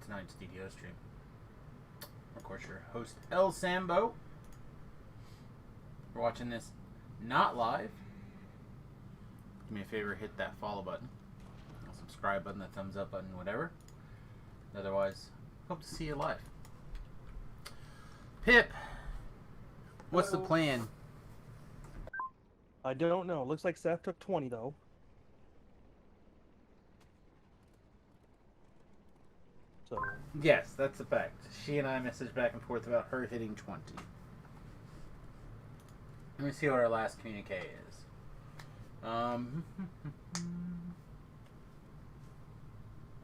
tonight's DDO stream. Of course, your host, El Sambo. We're watching this not live. Do me a favor, hit that follow button, the subscribe button, the thumbs up button, whatever. Otherwise, hope to see you live. Pip, what's the plan? I don't know. Looks like Seth took 20, though. So. Yes, that's a fact. She and I messaged back and forth about her hitting 20. Let me see what our last communique is. I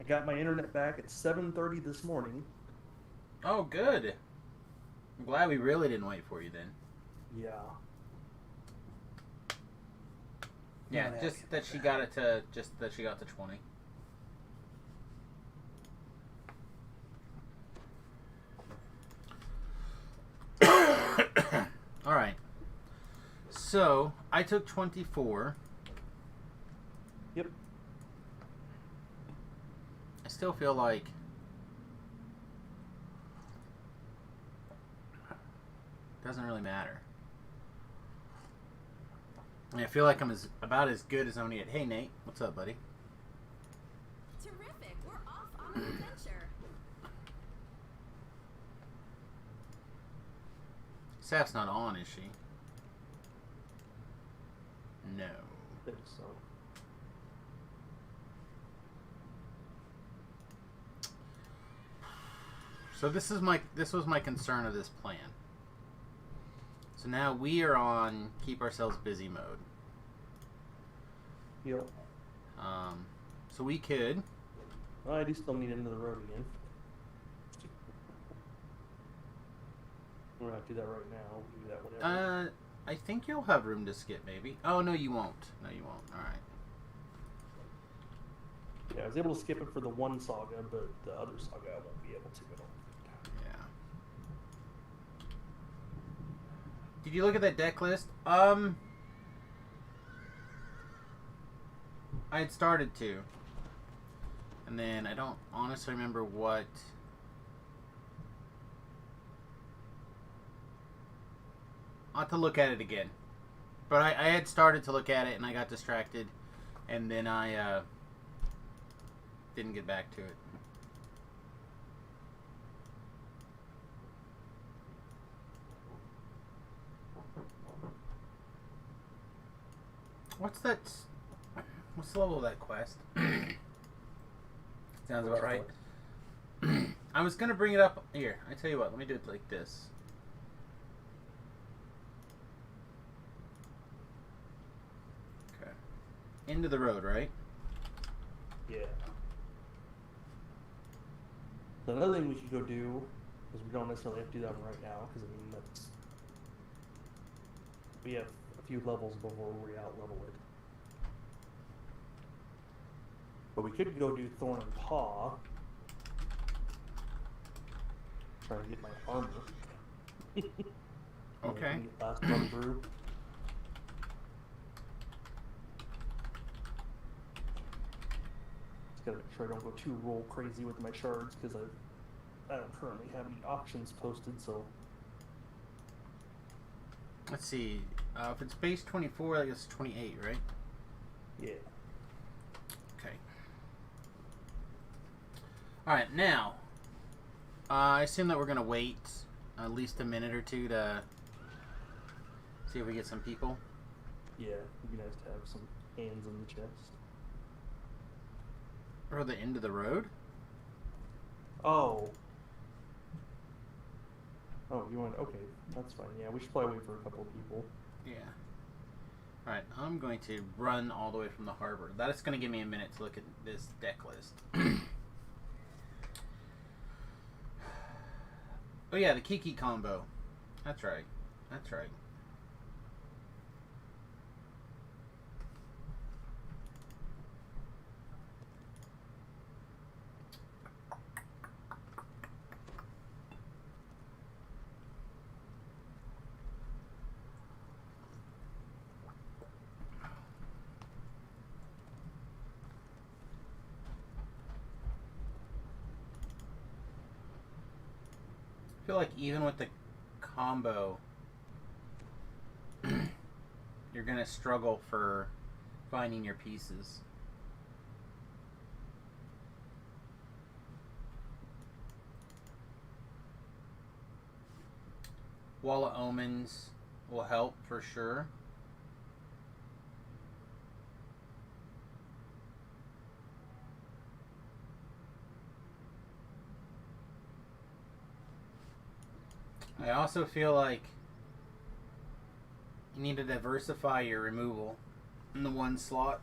got my internet back at 7:30 this morning. Oh, good. I'm glad we really didn't wait for you then. Yeah. Yeah, just that she got it to, just that she got to 20. All right. So, I took 24. Yep. I still feel like it doesn't really matter. I feel like I'm about as good as only at. Hey, Nate. What's up, buddy? Terrific. We're off on an adventure. Saf's not on, is she? No. I think so. So this was my concern of this plan. So now we are on keep ourselves busy mode. Yep. So we could. Well, I do still need into the road again. We're gonna have to do that right now. We'll do that whenever. I think you'll have room to skip, maybe. Oh, no, you won't. No, you won't. All right. Yeah, I was able to skip it for the one saga, but the other saga I won't be able to at all. Yeah. Did you look at that deck list? I had started to. And then I don't honestly remember what... I'll have to look at it again. But I had started to look at it and I got distracted. And then I didn't get back to it. What's that? What's the level of that quest? Sounds about right. I was going to bring it up. Here, I tell you what. Let me do it like this. Into the road, right? Yeah. So another thing we should go do, because we don't necessarily have to do that one right now, because I mean that's we have a few levels before we out level it. But we could go do Thorn and Paw. Try to get my armor. Okay. Last run through. Gotta make sure I don't go too roll crazy with my shards because I don't currently have any options posted. So let's see. If it's base 24, I guess 28, right? yeah. Okay. All right, now I assume that we're gonna wait at least a minute or two to see if we get some people. Yeah, it'd be nice to have some hands in the chest. Or the end of the road? Oh. Oh, you want... Okay, that's fine. Yeah, we should probably wait for a couple of people. Yeah. Alright, I'm going to run all the way from the harbor. That's going to give me a minute to look at this deck list. Oh yeah, the Kiki combo. That's right. That's right. I feel like even with the combo, you're gonna struggle for finding your pieces. Wall of Omens will help for sure. I also feel like you need to diversify your removal in the one slot.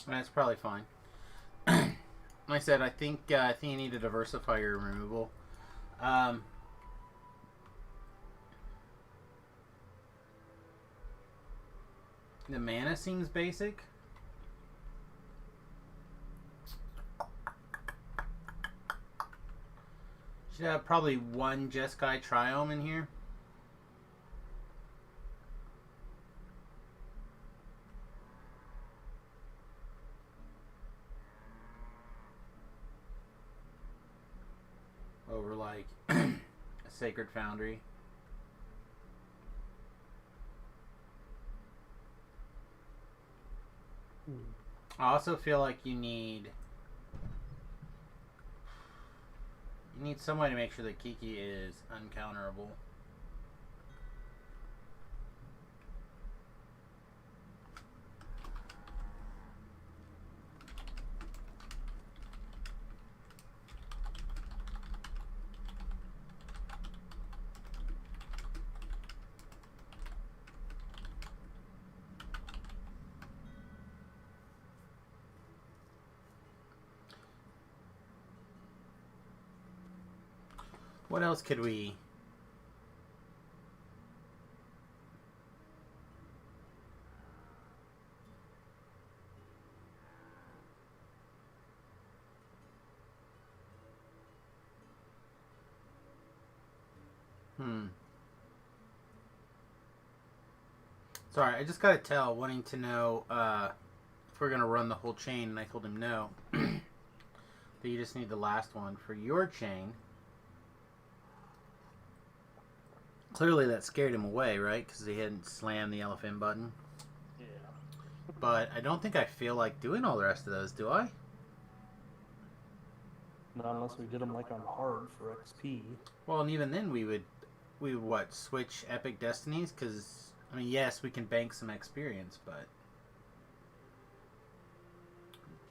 That's probably fine. Like I said, I think you need to diversify your removal. The mana seems basic. Should have probably one Jeskai Triome in here. Over like a Sacred Foundry. I also feel like you need some way to make sure that Kiki is uncounterable. What else could we... Sorry, I just gotta tell, wanting to know if we're gonna run the whole chain, and I told him no. That you just need the last one for your chain. Clearly that scared him away, right? Because he hadn't slammed the LFM button. Yeah. But I don't think I feel like doing all the rest of those, do I? Not unless we did them like on hard for XP. Well, and even then we would what, switch Epic Destinies? Because, I mean, yes, we can bank some experience, but...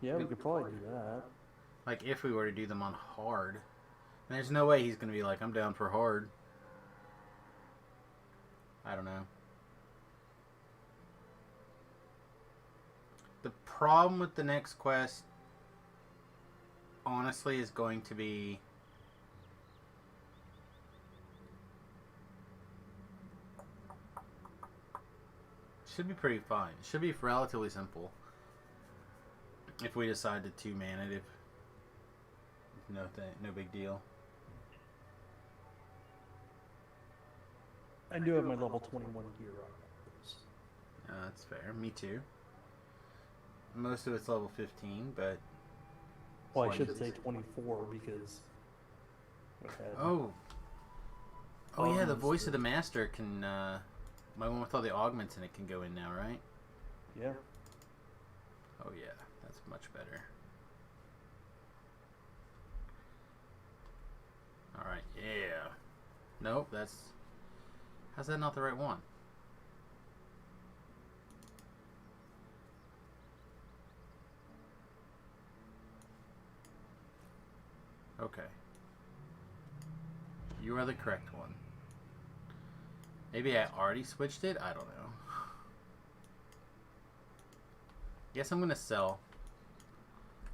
Yeah, we could probably do that. Like, if we were to do them on hard. And there's no way he's going to be like, I'm down for hard. I don't know. The problem with the next quest, honestly, is going to be... Should be pretty fine. Should be relatively simple. If we decide to two-man it, no big deal. I do have my level 21 gear on. That's fair. Me too. Most of it's level 15, but... Well, I should say 24 because... Oh, yeah, the voice of the master can... my one with all the augments in it can go in now, right? Yeah. Oh yeah, that's much better. Alright, yeah. Nope, that's... How's that not the right one? Okay. You are the correct one. Maybe I already switched it? I don't know. Guess I'm going to sell.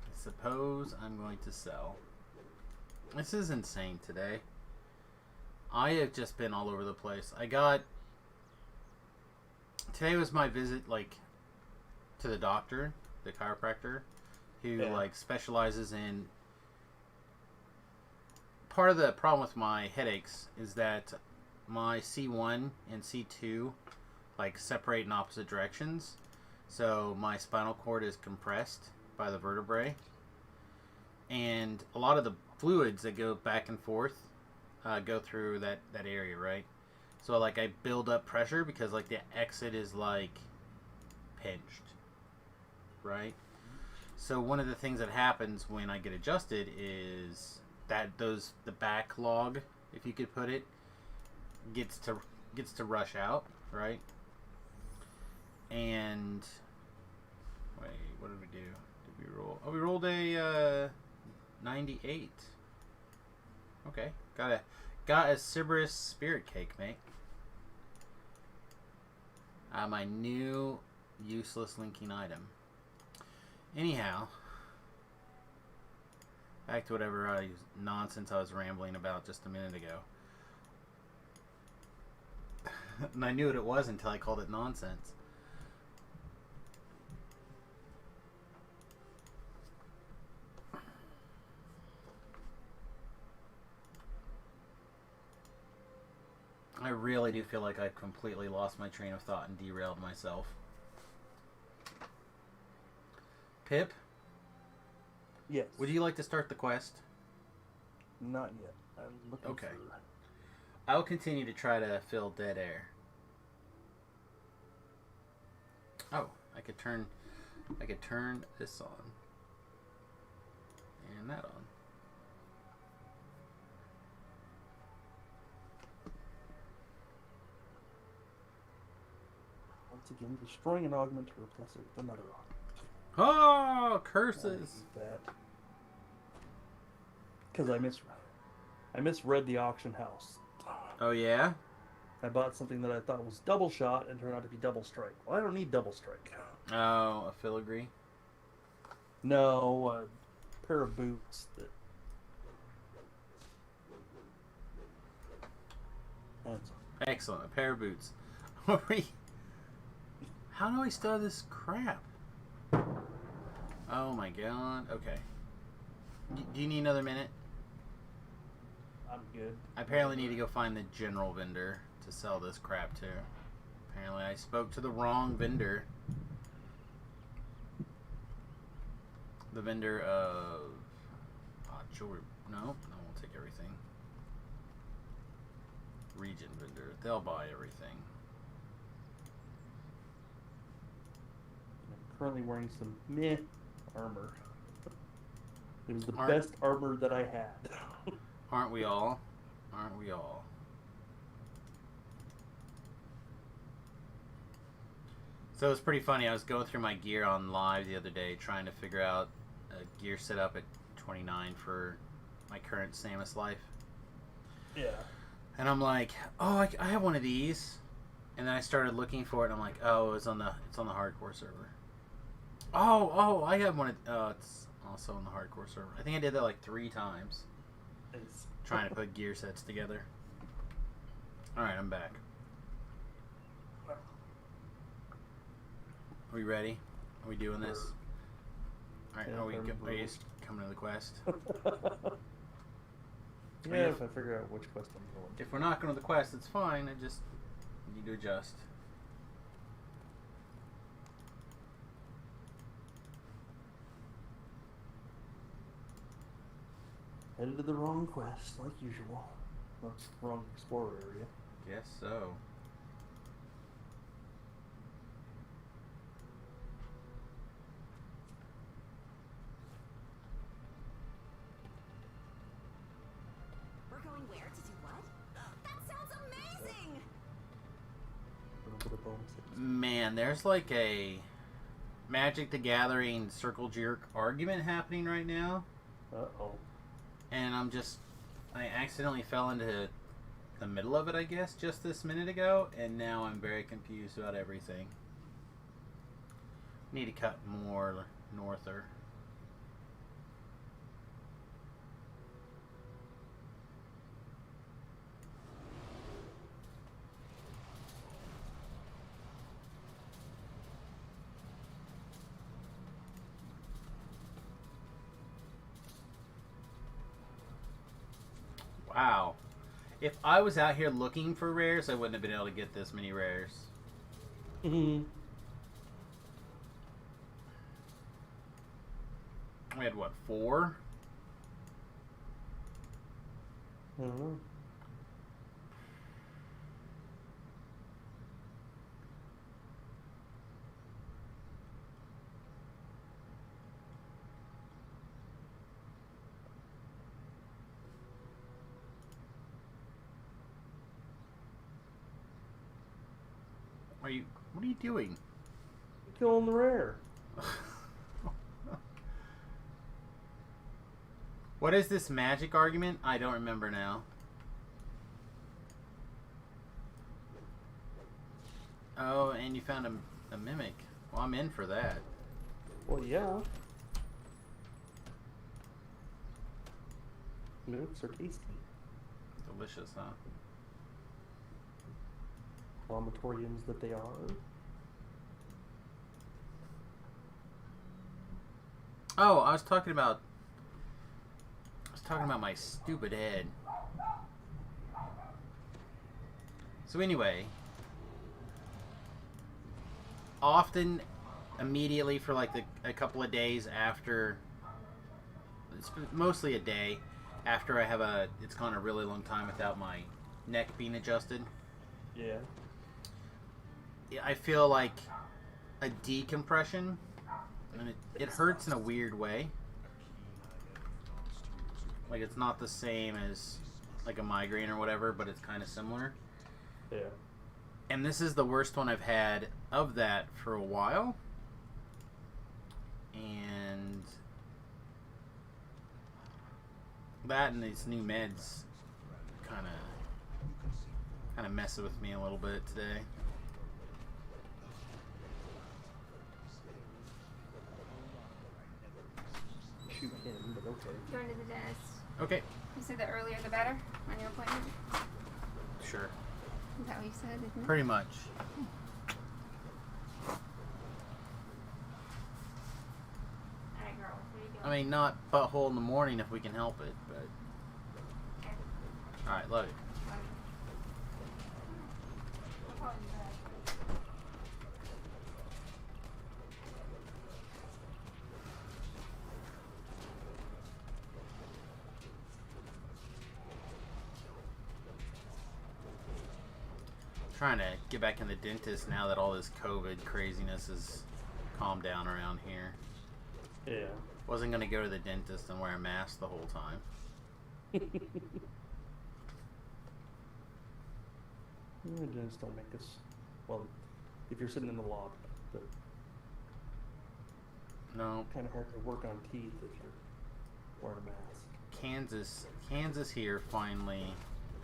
I suppose I'm going to sell. This is insane today. I have just been all over the place. Today was my visit, like, to the doctor, the chiropractor, who, like, specializes in... Part of the problem with my headaches is that my C1 and C2, like, separate in opposite directions. So my spinal cord is compressed by the vertebrae. And a lot of the fluids that go back and forth go through that area, right? So, like, I build up pressure because, like, the exit is, like, pinched, right? So one of the things that happens when I get adjusted is that the backlog, if you could put it, gets to rush out, right? And wait, what did we do? Did we roll? Oh, we rolled a 98. Okay, got a Cerberus spirit cake, mate. My new useless linking item. Anyhow, back to whatever nonsense I was rambling about just a minute ago. And I knew what it was until I called it nonsense. I really do feel like I've completely lost my train of thought and derailed myself. Pip? Yes. Would you like to start the quest? Not yet. I'm looking Okay. for... I'll continue to try to fill dead air. Oh, I could turn this on. And that on. Once again, destroying an augment to replace it with another augment. Oh, curses! Because I misread the auction house. Oh, yeah? I bought something that I thought was double shot and turned out to be double strike. Well, I don't need double strike. Oh, a filigree? No, a pair of boots that... That's Excellent, a pair of boots. How do I store this crap? Oh my god. Okay. Do you need another minute? I'm good. I apparently need to go find the general vendor to sell this crap to. Apparently I spoke to the wrong vendor. The vendor of... jewelry. No, we'll take everything. Region vendor. They'll buy everything. I'm currently wearing some meh armor. It was the best armor that I had. Aren't we all? Aren't we all? So it's pretty funny. I was going through my gear on live the other day trying to figure out a gear setup at 29 for my current Samus life. Yeah. And I'm like, oh, I have one of these. And then I started looking for it and I'm like, oh, it's on the hardcore server. Oh, I have one. It's also on the hardcore server. I think I did that like 3 times. Trying to put gear sets together. Alright, I'm back. Are we ready? Are we doing this? Alright, are you coming to the quest? Yeah, if I figure out which quest I'm going to. If we're not going to the quest, it's fine. I just need to adjust. Headed to the wrong quest, like usual. That's the wrong explorer area. Guess so. We're going where to do what? That sounds amazing! Man, there's like a Magic the Gathering circle jerk argument happening right now. Uh-oh. And I accidentally fell into the middle of it, I guess, just this minute ago, and now I'm very confused about everything. Need to cut more norther. Wow. If I was out here looking for rares, I wouldn't have been able to get this many rares. Mm-hmm. We had, what, 4? I don't know. What are you doing? Killing the rare. What is this magic argument? I don't remember now. Oh, and you found a mimic. Well, I'm in for that. Well, yeah. Mimics are tasty. Delicious, huh? Vomitoriums that they are. Oh, I was talking about my stupid head. So anyway, often immediately for like a couple of days after, it's mostly a day after it's gone a really long time without my neck being adjusted. Yeah. I feel like a decompression, and it hurts in a weird way. Like, it's not the same as like a migraine or whatever, but it's kind of similar. Yeah. And this is the worst one I've had of that for a while. And that and these new meds kind of messing with me a little bit today. Shoot him, but okay. Going to the dentist. Okay. You said the earlier the better on your appointment? Sure. Is that what you said, isn't it? Pretty much. Alright, girl. Where you I going? mean, not butthole in the morning if we can help it, but... Okay. Alright, love you. I'll call you back. Trying to get back in the dentist now that all this COVID craziness has calmed down around here. Yeah. Wasn't going to go to the dentist and wear a mask the whole time. Just don't make us. Well, if you're sitting in the lobby, but No. kind of hard to work on teeth if you're wearing a mask. Kansas here finally,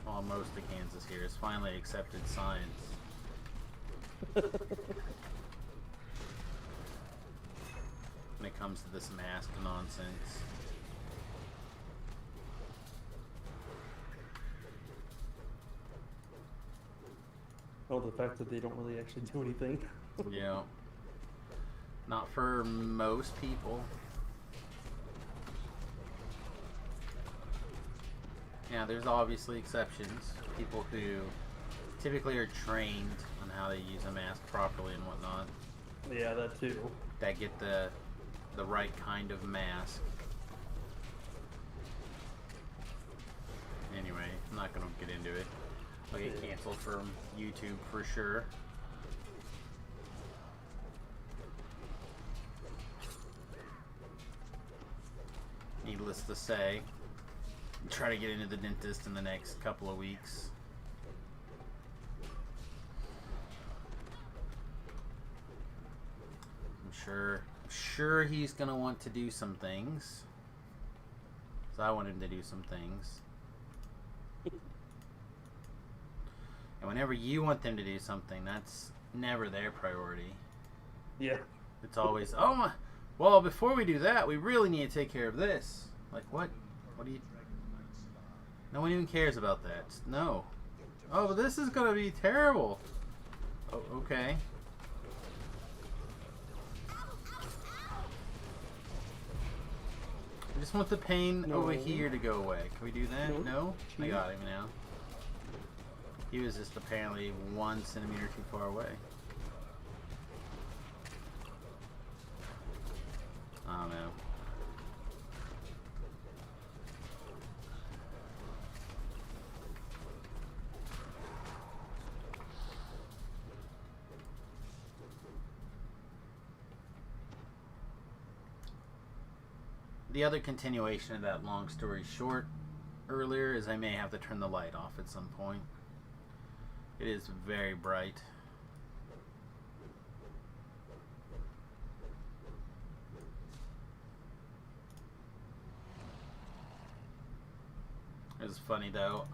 well, most of Kansas here has finally accepted science. When it comes to this mask nonsense. Oh, the fact that they don't really actually do anything. Yeah. Not for most people. Yeah, there's obviously exceptions. People who typically are trained on how to use a mask properly and whatnot. Yeah, that too. That get the right kind of mask. Anyway, I'm not gonna get into it. I'll get canceled from YouTube for sure. Needless to say, try to get into the dentist in the next couple of weeks. I'm sure he's gonna want to do some things. So I want him to do some things. And whenever you want them to do something, that's never their priority. Yeah. It's always, oh my, well, before we do that, we really need to take care of this. Like, what? What do you... No one even cares about that. No. Oh, but this is going to be terrible. Oh, okay. I just want the pain over here to go away. Can we do that? No? I got him now. He was just apparently 1 centimeter too far away. Oh no. The other continuation of that long story short earlier is I may have to turn the light off at some point. It is very bright. It's funny though,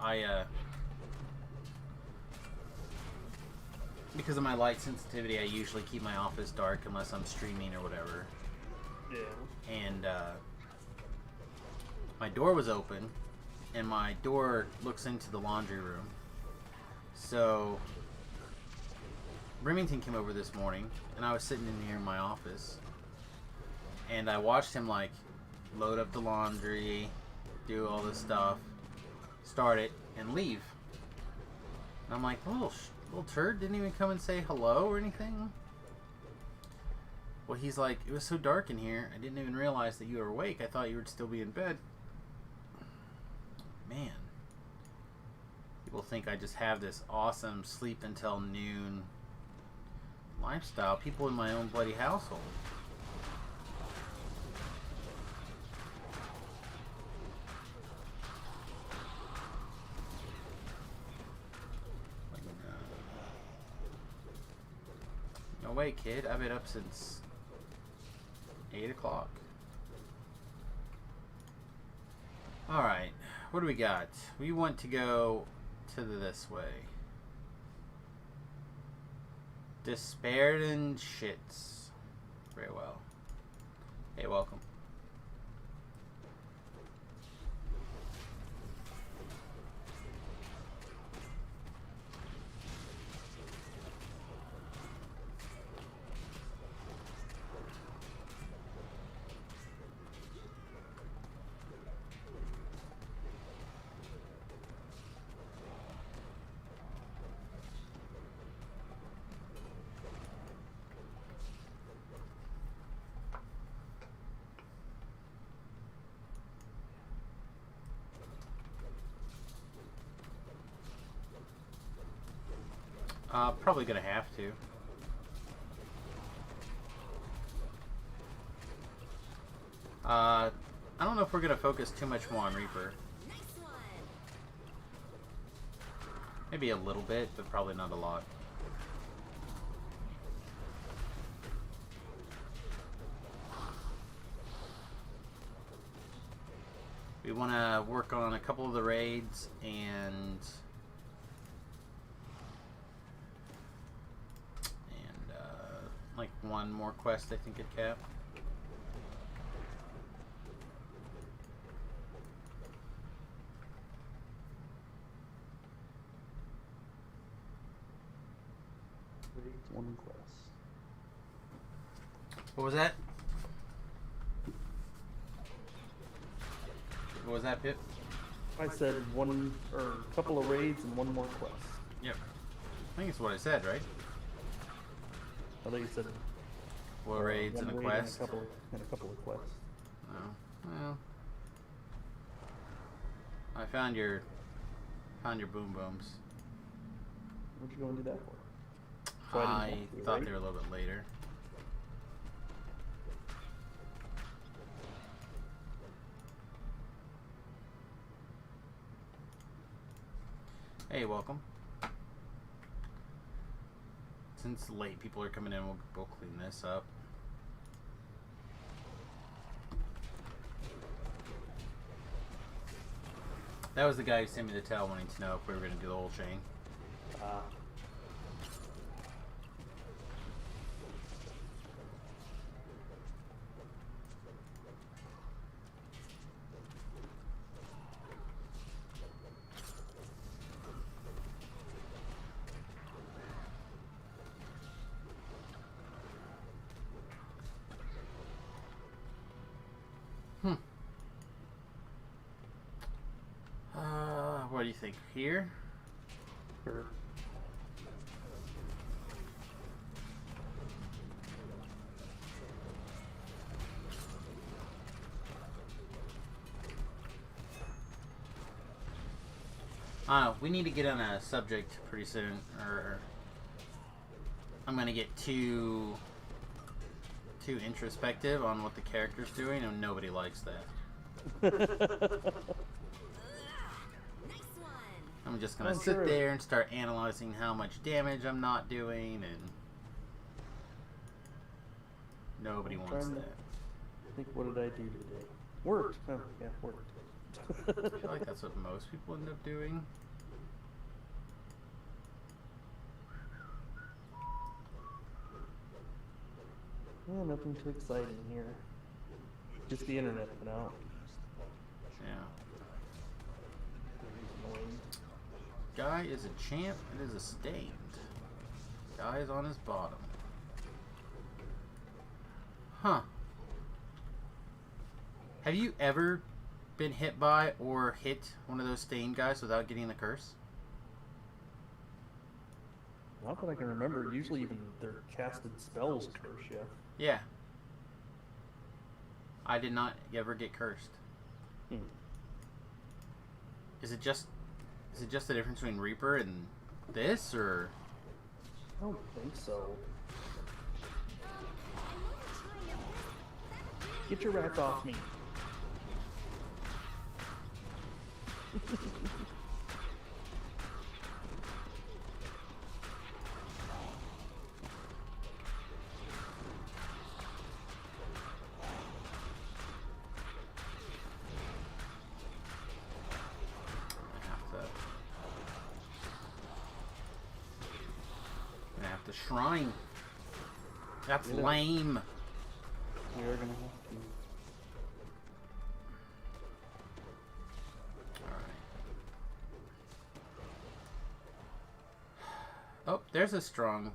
because of my light sensitivity, I usually keep my office dark unless I'm streaming or whatever. Yeah. And my door was open, and my door looks into the laundry room. So Remington came over this morning, and I was sitting in here in my office, and I watched him like load up the laundry, do all this stuff, start it, and leave. And I'm like, little turd didn't even come and say hello or anything. Well, he's like, it was so dark in here, I didn't even realize that you were awake. I thought you would still be in bed. Man. People think I just have this awesome sleep until noon lifestyle. People in my own bloody household. No way, kid. I've been up since 8 o'clock. Alright, what do we got? We want to go to this way. Despaired shits. Very well. Hey, welcome. Probably gonna have to. I don't know if we're gonna focus too much more on Reaper. Nice one. Maybe a little bit, but probably not a lot. We want to work on a couple of the raids and like one more quest, I think, at cap. One quest. What was that? What was that, Pip? I said one or a couple of raids and one more quest. Yep. I think it's what I said, right? I thought you said Four raids and a raid quest. and a couple of quests. Oh, well. I found your boom booms. What'd you go and do that for? I thought they were a little bit later. Hey, welcome. Since late people are coming in, we'll clean this up. That was the guy who sent me the tell wanting to know if we were going to do the whole chain. Ah. What do you think? Here? Sure. I don't know. We need to get on a subject pretty soon, or I'm gonna get too introspective on what the character's doing, and nobody likes that. Nice one. I'm just gonna Oh, sit sure. there and start analyzing how much damage I'm not doing, and nobody I'm wants trying to that. think, what did I do today? Worked. Oh, yeah, worked. I feel like that's what most people end up doing. Yeah, nothing too exciting here. Just the internet for now. Yeah. Annoying. Guy is a champ. It is a stained. Guy is on his bottom. Huh. Have you ever been hit by or hit one of those stained guys without getting the curse? Not that I can remember. Usually, even their casted spells curse you. Yeah. I did not ever get cursed. Hmm. Is it just the difference between Reaper and this, or? I don't think so. Get your rats off me. I have to shrine. That's Get it. lame. We are gonna have to. Oh, there's a strong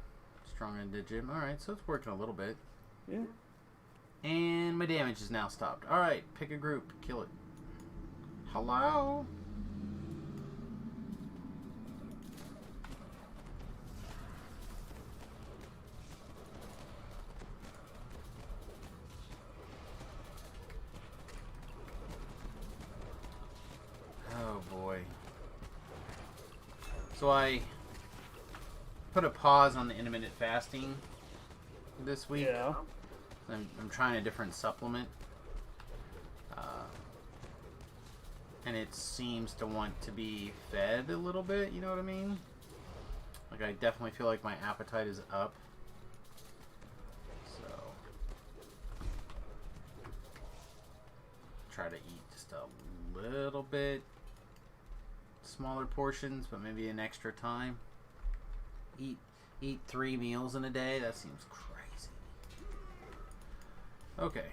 indigim. Alright, so it's working a little bit. Yeah. And my damage is now stopped. Alright, pick a group. Kill it. Hello? Oh boy. So I put a pause on the intermittent fasting this week. Yeah. I'm trying a different supplement. And it seems to want to be fed a little bit, you know what I mean? Like, I definitely feel like my appetite is up. So, try to eat just a little bit smaller portions, but maybe an extra time. Eat 3 meals in a day. That seems crazy. Okay.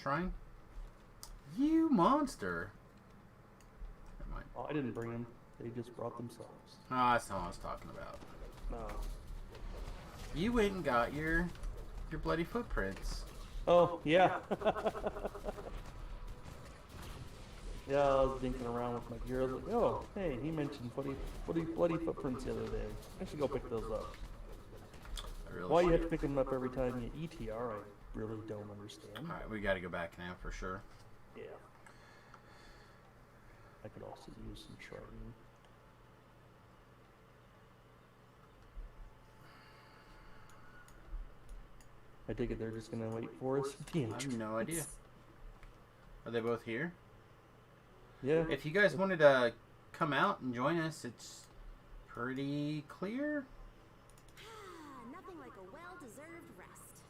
Shrine? You monster. Never mind. Oh, I didn't bring them. They just brought themselves. Oh, that's not what I was talking about. No. You went and got your bloody footprints. Oh, yeah. Yeah, I was dinking around with my gear. I was like, oh, hey, he mentioned bloody footprints the other day. I should go pick those up. I really Why you should. have to pick them up every time you ETR, I really don't understand. Alright, we gotta go back now for sure. Yeah. I could also use some sharding. I take it they're just gonna wait for us at the I entrance. have no idea. Are they both here? Yeah. If you guys wanted to come out and join us, it's pretty clear. Nothing like a well-deserved rest.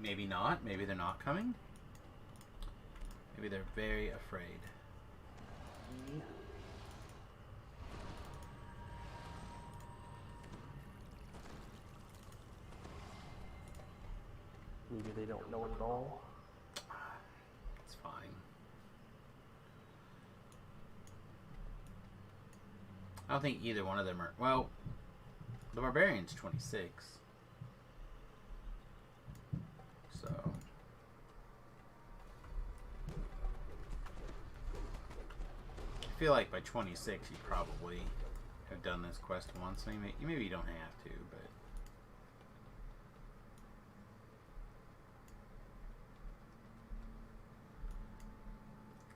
maybe not. Maybe they're not coming. Maybe they're very afraid. Maybe they don't know it at all. It's fine. I don't think either one of them are... Well, the Barbarian's 26. So... I feel like by 26 you probably have done this quest once. Maybe you don't have to, but...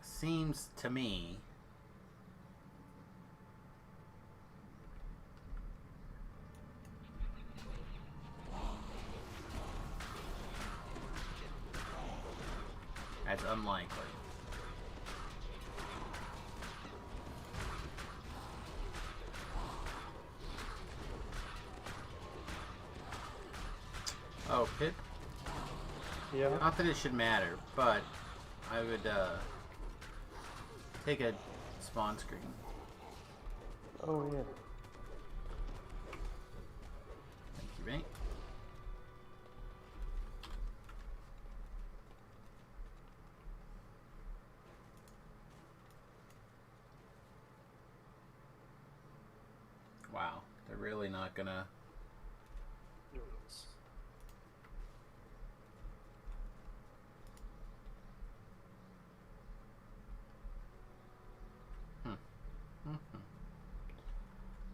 Seems to me as unlikely. Oh, Pip? Yeah. Not that it should matter, but I would take a spawn screen. Oh, yeah. Thank you, mate. Wow, they're really not gonna...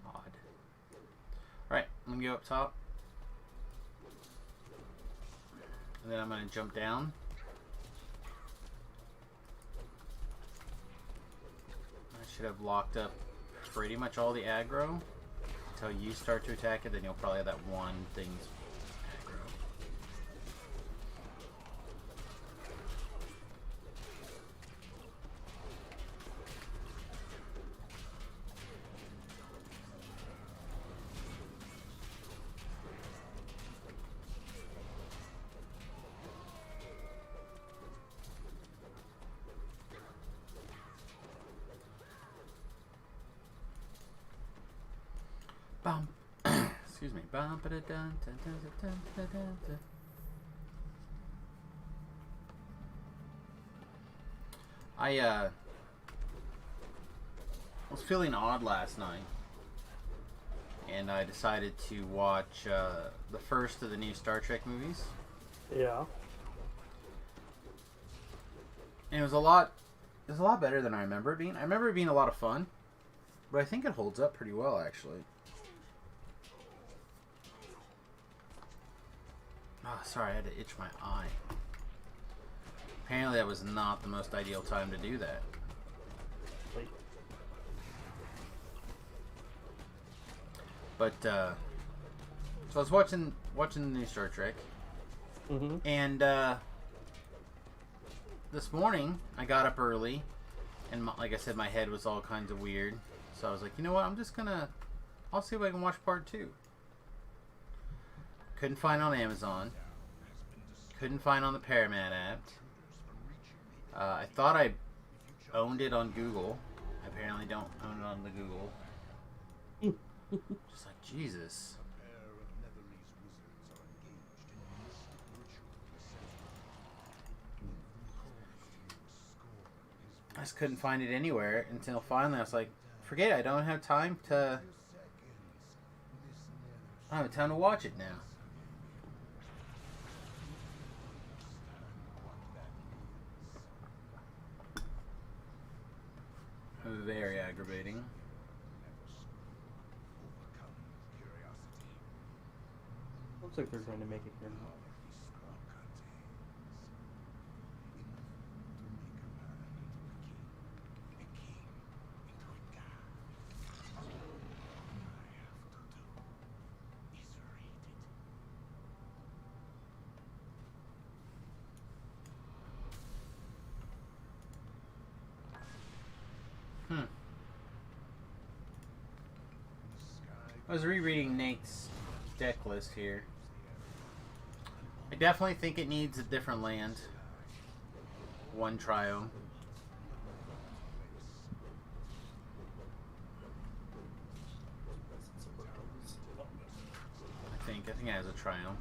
Odd. Alright, I'm gonna go up top. And then I'm gonna jump down. I should have locked up pretty much all the aggro until you start to attack it, then you'll probably have that one thing's aggro. Bum. Excuse me. Bum, ba, da, dun, dun, dun, dun, dun, dun, dun. I was feeling odd last night, and I decided to watch the first of the new Star Trek movies. Yeah. And it was a lot better than I remember it being. I remember it being a lot of fun, but I think it holds up pretty well, actually. Oh, sorry, I had to itch my eye. Apparently that was not the most ideal time to do that. Wait. But, so I was watching the new Star Trek. Mm-hmm. And, this morning, I got up early. And, like I said, my head was all kinds of weird. So I was like, you know what, I'll see if I can watch part 2. Couldn't find on Amazon. Couldn't find on the Paramount app. I thought I owned it on Google. I apparently don't own it on the Google. Just like, Jesus. I just couldn't find it anywhere until finally I was like, forget it, I don't have time to watch it now. Very aggravating. Looks like they're going to make it here. I was rereading Nate's deck list here. I definitely think it needs a different land. One triome. I think it has a triome.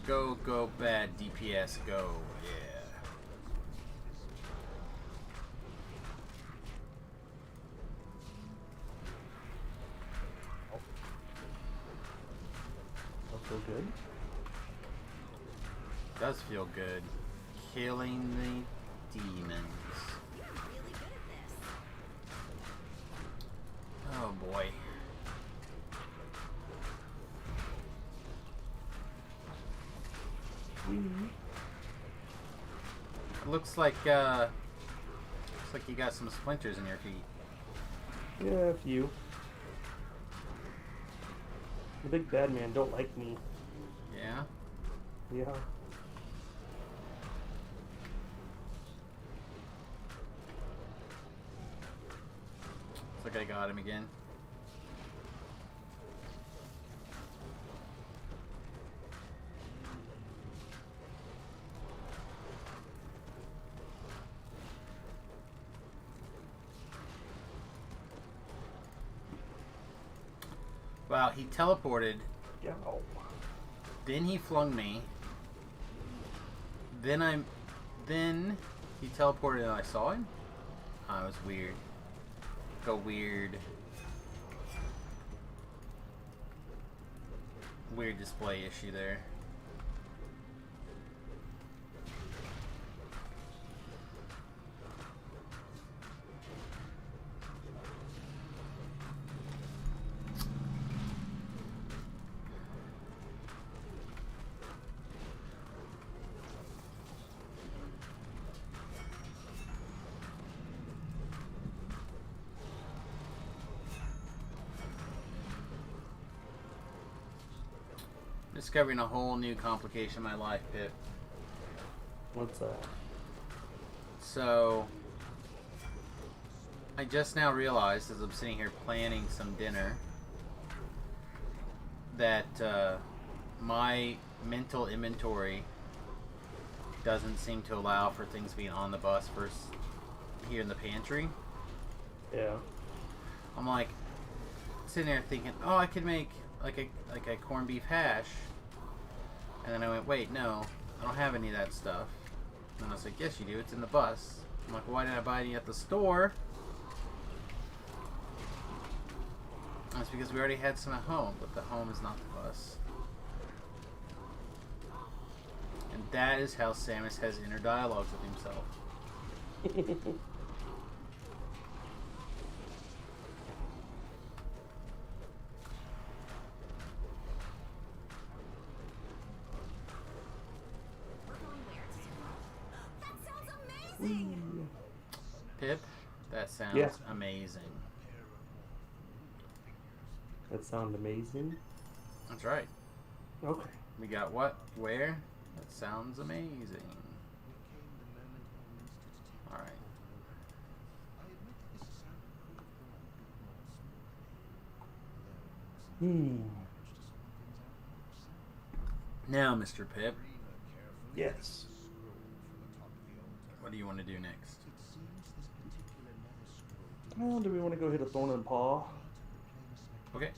Go, go, bad DPS, go, yeah. That feel good. Does feel good. Killing the demons. You're really good at this. Oh boy. It looks like you got some splinters in your feet. Yeah, a few. The big bad man don't like me. Yeah? Yeah. Looks like I got him again. Wow, he teleported, Yeah. Oh. then he flung me, then he teleported and I saw him? Oh, it was weird. Go weird. Weird display issue there. Discovering a whole new complication in my life, Pip. What's that? So, I just now realized as I'm sitting here planning some dinner that my mental inventory doesn't seem to allow for things being on the bus versus here in the pantry. Yeah. I'm like sitting there thinking, oh, I could make like a corned beef hash, and then I went, wait, no, I don't have any of that stuff. And I was like, yes, you do. It's in the bus. I'm like, why didn't I buy any at the store? And it's because we already had some at home, but the home is not the bus. And that is how Samus has inner dialogues with himself. We're going where to do what? That sounds amazing. Pip, that sounds Yeah. amazing. That sound amazing. That's right. Okay. We got what? Where? That sounds amazing. Alright. Now, Mr. Pip, Yes. what do you want to do next? Well, do we want to go hit a thorn and paw? Okay.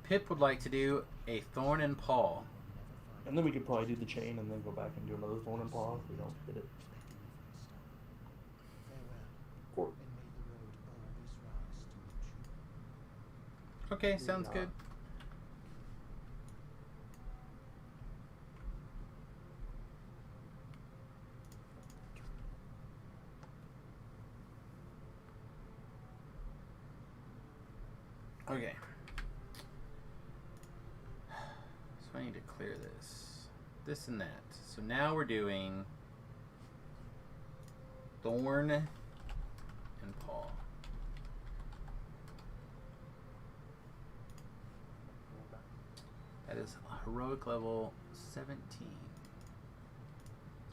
Pip would like to do a thorn and paw. And then we could probably do the chain and then go back and do another thorn and paw if we don't hit it. Or, Okay, sounds Yeah. good. Okay. So I need to clear this and that. So now we're doing thorn and paw. That is heroic level 17.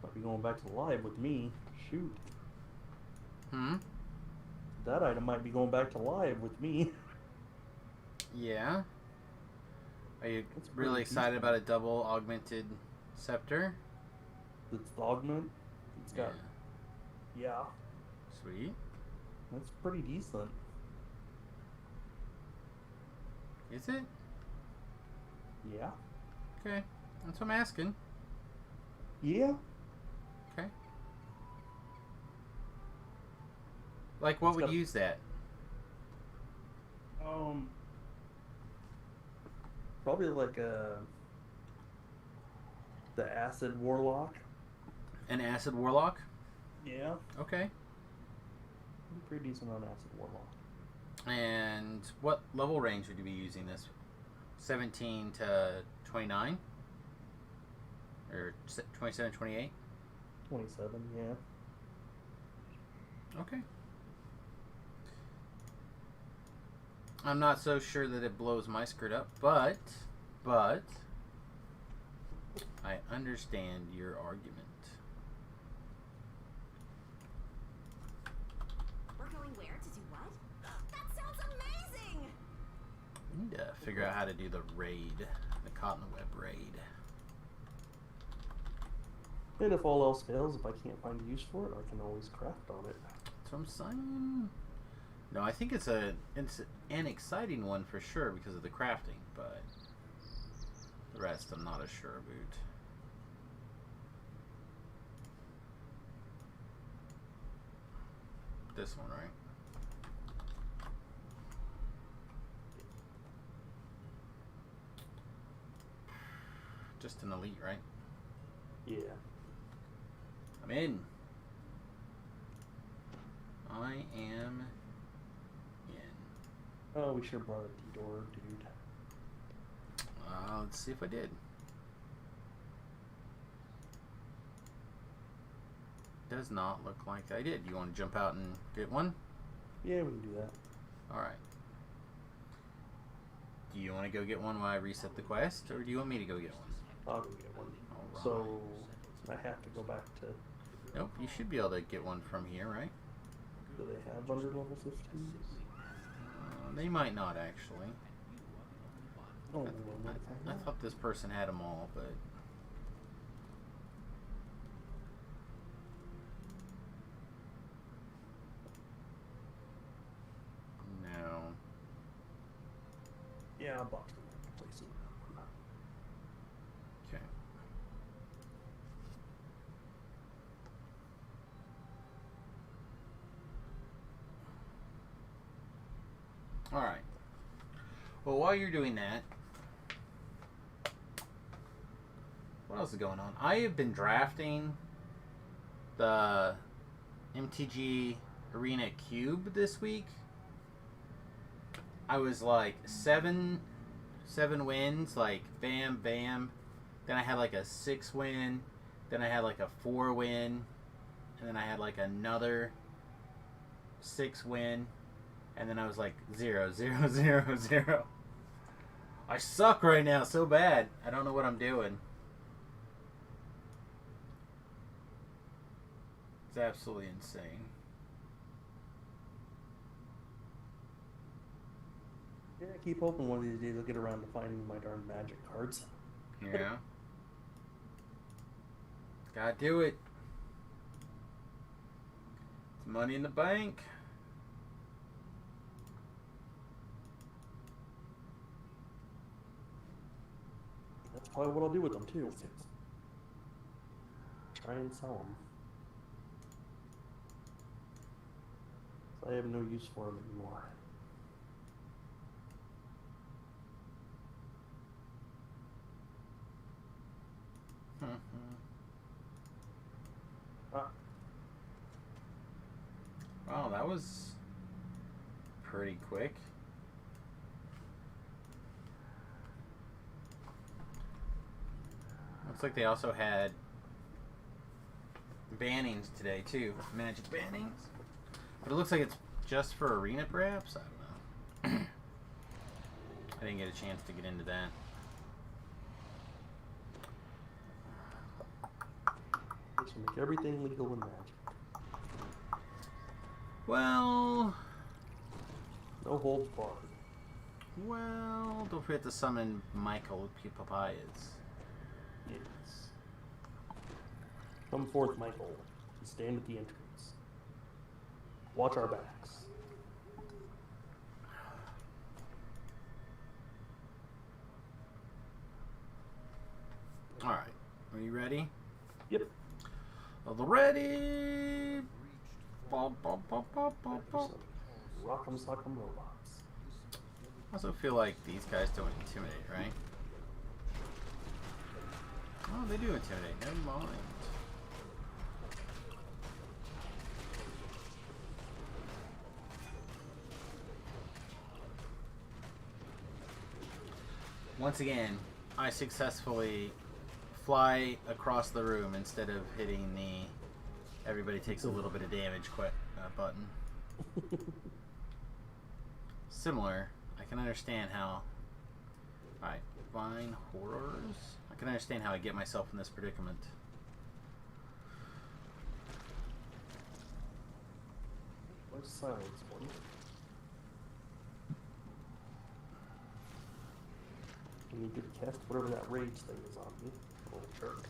Might be going back to live with me. Shoot. Hmm? That item might be going back to live with me. Yeah. Are you That's really pretty excited decent. about a double augmented scepter? It's the augment. It's got. Yeah. Sweet. That's pretty decent. Is it? Yeah. Okay. That's what I'm asking. Yeah. Okay. Like, what It's would got- use that? Probably like the acid warlock. An acid warlock? Yeah. Okay. Pretty decent on acid warlock. And what level range would you be using this? 17 to 29? Or 27, 28? 27. Yeah. Okay. I'm not so sure that it blows my skirt up, but I understand your argument. We're going where to do what? That sounds amazing! We need to figure out how to do the raid, the caught in the web raid. And if all else fails, if I can't find a use for it, I can always craft on it. That's what I'm saying. No, I think it's an exciting one for sure because of the crafting, but the rest I'm not as sure about. This one, right? Just an elite, right? Yeah. I'm in. I am in. Oh, we should have brought a D-door, dude. Let's see if I did. Does not look like I did. You want to jump out and get one? Yeah, we can do that. Alright. Do you want to go get one while I reset the quest, or do you want me to go get one? I'll go get one. Alright. So, I have to go back to... Nope, you should be able to get one from here, right? Do they have under level 15? They might not, actually. Oh, I thought this person had them all, but... No. yeah, I bought the wrong place. Okay. Alright. Well, while you're doing that, what else is going on? I have been drafting the MTG Arena Cube this week. I was like seven wins, like bam, bam. Then I had like a 6 win. Then I had like a 4 win. And then I had like another 6 win. And then I was like 0, 0, 0, 0. I suck right now so bad. I don't know what I'm doing. It's absolutely insane. Yeah, I keep hoping one of these days I'll get around to finding my darn magic cards. Yeah. Gotta do it. It's money in the bank. That's probably what I'll do with them too. Try and sell them. I have no use for them anymore. Wow, that was pretty quick. Looks like they also had bannings today too, magic bannings. But it looks like it's just for arena, perhaps. I don't know. I didn't get a chance to get into that. This make everything legal in magic. Well, No holds barred. don't forget to summon Michael with papayas. Yes. Come forth, Michael, and stand at the entrance. Watch our backs. All right, are you ready? Yep. Ready? Bop, bop, bop, bop, bop, bop. Rock'em sock'em robots. I also feel like these guys don't intimidate, right? Oh, they do intimidate. Never mind. Once again, I successfully fly across the room instead of hitting the everybody takes a little bit of damage button. Similar, I can understand how... Alright, Vine Horrors? I can understand how I get myself in this predicament. Where's silence one? You need to cast whatever that rage thing is on me. Little jerk.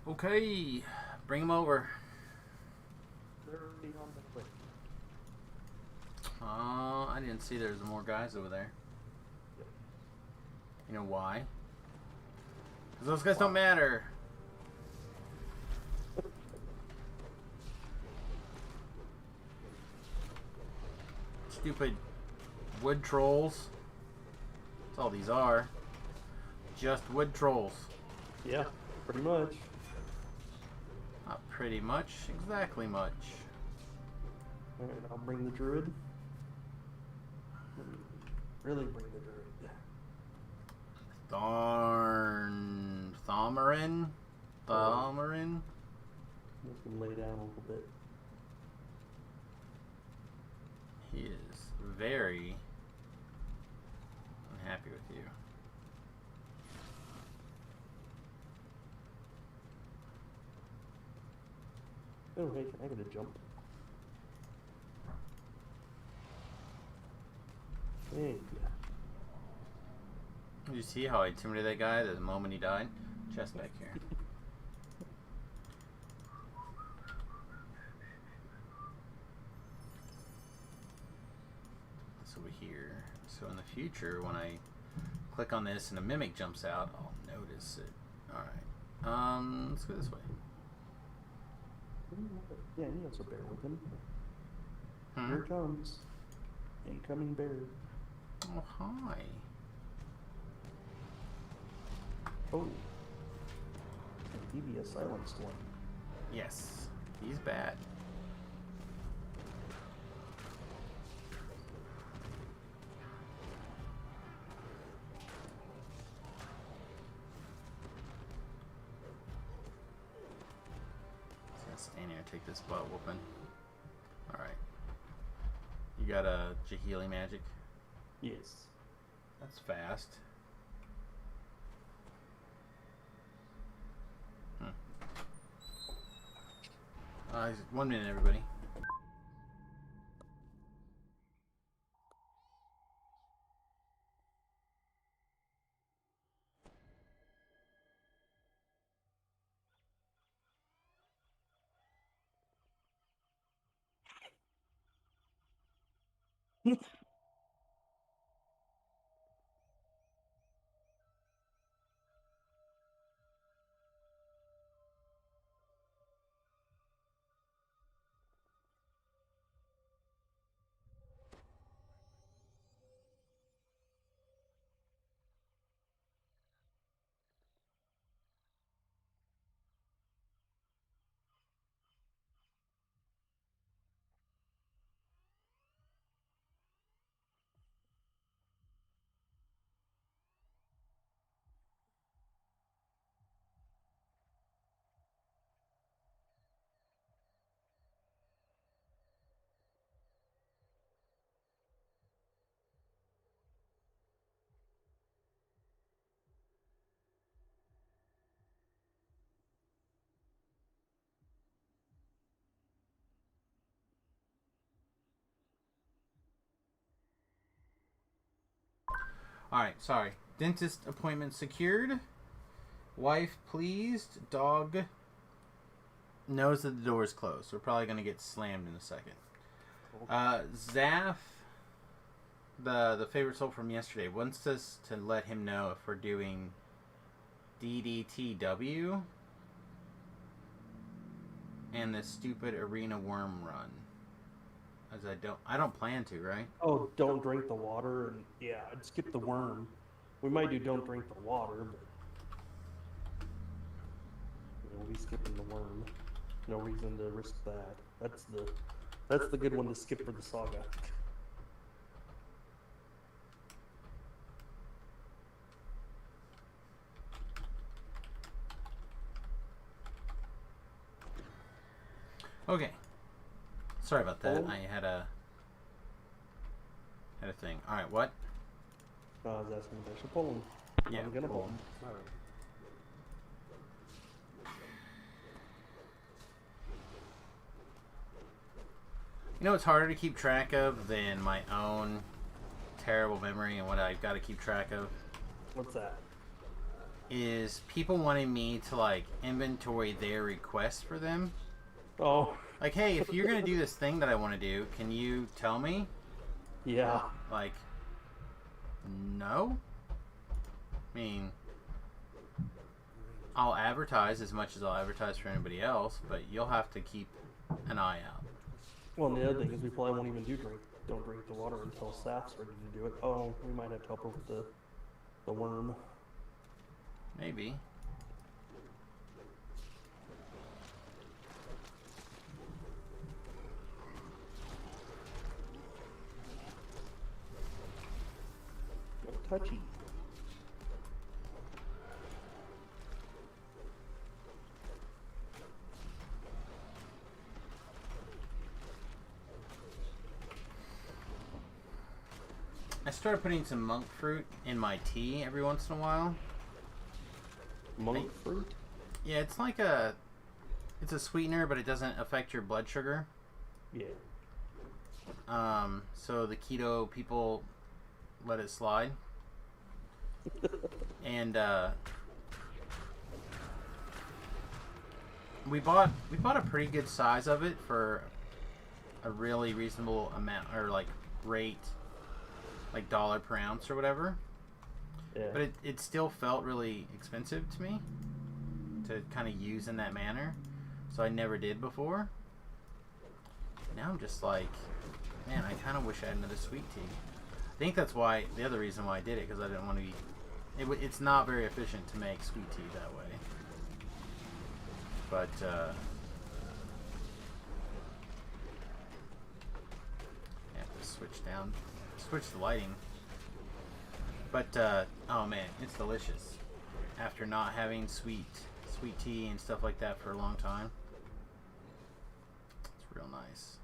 Okay, bring him over. They're already on the way. I didn't see there's more guys over there. Yep. You know why? Because those guys don't matter. Stupid wood trolls. That's all these are. Just wood trolls. Yeah, pretty much. Not pretty much, exactly much. Alright, I'll bring the druid. Really bring the druid. Darn. Thaumarin? Thaumarin? Make him lay down a little bit. He is very unhappy with you. Oh, hey, can I get a jump? Hey, Did you see how I intimidated that guy the moment he died? Chest back here. This over here. So in the future, when I click on this and a mimic jumps out, I'll notice it. Alright. Let's go this way. yeah, he has a bear with him. Hmm? Here it comes. Incoming bear. Oh, hi. Oh. Maybe a silenced one. Yes. He's bad. Stand here and take this butt whooping. Alright. You got a Jahili magic? Yes. That's fast. Hmm. 1 minute, everybody. Alright, sorry. Dentist appointment secured. Wife pleased. Dog knows that the door is closed. We're probably going to get slammed in a second. Zaf, the favorite soul from yesterday, wants us to let him know if we're doing DDTW and the stupid arena worm run. As I don't plan to, right? Oh, don't drink the water, and yeah, I'd skip the worm. We might do don't drink the water, but we'll be skipping the worm. No reason to risk that. That's the good one to skip for the saga. Okay. Sorry about that. Oh. I had a thing. All right, what? I was asking if I should pull him. Yeah, I'm gonna pull him. Alright. You know what's harder to keep track of than my own terrible memory and what I've got to keep track of? What's that? Is people wanting me to, like, inventory their requests for them. Oh, Like, hey, if you're going to do this thing that I want to do, can you tell me? yeah. Like, no? I mean, I'll advertise as much as I'll advertise for anybody else, but you'll have to keep an eye out. Well, and the other thing is we probably won't even do don't drink the water until Saf's ready to do it. Oh, we might have to help her with the worm. Maybe. No touchy. I started putting some monk fruit in my tea every once in a while. Monk fruit? Yeah, it's a sweetener, but it doesn't affect your blood sugar. Yeah. So the keto people let it slide. And we bought a pretty good size of it for a really reasonable amount, or like rate, like $1 per ounce or whatever. Yeah. But it still felt really expensive to me to kind of use in that manner, so I never did before. Now I'm just like, man, I kind of wish I had another sweet tea. I think that's why, the other reason why I did it, because I didn't want to be, it's not very efficient to make sweet tea that way. But, I have to switch the lighting. But, oh man, it's delicious. After not having sweet tea and stuff like that for a long time. It's real nice.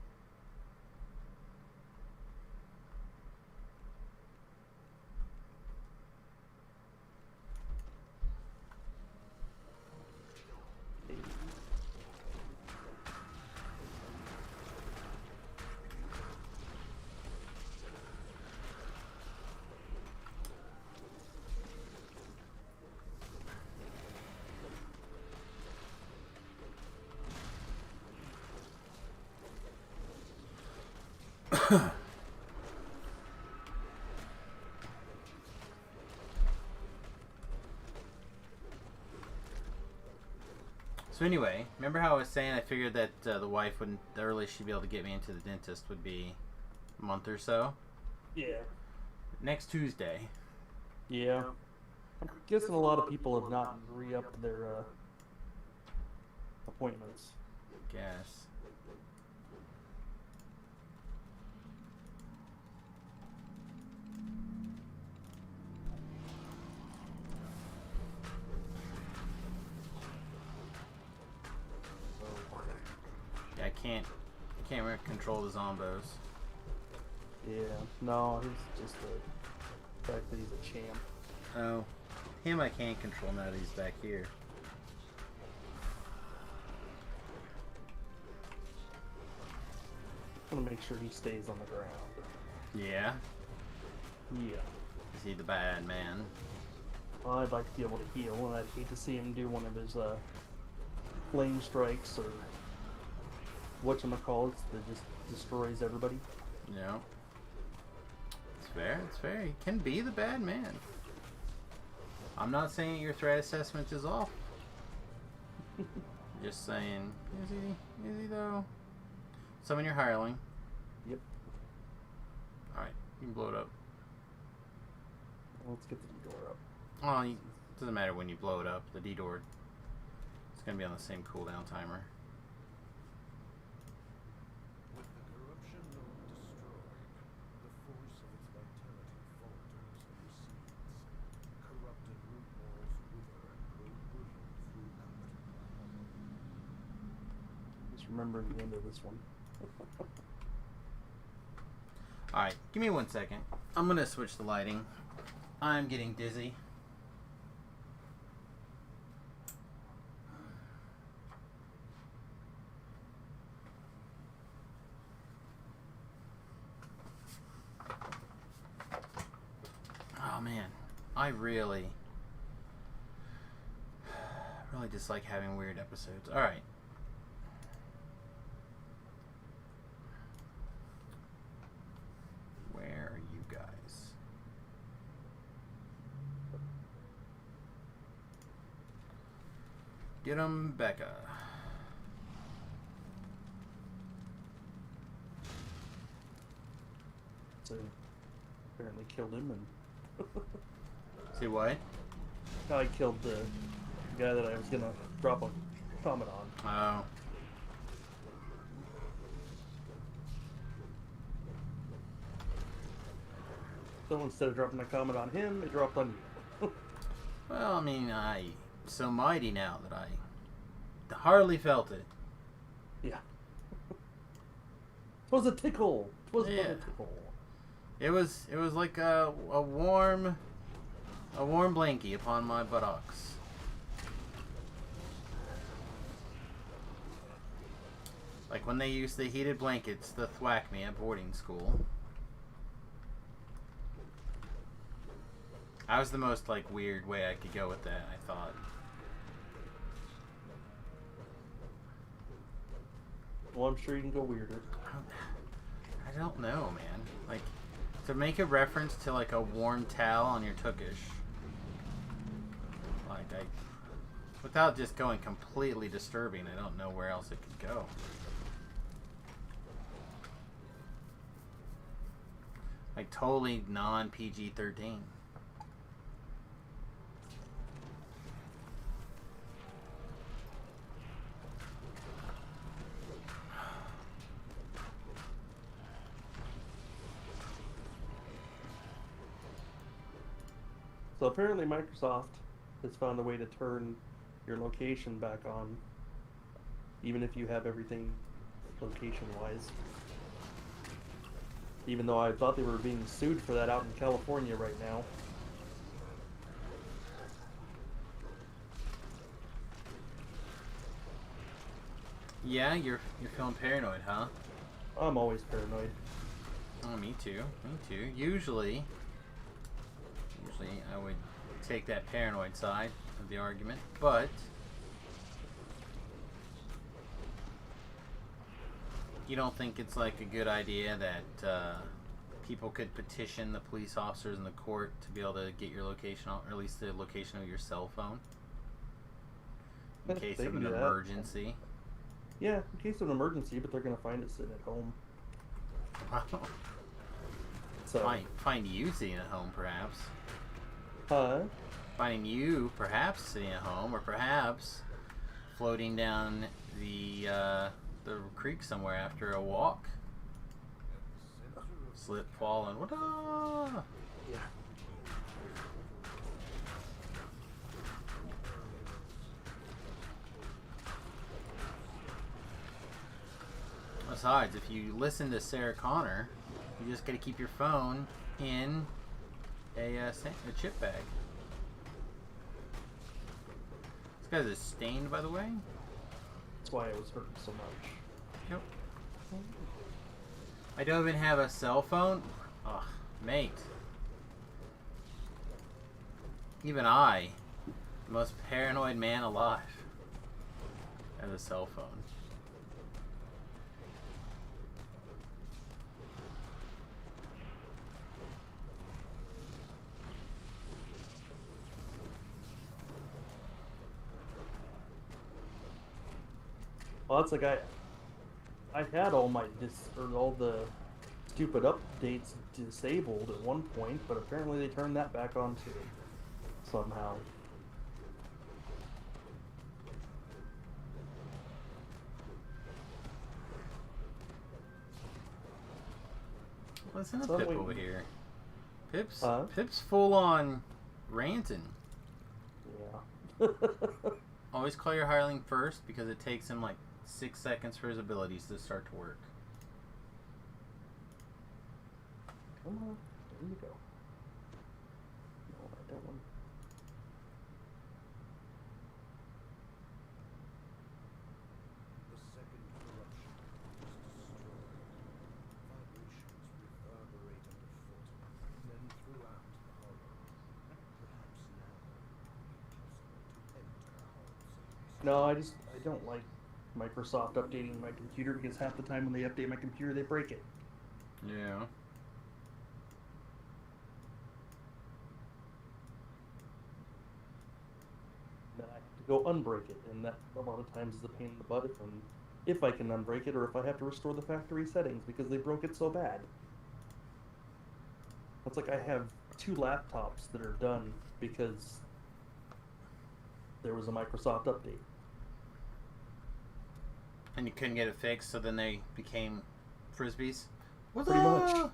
So anyway, remember how I was saying I figured that the earliest she'd be able to get me into the dentist would be a month or so? Yeah. Next Tuesday. Yeah. I'm guessing a lot of people have not re-upped their appointments. Guess. Yeah, I can't control the zombos. Yeah. No, he's just the fact that he's a champ. Oh, him I can't control now that he's back here. I'm gonna make sure he stays on the ground. Yeah. Yeah. Is he the bad man? Well, I'd like to be able to heal, and I'd hate to see him do one of his flame strikes or whatchamacallits that just destroys everybody. Yeah. It's fair. It's fair. He can be the bad man. I'm not saying your threat assessment is off. Just saying, is he though? Summon your hireling. Yep. Alright, you can blow it up. Let's get the door up. Oh, it doesn't matter when you blow it up. The D-door, it's going to be on the same cooldown timer. With the corruption node destroyed, the force of its vitality falters and recedes. Corrupted root balls wither and grow brittle through combat. Just remembering the end of this one. Alright, give me 1 second. I'm going to switch the lighting. I'm getting dizzy. Oh man, I really dislike having weird episodes. Alright. Where are you guys? Get 'em, Becca. So apparently killed him, and See what? I killed the guy that I was gonna drop a comment on. Oh. So instead of dropping a comment on him, it dropped on you. Well, I mean, I'm so mighty now that I hardly felt it. Yeah. 'Twas a tickle. 'Twas but Yeah. a tickle. It was like a warm blankie upon my buttocks. Like when they used the heated blankets to thwack me at boarding school. That was the most like weird way I could go with that, I thought. Well, I'm sure you can go weirder. I don't know, man. Like, to make a reference to like a warm towel on your tookish. Like, without just going completely disturbing, I don't know where else it could go. Like, totally non-PG-13. So apparently Microsoft has found a way to turn your location back on, even if you have everything location-wise. Even though I thought they were being sued for that out in California right now. Yeah, you're feeling paranoid, huh? I'm always paranoid. Oh, me too. Me too. Usually I would take that paranoid side of the argument, but you don't think it's like a good idea that people could petition the police officers in the court to be able to get your location, or at least the location of your cell phone, in case They of can an do that. emergency? Yeah, in case of an emergency, but they're gonna find it sitting at home. So, Find you sitting at home, perhaps. Finding you perhaps sitting at home, or perhaps floating down the creek somewhere after a walk. Slip, fall, and what? Yeah. Besides, if you listen to Sarah Connor, you just gotta keep your phone in a chip bag. This guy's is stained, by the way. That's why I was hurting so much. Yep. I don't even have a cell phone. Ugh, mate. Even I, the most paranoid man alive, have a cell phone. Well, that's like I had all my all the stupid updates disabled at one point, but apparently they turned that back on too somehow. Listen to So Pip wait- over here. Pip's Huh? Pip's full on ranting. Yeah. Always call your hireling first because it takes him like 6 seconds for his abilities to start to work. Come on, there you go. No, I don't want. The second corruption is destroyed. Vibrations reverberate underfoot, then throughout the hollow. Perhaps now it will be possible to enter Hull's. No, I don't like Microsoft updating my computer because half the time when they update my computer they break it. Yeah. Then I have to go unbreak it, and that a lot of times is a pain in the butt if I can unbreak it or if I have to restore the factory settings because they broke it so bad. It's like I have 2 laptops that are done because there was a Microsoft update. And you couldn't get it fixed, so then they became frisbees. What's Pretty much. up?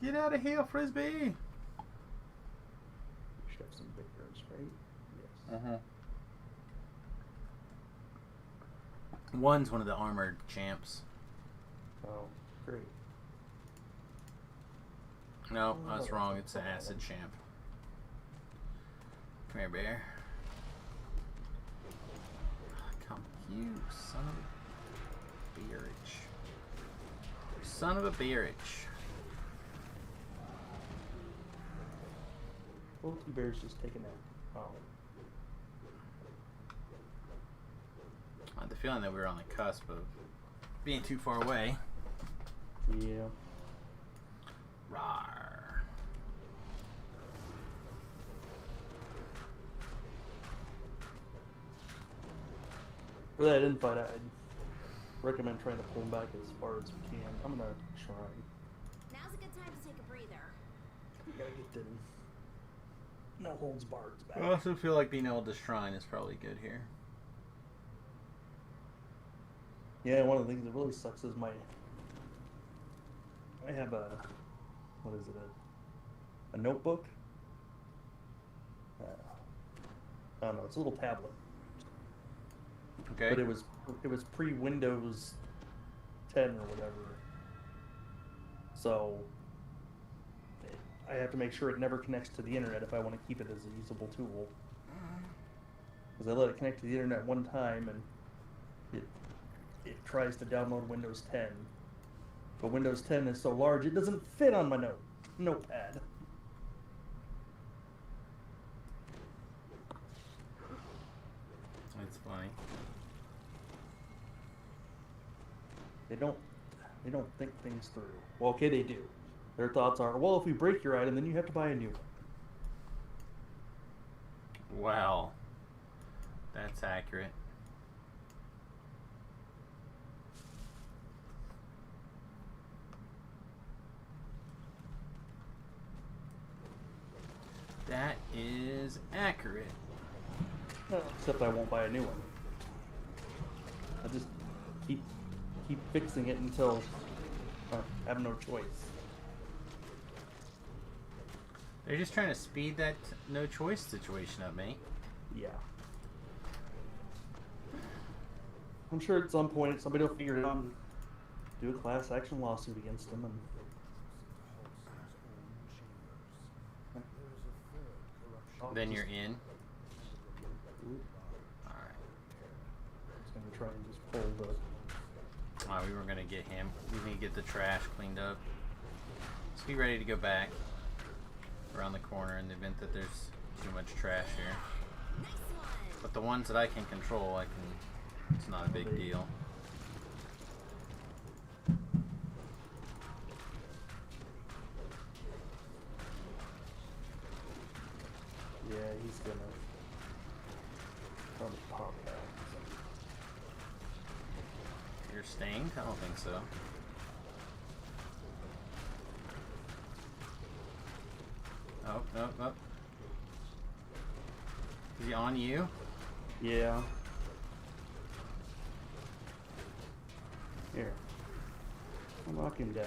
Get out of here, frisbee! You should have some victors, right? Yes. Uh-huh. One's one of the armored champs. Oh, great. No, I was Oh, wrong. that's It's an a acid problem. champ. Come here, bear. Come, you son of a beerage. Son of a beerage. Little T-Bear's just taking that. Oh. I had the feeling that we were on the cusp of being too far away. Yeah. Rawr. For that invite, I'd recommend trying to pull him back as far as we can. I'm gonna try. Now's a good time to take a breather. We gotta get them no holds barred back. I also feel like being able to shrine is probably good here. Yeah, one of the things that really sucks is I have a, what is it, a notebook? I don't know, it's a little tablet. Okay. But it was pre-Windows 10 or whatever. So I have to make sure it never connects to the internet if I want to keep it as a usable tool. Because I let it connect to the internet one time and it tries to download Windows 10. But Windows 10 is so large it doesn't fit on my notepad. That's funny. They don't think things through. Well, okay, they do. Their thoughts are, well, if we break your item, then you have to buy a new one. Wow. That's accurate. That is accurate. Except I won't buy a new one. I just keep fixing it until I have no choice. They're just trying to speed that no choice situation up, mate. Yeah. I'm sure at some point somebody will figure it out and do a class action lawsuit against them. And Then you're in. Alright. I was gonna try and just pull the. Alright, we were gonna get him. We need to get the trash cleaned up. Let's be ready to go back. around the corner in the event that there's too much trash here. Nice one. But the ones that I can control, I can. It's not a big deal. Yeah, he's gonna probably pop that. You're stained? I don't think so. Oh, no, no. Is he on you? Yeah. Here. I'll knock him down.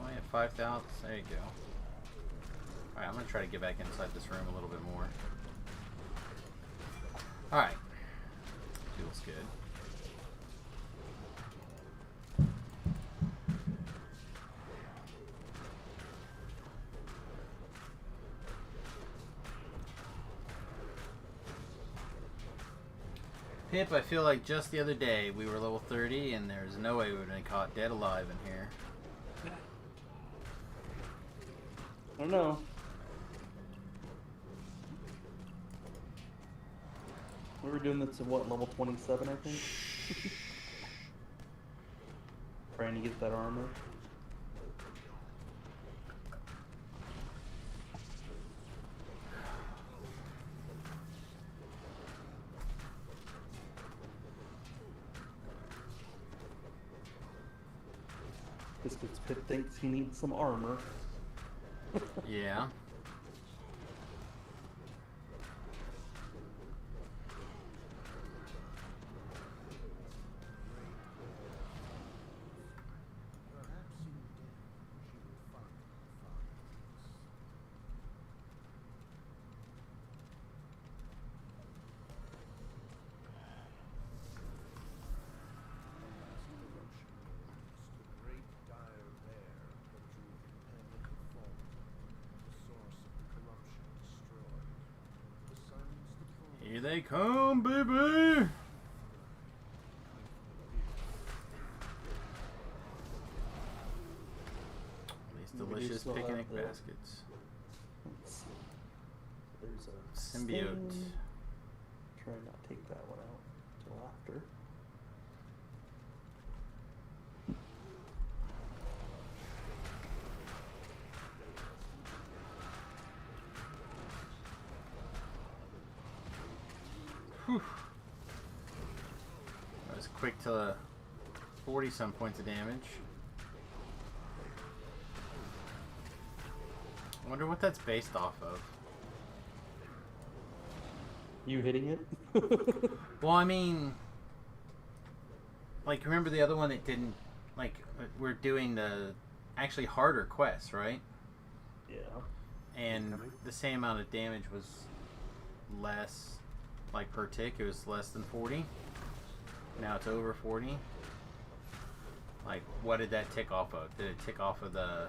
Only at 5,000. There you go. Alright, I'm going to try to get back inside this room a little bit more. Alright. Feels good. Pip, I feel like just the other day we were level 30 and there's no way we would have been caught dead alive in here. I don't know. We were doing this at what, level 27, I think? Trying to get that armor. Just because Pip thinks he needs some armor. Yeah. Perhaps in death she will find her father's. The great dire bear that drew companion to fault, the source of the corruption destroyed, the silence that followed. Here they come, baby! These We do delicious still have picnic the- baskets. Let's see. There's a Symbiote. stain. Try not to take that one out until after. Whew. I was quick to 40 some points of damage. I wonder what that's based off of. You hitting it? Well, I mean, like, remember the other one that didn't, like, we're doing the actually harder quests, right? Yeah. And the same amount of damage was less, like, per tick. It was less than 40. Now it's over 40. Like, what did that tick off of? Did it tick off of the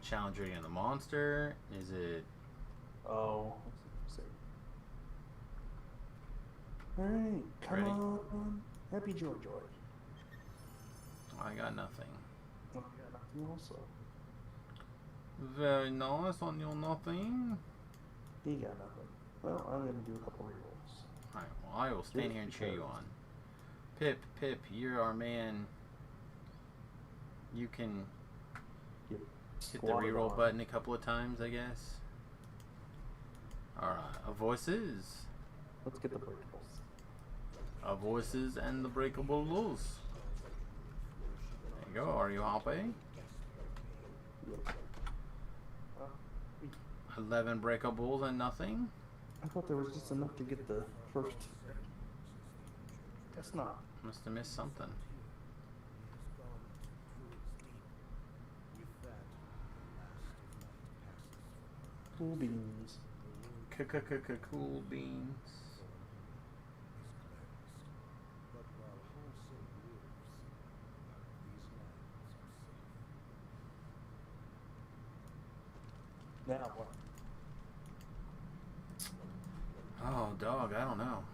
challenge rating of the monster? Is it... Oh. Alright, come Ready? on. Happy Joy Joy. I got nothing. Oh, yeah, nothing also. Very nice on your nothing. He got nothing. Well, I'm gonna do a couple rerolls. Alright, well, I will stand here and cheer you on. Pip, you're our man. You can Get hit the squatted reroll on. button a couple of times, I guess. Alright, a voices. Let's get the breakables. A voices and the breakable rules. There you go, are you happy? Yep. 11 breakables and nothing? I thought there was just enough to get the first. Guess not. Must have missed something. Cool beans. Cool beans. But while wholesome lives, these lands are safe. Now what? Oh, dog, I don't know.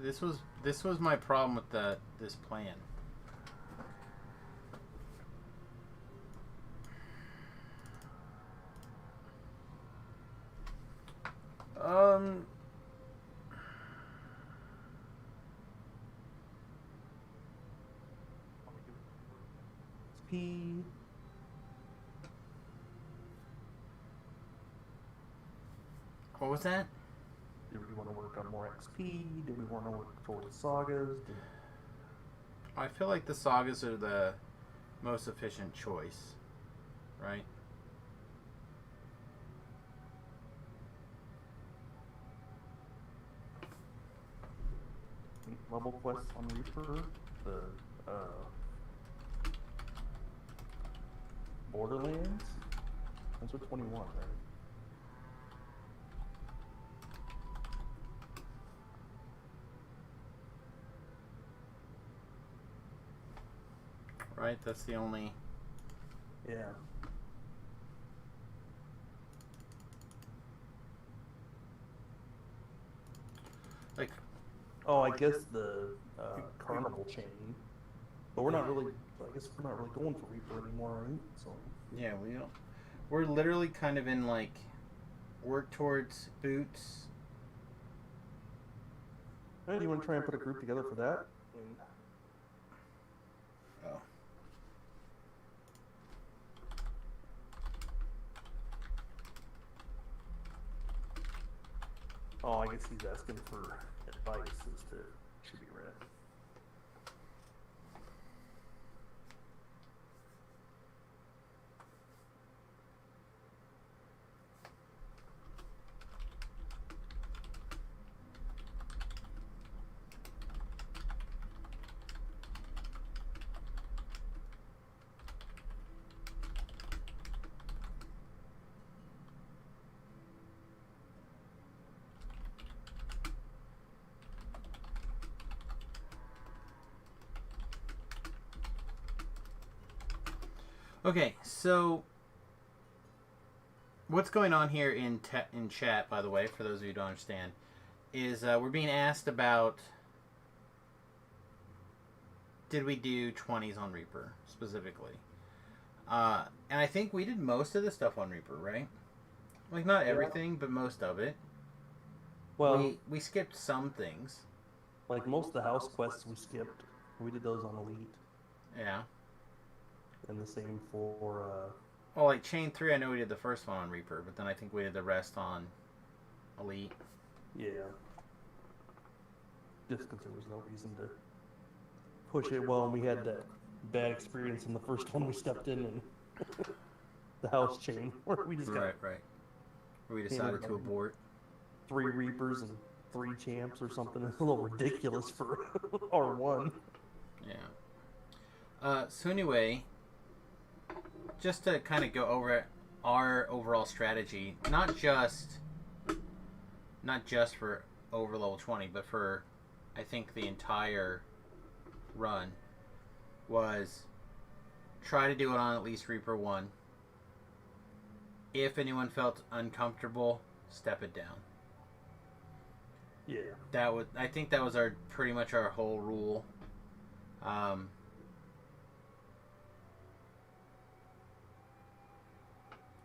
This was my problem with this plan. Um. XP. What was that? Do we want to work on more XP? Do we want to work towards sagas? I feel like the sagas are the most efficient choice, right? Level quests on Reaper, the Borderlands. Those are 21, right? Right. That's the only. Yeah. Like, Oh, I guess the Carnival chain. But we're not really. I guess we're not really going for Reaper anymore, right? So. yeah, we don't. We're literally kind of in like work towards boots. Hey, do you want to try and put a group together for that? Oh. Oh, I guess he's asking for advice as to should be read. Okay, so what's going on here in chat, by the way, for those of you who don't understand, is we're being asked about did we do 20s on Reaper specifically, and I think we did most of the stuff on Reaper, right? Like not everything, but most of it. Well, we skipped some things. like most of the house quests we skipped. We did those on Elite, Yeah. and the same for. Well, like Chain 3, I know we did the first one on Reaper, but then I think we did the rest on Elite. Yeah. Just because there was no reason to push it. Well, we had that bad experience in the first one we stepped in, and the house chain where we just got Right. We decided to abort. 3 Reapers and 3 champs or something. It's a little ridiculous for R1. Yeah. So anyway, just to kind of go over our overall strategy, not just for over level 20, but for I think the entire run, was try to do it on at least Reaper 1. If anyone felt uncomfortable, step it down. Yeah. I think that was pretty much our whole rule.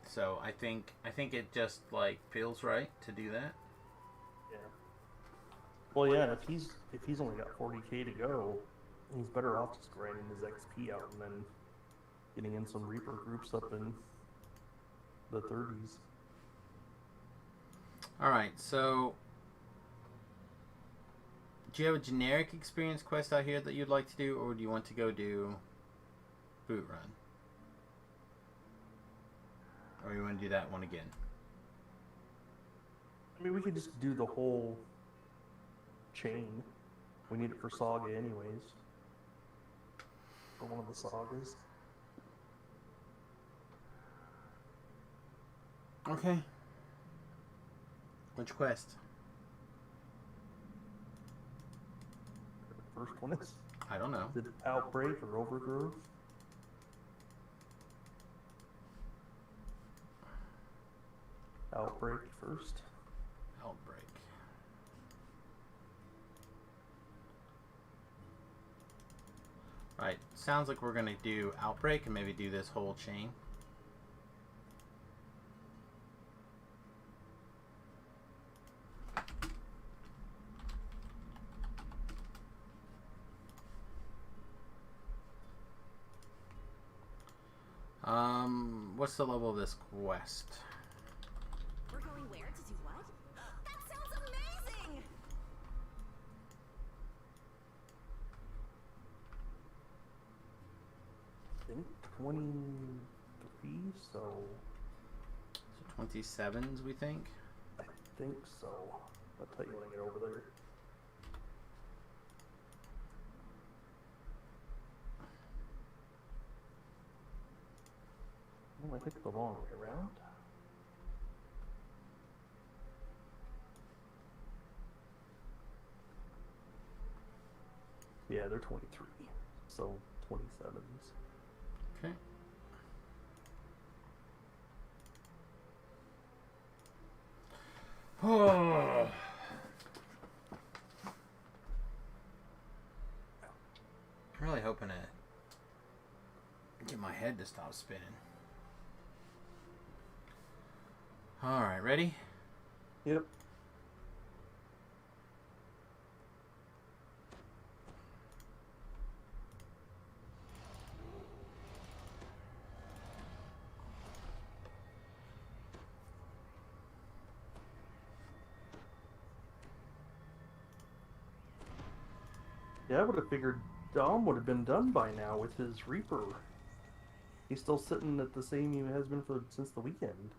So I think it just like feels right to do that. Yeah. Well, yeah, and if he's only got 40k to go, he's better off just grinding his XP out and then getting in some Reaper groups up in the 30s. All right, so do you have a generic experience quest out here that you'd like to do, or do you want to go do boot run? Or you want to do that one again? I mean, we could just do the whole chain. We need it for Saga anyways. For one of the sagas. Okay. Which quest? The first one is. I don't know. Is it Outbreak or Overgrowth? Outbreak first. Outbreak. Right. Sounds like we're gonna do Outbreak and maybe do this whole chain. What's the level of this quest? We're going where to do what? That sounds amazing! I think 23, so 27s, we think. I think so. I'll tell you when I get over there. Oh, I picked the wrong way around. Yeah, they're 23, so 27s. Okay. Oh. I'm really hoping to get my head to stop spinning. Alright, ready? Yep. Yeah, I would have figured Dom would have been done by now with his Reaper. He's still sitting at the same he has been for since the weekend.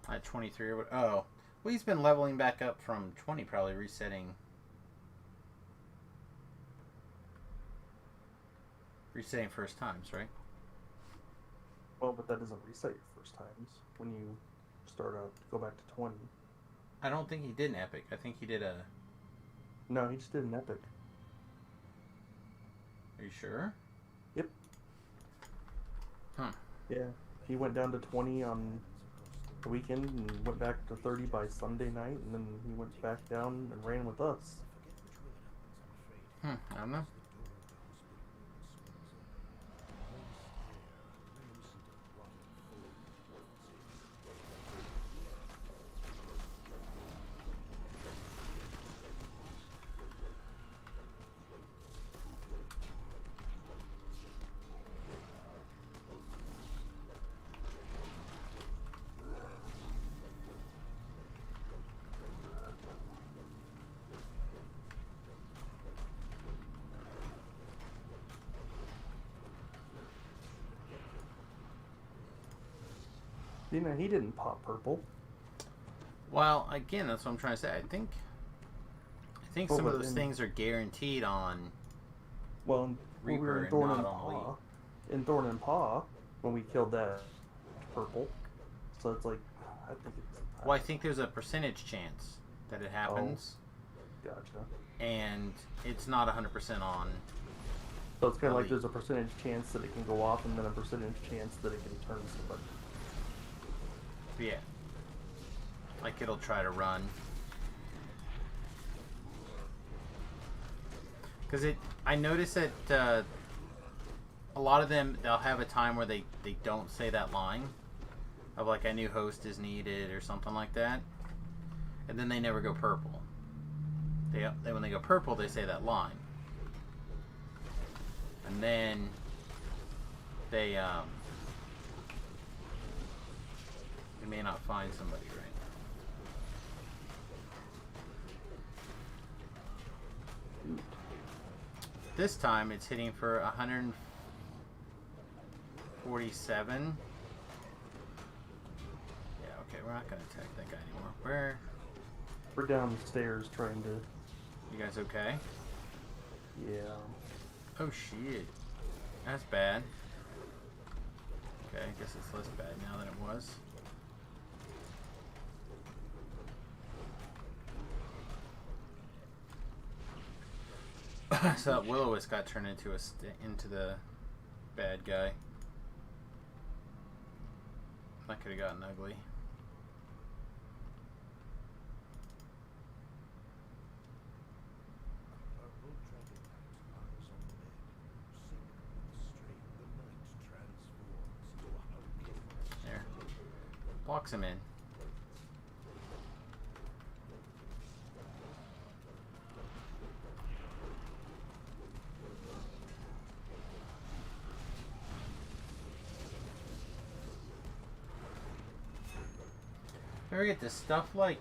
At 23 or what? Oh. Well, he's been leveling back up from 20, probably resetting. Resetting first times, right? Well, but that doesn't reset your first times when you start out. Go back to 20. I don't think he did an epic. I think he did a... No, he just did an epic. Are you sure? Yep. Huh. Yeah, he went down to 20 on the weekend and went back to 30 by Sunday night, and then he went back down and ran with us. I don't know. You know, he didn't pop purple. Well, again, that's what I'm trying to say. I think Oh, some of but those in- things are guaranteed on Well, when we were Reaper in and Thorn not and on Paw, Elite. in Thorn and Paw, when we killed that purple, so it's like, I think it's. Well, I think there's a percentage chance that it happens, Gotcha. and it's not 100% on. So it's kind of like Elite. there's a percentage chance that it can go off, and then a percentage chance that it can turn somebody. Yeah. Like it'll try to run. Because I noticed that a lot of them, they'll have a time where they don't say that line of like a new host is needed or something like that, and then they never go purple. They when they go purple, they say that line, and then they may not find somebody right now. This time it's hitting for 147. Yeah, okay, we're not gonna attack that guy anymore. Where? We're downstairs trying to. You guys okay? Yeah. Oh shit. That's bad. Okay, I guess it's less bad now than it was. So that Will-O-Wisp got turned into into the bad guy. That could have gotten ugly. locks him in. Ever get this stuff like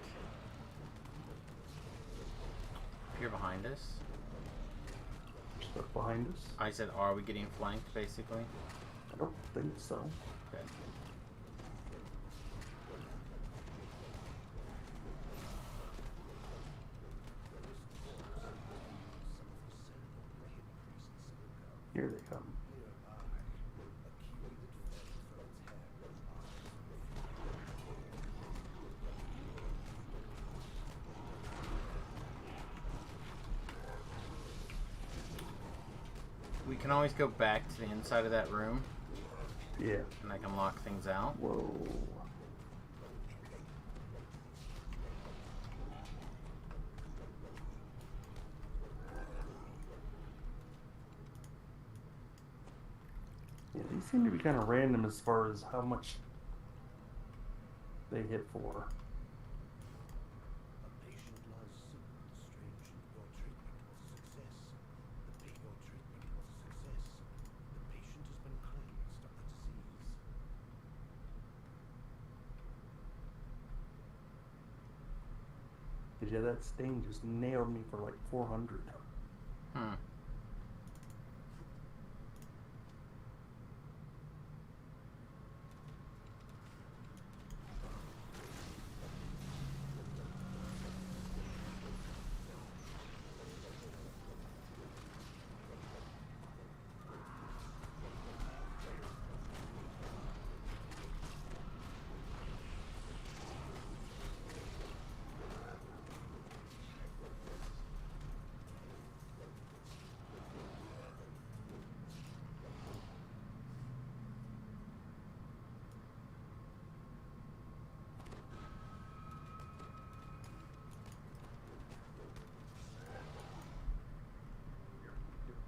here behind us? Stuff behind us? I said, are we getting flanked, basically? I don't think so. Okay. Here they come. We can always go back to the inside of that room, Yeah. and I can lock things out. Whoa. Yeah, these seem to be kind of random as far as how much they hit for. A patient lies sick with the strange, and your treatment was a success. Your treatment was a success. The patient has been cleansed of the disease. Yeah, that stain just nailed me for like 400. Hmm.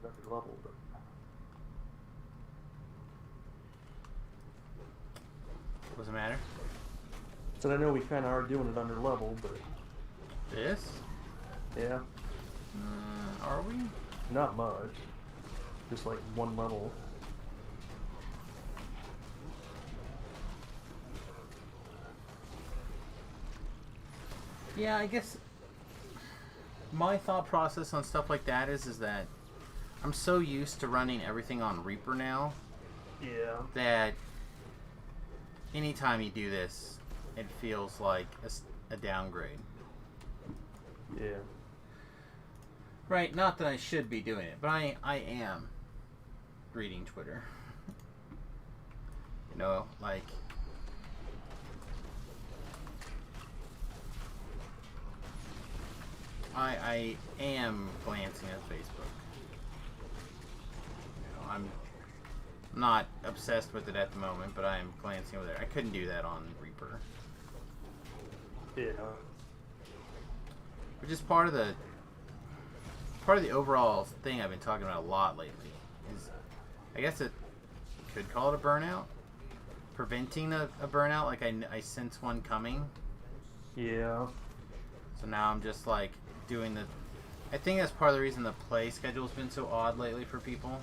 Another level, but What's the matter? so I know we kind of are doing it under level, but This? yeah, Are we? not much. Just like one level. Yeah, I guess my thought process on stuff like that is that I'm so used to running everything on Reaper now Yeah. that anytime you do this, it feels like a downgrade. Yeah. Right, not that I should be doing it, but I am reading Twitter. You know, like... I am glancing at Facebook. You know, I'm not obsessed with it at the moment, but I am glancing over there. I couldn't do that on Reaper. Yeah. Which is part of the overall thing I've been talking about a lot lately. Is I guess it could call it a burnout. Preventing a burnout, like I sense one coming. Yeah. So now I'm just like doing the... I think that's part of the reason the play schedule's been so odd lately for people.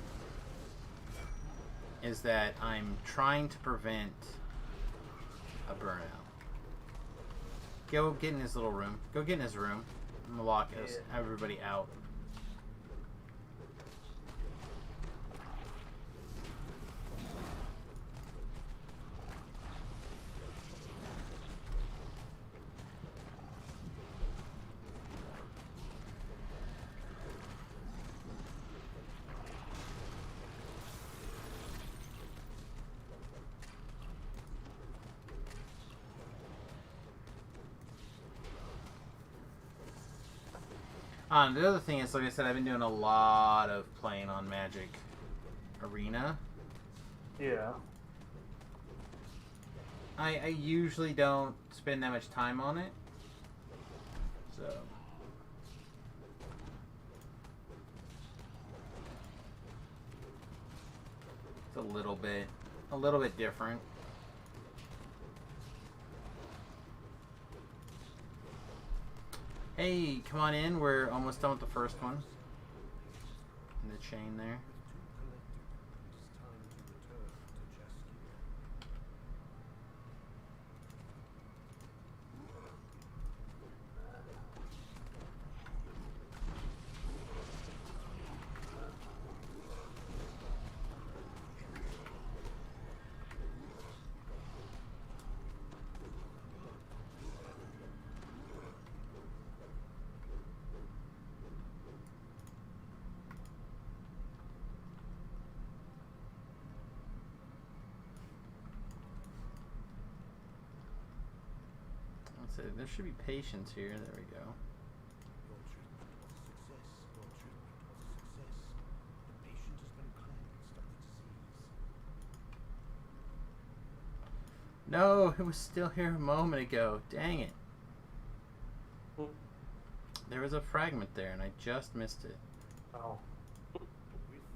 Is that I'm trying to prevent a burnout. Go get in his little room. Go get in his room. I'm gonna lock us, everybody out. The other thing is, like I said, I've been doing a lot of playing on Magic Arena. Yeah. I usually don't spend that much time on it. So... it's a little bit different. Hey, come on in. We're almost done with the first one. In the chain there. There should be patience here. There we go. Your treatment was a success. Your treatment was a success. The patient has been cleansed of the disease. No, it was still here a moment ago. Dang it. There was a fragment there, and I just missed it. Oh. With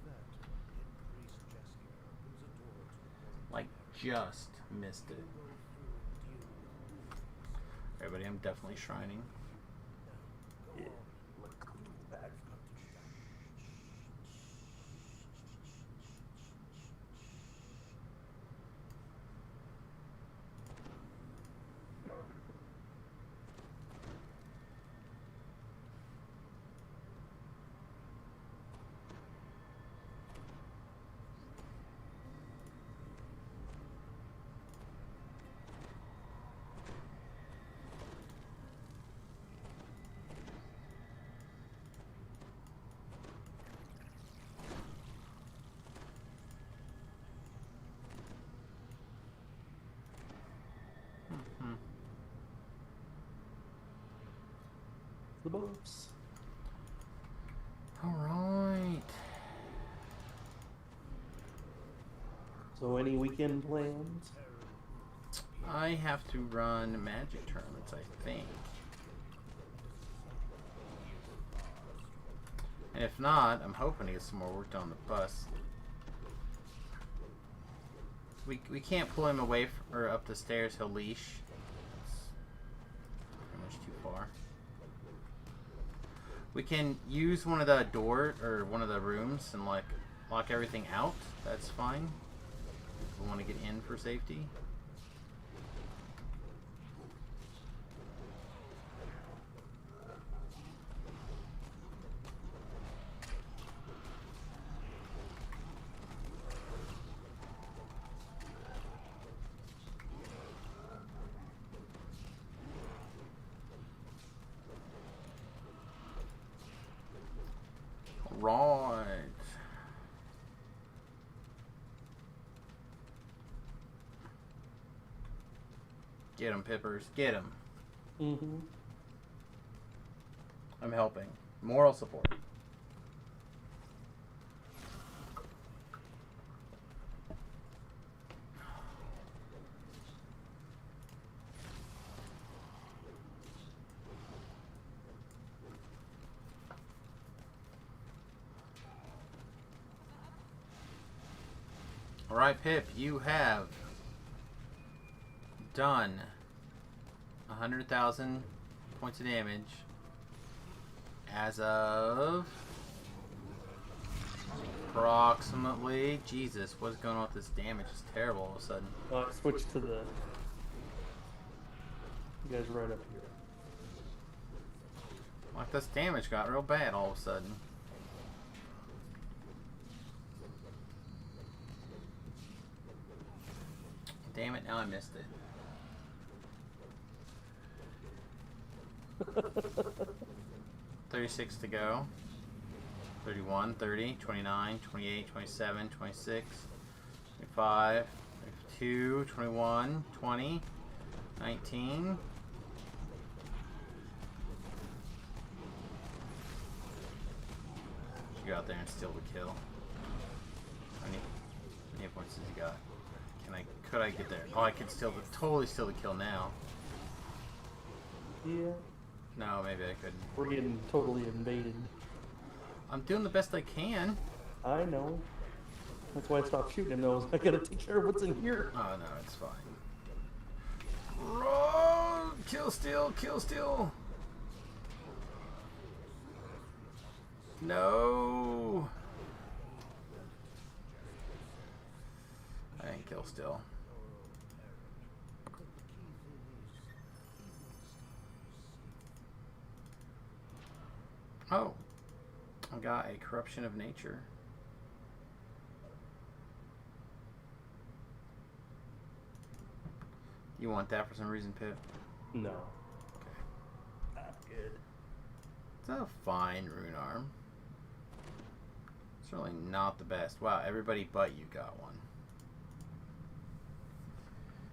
that, increased Jaskier opens a door to the quarantine Like, just missed it. area. Go through and deal with all things. Everybody, I'm definitely shrining. Go Yeah. on. Look back. You've got to Hmm. The buffs. Alright. So any weekend plans? I have to run magic tournaments, I think. And if not, I'm hoping to get some more work done on the bus. We can't pull him away or up the stairs. He'll leash. That's pretty much too far. We can use one of the door or one of the rooms and like lock everything out. That's fine. If we want to get in for safety. Right. Get him, Pippers. Get him. Mm-hmm. I'm helping. Moral support. Alright, Pip, you have done 100,000 points of damage as of approximately. Jesus, what's going on with this damage? It's terrible all of a sudden. I switched to the. You guys right up here. Like this damage got real bad all of a sudden. Damn it, now I missed it. 36 to go. 31, 30, 29, 28, 27, 26, 25, 22, 21, 20, 19. Should go out there and steal the kill. How many points has he got? Could I get there? Oh, I could totally steal the kill now. Yeah. No, maybe I couldn't. We're getting totally invaded. I'm doing the best I can. I know. That's why I stopped shooting him, though. I gotta take care of what's in here. Oh no, it's fine. Run! Kill steal, kill steal. No. I didn't kill still. Oh. I got a corruption of nature. You want that for some reason, Pip? No. Okay. I'm good. It's a fine rune arm. It's really not the best. Wow, everybody but you got one.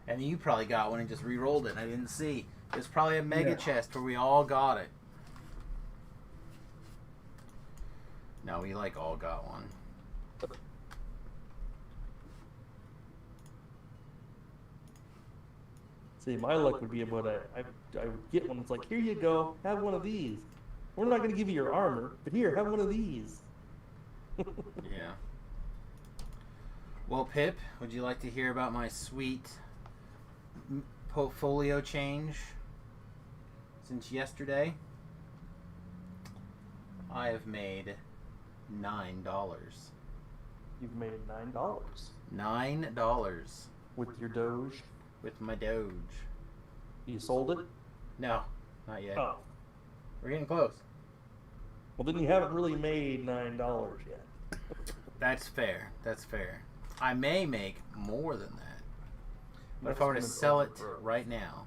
And you probably got one and just re-rolled it and I didn't see. It's probably a mega Yeah. chest where we all got it. No, we like all got one. See, my luck would be about I would get one. It's like, here you go, have one of these. We're not going to give you your armor, but here, have one of these. Yeah. Well, Pip, would you like to hear about my sweet portfolio change since yesterday? I have made $9. You've made $9 $9 with your Doge. with my Doge. You sold it? No, not yet. Oh. We're getting close. Well, then you haven't really made $9 yet. That's fair. That's fair. I may make more than that. But if That's I were to gonna sell go it for- right now,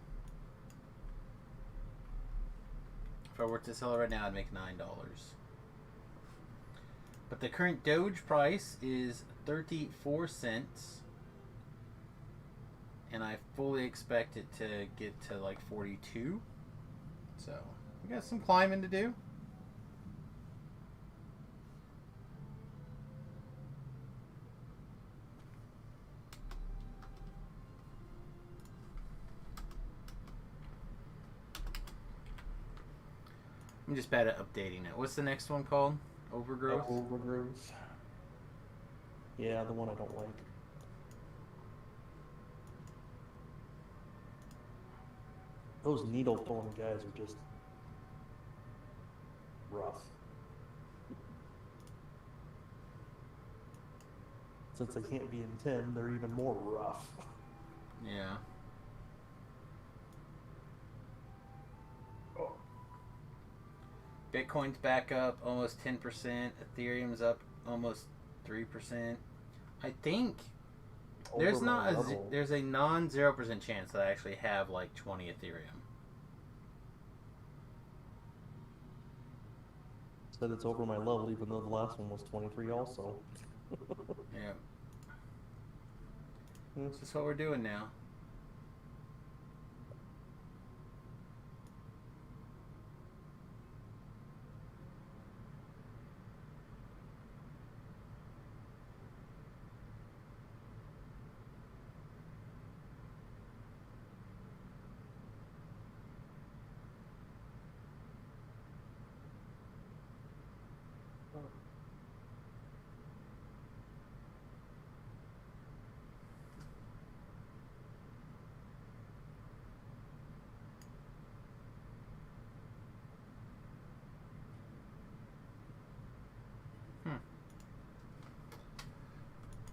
if I were to sell it right now, I'd make $9. But the current Doge price is 34 cents. And I fully expect it to get to like 42. So, we got some climbing to do. I'm just bad at updating it. What's the next one called? Overgrowth? Overgrowth. Yeah, the one I don't like. Those needle thorn guys are just rough. Since they can't be in 10, they're even more rough. Yeah. Oh. Bitcoin's back up almost 10%. Ethereum's up almost 3%. I think there's Over not my a level. there's a non 0% chance that I actually have like 20 Ethereum. Said it's over my level, even though the last one was 23 also. Yeah. Hmm. This is what we're doing now.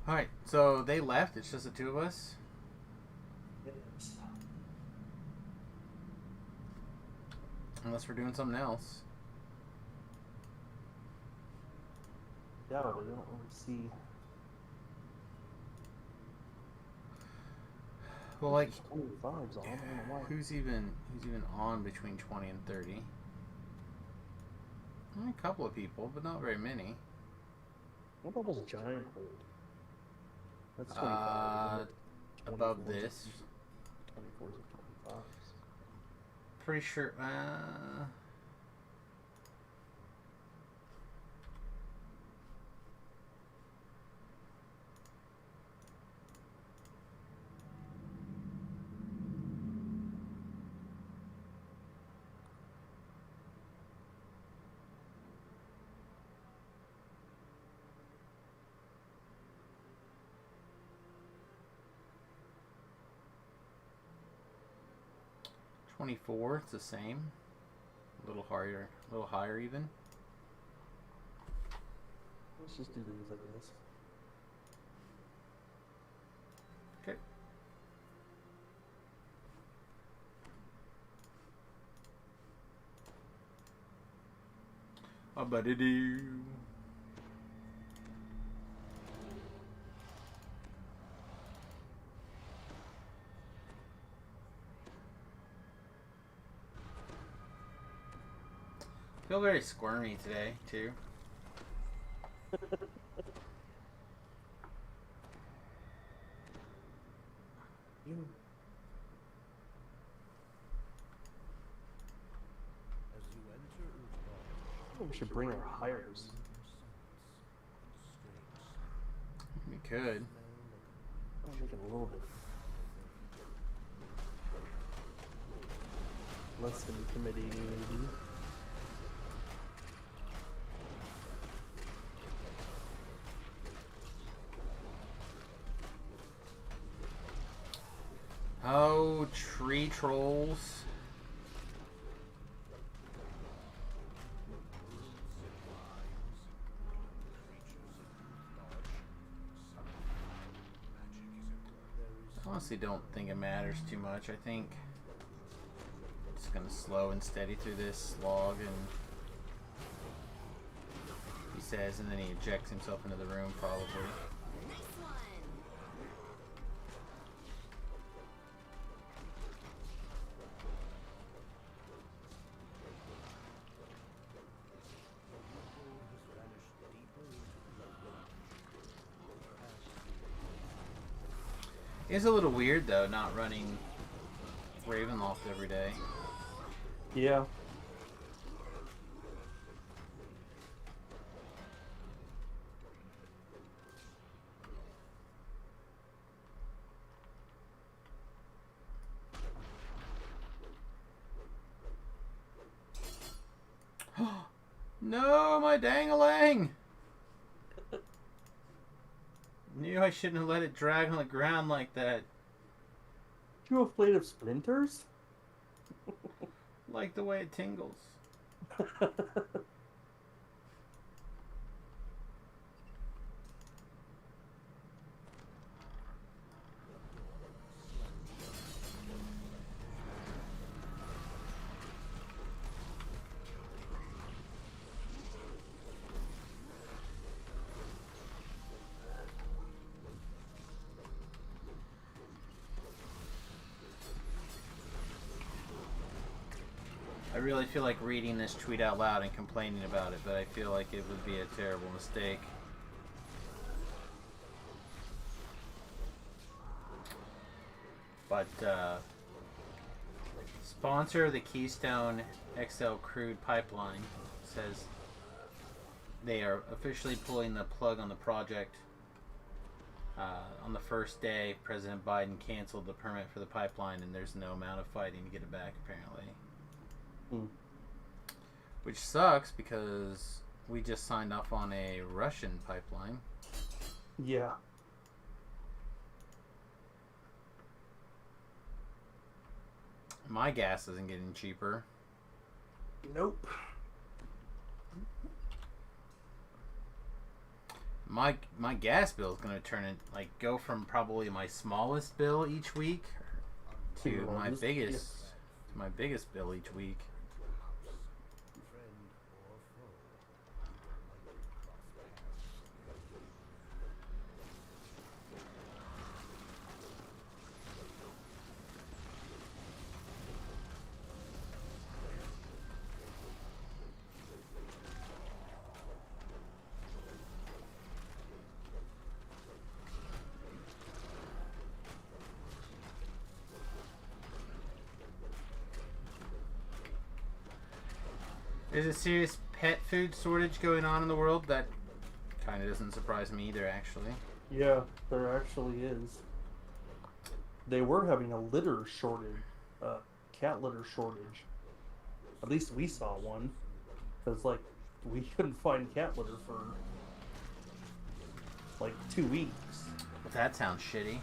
Alright, so they left. It's just the two of us. Yes. Unless we're doing something else. Yeah, but I don't really see. Well, like, 25's on. I don't know why. who's even on between 20 and 30? A couple of people, but not very many. What level's giant hold? That's 25. isn't it? Above 24's this. 24's and 25s. Pretty sure. 24, it's the same. A little higher even. Let's just do these, I guess. Okay. Ba-ba-dee-doo. Feel very squirmy today, too. You As you enter Utbar, we should bring our hires. We could. I'll make it a little bit less intimidating, maybe. Oh, tree trolls. I honestly don't think it matters too much. I think just gonna slow and steady through this log, and he says, and then he ejects himself into the room probably. Nice one. It's a little weird though, not running Ravenloft every day. Yeah. No, my dang-a-lang! Knew I shouldn't have let it drag on the ground like that. You afraid of splinters? Like the way it tingles. I really feel like reading this tweet out loud and complaining about it, but I feel like it would be a terrible mistake. But, sponsor of the Keystone XL crude pipeline says they are officially pulling the plug on the project. On the first day, President Biden canceled the permit for the pipeline, and there's no amount of fighting to get it back, apparently. Which sucks because we just signed off on a Russian pipeline. Yeah. My gas isn't getting cheaper. Nope. My gas bill is going to go from probably my smallest bill each week to my biggest bill each week. There's a serious pet food shortage going on in the world. That kind of doesn't surprise me either, actually. Yeah, there actually is. They were having a litter shortage, cat litter shortage. At least we saw one, because like we couldn't find cat litter for like 2 weeks. But that sounds shitty.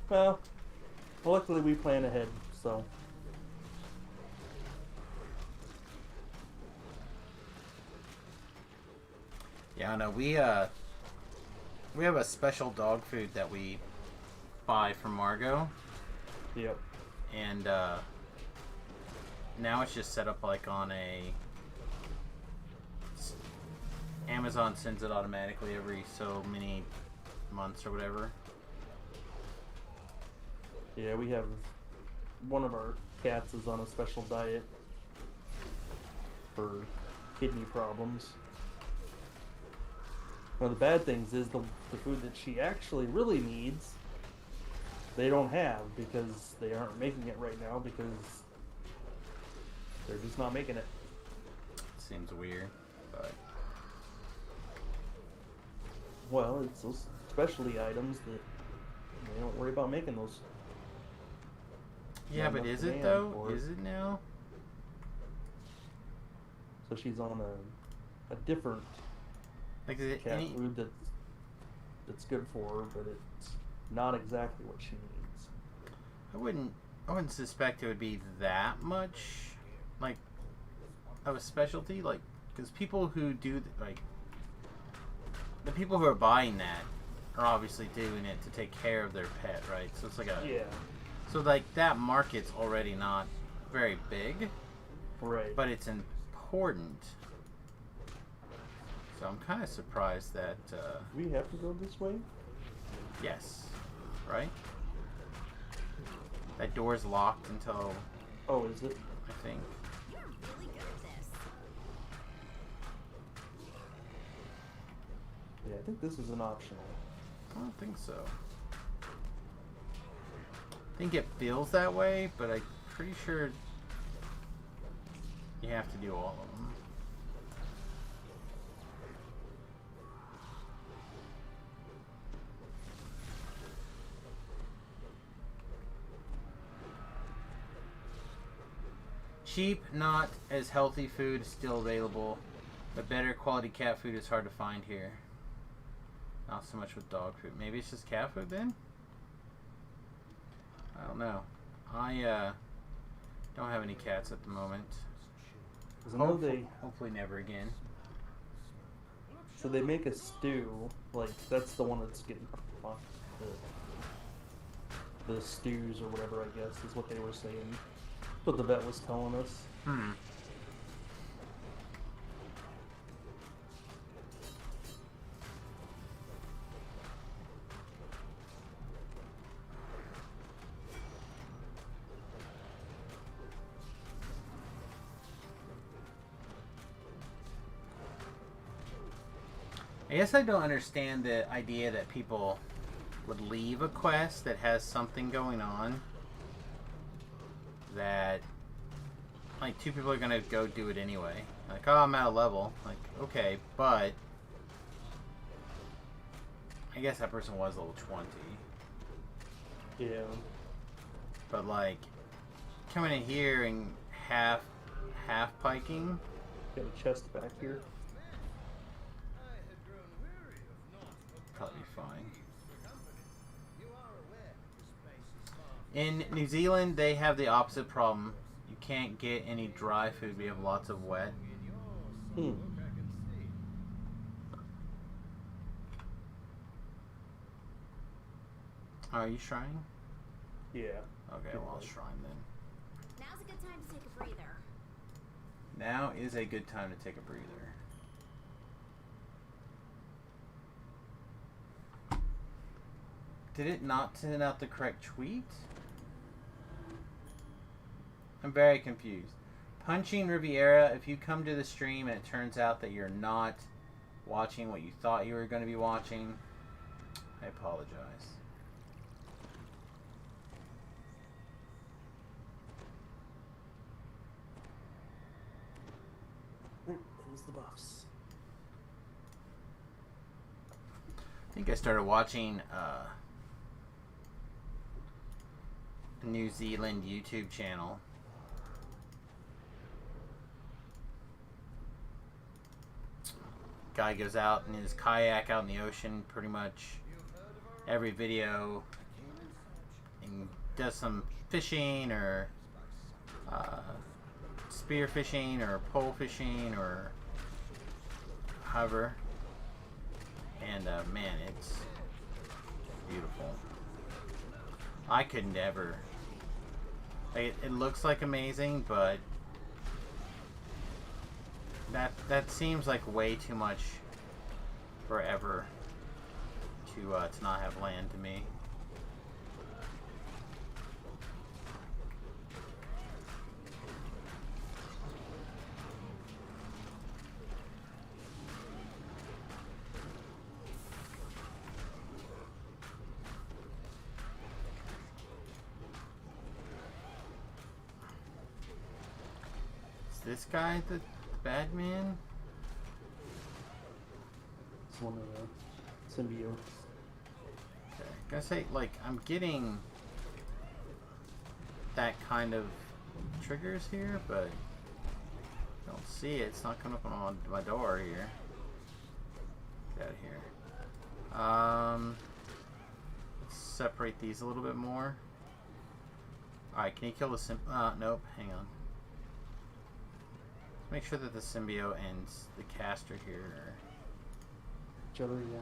Well, luckily we plan ahead, so. Yeah, no, we have a special dog food that we buy from Margot, Yep. and now it's just set up like on a Amazon sends it automatically every so many months or whatever. Yeah, we have one of our cats is on a special diet for kidney problems. One of the bad things is the food that she actually really needs, they don't have because they aren't making it right now because they're just not making it. Seems weird, but Well, it's those specialty items that they don't worry about making those. yeah, Not but enough is it demand though? for it. Is it now? So she's on a different Like, is it cat any? food that's good for her, but it's not exactly what she needs. I wouldn't suspect it would be that much, like, of a specialty, like, because people who do like the people who are buying that are obviously doing it to take care of their pet, right? So it's like a Yeah, so like that market's already not very big, right. but it's important. So I'm kind of surprised that We have to go this way? yes, right? That door's locked until Oh, is it? I think. You're really good at this. Yeah, I think this is an optional. I don't think so. I think it feels that way, but I'm pretty sure you have to do all of them. Cheap, not as healthy food is still available, but better quality cat food is hard to find here. Not so much with dog food. Maybe it's just cat food then? I don't know. I don't have any cats at the moment. 'Cause I know Hopefully never again. so they make a stew, like that's the one that's getting the stews or whatever, I guess is what they were saying. What the vet was telling us. Hmm. I guess I don't understand the idea that people would leave a quest that has something going on that, like, two people are gonna go do it anyway. Like, oh, I'm at a level. Like, okay, but I guess that person was level 20. Yeah. But, like, coming in here and half piking. Got a chest back here. Probably be fine. In New Zealand, they have the opposite problem. You can't get any dry food. We have lots of wet. Hmm. Are you shrine? Yeah. Okay, well, I'll shrine then. Now's a good time to take a breather. Now is a good time to take a breather. Did it not send out the correct tweet? I'm very confused. Punching Riviera, if you come to the stream and it turns out that you're not watching what you thought you were going to be watching, I apologize. There's the buffs. I think I started watching a New Zealand YouTube channel. Guy goes out in his kayak out in the ocean pretty much every video and does some fishing or spear fishing or pole fishing or however. And man, it's beautiful. I could never. It looks like amazing, but that seems like way too much forever to not have land to me. Is this guy the bad man? It's one of the symbiotes. Okay. Gotta say, like, I'm getting that kind of triggers here, but I don't see it. It's not coming up on my door here. Get out of here. Let's separate these a little bit more. Alright, can you kill the nope, hang on. Make sure that the symbiote and the caster here are... Each other, yeah.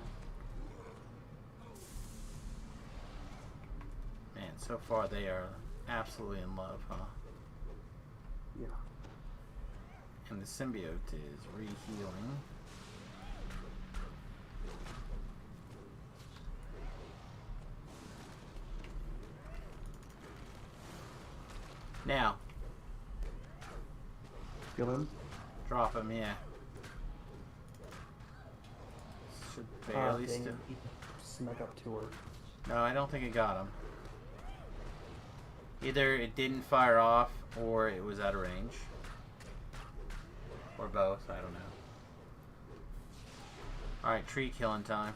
Man, so far they are absolutely in love, huh? Yeah. And the symbiote is re-healing. Now. Kill him. Drop him, yeah. Should barely dang still. it, he snuck up to her. No, I don't think it got him. Either it didn't fire off, or it was out of range. Or both, I don't know. Alright, tree killing time.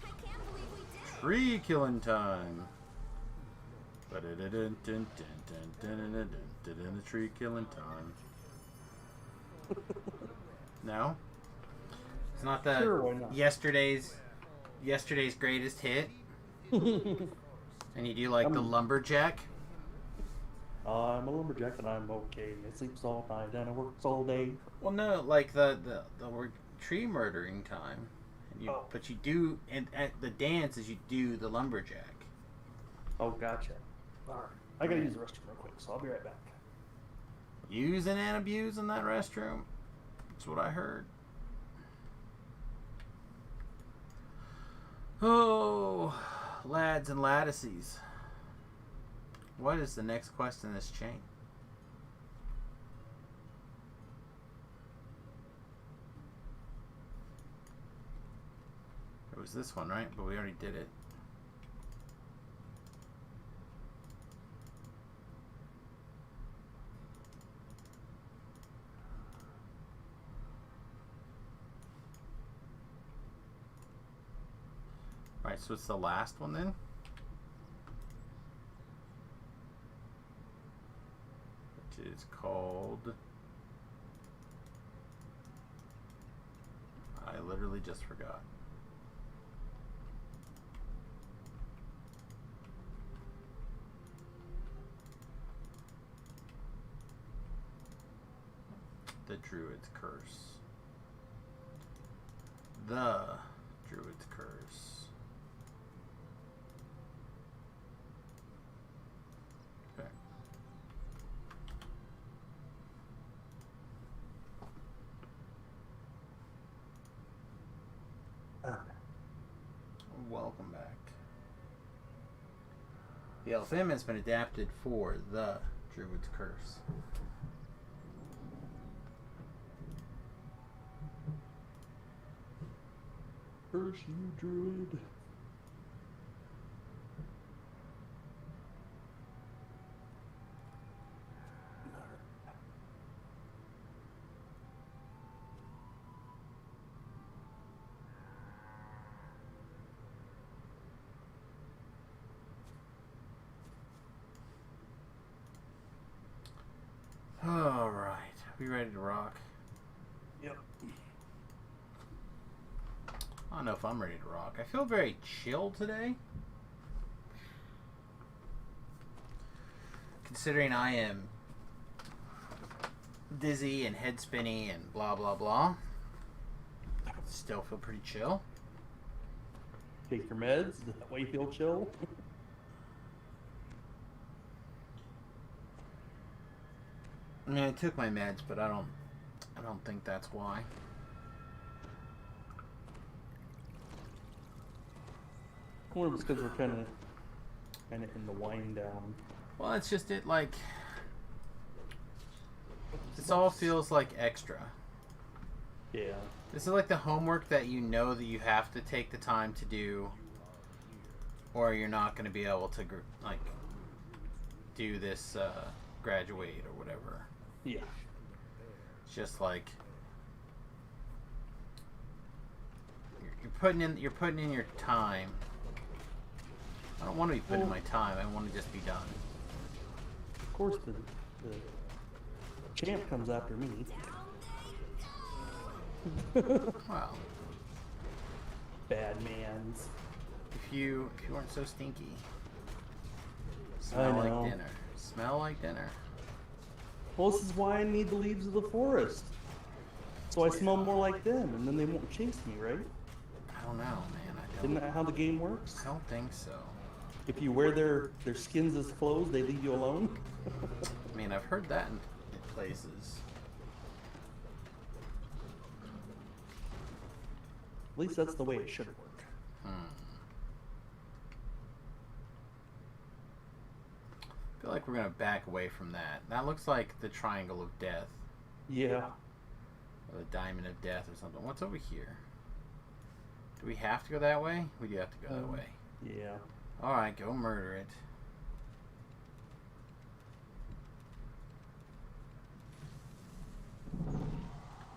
I can't believe we did it. Tree killing time. Tree killing time. No? It's not the Sure, why not? yesterday's greatest hit. And you do like the lumberjack. I'm a lumberjack and I'm okay. It sleeps all night and it works all day. Well, no, like the word tree murdering time. And you, Oh. but you do, and at the dance is you do the lumberjack. Oh, gotcha. Alright. I gotta use the restroom real quick, so I'll be right back. Using and abusing that restroom. That's what I heard. Oh, lads and laddises. What is the next quest in this chain? It was this one, right? But we already did it. Alright, so it's the last one then? Which is called... I literally just forgot. The Druid's Curse. The Druid's Curse. Okay. Welcome back. The LFM has been adapted for the Druid's Curse. Curse you, druid. Alright, we ready to rock? Yep. I don't know if I'm ready to rock. I feel very chill today. Considering I am dizzy and head spinny and blah blah blah. Still feel pretty chill. Take your meds. That way you feel chill. I mean, I took my meds, but I don't think that's why. I wonder if it's because we're kind of in the wind down. Well, it's just like this all feels like extra. Yeah. This is like the homework that you know that you have to take the time to do, or you're not going to be able to like do this graduate or whatever. Yeah. It's just like you're putting in your time. I don't want to be putting in my time. I want to just be done. Of course, the champ comes after me. Well, Bad man's. if you weren't so stinky. Smell I know. like dinner. Smell like dinner. Well, this is why I need the leaves of the forest. So I smell more like them, and then they won't chase me, right? I don't know, man. Isn't that how the game works? I don't think so. If you wear their skins as clothes, they leave you alone? I mean, I've heard that in places. At least that's the way it should work. I feel like we're gonna back away from that. That looks like the triangle of death, Yeah. or the diamond of death, or something. What's over here? Do we have to go that way? We do have to go that way. Yeah. All right, go murder it.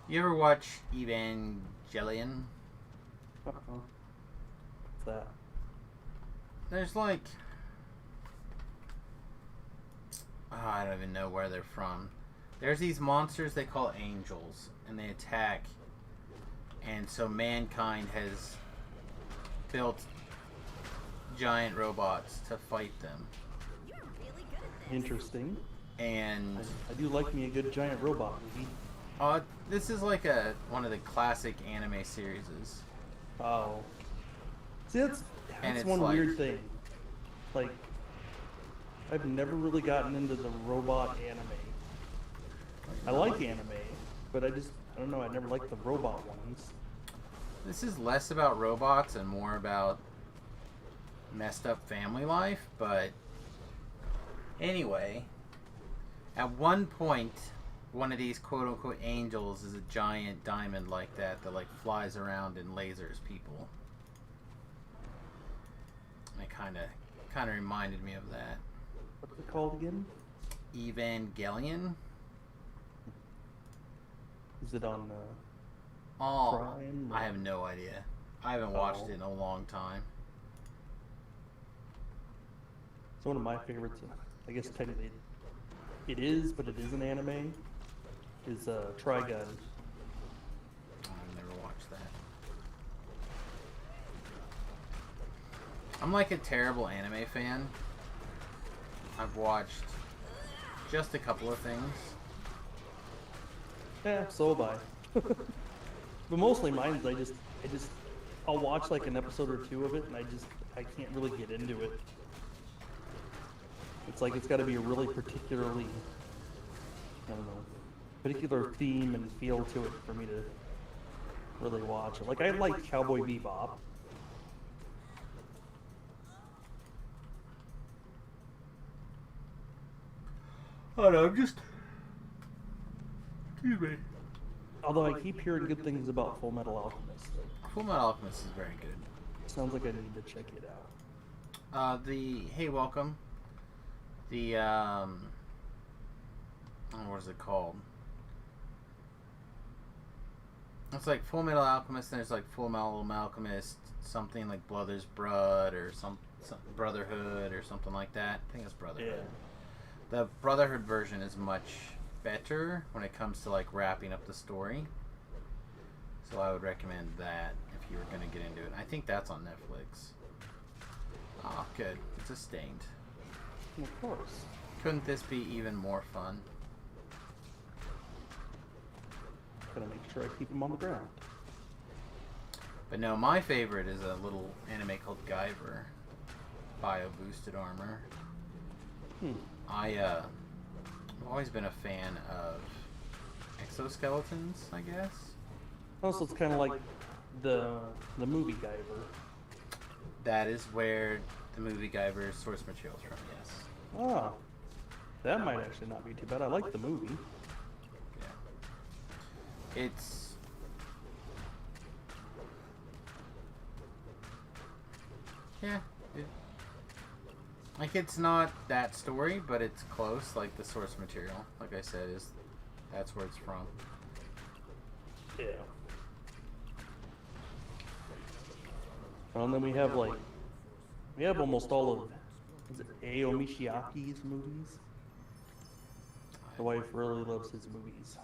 You ever watch Evangelion? Uh-oh. What's that? There's like, I don't even know where they're from. There's these monsters they call angels, and they attack. And so mankind has built giant robots to fight them. You're really good at this. Interesting. And I do like me a good giant robot movie. this is like one of the classic anime series. Oh. See, that's it's one like- weird thing. Like, I've never really gotten into the robot anime. I like anime, but I don't know, I never liked the robot ones. This is less about robots and more about messed up family life, but anyway, at one point, one of these quote-unquote angels is a giant diamond like that like flies around and lasers people. It kind of reminded me of that. What's it called again? Evangelion. Is it on Oh, Prime? I have no idea. I haven't watched Oh. it in a long time. It's one of my favorites. I guess technically it is, but it is an anime. Is Trigun. I've never watched that. I'm like a terrible anime fan. I've watched just a couple of things. Yeah, so have I. But mostly mine's I'll watch like an episode or two of it, and I can't really get into it. It's like it's got to be a really particularly, I don't know, particular theme and feel to it for me to really watch it. Like I like Cowboy Bebop. Oh no, I'm just. Excuse me. Although I keep hearing good things about Full Metal Alchemist. Full Metal Alchemist is very good. Sounds like I need to check it out. Hey, welcome. The what is it called? It's like Full Metal Alchemist, and there's like Full Metal Alchemist, something like Brother's Blood or some Brotherhood or something like that. I think it's Brotherhood. Yeah. The Brotherhood version is much better when it comes to like wrapping up the story. So I would recommend that if you were going to get into it. I think that's on Netflix. Oh, good. It's sustained. Of course. Couldn't this be even more fun? Gotta make sure I keep them on the ground. But no, my favorite is a little anime called Guyver. Bio boosted armor. I've always been a fan of exoskeletons, I guess. Also, it's kind of like the movie Guyver. That is where the movie Guyver's source material is from, yes. Ah, that might actually not be too bad. I like the movie. Yeah. It's... Yeah. Like, it's not that story, but it's close. Like, the source material, like I said, is... That's where it's from. Yeah. Well, and then we have, like... We have almost all of... Is it Ao Mishiaki's movies? The wife really loves his movies.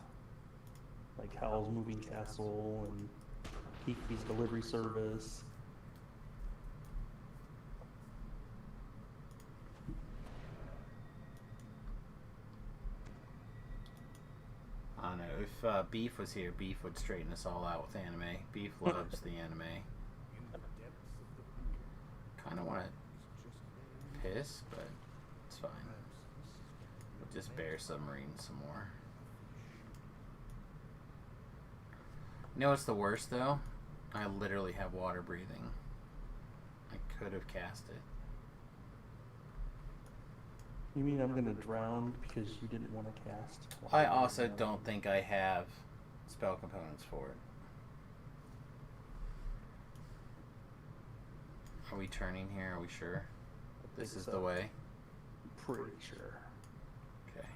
Like Howl's Moving Castle and Kiki's Delivery Service. I don't know. If Beef was here, Beef would straighten us all out with anime. Beef loves the anime. Kind of want to piss, but it's fine. We'll just bear submarine some more. You know what's the worst, though? I literally have water breathing. I could have cast it. You mean I'm gonna drown because you didn't want to cast? I also don't think I have spell components for it. Are we turning here? Are we sure? This is the way? Pretty sure. Okay.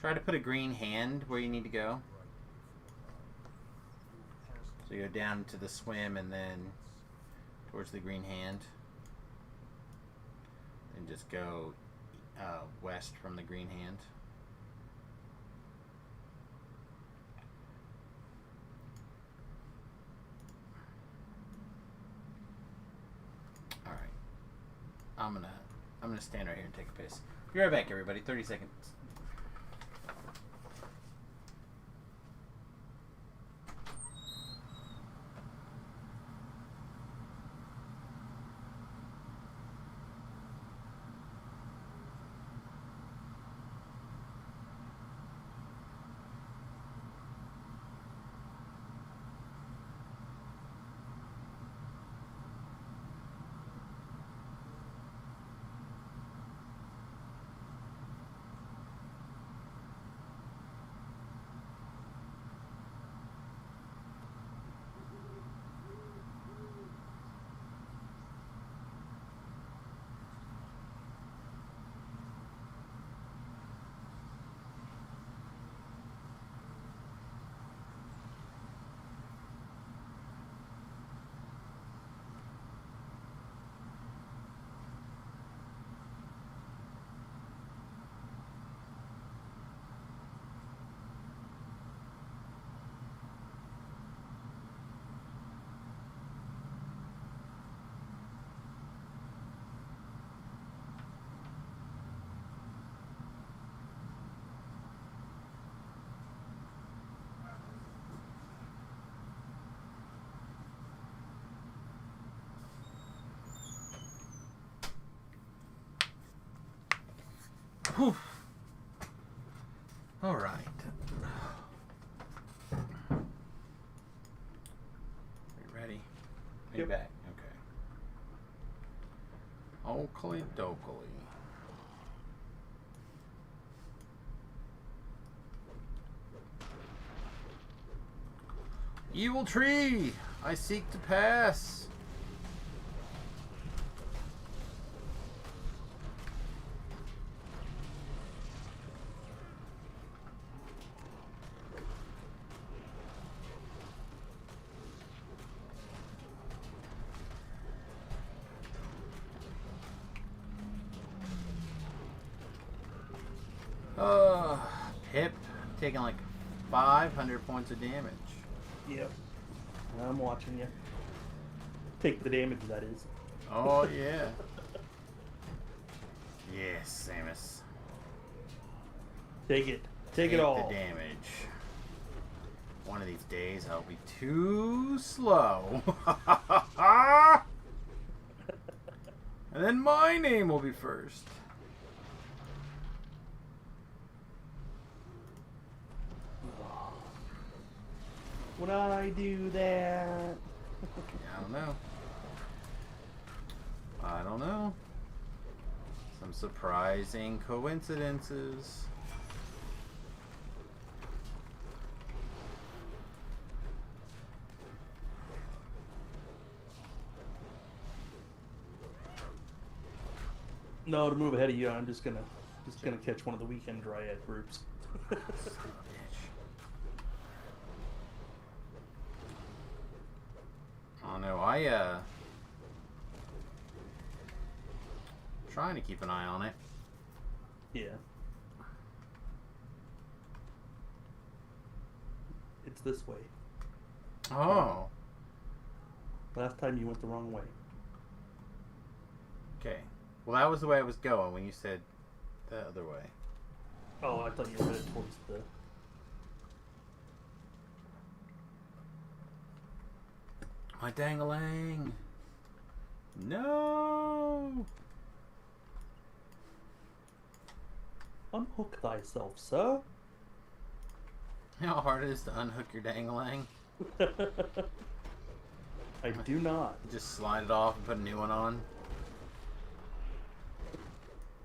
Try to put a green hand where you need to go. So you go down to the swim and then towards the green hand. Then just go west from the green hand. Alright. I'm gonna stand right here and take a piss. Be right back, everybody. 30 seconds. Whew. All right. Are you ready? Are you Yep. back? Okay. Oakley dokley. Evil tree! I seek to pass. Pip taking like 500 points of damage. Yep. I'm watching you. Take the damage, that is. Oh, yeah. Yes, Samus. Take it. Take it all. the damage. One of these days, I'll be too slow. And then my name will be first. Would I do that? I don't know. I don't know. Some surprising coincidences. No, to move ahead of you, I'm just gonna catch one of the weekend dryad groups. Son of a bitch. Oh no, trying to keep an eye on it. Yeah. It's this way. Oh. Last time you went the wrong way. Okay. Well, that was the way I was going when you said the other way. Oh, I thought you were headed towards the... My dang-a-lang. No. Unhook thyself, sir. You know how hard it is to unhook your dang-a-lang? I do not. Just slide it off and put a new one on.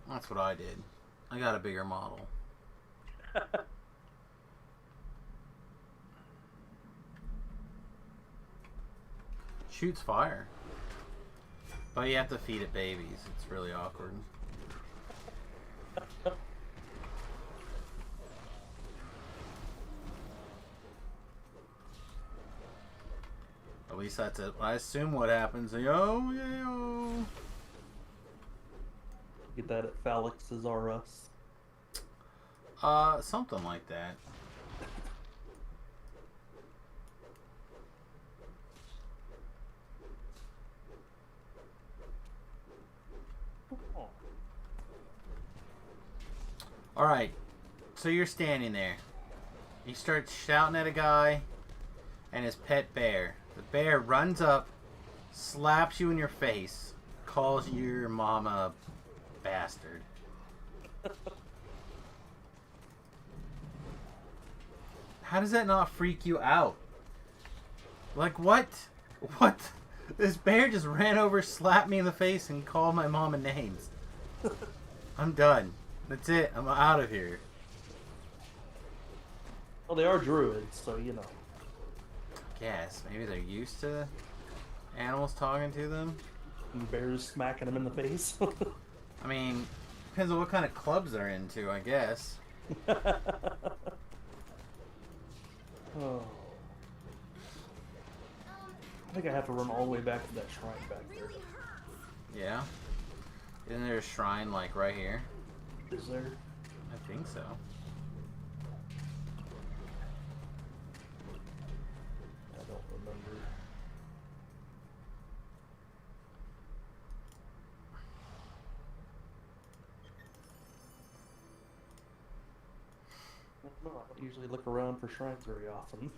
That's what I did. I got a bigger model. Shoots fire. But you have to feed it babies. It's really awkward. At least that's it. I assume what happens. Yo, yo. Get that at Phallux's R Us. Something like that. Oh. Alright, so you're standing there. You start shouting at a guy and his pet bear. The bear runs up, slaps you in your face, calls your mama a bastard. How does that not freak you out? Like, what? What? This bear just ran over, slapped me in the face, and called my mama names. I'm done. That's it. I'm out of here. Well, they are druids, so you know. Guess. Maybe they're used to animals talking to them. And bears smacking them in the face. I mean, depends on what kind of clubs they're into, I guess. Oh. I think I have to run all the way back to that shrine back there. Really hurts. Yeah. Isn't there a shrine, like, right here? Is there? I think so. I don't remember. I don't know. I don't usually look around for shrines very often.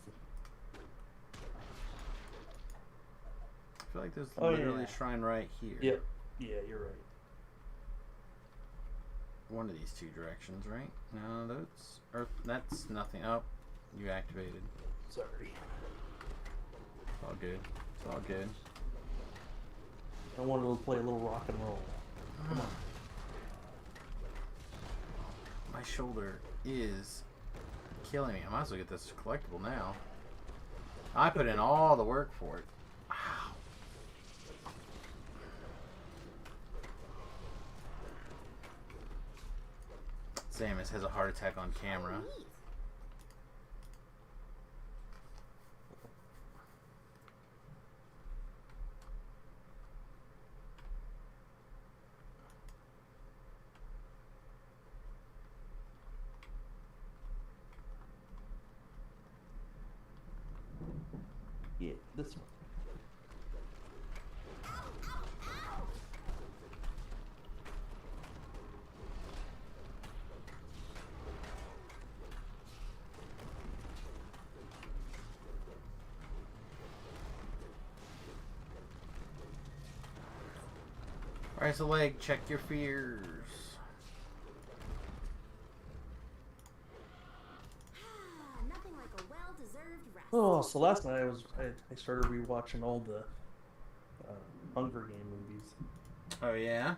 I feel like there's Oh, literally yeah. a shrine right here. Yep. Yeah, you're right. One of these two directions, right? No, that's... Or, that's nothing. Oh, you activated. Sorry. It's all good. It's all good. I wanted to play a little rock and roll. Come on. My shoulder is killing me. I might as well get this collectible now. I put in all the work for it. Wow. Samus has a heart attack on camera. Neat. Yeah, this one. Rise a leg, check your fears. Nothing like a well-deserved rest. Oh, so last night I started rewatching all the Hunger Game movies. Oh, yeah?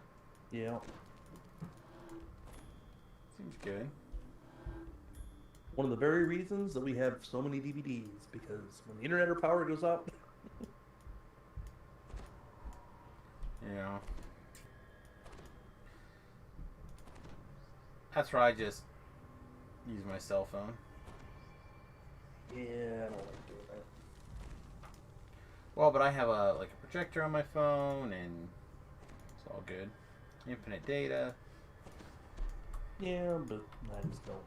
Yeah. Seems good. One of the very reasons that we have so many DVDs, because when the internet or power goes out, Yeah. That's where I just use my cell phone. yeah, I don't like doing that. Well, but I have a projector on my phone, and it's all good. Infinite data. Yeah, but I just don't.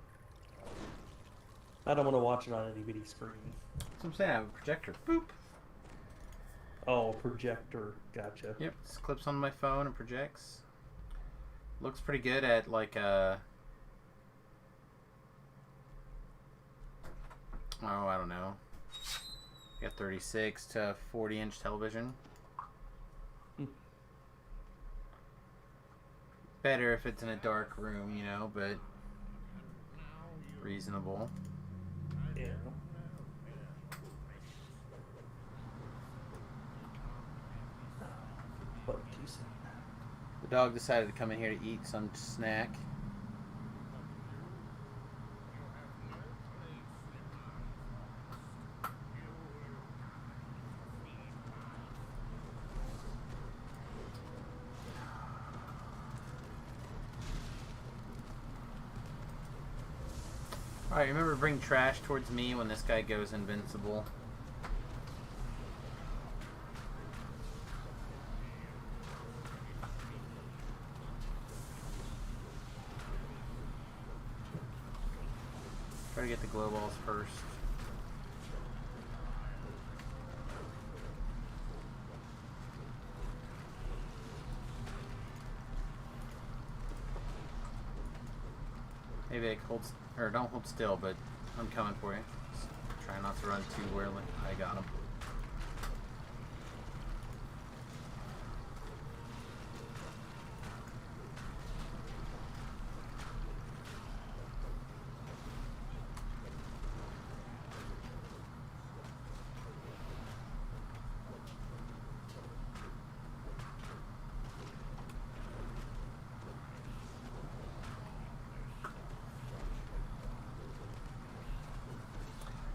I don't want to watch it on a DVD screen. That's what I'm saying. I have a projector. Boop. Oh, projector. Gotcha. Yep. Just clips on my phone and projects. Looks pretty good at like a. Oh, I don't know. Got 36 to 40-inch television. Hmm. Better if it's in a dark room, you know, but reasonable. Yeah. But decent. The dog decided to come in here to eat some snack. Alright, remember to bring trash towards me when this guy goes invincible. Try to get the glow balls first. Maybe I hold, or don't hold still, but I'm coming for you. Just try not to run too early. I got him.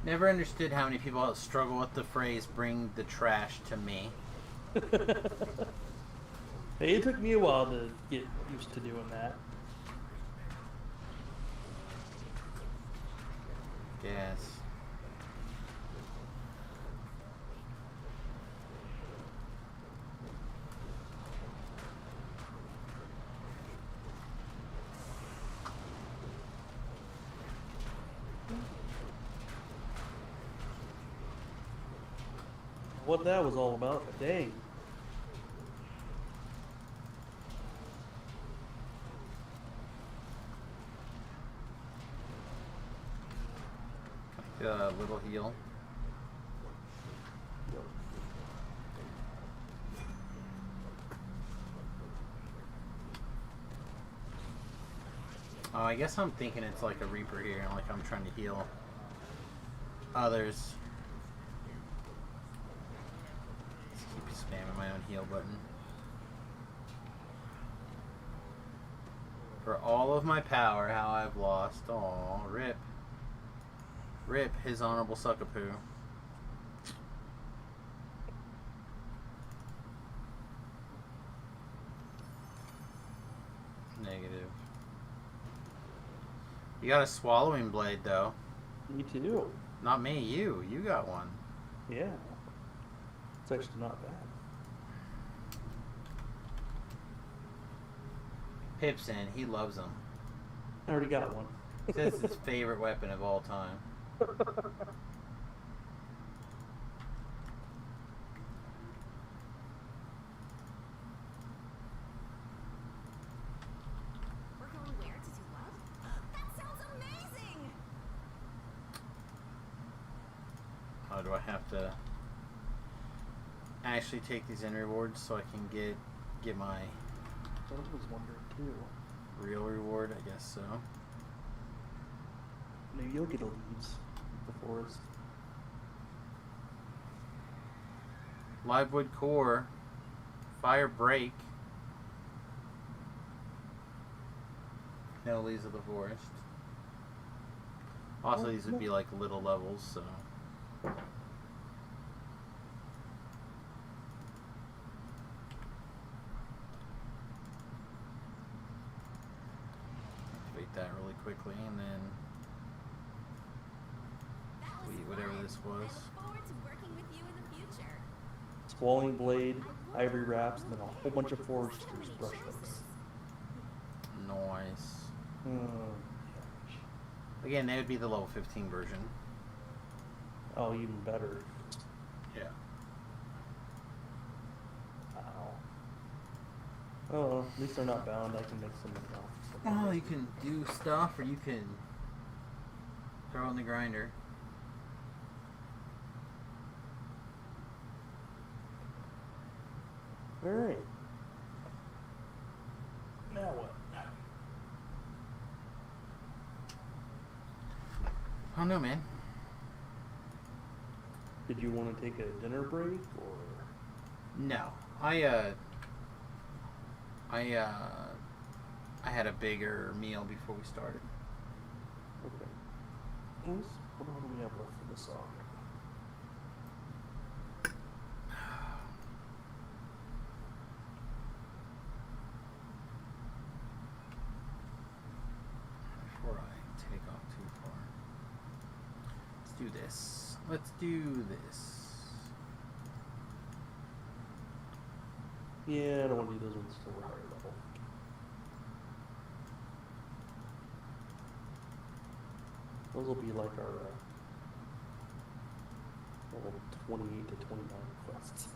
Never understood how many people struggle with the phrase "bring the trash to me." Hey, it took me a while to get used to doing that. Yes. What that was all about, dang. Little heal. Oh, I guess I'm thinking it's like a Reaper here, like I'm trying to heal others. Just keep spamming my own heal button. For all of my power, how I've lost. Aw, rip. Rip his honorable suckapoo. Negative. You got a swallowing blade, though. Me too. Not me, you. You got one. Yeah. It's actually not bad. Pipson, he loves them. I already got one. Says it's his favorite weapon of all time. do I have to actually take these in rewards so I can get my I was wondering too. real reward? I guess so. Maybe you'll get a leaves the forest. Livewood core, fire break. No leaves of the forest. Also, these would be like little levels, so. Activate that really quickly, and then we eat whatever this was. I look forward to working with you in the future. Swallowing blade, ivory wraps, and then a whole bunch of foresters brush hooks. Nice. Hmm. Again, that would be the level 15 version. Oh, even better. Yeah. Wow. Oh, well, at least they're not bound. I can make some money off. Well, you can do stuff, or you can throw in the grinder. All right. Now what? I don't know, man. Did you want to take a dinner break or? No, I had a bigger meal before we started. Okay. What all do we have left for this song? Before I take off too far, let's do this. Let's do this. Yeah, I don't want to do those ones till we're higher level. Those will be like our level 28 to 29 quests.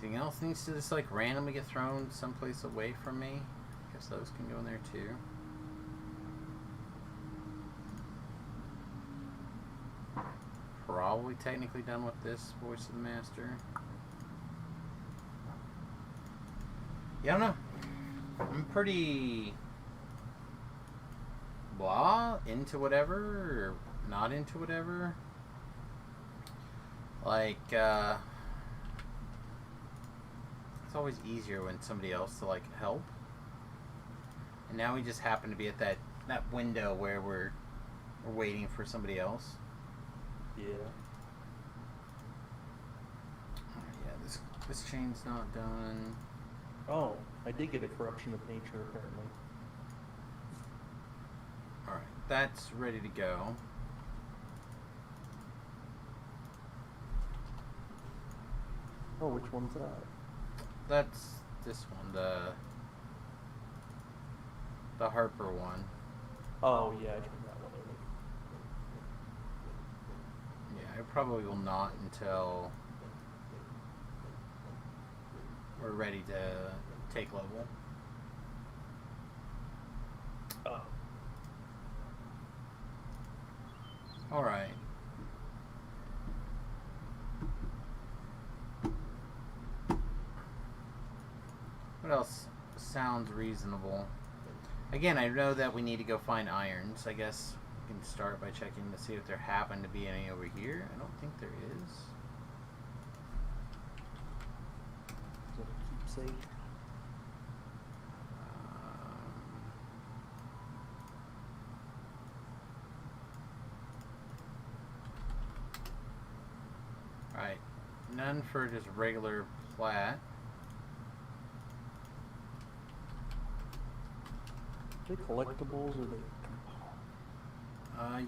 Anything else needs to just like randomly get thrown someplace away from me? I guess those can go in there too. Probably technically done with this voice of the master. Yeah, I don't know. I'm pretty blah, into whatever, or not into whatever. Like, it's always easier when somebody else to like help. And now we just happen to be at that window where we're waiting for somebody else. Yeah. Yeah, this chain's not done. Oh, I did get a corruption of nature apparently. Alright, that's ready to go. Oh, which one's that? That's this one, the Harper one. Oh yeah, I turned that one over. Yeah, I probably will not until we're ready to take level. Oh. Alright. What else sounds reasonable? Again, I know that we need to go find irons. I guess we can start by checking to see if there happen to be any over here. I don't think there is. Is that a keepsake? Right. None for just regular plat. Are they collectibles or are they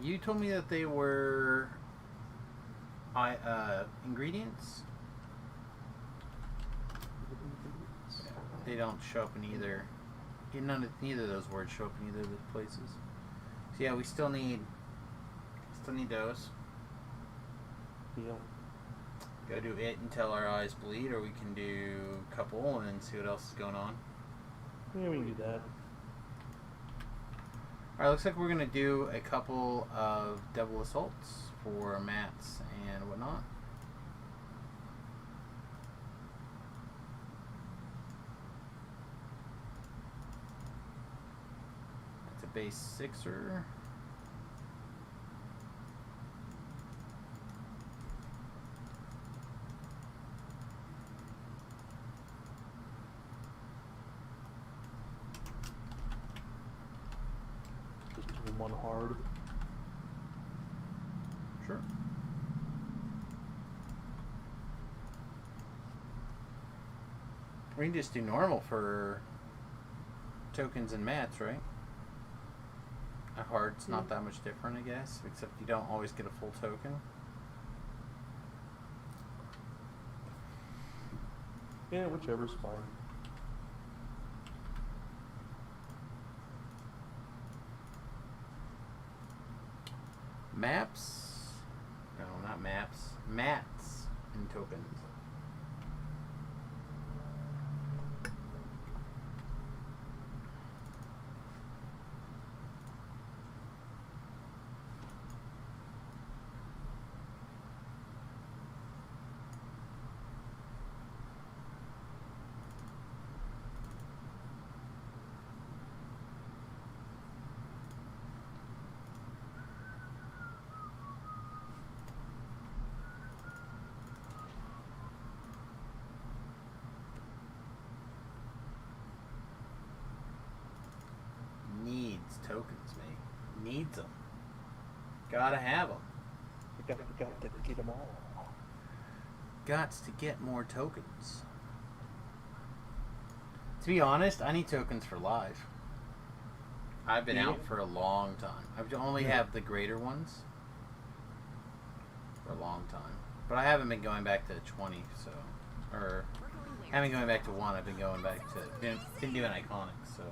You told me that they were ingredients. They don't show up in either. Neither of those words show up in either of those places. So yeah, we still need those. Yeah. Go do it until our eyes bleed, or we can do a couple and then see what else is going on. Yeah, we can do that. Alright, looks like we're going to do a couple of double assaults for mats and whatnot. That's a base sixer. Just do one hard. Sure. We can just do normal for tokens and mats, right? A hard's not that much different, I guess, except you don't always get a full token. Yeah, whichever's fine. Maps? No, not maps. Mats and tokens. Needs tokens, mate. Needs them. Gotta have them. We got to get them all. Gots to get more tokens. To be honest, I need tokens for live. I've been out for a long time. I only have the greater ones for a long time. But I haven't been going back to 20, so... Or... I haven't been going back to 1, I've been going back to... Been doing iconics, so...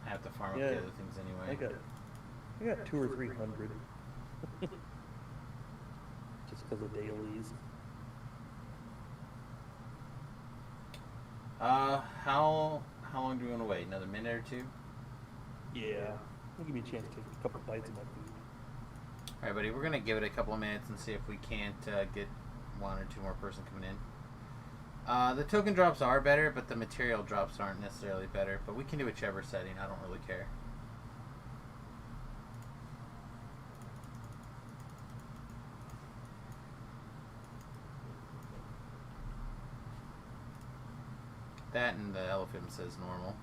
I have to farm up the other things anyway. I got 200 or 300. Just because of dailies. How long do we want to wait? Another minute or two? Yeah. It'll give me a chance to take a couple bites of my food. Alright, buddy, we're going to give it a couple of minutes and see if we can't get one or two more person coming in. The token drops are better, but the material drops aren't necessarily better. But we can do whichever setting. I don't really care. That and the elephant says normal.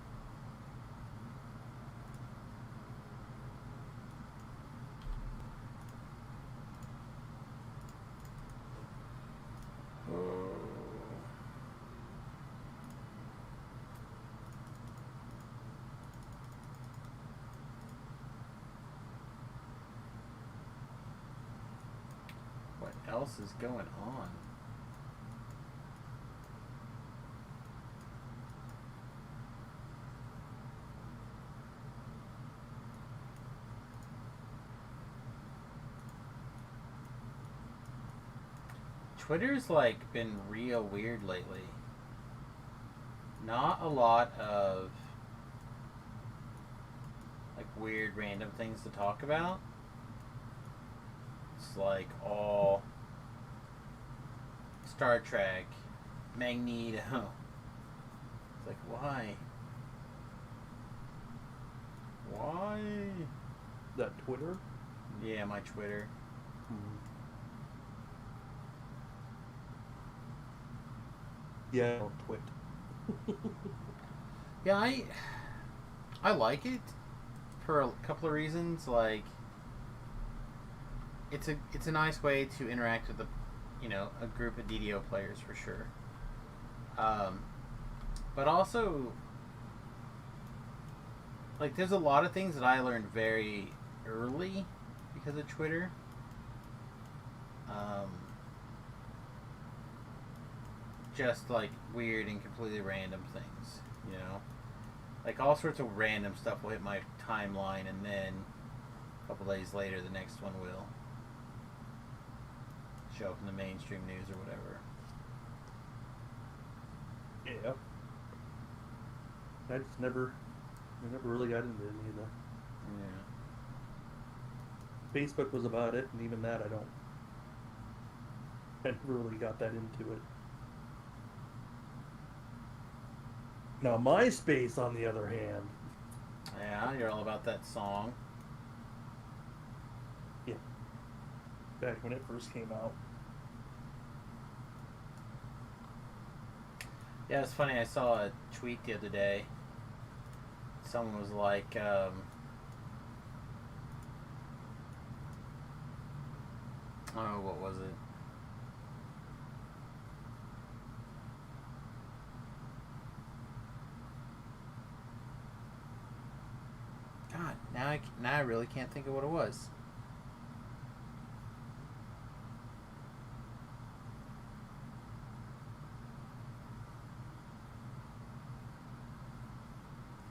What else is going on? Twitter's like been real weird lately. Not a lot of like weird random things to talk about. It's like all Star Trek, Magneto. It's like why? Why? That Twitter? Yeah, my Twitter. Yeah, I don't twit. Yeah, I like it for a couple of reasons. Like, it's a nice way to interact with a group of DDO players for sure. But also, like, there's a lot of things that I learned very early because of Twitter. Just like weird and completely random things, you know? Like all sorts of random stuff will hit my timeline, and then a couple days later the next one will show up in the mainstream news or whatever. Yeah. I never really got into any of the. Yeah. Facebook was about it, and even that I never really got that into it. Now MySpace, on the other hand, Yeah, you're all about that song. yeah, back when it first came out. Yeah, it's funny. I saw a tweet the other day. Someone was like, oh, what was it? God, now I really can't think of what it was.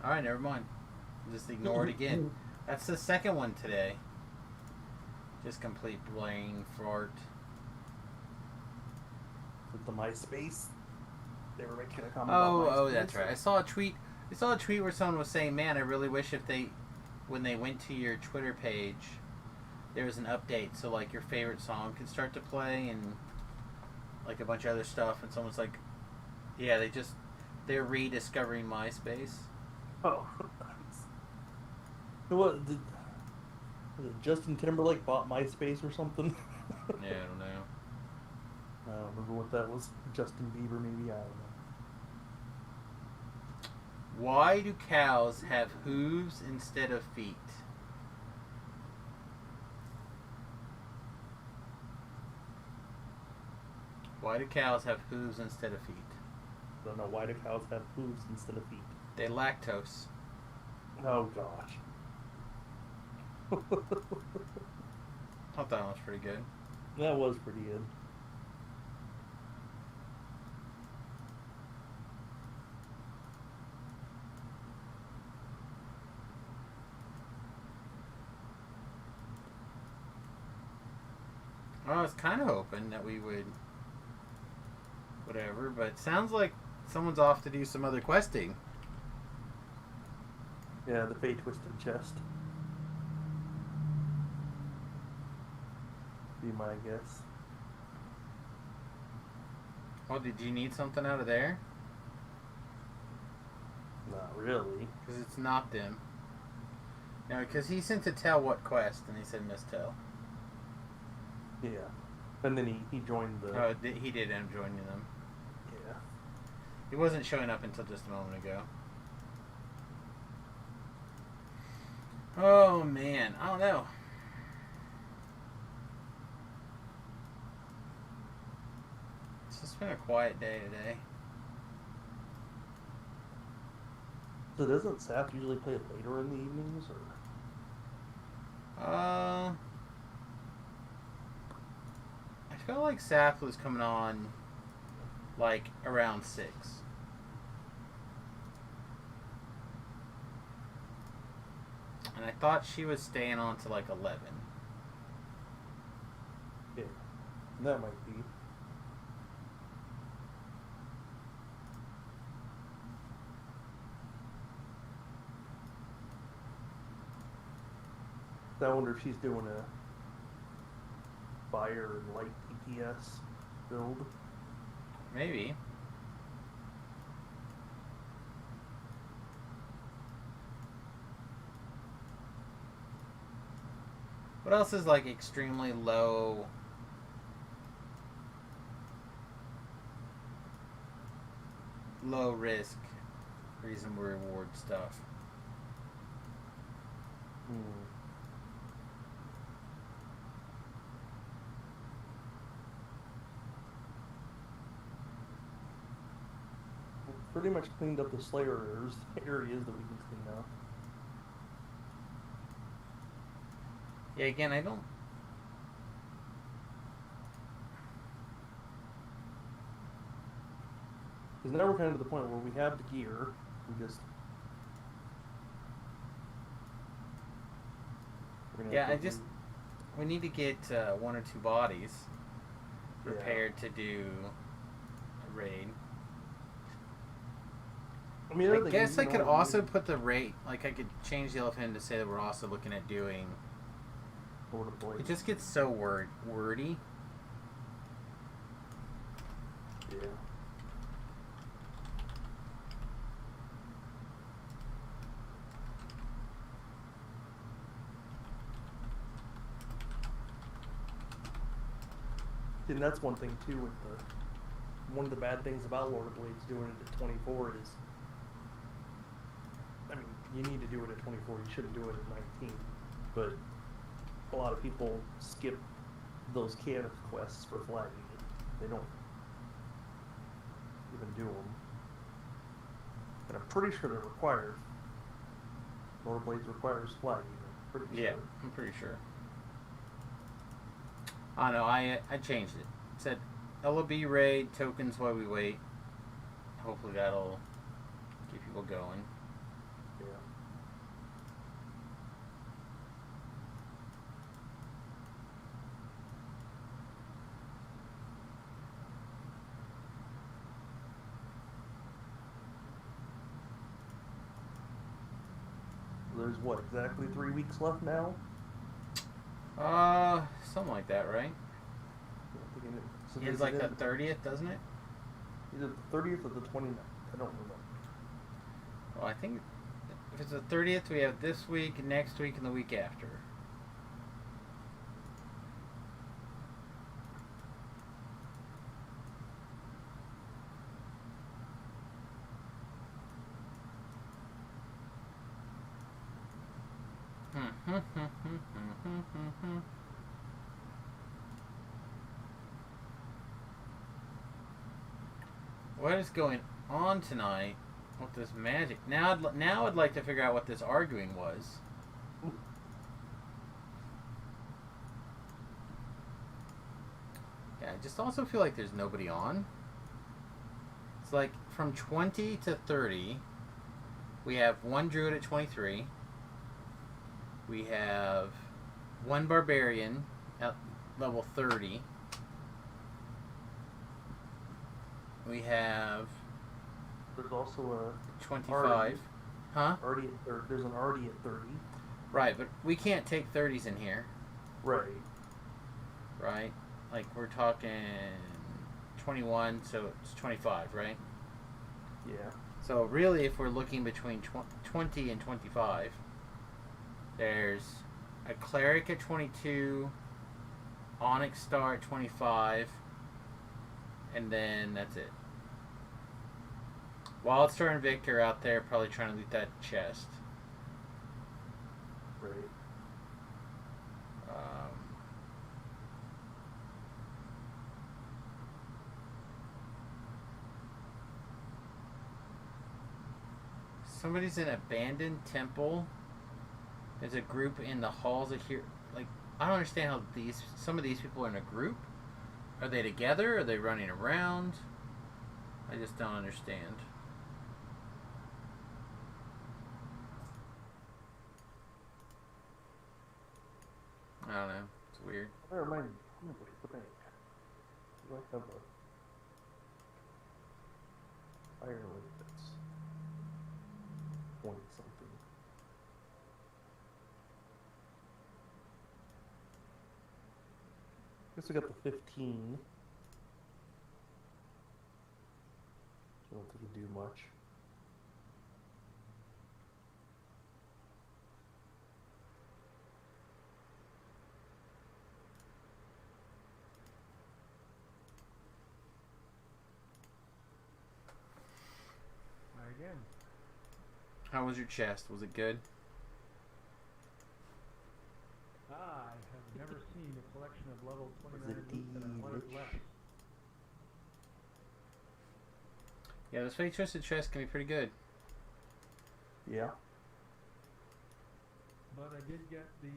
All right, never mind. Just ignore it again. That's the second one today. Just complete brain fart. With the MySpace, they were making a comment about Oh, MySpace. that's right. I saw a tweet where someone was saying, "Man, I really wish when they went to your Twitter page, there was an update so like your favorite song could start to play and like a bunch of other stuff." And someone's like, "Yeah, they're rediscovering MySpace." Oh, what did Justin Timberlake bought MySpace or something? Yeah, I don't know. I don't remember what that was. Justin Bieber, maybe. I don't know. Why do cows have hooves instead of feet? Why do cows have hooves instead of feet? I don't know. Why do cows have hooves instead of feet? They lactose. Oh gosh. Thought that one was pretty good. That was pretty good. I was kind of hoping that we would, whatever, but it sounds like someone's off to do some other questing. Yeah, the Fate Twisted Chest. Be my guess. Oh, did you need something out of there? Not really. Because it's not them. No, because he sent to tell what quest, and he said mistell. Yeah. And then he joined the. Oh, he did end up joining them. Yeah. He wasn't showing up until just a moment ago. Oh, man. I don't know. It's just been a quiet day today. So doesn't Saf usually play later in the evenings, or? I felt like Saf was coming on like around 6. And I thought she was staying on to like 11. Yeah. That might be. I wonder if she's doing a fire and light DPS build. Maybe. What else is like extremely low risk reasonable reward stuff? Pretty much cleaned up the Slayer areas that we can clean up. Yeah, again, I don't. Because now we're kind of to the point where we have the gear. We just. Yeah, we need to get one or two bodies prepared to do a raid. I mean, I guess I could also put the rate, like I could change the elephant to say that we're also looking at doing. It just gets so wordy. Yeah. And that's one thing too with one of the bad things about Lord of Blades doing it at 24 is, I mean, you need to do it at 24. You shouldn't do it at 19. But a lot of people skip those canon quests for flagging it. They don't even do them. And I'm pretty sure they're required. Lord of Blades requires flagging. I'm pretty sure. I know, I changed it. It said LOB raid, tokens while we wait. Hopefully that'll keep people going. Yeah. There's what, exactly 3 weeks left now? Something like that, right? It's like the 30th, doesn't it? Either the 30th or the 29th. I don't remember. Well, I think if it's the 30th, we have this week, next week, and the week after. What is going on tonight with this magic? Now I'd like to figure out what this arguing was. Yeah, I just also feel like there's nobody on. It's like from 20 to 30, we have one druid at 23. We have one barbarian at level 30. We have. There's also a 25. Huh? There's an Artie at 30. Right, but we can't take 30s in here. Right. Right? Like, we're talking 21, so it's 25, right? Yeah. So, really, if we're looking between 20 and 25, there's a cleric at 22, Onyx Star at 25, and then that's it. Wildstar and Victor out there probably trying to loot that chest. Right. Somebody's in an abandoned temple. There's a group in the halls of here. Like, I don't understand how some of these people are in a group. Are they together? Are they running around? I just don't understand. I don't know. It's weird. That reminds me. I'm gonna look at the bank. Do I have a Ireland that's 20 something? Guess I got the 15. I don't think it'd do much. Again. How was your chest? Was it good? I have never seen a collection of level 29 loot that I wanted less. Yeah, this fake twisted chest can be pretty good. Yeah. But I did get the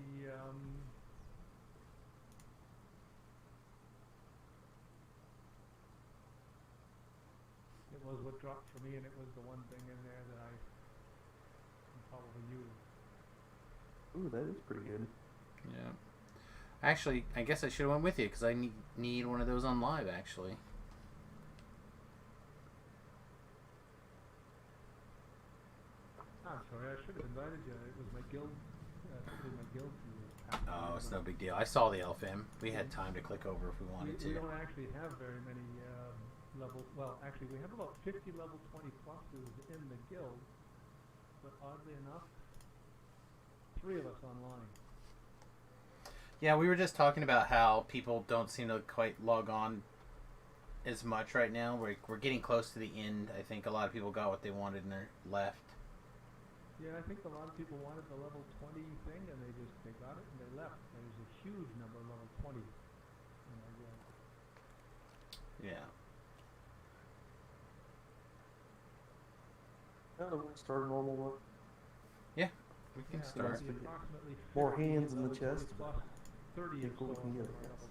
it was what dropped for me, and it was the one thing in there that I can probably use. Ooh, that is pretty good. Yeah. Actually, I guess I should have went with you because I need one of those on live. Actually. I'm sorry, I should have invited you. It was my guild. Put in my guild to you. Oh, it's no big deal. I saw the LFM. We had time to click over if we wanted We to. don't actually have very many level. Well, actually, we have about 50 level 20 pluses in the guild, but oddly enough, 3 of us online. Yeah, we were just talking about how people don't seem to quite log on as much right now. We're getting close to the end. I think a lot of people got what they wanted and they're left. Yeah, I think a lot of people wanted the level 20 thing, and they got it and they left. There's a huge number of level 20 in our guild. Yeah. Now that we'll start a normal one. Yeah, we can Yeah, start. there'll be approximately More 50 hands in the level 20 chest, plus 30 or think so we can of get them it, are yes. level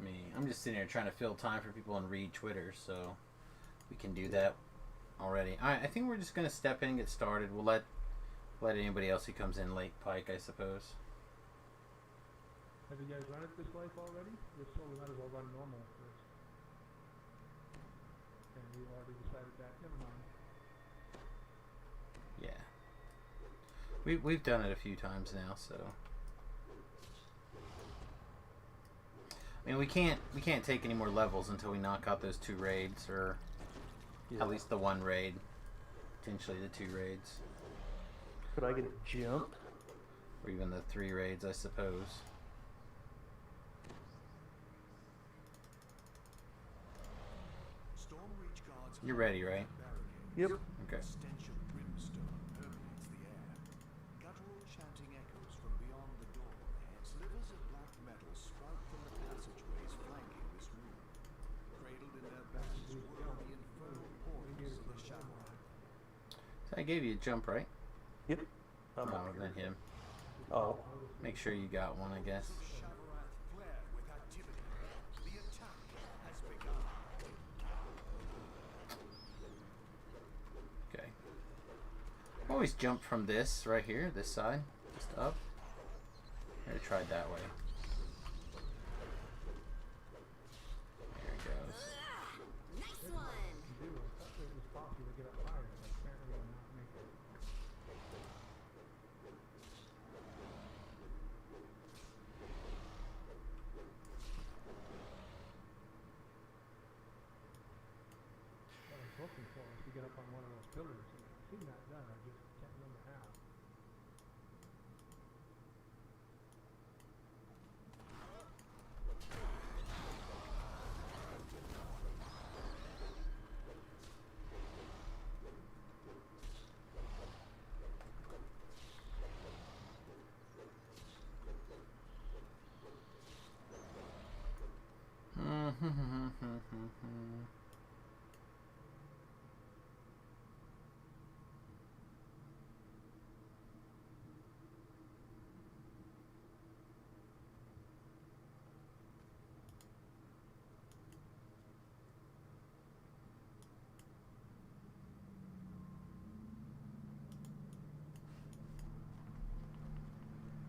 20. I'm just sitting here trying to fill time for people and read Twitter, so we can do that already. I think we're just gonna step in and get started. We'll let anybody else who comes in late pike, I suppose. Have you guys run it this life already? If so, we might as well run normal first. And we already decided that. Never mind. Yeah. We've done it a few times now, so. I mean, we can't take any more levels until we knock out those 2 raids, or Yeah. at least the 1 raid, potentially the 2 raids, Could I get a jump? or even the 3 raids, I suppose. Stormreach guards You're ready, right? Yep. Okay. stench of brimstone permeates the air. Guttural chanting echoes from beyond the door. Slivers of black metal sprout from the passageways flanking this room. Cradled in their backs whirl the infernal portals of the Shamrock. So I gave you a jump, right? Yep. I'm Oh, up then here. him. Oh. Make sure you got one, I guess. Shavarath flared with activity. The attack has begun. Okay. Always jump from this right here, this side, just up. I already tried that way. There it goes. Nice one. I thought it was possible to get up higher, but apparently I'm not making it. What I was looking for is to get up on one of those pillars, and I've seen that done, I just can't remember how.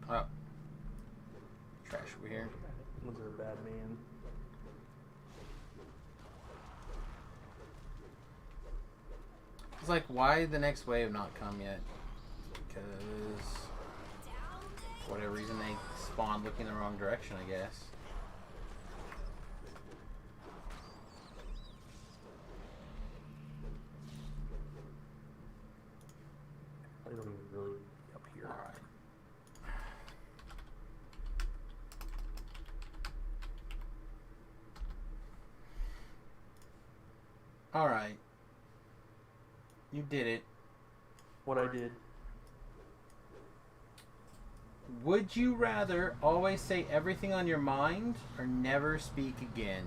Oh. Trash over here. Was there a bad man? It's like, why the next wave not come yet? Because Down for whatever reason they spawned looking the wrong direction, I guess. I don't even really be up here. Alright. Alright. You did it. What I did. Would you rather always say everything on your mind or never speak again?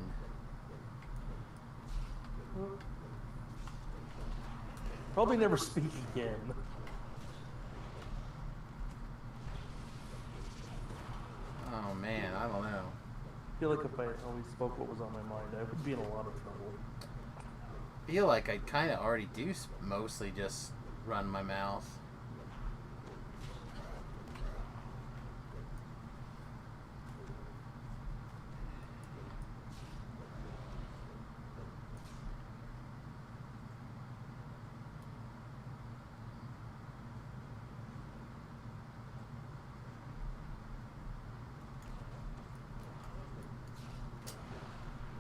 Probably never speak again. Oh man, I don't know. feel like if I always spoke what was on my mind, I would be in a lot of trouble. Feel like I kind of already do mostly just run my mouth.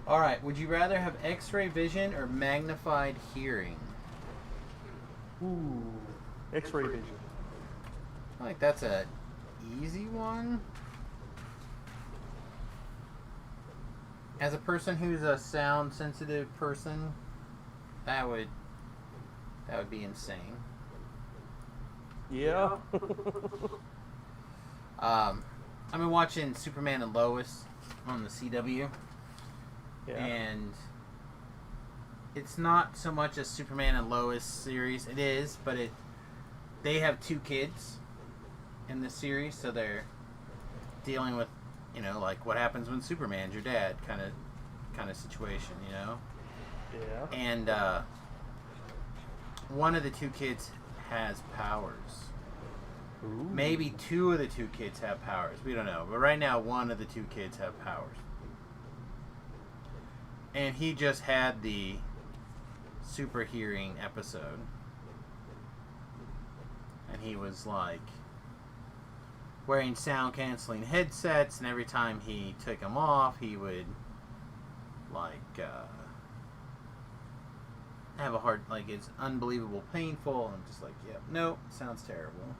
Alright, would you rather have X-ray vision or magnified hearing? Ooh, X-ray vision. I feel like that's a easy one. As a person who's a sound sensitive person, that would be insane. Yeah. I've been watching Superman and Lois on the CW. Yeah. And it's not so much a Superman and Lois series. It is, but they have 2 kids in the series, so they're dealing with, like what happens when Superman's your dad kind of situation, Yeah. And one of the 2 kids has powers. Ooh. Maybe 2 of the 2 kids have powers. We don't know. But right now, one of the 2 kids have powers. And he just had the super hearing episode. And he was like wearing sound canceling headsets, and every time he took them off, he would have a hard, it's unbelievable painful. I'm just like, yep, nope, sounds terrible.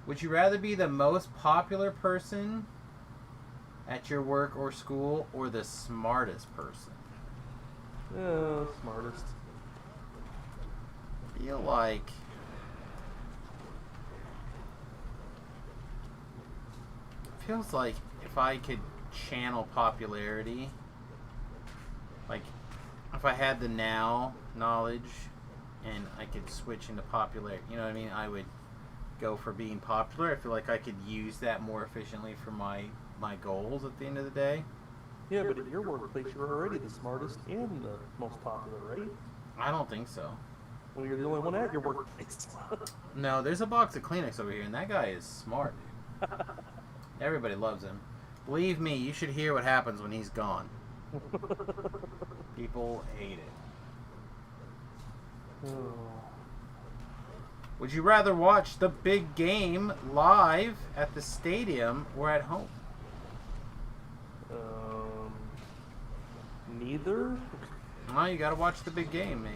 Would you rather be the most popular person at your work or school, or the smartest person? Smartest. Feel like feels like if I could channel popularity, like if I had the now knowledge and I could switch into popularity, you know what I mean? I would go for being popular. I feel like I could use that more efficiently for my goals at the end of the day. Yeah, but at your workplace, you're already the smartest and the most popular, right? I don't think so. Well, you're the only one at your workplace. No, there's a box of Kleenex over here, and that guy is smart. Everybody loves him. Believe me, you should hear what happens when he's gone. People hate it. Oh. Would you rather watch the big game live at the stadium or at home? Neither. Oh, you gotta watch the big game, mate.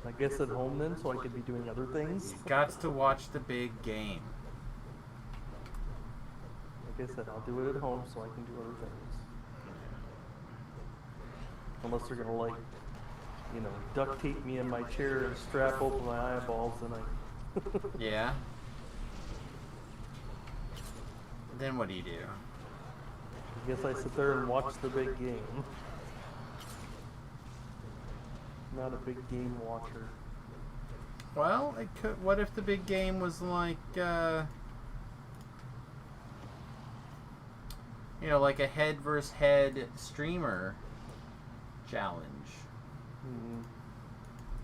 I guess at home then, so I could be doing other things. Got to watch the big game. Like I said, I'll do it at home so I can do other things. Unless they're gonna duct tape me in my chair and strap open my eyeballs, and Yeah. Then what do you do? I guess I sit there and watch the big game. Not a big game watcher. Well, it could. What if the big game was like, like a head versus head streamer challenge?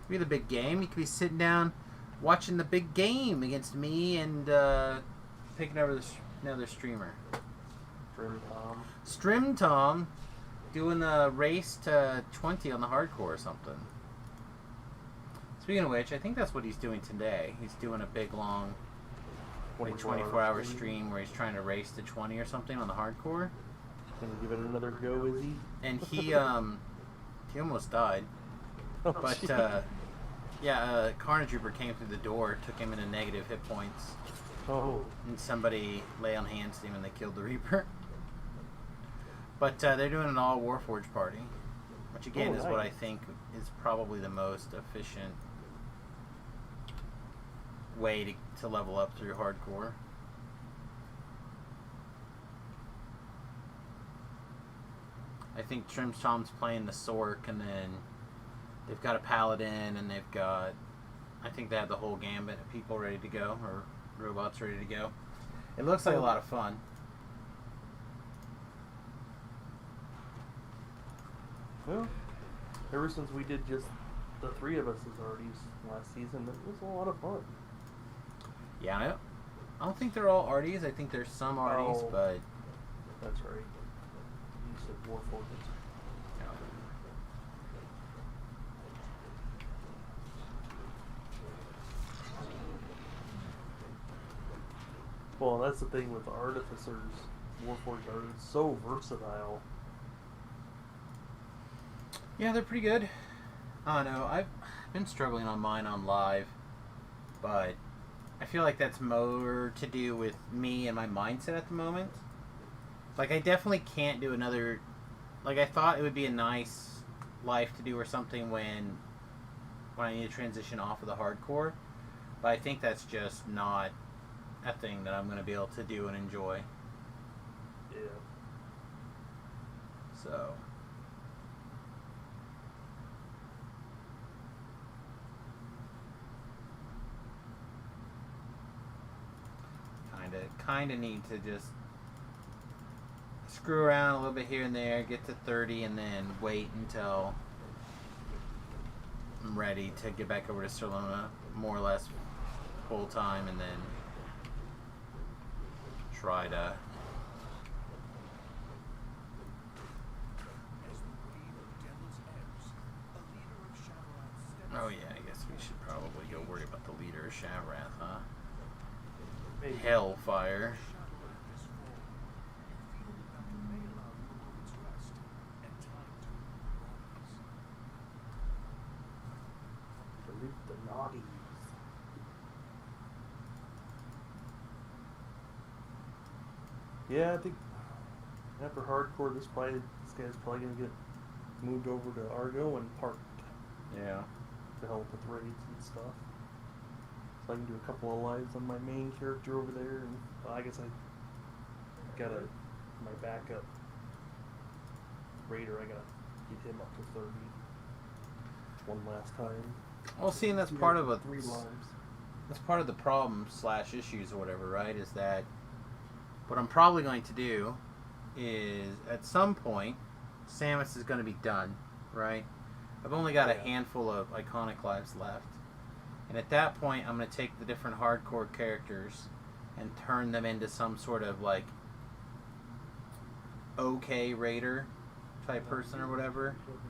Be the big game. You could be sitting down watching the big game against me and picking over another streamer. Strim Tom doing the race to 20 on the hardcore or something. Speaking of which, I think that's what he's doing today. He's doing a big, long 24-hour stream where he's trying to race to 20 or something on the hardcore. Gonna give it another go, is he? And he almost died. Oh, But, Carnage Reaper came through the door, took him into negative hit points. Oh. And somebody lay on hands to him and they killed the Reaper. But they're doing an all Warforged party. Which again is what I think is probably the most efficient way to level up through hardcore. I think Trim Tom's playing the Sork, and then they've got a Paladin, and they've got I think they have the whole gambit of people ready to go, or robots ready to go. It looks like a lot of fun. Well, ever since we did just the 3 of us as arties last season, it was a lot of fun. Yeah, I don't think they're all arties. I think there's some arties, Oh. but That's right. You said Warforged. Well, that's the thing with the artificers. Warforged are so versatile. yeah, they're pretty good. I don't know. I've been struggling on mine on live, but I feel like that's more to do with me and my mindset at the moment. Like, I definitely can't do another. Like, I thought it would be a nice life to do or something when I need to transition off of the hardcore, but I think that's just not a thing that I'm going to be able to do and enjoy. Yeah. So. Kind of need to just screw around a little bit here and there, get to 30, and then wait until I'm ready to get back over to Solona more or less full time, and then try to. Oh yeah, I guess we should probably go worry about the leader of Shavrath, huh? Maybe. Hellfire. Delete the naughties. Yeah, I think after hardcore, this guy's probably gonna get moved over to Argo and parked Yeah. to help with raids and stuff. So I can do a couple of lives on my main character over there, and well, I guess I gotta my backup raider. I gotta get him up to 30 one last time. Well, see, and that's So we part got of a 3 lives. that's part of the problem / issues or whatever, right? Is that what I'm probably going to do is at some point, Samus is going to be done, right? I've only got a Yeah. handful of iconic lives left, and at that point, I'm going to take the different hardcore characters and turn them into some sort of like okay raider type person or whatever. Couldn't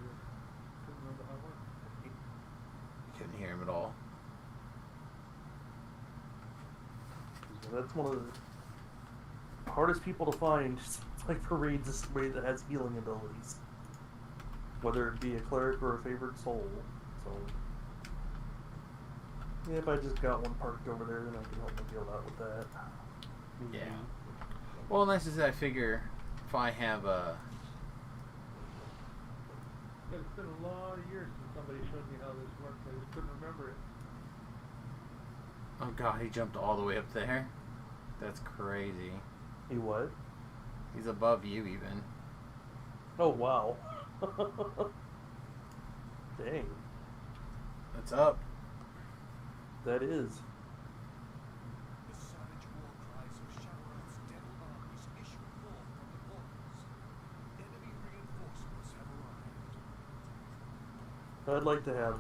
remember how it worked. Couldn't hear him at all. So that's one of the hardest people to find. It's like for raids, is somebody that has healing abilities, whether it be a cleric or a favored soul. So yeah, if I just got one parked over there, then I can help them deal out with that. Yeah. Well, nice is I figure if I have a But it's been a lot of years since somebody showed me how this worked. I just couldn't remember it. oh god, he jumped all the way up there. That's crazy. He what? He's above you even. Oh wow. Dang, That's up. that is. The savage war cries of Shavrath's dead armies issue forth from the portals. Enemy reinforcements have arrived. I'd like to have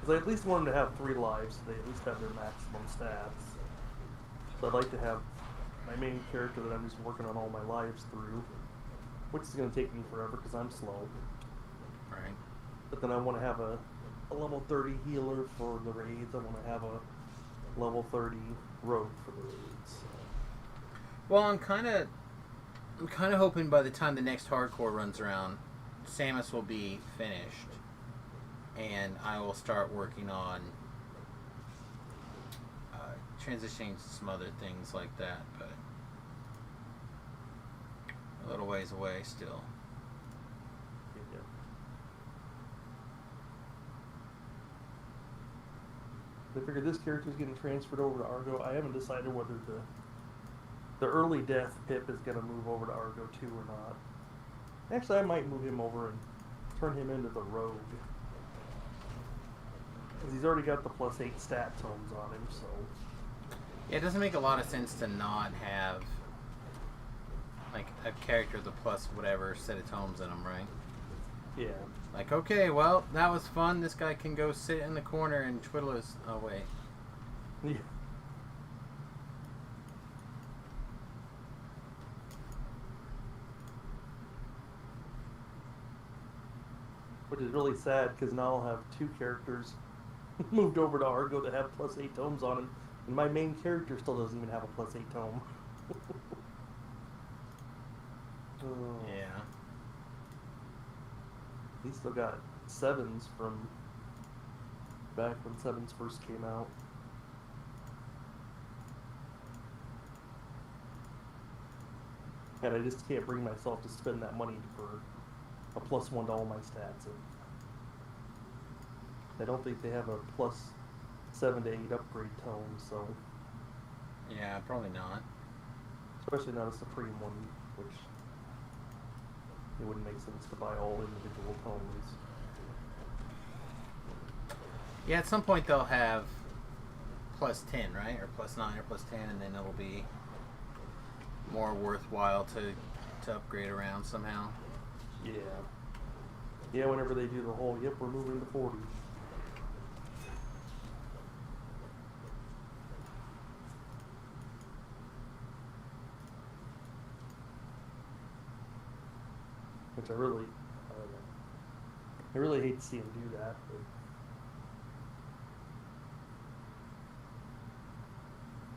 because I at least want them to have 3 lives, so they at least have their maximum stats. So I'd like to have my main character that I'm just working on all my lives through, which is going to take me forever because I'm slow. Right. But then I want to have a level 30 healer for the raids. I want to have a level 30 rogue for the raids. Well, I'm kind of hoping by the time the next hardcore runs around, Samus will be finished, and I will start working on transitioning to some other things like that, but a little ways away still. Yeah. I figured this character's getting transferred over to Argo. I haven't decided whether the early death Pip is going to move over to Argo too or not. Actually, I might move him over and turn him into the rogue. Because he's already got the +8 stat tomes on him, so... Yeah, it doesn't make a lot of sense to not have like a character with a plus whatever set of tomes in them, right? Yeah. Like, okay, well, that was fun. This guy can go sit in the corner and twiddle his... Oh, wait. Yeah. Which is really sad, because now I'll have 2 characters moved over to Argo that have +8 tomes on him, and my main character still doesn't even have a +8 tome. Oh. Yeah. He still got 7s from back when 7s first came out. And I just can't bring myself to spend that money for a +1 to all my stats. And I don't think they have a +7 to 8 upgrade tome, so Yeah, probably not. especially not a Supreme one, which it wouldn't make sense to buy all individual tomes. Yeah, at some point they'll have +10, right? Or +9 or +10, and then it'll be more worthwhile to upgrade around somehow. Yeah. Yeah, whenever they do the whole, yep, we're moving to 40. Which I really hate to see them do that. But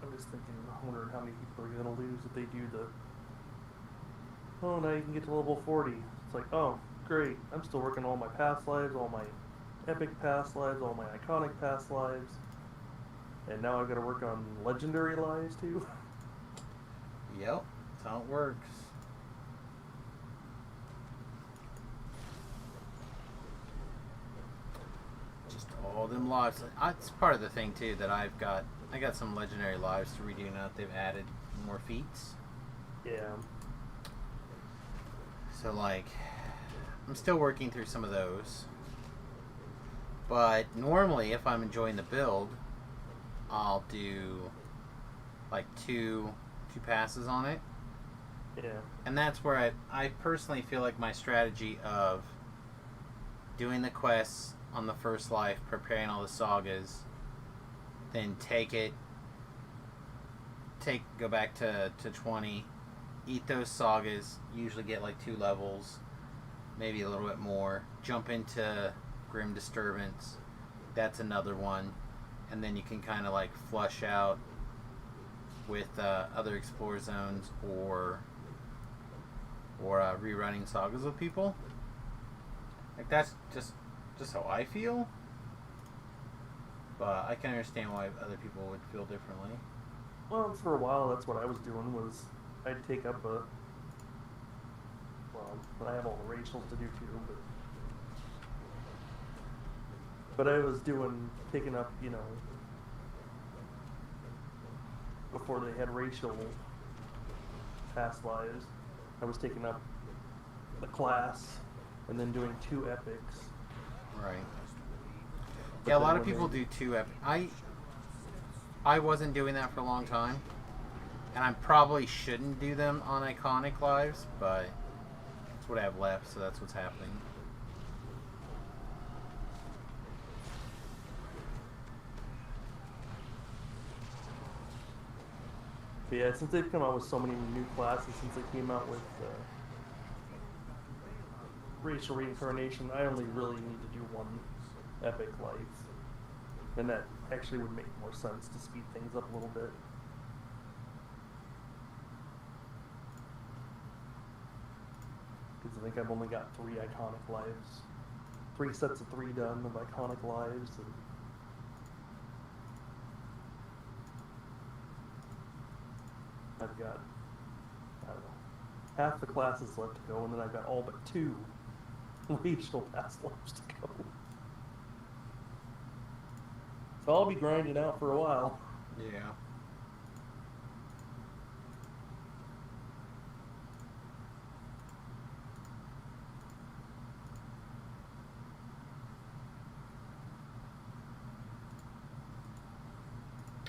I'm just thinking, I'm wondering how many people are going to lose if they do the, oh, now you can get to level 40. It's like, oh, great, I'm still working all my past lives, all my epic past lives, all my iconic past lives. And now I've got to work on legendary lives too. Yep, that's how it works. Just all them lives. It's part of the thing too that I got some legendary lives to redo now that they've added more feats. Yeah. So like, I'm still working through some of those. But normally, if I'm enjoying the build, I'll do like two passes on it. Yeah. And that's where I personally feel like my strategy of doing the quests on the first life, preparing all the sagas, then go back to 20, eat those sagas, usually get like 2 levels, maybe a little bit more, jump into Grim Disturbance, that's another one, and then you can kind of like flush out with other Explore Zones or rerunning sagas with people. Like that's just how I feel, but I can understand why other people would feel differently. Well, for a while, that's what I was doing. Was I'd take up a, well, I have all the racials to do too, but I was taking up, you know, before they had racial past lives, I was taking up the class and then doing 2 epics. Right. But Yeah, a then lot of when people they- do 2 epics. I wasn't doing that for a long time, and I probably shouldn't do them on iconic lives, but that's what I have left, so that's what's happening. But yeah, since they've come out with so many new classes, since they came out with racial reincarnation, I only really need to do 1 epic life. And that actually would make more sense to speed things up a little bit. Because I think I've only got 3 iconic lives. 3 sets of 3 done of iconic lives. And I've got, I don't know, half the classes left to go, and then I've got all but 2 regional past lives to go. So I'll be grinding out for a while. Yeah.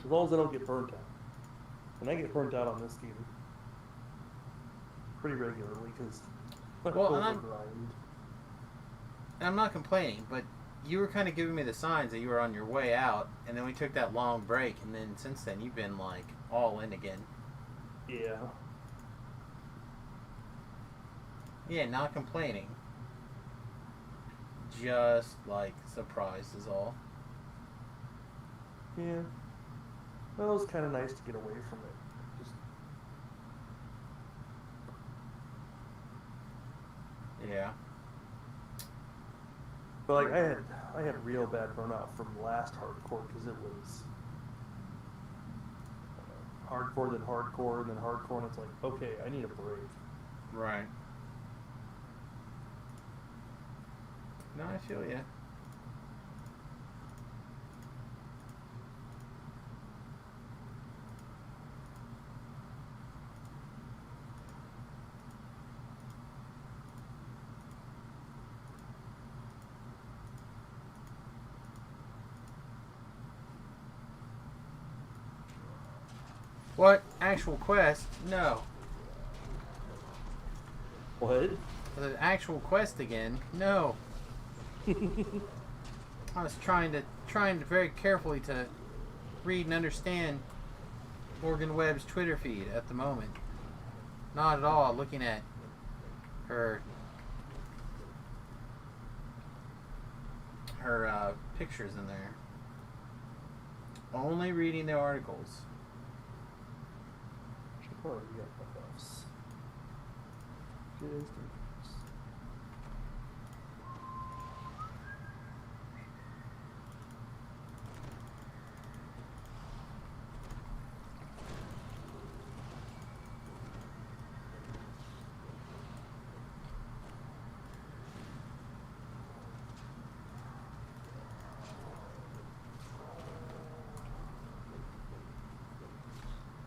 As long as I don't get burnt out. And I get burnt out on this game pretty regularly because Well, and I'm not complaining, but you were kind of giving me the signs that you were on your way out, and then we took that long break, and then since then you've been like all in again. Yeah. Yeah, not complaining. Just like surprised is all. Yeah. Well, it was kind of nice to get away from it. Just Yeah. But like I had real bad burnout from last hardcore because it was hardcore, then hardcore, then hardcore, and it's like, okay, I need a break. Right. No, I feel ya. What? Actual quest? No. What? The actual quest again? No. I was trying to very carefully to read and understand Morgan Webb's Twitter feed at the moment. Not at all looking at her pictures in there. Only reading the articles. Oh, you got buffs. Just in case.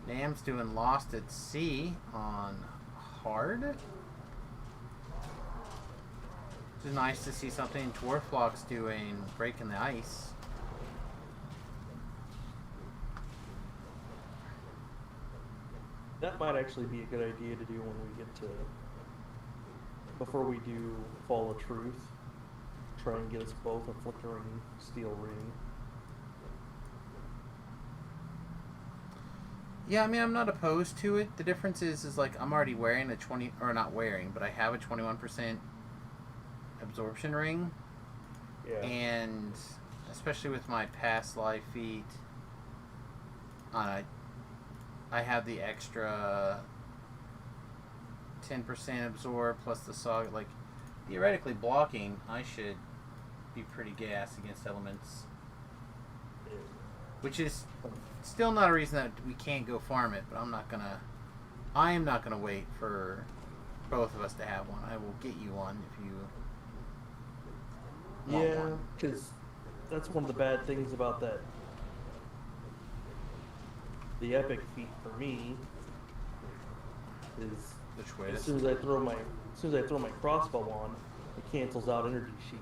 Nam's doing Lost at Sea on hard. It's nice to see something Dwarflock's doing Breaking the Ice. That might actually be a good idea to do when we get to before we do Fall of Truth. Try and get us both a flickering steel ring. Yeah, I mean, I'm not opposed to it. The difference is like I'm already wearing a 20, or not wearing, but I have a 21% absorption ring. Yeah. And especially with my past life feat, I have the extra 10% absorb plus the sog. Like, theoretically blocking, I should be pretty gas against elements. Which is still not a reason that we can't go farm it, but I am not gonna wait for both of us to have one. I will get you one if you want Yeah, one. because that's one of the bad things about that. The epic feat for me is Which way? as soon as I throw my crossbow on, it cancels out energy sheath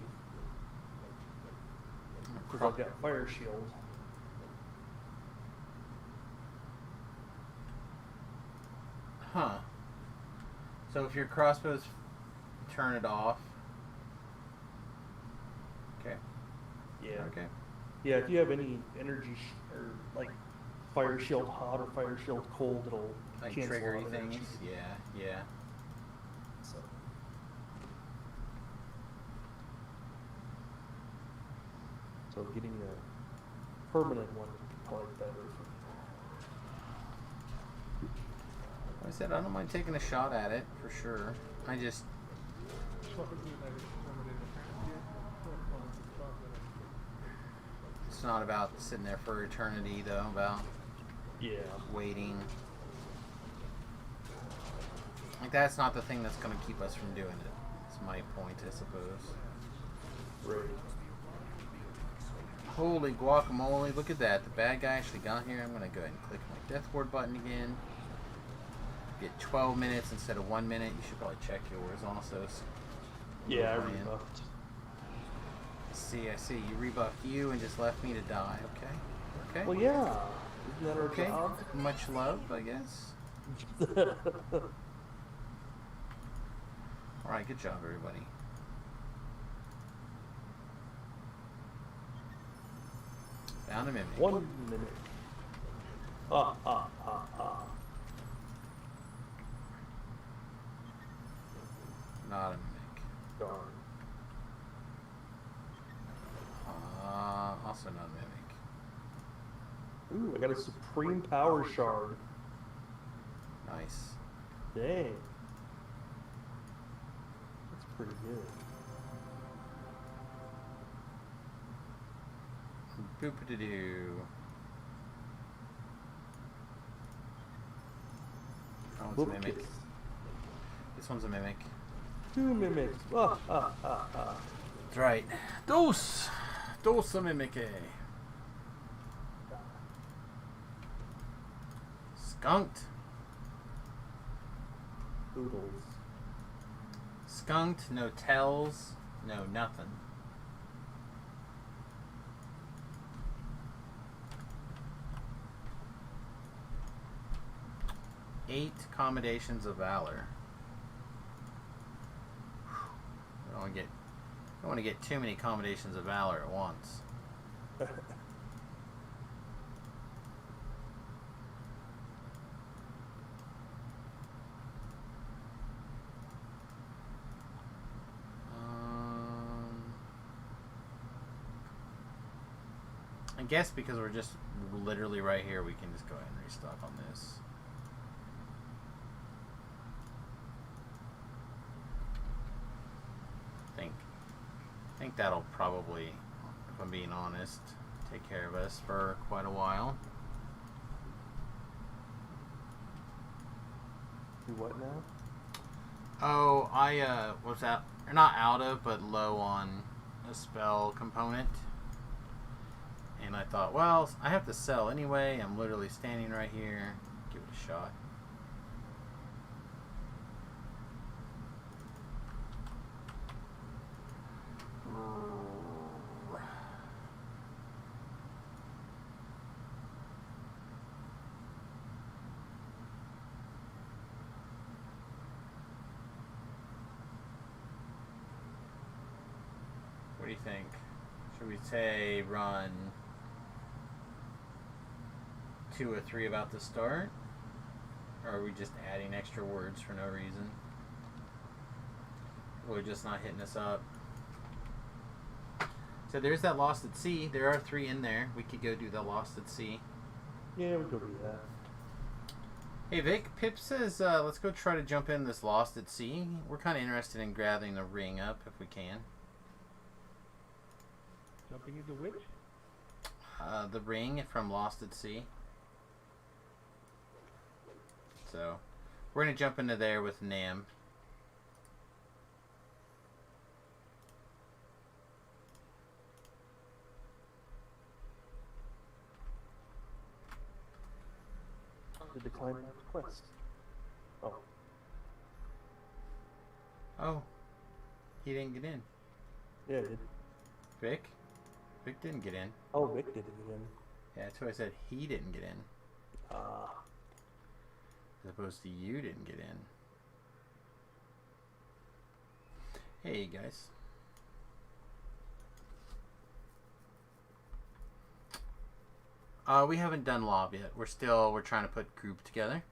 because I've got fire shield. Huh. So if your crossbows turn it off. Okay. Yeah. Okay. Yeah, if you have any energy or like fire shield hot or fire shield cold, it'll Like cancel trigger out things. energy. Yeah. So. So getting a permanent one would be probably better for me. Like I said, I don't mind taking a shot at it for sure. I just it's not about sitting there for eternity though, about Yeah. waiting. Like that's not the thing that's gonna keep us from doing it. That's my point, I suppose. Right. Holy guacamole, look at that. The bad guy actually got here. I'm gonna go ahead and click my death ward button again. Get 12 minutes instead of 1 minute. You should probably check yours also. Yeah, I Ryan. rebuffed. I see. You rebuffed you and just left me to die. Okay. Well, yeah. Isn't that our Okay. job? Much love, I guess. Alright, good job, everybody. Found a mimic. 1 minute. Ah, ah, ah, ah. Not a mimic. Darn. Also not a mimic. Ooh, I got a supreme power shard. Nice. Dang. That's pretty good. Boop-a-doo. That one's a mimic. Whoop-kiss. This one's a mimic. 2 mimics. Ah, ah, ah, ah. That's right. Dos! Dos a mimic. Skunked. Oodles. Skunked, no tells, no nothing. Eight commendations of valor. I don't want to get too many commendations of valor at once. I guess because we're just literally right here, we can just go ahead and restock on this. I think that'll probably, if I'm being honest, take care of us for quite a while. Do what now? Oh, I was out, or not out of, but low on a spell component. And I thought, well, I have to sell anyway. I'm literally standing right here. Give it a shot. What do you think? Should we say run 2 or 3 about to start? Or are we just adding extra words for no reason? Or just not hitting us up? So there's that Lost at Sea. There are 3 in there. We could go do the Lost at Sea. Yeah, we'll go do that. Hey Vic, Pip says let's go try to jump in this Lost at Sea. We're kind of interested in gathering the ring up if we can. Jumping into which? The ring from Lost at Sea. So we're gonna jump into there with Nam. To decline my request. Oh. Oh, he didn't get in. Yeah, it did. Vic? Vic didn't get in. Oh, Vic did it again. Yeah, that's why I said he didn't get in. Ah. As opposed to you didn't get in. Hey guys. We haven't done lob yet. We're trying to put group together.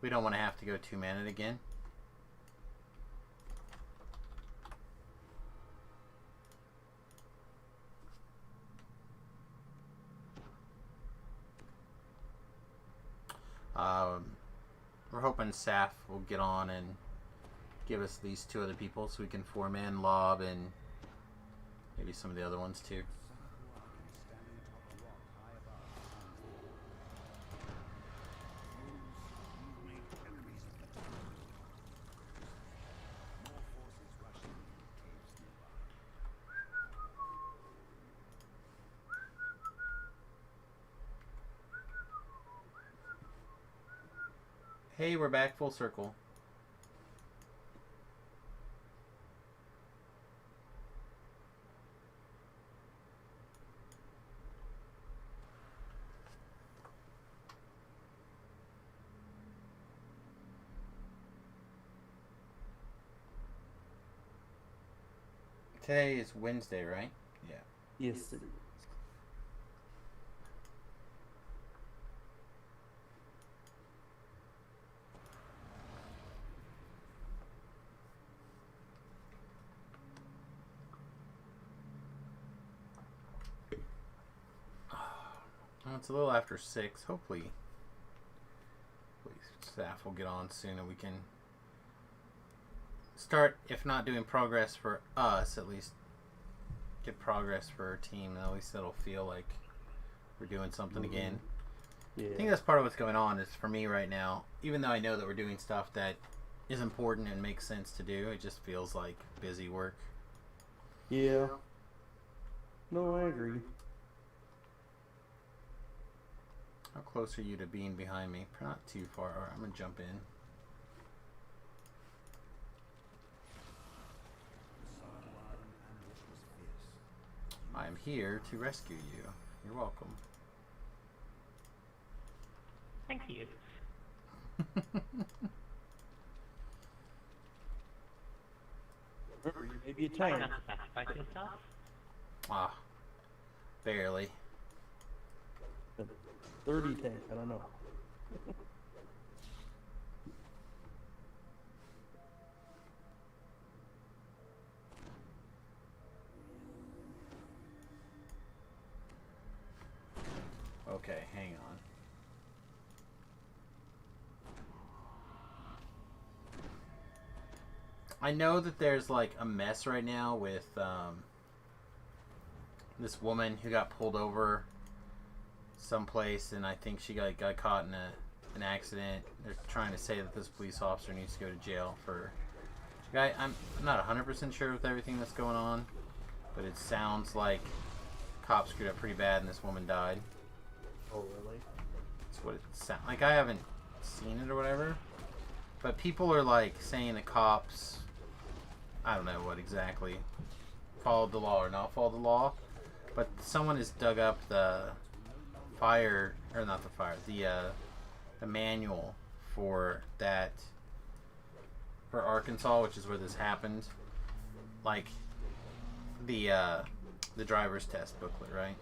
We don't want to have to go 2-man again. We're hoping Saf will get on and give us these 2 other people so we can 4-man lob and maybe some of the other ones too. Hey, we're back full circle. Today is Wednesday, right? Yeah. Yes, it is. Well, it's a little after 6. Hopefully staff will get on soon and we can start, if not doing progress for us, at least get progress for our team. At least it'll feel like we're doing something again. Yeah. I think that's part of what's going on is for me right now, even though I know that we're doing stuff that is important and makes sense to do, it just feels like busy work. Yeah. No, I agree. How close are you to being behind me? Not too far. Alright, I'm going to jump in. I am here to rescue you. You're welcome. Thank you. Remember, you may be a Try tank. not to sacrifice yourself. Ah, barely. 30 tank, I don't know. Okay, hang on. I know that there's like a mess right now with this woman who got pulled over someplace, and I think she got caught in an accident. They're trying to say that this police officer needs to go to jail for. I'm not 100% sure with everything that's going on, but it sounds like cops screwed up pretty bad and this woman died. Oh, really? That's what it sounds like. I haven't seen it or whatever, but people are like saying the cops, I don't know what exactly, followed the law or not followed the law, but someone has dug up the fire, or not the fire, the manual for that, for Arkansas, which is where this happened, like the driver's test booklet, right?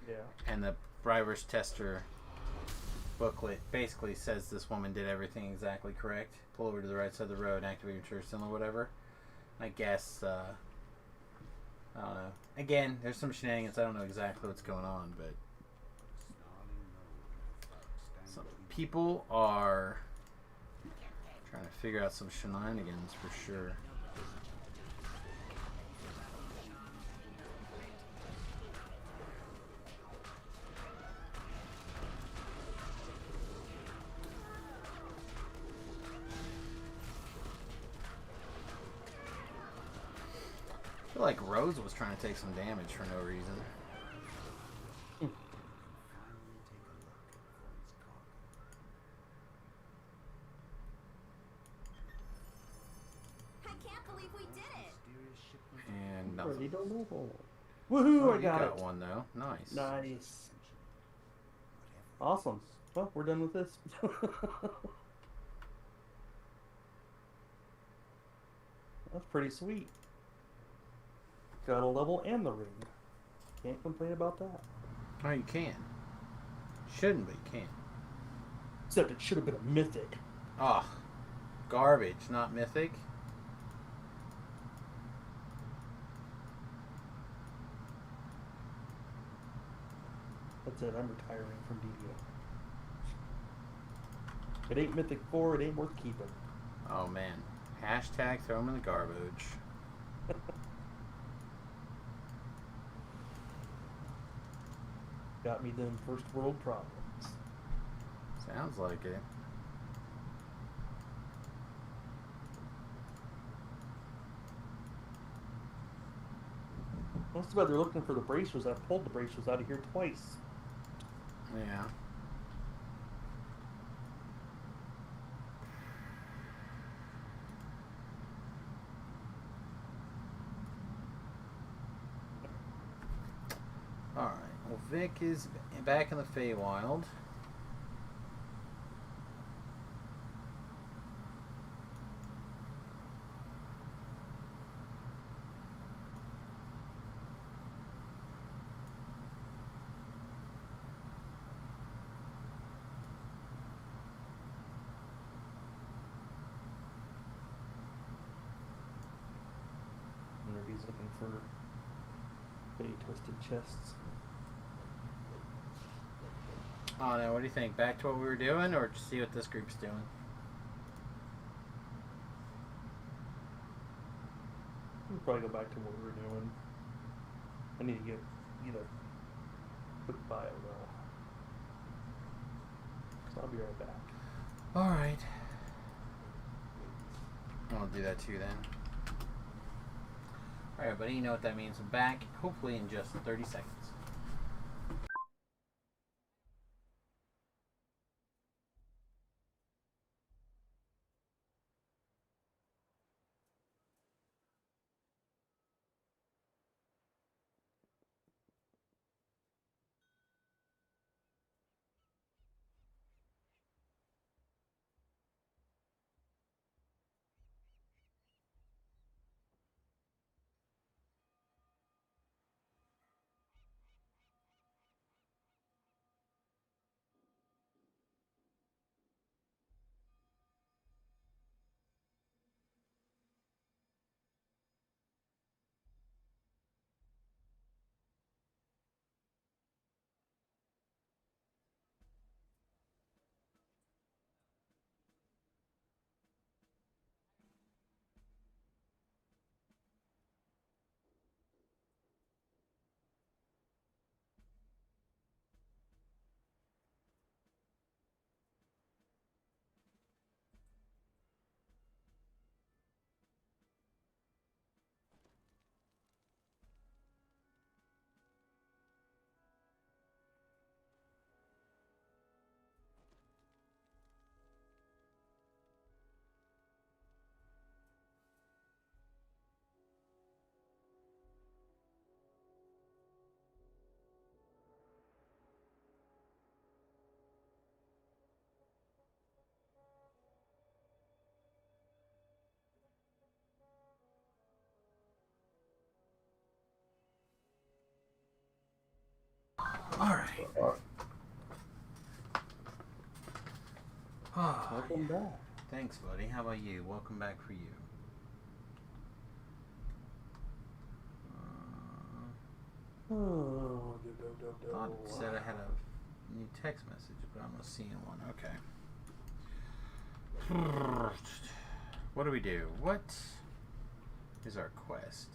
Yeah. And the driver's tester booklet basically says this woman did everything exactly correct. Pull over to the right side of the road, activate your turn signal or whatever. I guess, I don't know. Again, there's some shenanigans. I don't know exactly what's going on, but some people are trying to figure out some shenanigans for sure. I feel like Rose was trying to take some damage for no reason. I can't believe we did it. And Already nothing. don't know. Woohoo! Oh, I you got, got it. one though. Nice. Nice. Awesome. Well, we're done with this. That's pretty sweet. Got a level and the ring. Can't complain about that. Oh, you can. Shouldn't, but you can. Except it should have been a mythic. Ah, garbage, not mythic. That's it. I'm retiring from DDO. It ain't mythic 4. It ain't worth keeping. Oh man. Hashtag throw them in the garbage. Got me them first world problems. Sounds like it. Well, it's too bad they're looking for the bracers. I pulled the bracers out of here twice. Yeah. Alright. Well, Vic is back in the Feywild. Everybody's looking for Fey Twisted chests. Oh no, what do you think? Back to what we were doing, or just see what this group's doing? We'll probably go back to what we were doing. I need to get a quick bio though. So I'll be right back. Alright. I'll do that too then. Alright, buddy, you know what that means. I'm back, hopefully in just 30 seconds. Alright. Welcome back. Thanks, buddy. How about you? Welcome back for you. Thought it said I had a new text message, but I'm not seeing one. Okay. What do we do? What is our quest?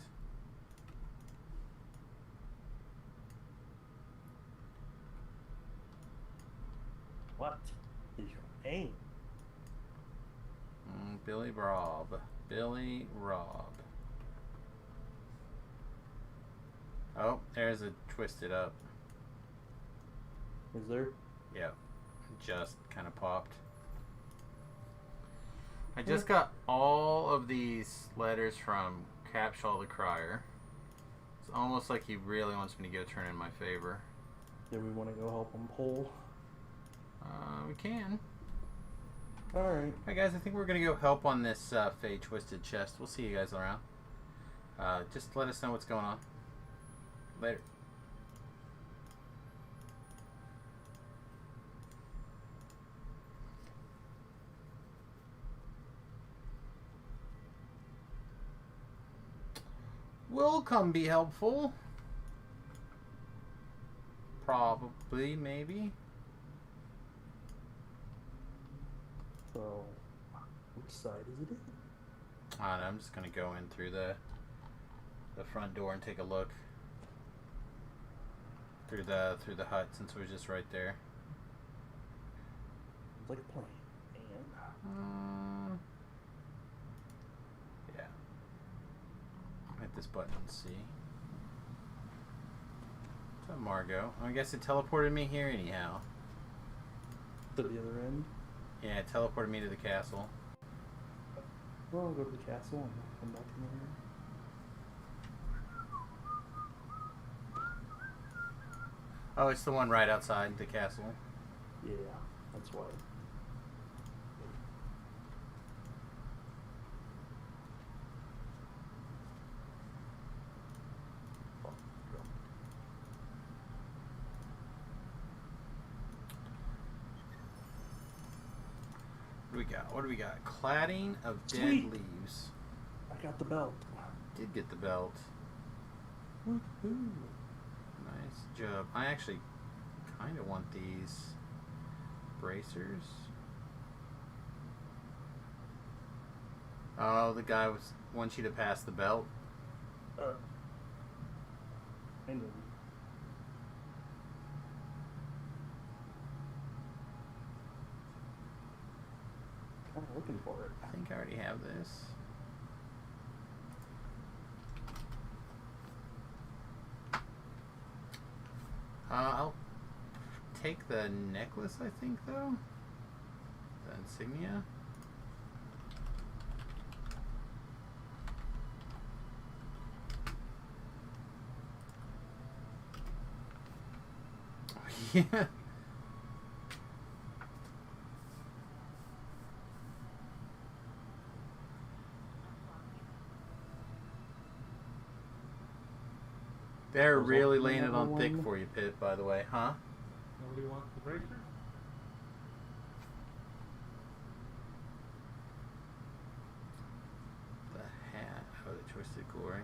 What is your aim? Billy Rob. Billy Rob. Oh, there's a twisted up. Is there? Yep. Just kind of popped. I just got all of these letters from Capshaw the Crier. It's almost like he really wants me to get a turn in my favor. Do we want to go help him pull? We can. Alright. Alright guys, I think we're going to go help on this Fey Twisted chest. We'll see you guys around. Just let us know what's going on. Later. Will come be helpful. Probably, maybe. So, which side is it in? I don't know, I'm just gonna go in through the front door and take a look through the hut since it was just right there. It's like a plan. And Yeah. Hit this button and see. What's up, Margot? I guess it teleported me here anyhow. to the other end. Yeah, it teleported me to the castle. Well, I'll go to the castle and come back in here. Oh, it's the one right outside the castle. Yeah, that's why. What do we got? What do we got? Cladding of dead Sweet. leaves. I got the belt. Did get the belt. Woohoo. Nice job. I actually kind of want these bracers. Oh, the guy wants you to pass the belt. I know. Kind of looking for it. I think I already have this. I'll take the necklace, I think, though. The insignia. Yeah. They're There's really also laying it on another thick one. for you, Pip, by the way, huh? Nobody wants the bracer? The hat. Oh, the Twisted Glory.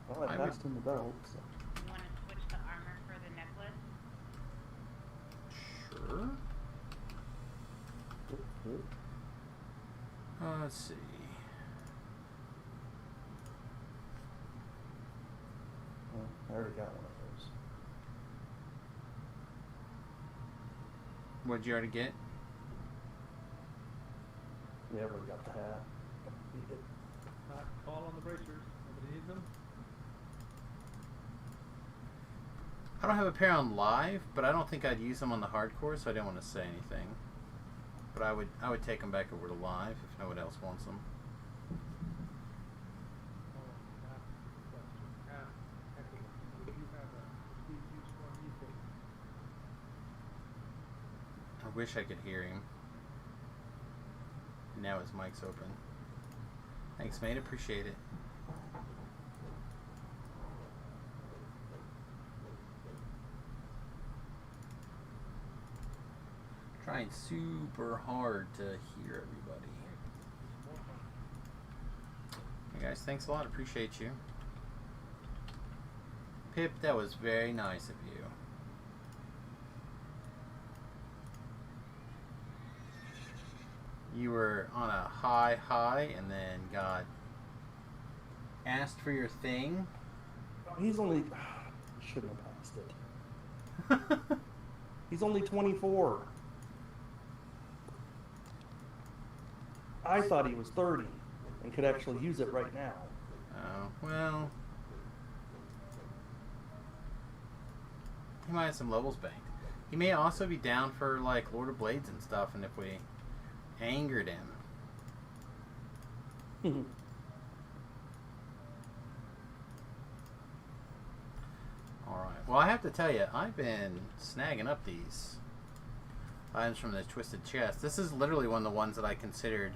Well, I I would- passed him the belt. So. You want to switch the armor for the necklace? Sure. Let's see. Well, I already got one of those. What'd you already get? Yeah, I already got the hat. Need it. Call on the bracers. Nobody needs them? I don't have a pair on live, but I don't think I'd use them on the hardcore, so I didn't want to say anything. But I would take them back over to live if no one else wants them. Oh, that's the question. Excellent. So you have a prestige use one, you take. I wish I could hear him. Now his mic's open. Thanks, mate. Appreciate it. Trying super hard to hear everybody. More fun. Hey guys, thanks a lot. Appreciate you. Pip, that was very nice of you. You were on a high and then got asked for your thing. He's only. Shouldn't have passed it. He's only 24. I thought he was 30 and could actually use it right now. Oh, well. He might have some levels banked. He may also be down for, like, Lord of Blades and stuff, and if we angered him. Alright. Well, I have to tell you, I've been snagging up these items from the Twisted Chest. This is literally one of the ones that I considered,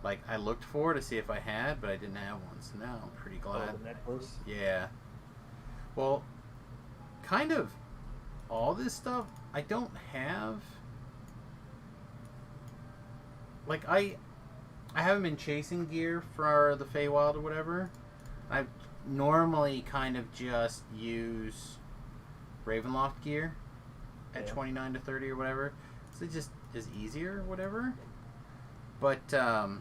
like, I looked for to see if I had, but I didn't have one, so now I'm pretty glad. Oh, the necklace. Yeah. Well, kind of all this stuff I don't have. Like, I haven't been chasing gear for the Feywild or whatever. I normally kind of just use Ravenloft gear at Yeah. 29 to 30 or whatever. So it just is easier or whatever. But I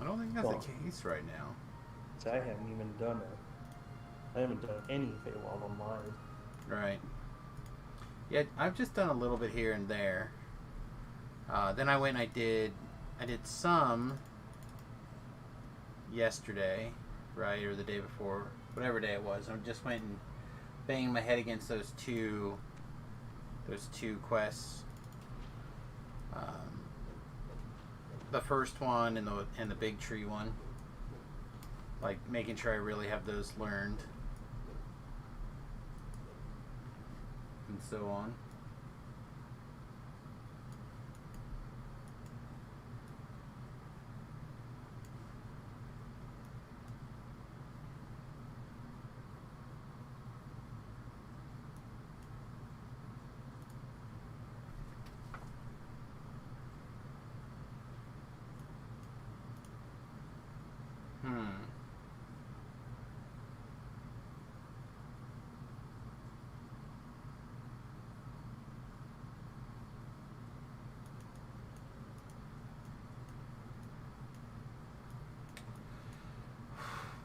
don't think that's Well, the case right now. See, I haven't even done it. I haven't done any Feywild on live. Right. Yeah, I've just done a little bit here and there. Then I went and I did some yesterday, right, or the day before, whatever day it was. I just went and banged my head against those two quests. The first one and the big tree one. Like making sure I really have those learned. And so on.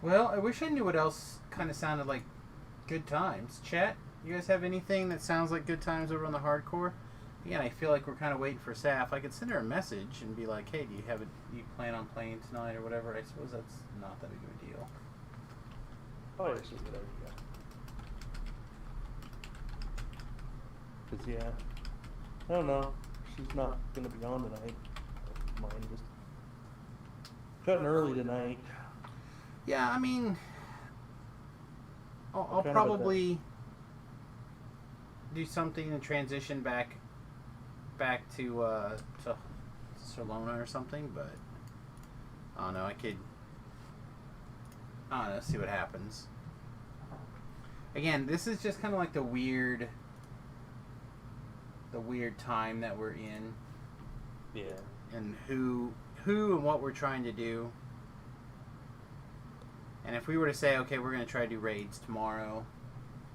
Well, I wish I knew what else kind of sounded like good times. Chat, you guys have anything that sounds like good times over on the hardcore? Again, I feel like we're kind of waiting for Saf. I could send her a message and be like, "Hey, do you plan on playing tonight or whatever?" I suppose that's not that big of a deal. Oh, it's just a good idea. Cause yeah, I don't know. She's not gonna be on tonight. Mine just cutting early tonight. Yeah, I mean, I'll Kind of a probably do something and transition back to Solona or something, but I don't know. I don't know. See what happens. Again, this is just kind of like the weird time that we're in, Yeah. and who and what we're trying to do. And if we were to say, okay, we're going to try to do raids tomorrow,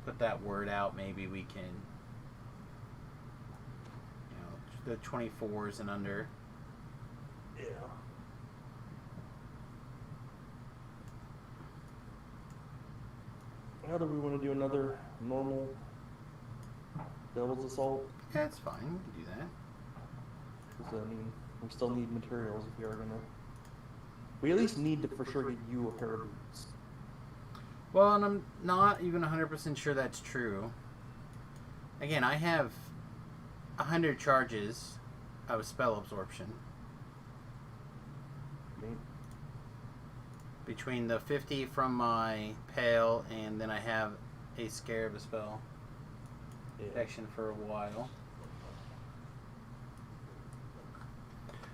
put that word out, maybe we can, the 24s and under. Yeah. How do we want to do another normal Devil's Assault? Yeah, it's fine. We can do that. Because, I mean, we still need materials if we are gonna. We at least need to for sure get you a pair of boots. Well, and I'm not even 100% sure that's true. Again, I have 100 charges of spell absorption. Okay. Between the 50 from my pale, and then I have a scare of a spell protection for a while.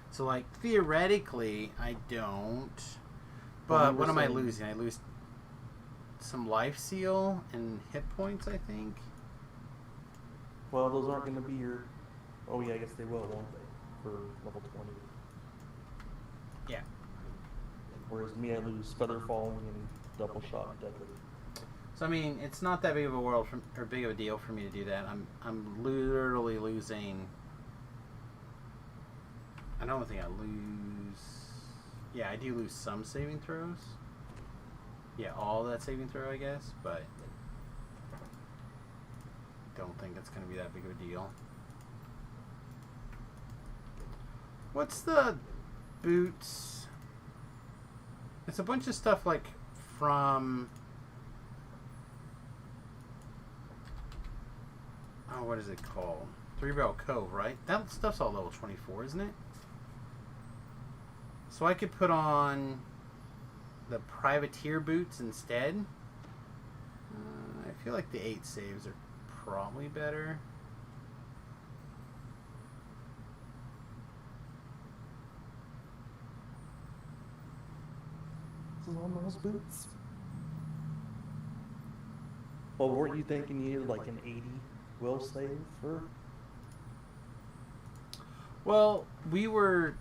So, like, theoretically, I don't. But what am I losing? I lose some life seal and hit points, I think. Well, those aren't gonna be your. Oh yeah, I guess they will, won't they? For level 20. Yeah. Whereas me, I lose feather falling and double shot deadly. So I mean, it's not that big of a big of a deal for me to do that. I'm literally losing. I don't think I lose. Yeah, I do lose some saving throws. Yeah, all that saving throw, I guess, but don't think it's going to be that big of a deal. What's the boots? It's a bunch of stuff like from. Oh, what is it called? Three Barrel Cove, right? That stuff's all level 24, isn't it? So I could put on the Privateer boots instead. I feel like the 8 saves are probably better. This is on those boots. Well, weren't you thinking you needed like an 80 will save for? Well, we were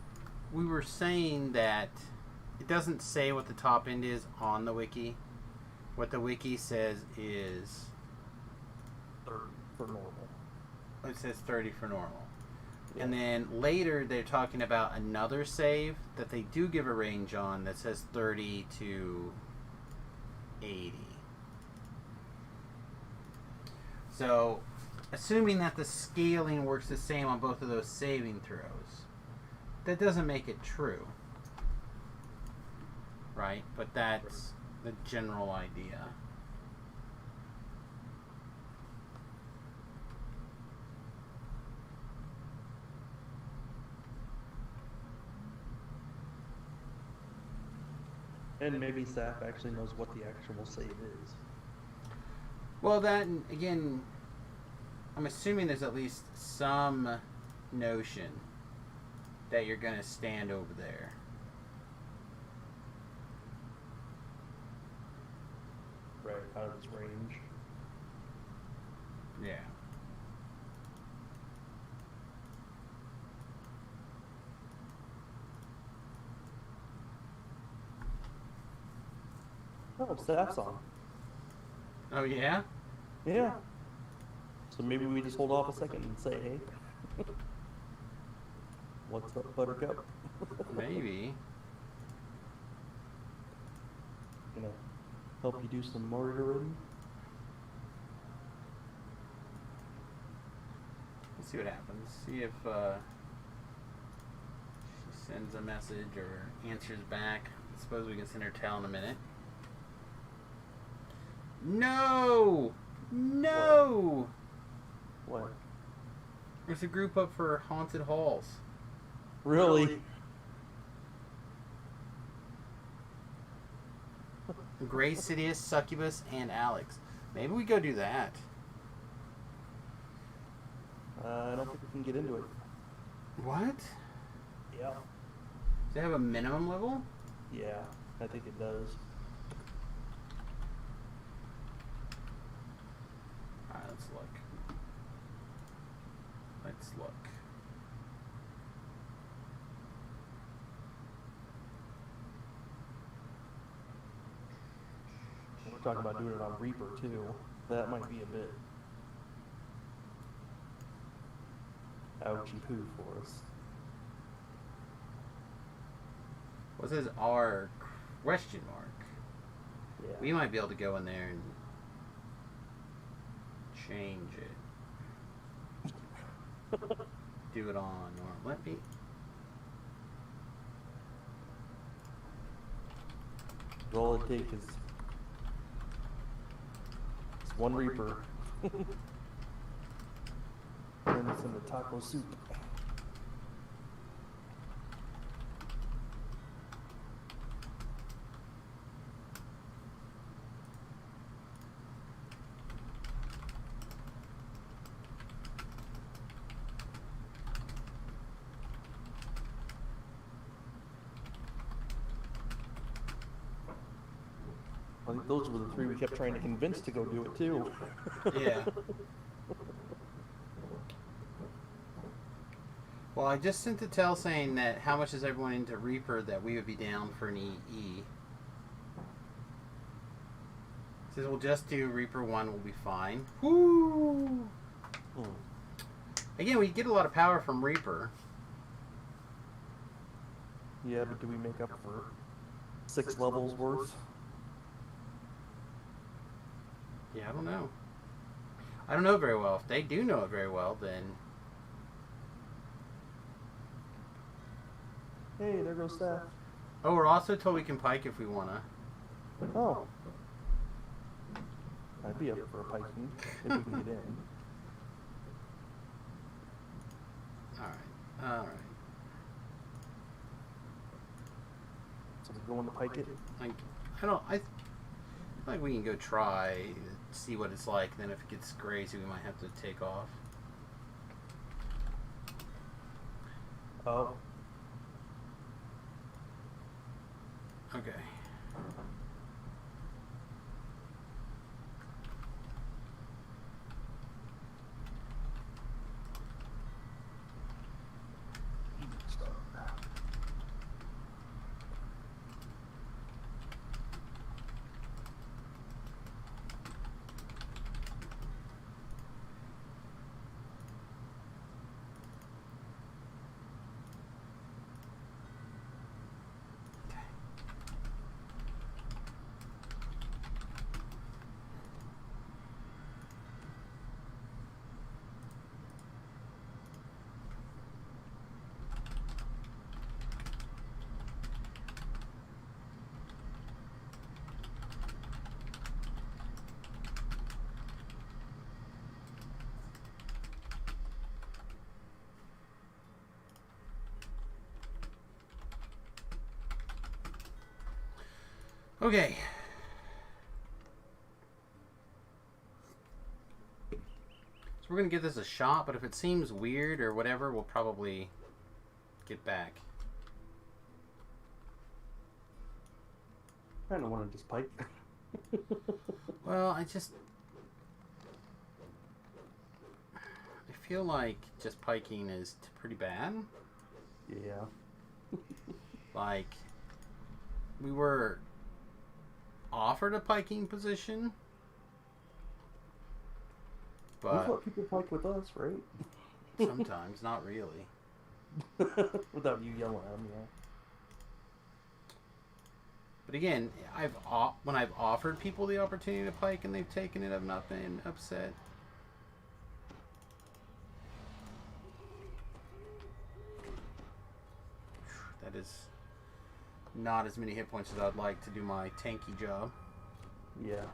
saying that it doesn't say what the top end is on the wiki. What the wiki says is 30 for normal. It says 30 for normal. Yeah. And then later they're talking about another save that they do give a range on that says 30 to 80. So, assuming that the scaling works the same on both of those saving throws, that doesn't make it true. Right? But that's the general idea. And maybe Saf actually knows what the actual save is. Well, that, again, I'm assuming there's at least some notion that you're going to stand over there. Right, out of its range. Yeah. Oh, Saf's on. Oh, yeah? Yeah. So maybe we just hold off a second and say, hey. What's up, Buttercup? Maybe. You know, help you do some mortaring. Let's see what happens. See if she sends a message or answers back. I suppose we can send her tell in a minute. No! No! What? There's a group up for haunted halls. Really? Grace, Sidious, Succubus, and Alex. Maybe we go do that. I don't think we can get into it. What? Yeah. Does it have a minimum level? Yeah, I think it does. Alright, let's look. Let's look. We're talking about doing it on Reaper too. That might be a bit ouchy poo for us. What says R question mark? Yeah. We might be able to go in there and change it. Do it on normal. Let me. All it takes is one Reaper. Turn this into taco soup. I think those were the three we kept trying to convince to go do it too. Yeah. Well, I just sent a tell saying that how much is everyone into Reaper that we would be down for an EE. Says we'll just do Reaper 1, we'll be fine. Woo! Again, we get a lot of power from Reaper. Yeah, but do we make up for 6 levels worth? Yeah, I don't know. I don't know very well. If they do know it very well, then... Hey, there goes staff. Oh, we're also told we can pike if we want to. Oh. I'd be up for a piking if we can get in. Alright. Alright. So we're going to pike it? I feel like we can go try, see what it's like, then if it gets crazy, we might have to take off. Oh. Okay. Okay. So we're going to give this a shot, but if it seems weird or whatever, we'll probably get back. I don't want to just pike. Well, I feel like just piking is pretty bad. Yeah. Like, we were offered a piking position, We've but let people pike with us, right? sometimes not really. Without you yelling at them, yeah. But again, when I've offered people the opportunity to pike and they've taken it, I've not been upset. That is not as many hit points as I'd like to do my tanky job. Yeah.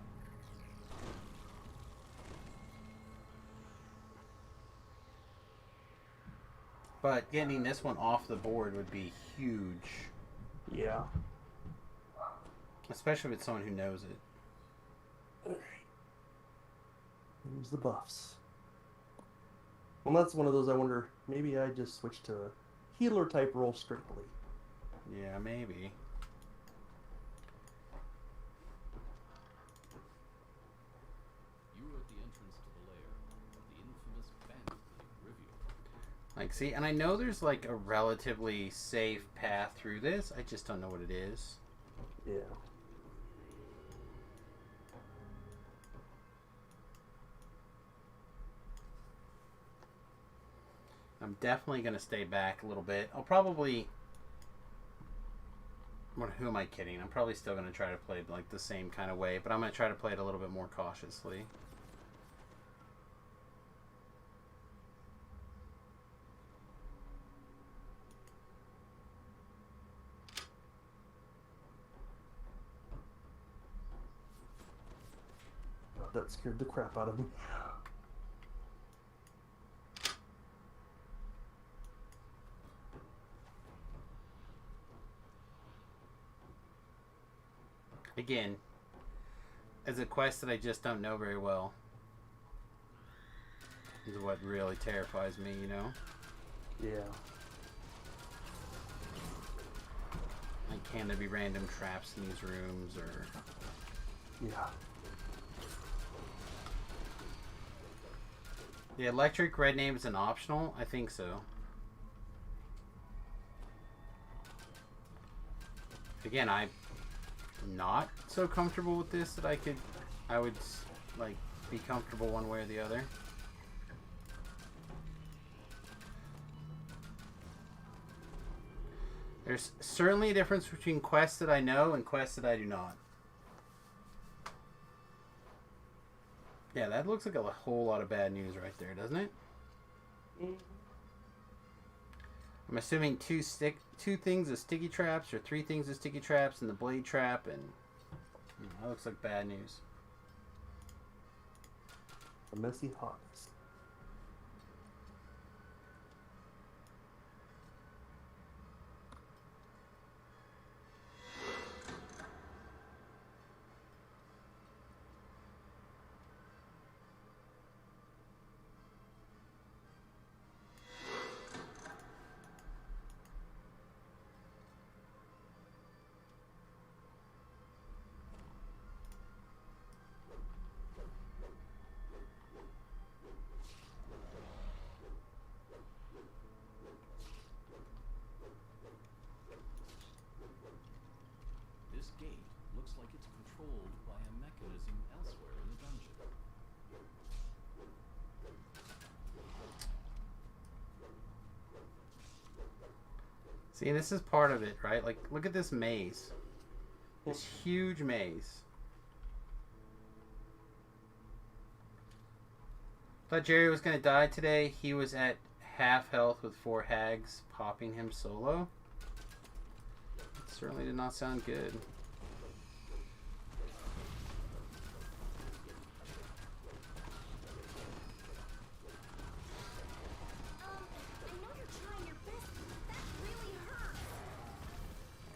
But getting this one off the board would be huge. Yeah. Especially with someone who knows it. Alright. Use the buffs. Well, that's one of those I wonder, maybe I just switch to healer type role strictly. Yeah, maybe. You are at the entrance to the lair of the infamous bandit Rivio. Like, see, and I know there's like a relatively safe path through this. I just don't know what it is. Yeah. I'm definitely going to stay back a little bit. I'll probably... Who am I kidding? I'm probably still going to try to play it like the same kind of way, but I'm going to try to play it a little bit more cautiously. That scared the crap out of me. Again, as a quest that I just don't know very well is what really terrifies me, you know? Yeah. Like, can there be random traps in these rooms, or... Yeah. The electric red name is an optional? I think so. Again, I'm not so comfortable with this that I would like be comfortable one way or the other. There's certainly a difference between quests that I know and quests that I do not. Yeah, that looks like a whole lot of bad news right there, doesn't it? I'm assuming two things of sticky traps, or 3 things of sticky traps, and the blade trap, and that looks like bad news. A messy hotness. This gate looks like it's controlled by a mechanism elsewhere in the dungeon. See, this is part of it, right? Like, look at this maze. This huge maze. Thought Jerry was going to die today. He was at half health with 4 hags popping him solo. It certainly did not sound good. I know you're trying your best, but that really hurts.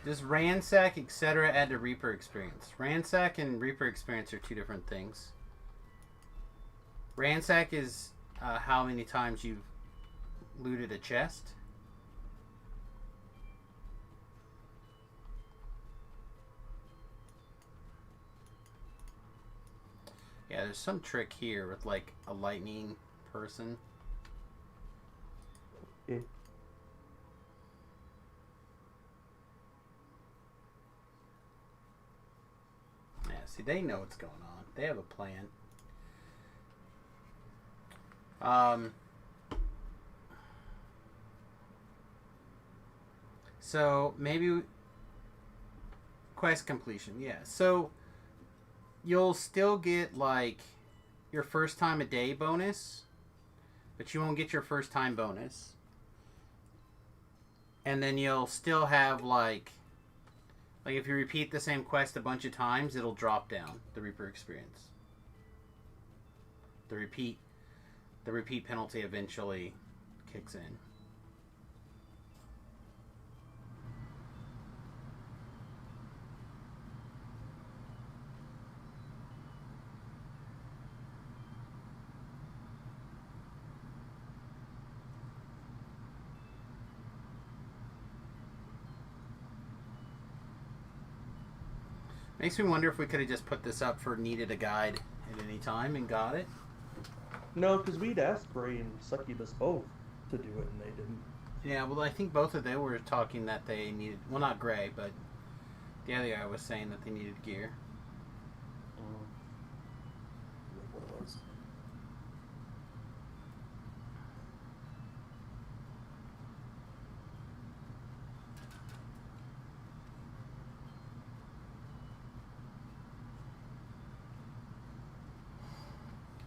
Does Ransack, etc. add to Reaper experience? Ransack and Reaper experience are 2 different things. Ransack is how many times you've looted a chest. Yeah, there's some trick here with like a lightning person. Yeah. Yeah, see, they know what's going on. They have a plan. So maybe Quest completion, yeah. So you'll still get like your first time a day bonus, but you won't get your first time bonus. And then you'll still have like if you repeat the same quest a bunch of times, it'll drop down the Reaper experience. The repeat penalty eventually kicks in. Makes me wonder if we could have just put this up for needed a guide at any time and got it. No, because we'd asked Bray and Succubus both to do it, and they didn't. Yeah, well, I think both of them were talking that they needed... Well, not Gray, but the other guy was saying that they needed gear. What it was.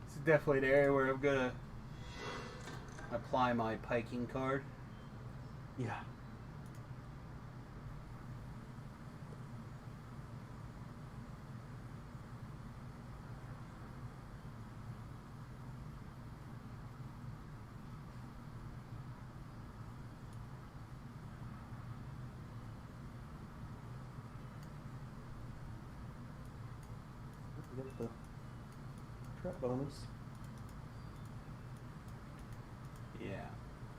It's definitely an area where I'm gonna apply my piking card. Yeah. We get the trap bonus. Yeah.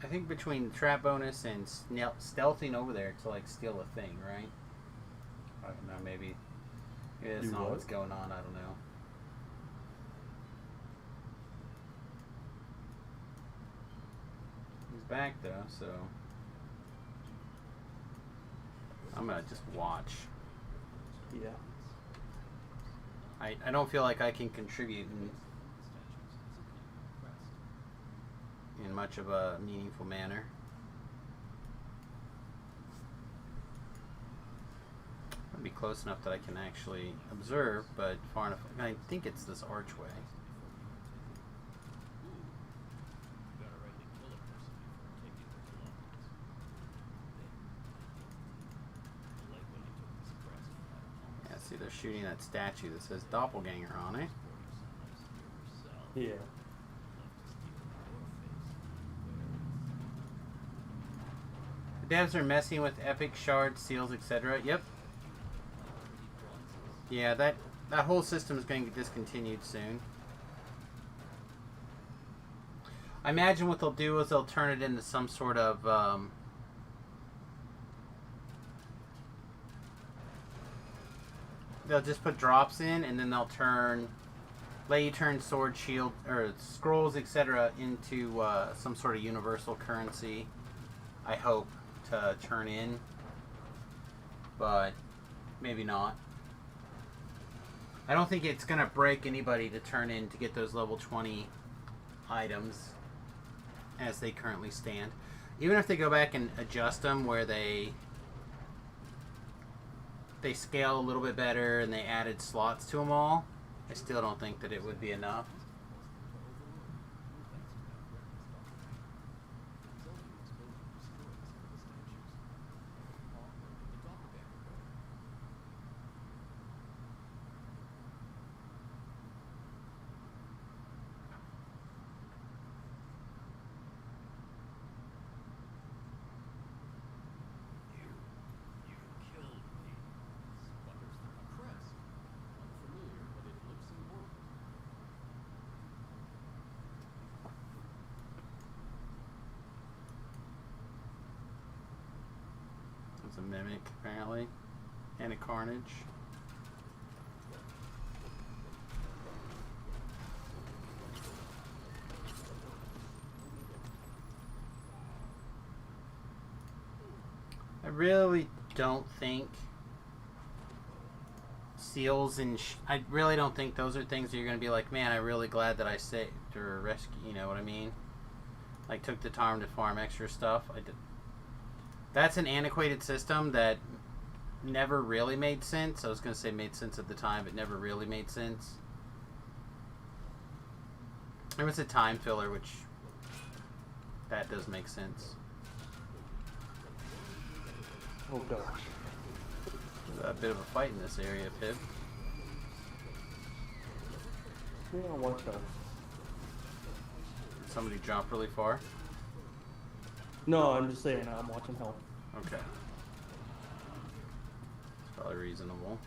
I think between trap bonus and stealthing over there to like steal a thing, right? I don't know, maybe that's Do not what? what's going on, I don't know. He's back though, so I'm gonna just watch. Yeah. I don't feel like I can contribute in much of a meaningful manner. I'll be close enough that I can actually observe, but far enough. I think it's this archway. Gotta rightly kill a person before taking their belongings. Like when he took this crest flat. Yeah, see, they're shooting that statue that says Doppelganger on it. Yeah. The devs are messing with epic shards, seals, etc. Yep. Yeah, that whole system is going to get discontinued soon. I imagine what they'll do is they'll turn it into some sort of they'll just put drops in, and then they'll let you turn sword, shield, or scrolls, etc. into some sort of universal currency. I hope to turn in, but maybe not. I don't think it's gonna break anybody to turn in to get those level 20 items as they currently stand. Even if they go back and adjust them where they scale a little bit better and they added slots to them all, I still don't think that it would be enough. It's a mimic, apparently, and a carnage. I really don't think seals and I really don't think those are things that you're going to be like, man, I'm really glad that I saved or rescued, you know what I mean? Like, took the time to farm extra stuff. That's an antiquated system that never really made sense. I was going to say made sense at the time, but never really made sense. There was a time filler, which that does make sense. Oh gosh. A bit of a fight in this area, Pip. Yeah, watch out. Did somebody drop really far? No, I'm just saying I'm watching health. Okay. It's probably reasonable.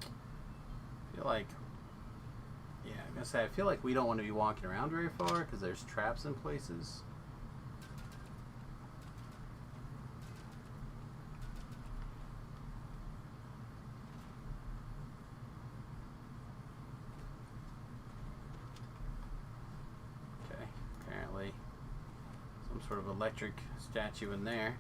I feel like... Yeah, I'm gonna say, I feel like we don't want to be walking around very far because there's traps in places. Okay, apparently some sort of electric statue in there.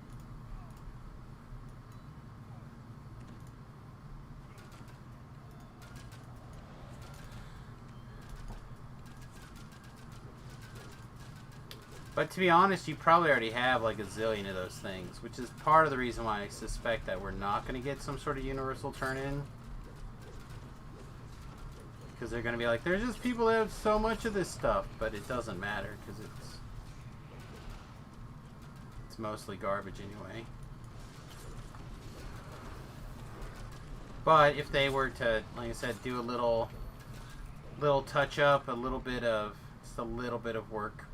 But to be honest, you probably already have like a zillion of those things, which is part of the reason why I suspect that we're not going to get some sort of universal turn-in. Because they're going to be like, there's just people that have so much of this stuff, but it doesn't matter because it's mostly garbage anyway. But if they were to, like I said, do a little touch-up, just a little bit of work,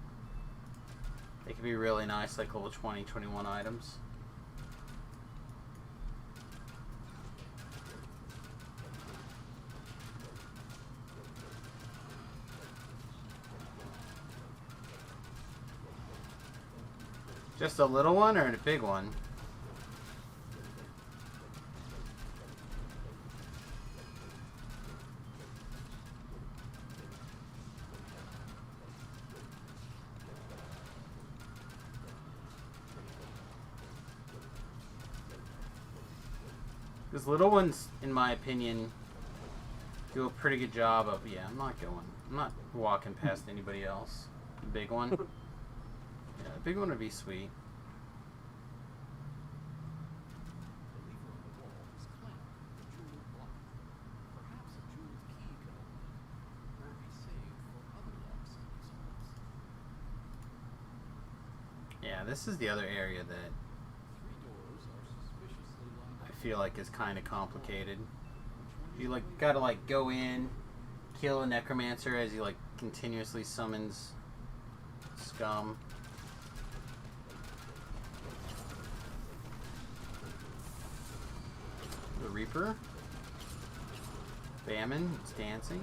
they could be really nice, like level 20, 21 items. Just a little one or a big one? Because little ones, in my opinion, do a pretty good job of... Yeah, I'm not walking past anybody else. The big one. Yeah, the big one would be sweet. The lever on the wall is clamped with a jeweled block. Perhaps a jeweled key could open it, or be saved for other locks in these halls. Yeah, this is the other area that 3 doors are suspiciously lined I up. feel like is kind of complicated. You like gotta like go in, kill a necromancer as he like continuously summons scum. The Reaper. Famine, it's dancing.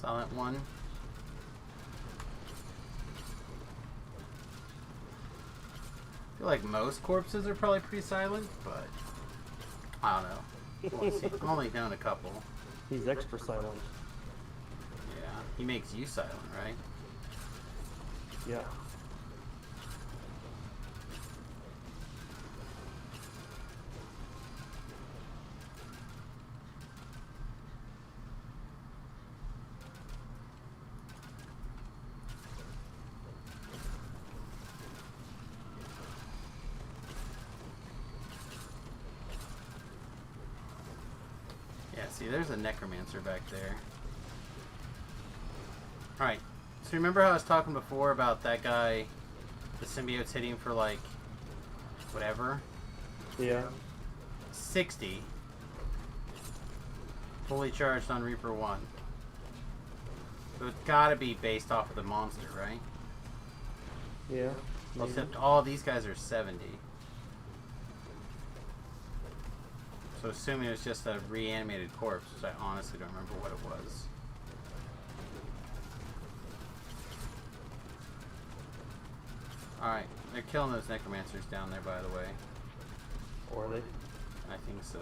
Silent one. I feel like most corpses are probably pretty silent, but I don't know. I've only known a couple. He's extra silent. Yeah, he makes you silent, right? Yeah. See, there's a necromancer back there. Alright, so remember how I was talking before about that guy, the symbiote's hitting for like, whatever? Yeah. 60. Fully charged on Reaper 1. So it's gotta be based off of the monster, right? Yeah. Well, maybe. except all these guys are 70. So assuming it was just a reanimated corpse, which I honestly don't remember what it was. Alright, they're killing those necromancers down there, by the way. Or are they? I think so.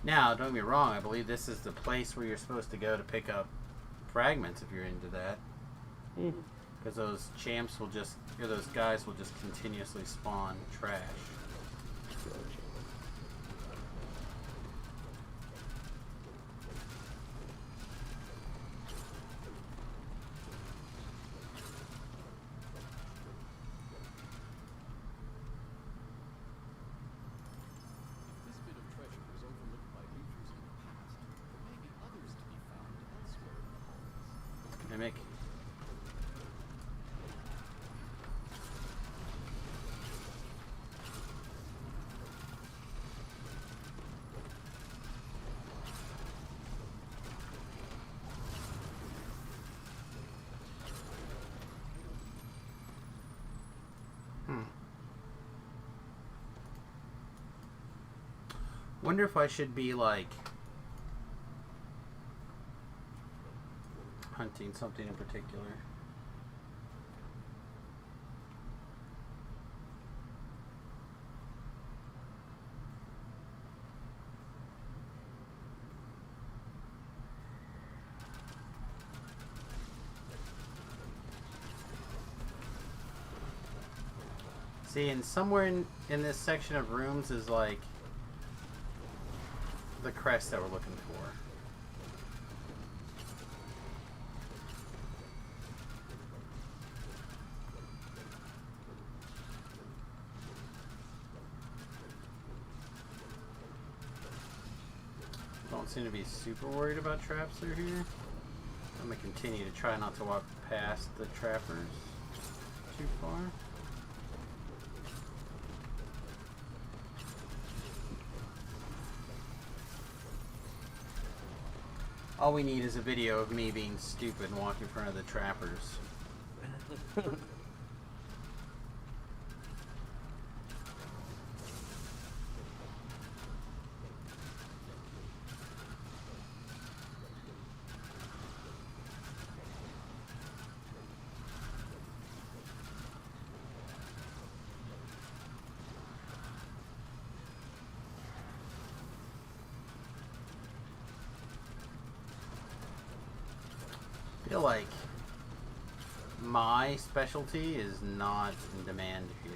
Now, don't get me wrong, I believe this is the place where you're supposed to go to pick up fragments if you're into that. Because those champs will just, or those guys will just continuously spawn trash. If this bit of treasure was overlooked by creatures in the past, there may be others to be found elsewhere in the halls. Mimic. Wonder if I should be like hunting something in particular. See, and somewhere in this section of rooms is like the crest that we're looking for. Don't seem to be super worried about traps through here. I'm gonna continue to try not to walk past the trappers too far. All we need is a video of me being stupid and walking in front of the trappers. I feel like my specialty is not in demand here.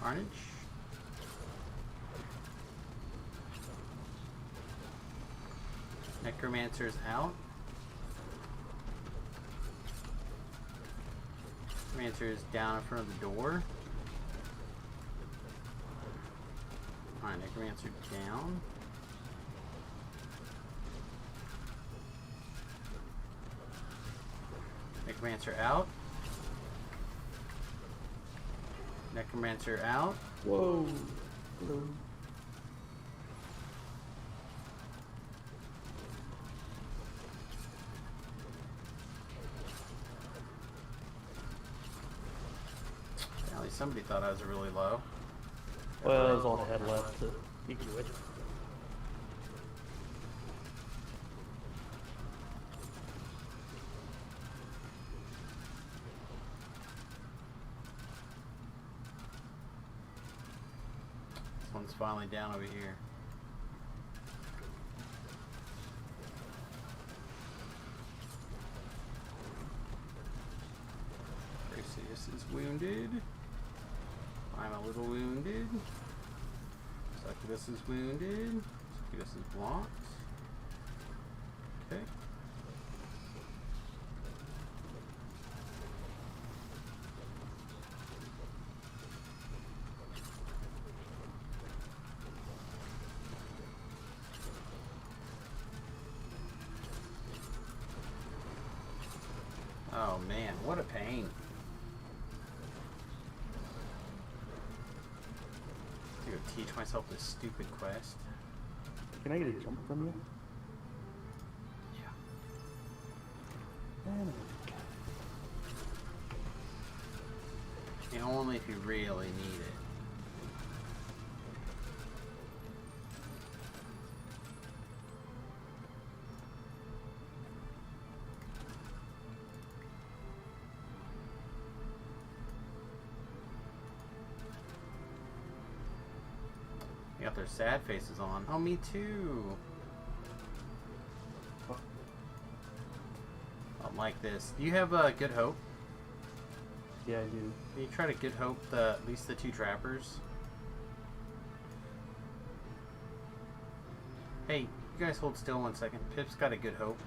Carnage. Necromancer's out. Necromancer is down in front of the door. Alright, Necromancer down. Necromancer out. Necromancer out. Whoa. At least somebody thought I was really low. Well, that was all I had left to you can do it. This one's finally down over here. Gracius is wounded. I'm a little wounded. Succubus is wounded. Succubus is blocked. Okay. Oh man, what a pain. To teach myself this stupid quest. Can I get a jump from you? Yeah. Man, And only if you really need it. They got their sad faces on. Oh, me too. I like this. Do you have Good Hope? yeah, I do. Can you try to Good Hope at least the 2 trappers? Hey, you guys hold still 1 second. Pip's got a Good Hope.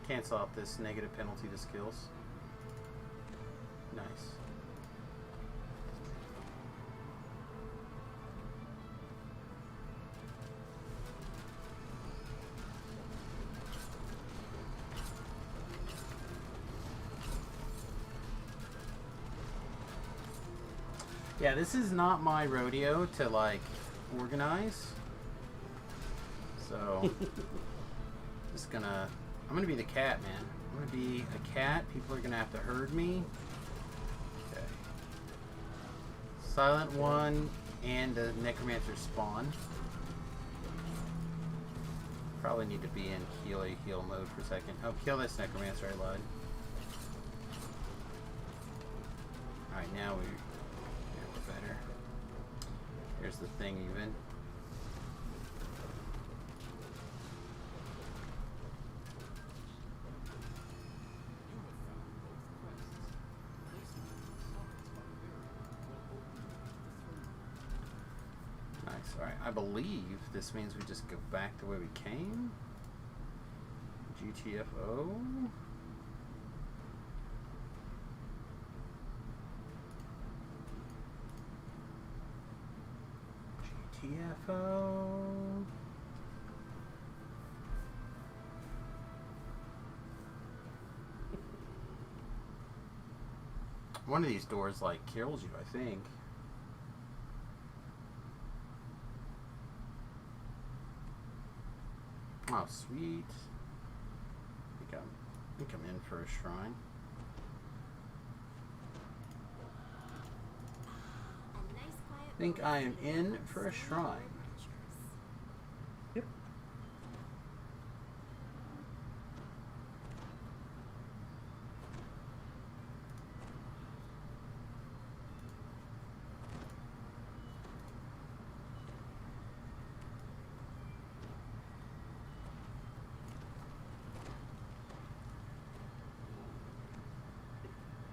Cancel out this negative penalty to skills. Nice. Yeah, this is not my rodeo to, like, organize. So, just gonna... I'm gonna be the cat, man. I'm gonna be a cat. People are gonna have to herd me. Okay. Silent one and the necromancer spawn. Probably need to be in heal mode for a second. Oh, kill this necromancer, I lied. Alright, now we're better. Here's the thing even. Nice. Alright, I believe this means we just go back the way we came. GTFO. GTFO. One of these doors, like, kills you, I think. Oh, sweet. I think I'm in for a shrine. A nice quiet I think I am in for a shrine. Yep.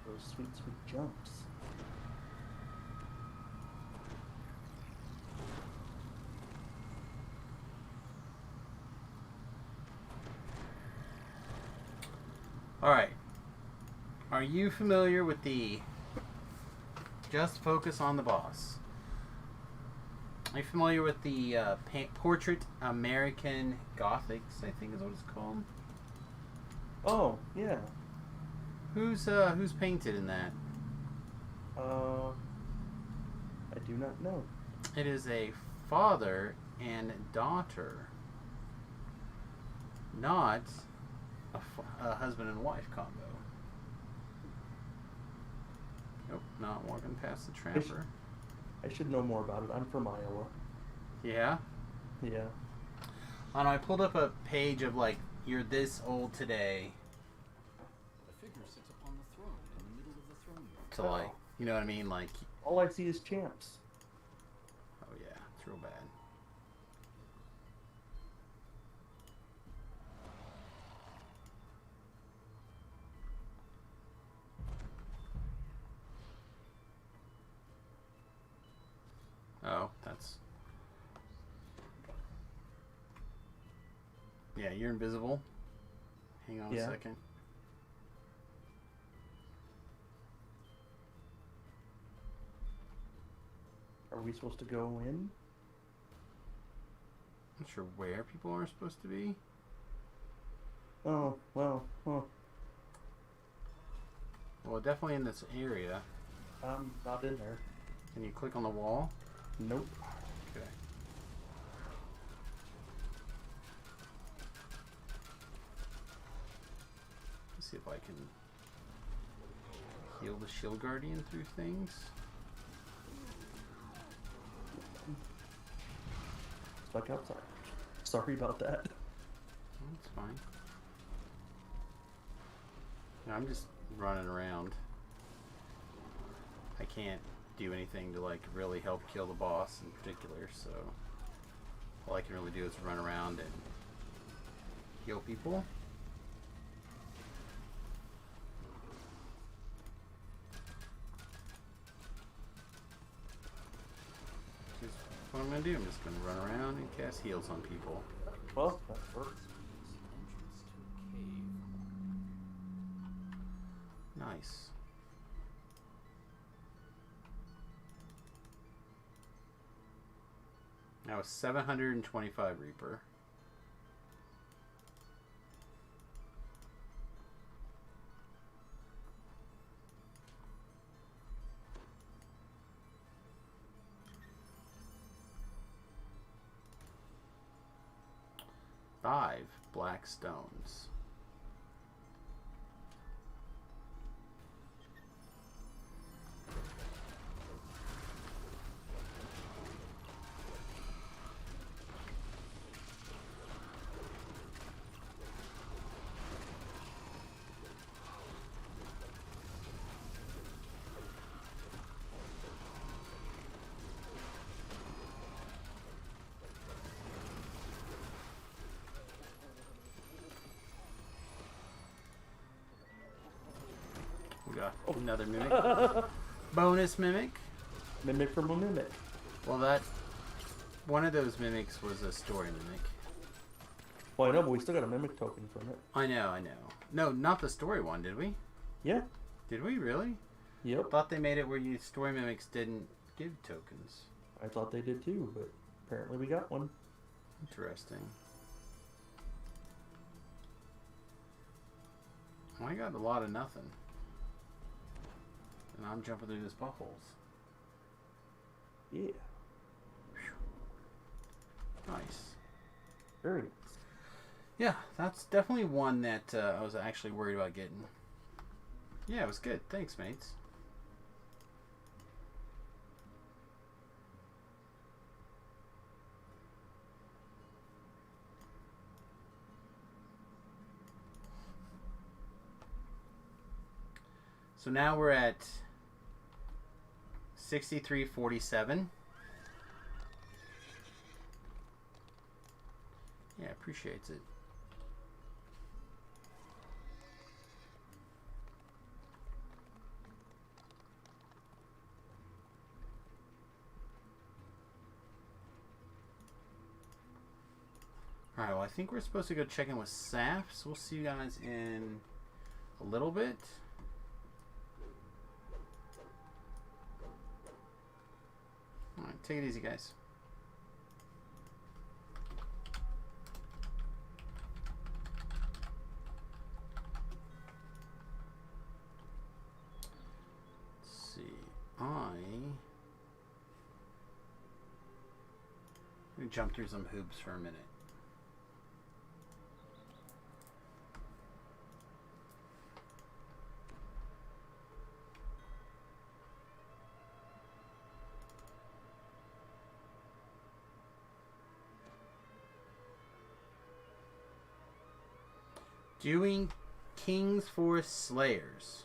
Those sweet, sweet jumps. Alright. Are you familiar with the just focus on the boss? Are you familiar with the Portrait American Gothics, I think is what it's called? Oh, yeah. Who's painted in that? I do not know. It is a father and daughter, not a husband and wife combo. Nope, not walking past the trapper. I should know more about it. I'm from Iowa. Yeah? Yeah. I know, I pulled up a page of, like, you're this old today A figure sits upon the throne in the middle of the throne room. to, like, you know what I mean? Like, All I see is champs. oh yeah, it's real bad. Oh, that's... Yeah, you're invisible. Hang on a Yeah. second. Are we supposed to go in? Not sure where people are supposed to be. Oh, well, huh. Well, definitely in this area. I'm not in there. Can you click on the wall? Nope. Okay. see if I can heal the shield guardian through things. Stuck outside. Sorry about that. That's fine. No, I'm just running around. I can't do anything to like really help kill the boss in particular, so all I can really do is run around and heal people. Just what I'm gonna do. I'm just gonna run around and cast heals on people. Well, that works. Entrance to a cave. Nice. That was 725 Reaper. Five black stones. We got another mimic. Bonus mimic. Mimic from a mimic. Well, that one of those mimics was a story mimic. Well, I know, but we still got a mimic token from it. I know, I know. No, not the story one, did we? Yeah. Did we really? Yep. Thought they made it where you story mimics didn't give tokens. I thought they did too, but apparently we got one. Interesting. Well, I got a lot of nothing. And I'm jumping through these potholes. Yeah. Nice. Very nice. Yeah, that's definitely one that I was actually worried about getting. Yeah, it was good. Thanks, mates. So now we're at 6347. Yeah, appreciates it. Alright, well I think we're supposed to go check in with Saf, so we'll see you guys in a little bit. Alright, take it easy, guys. Let's see. I'm gonna jump through some hoops for a minute. Doing King's Forest Slayers.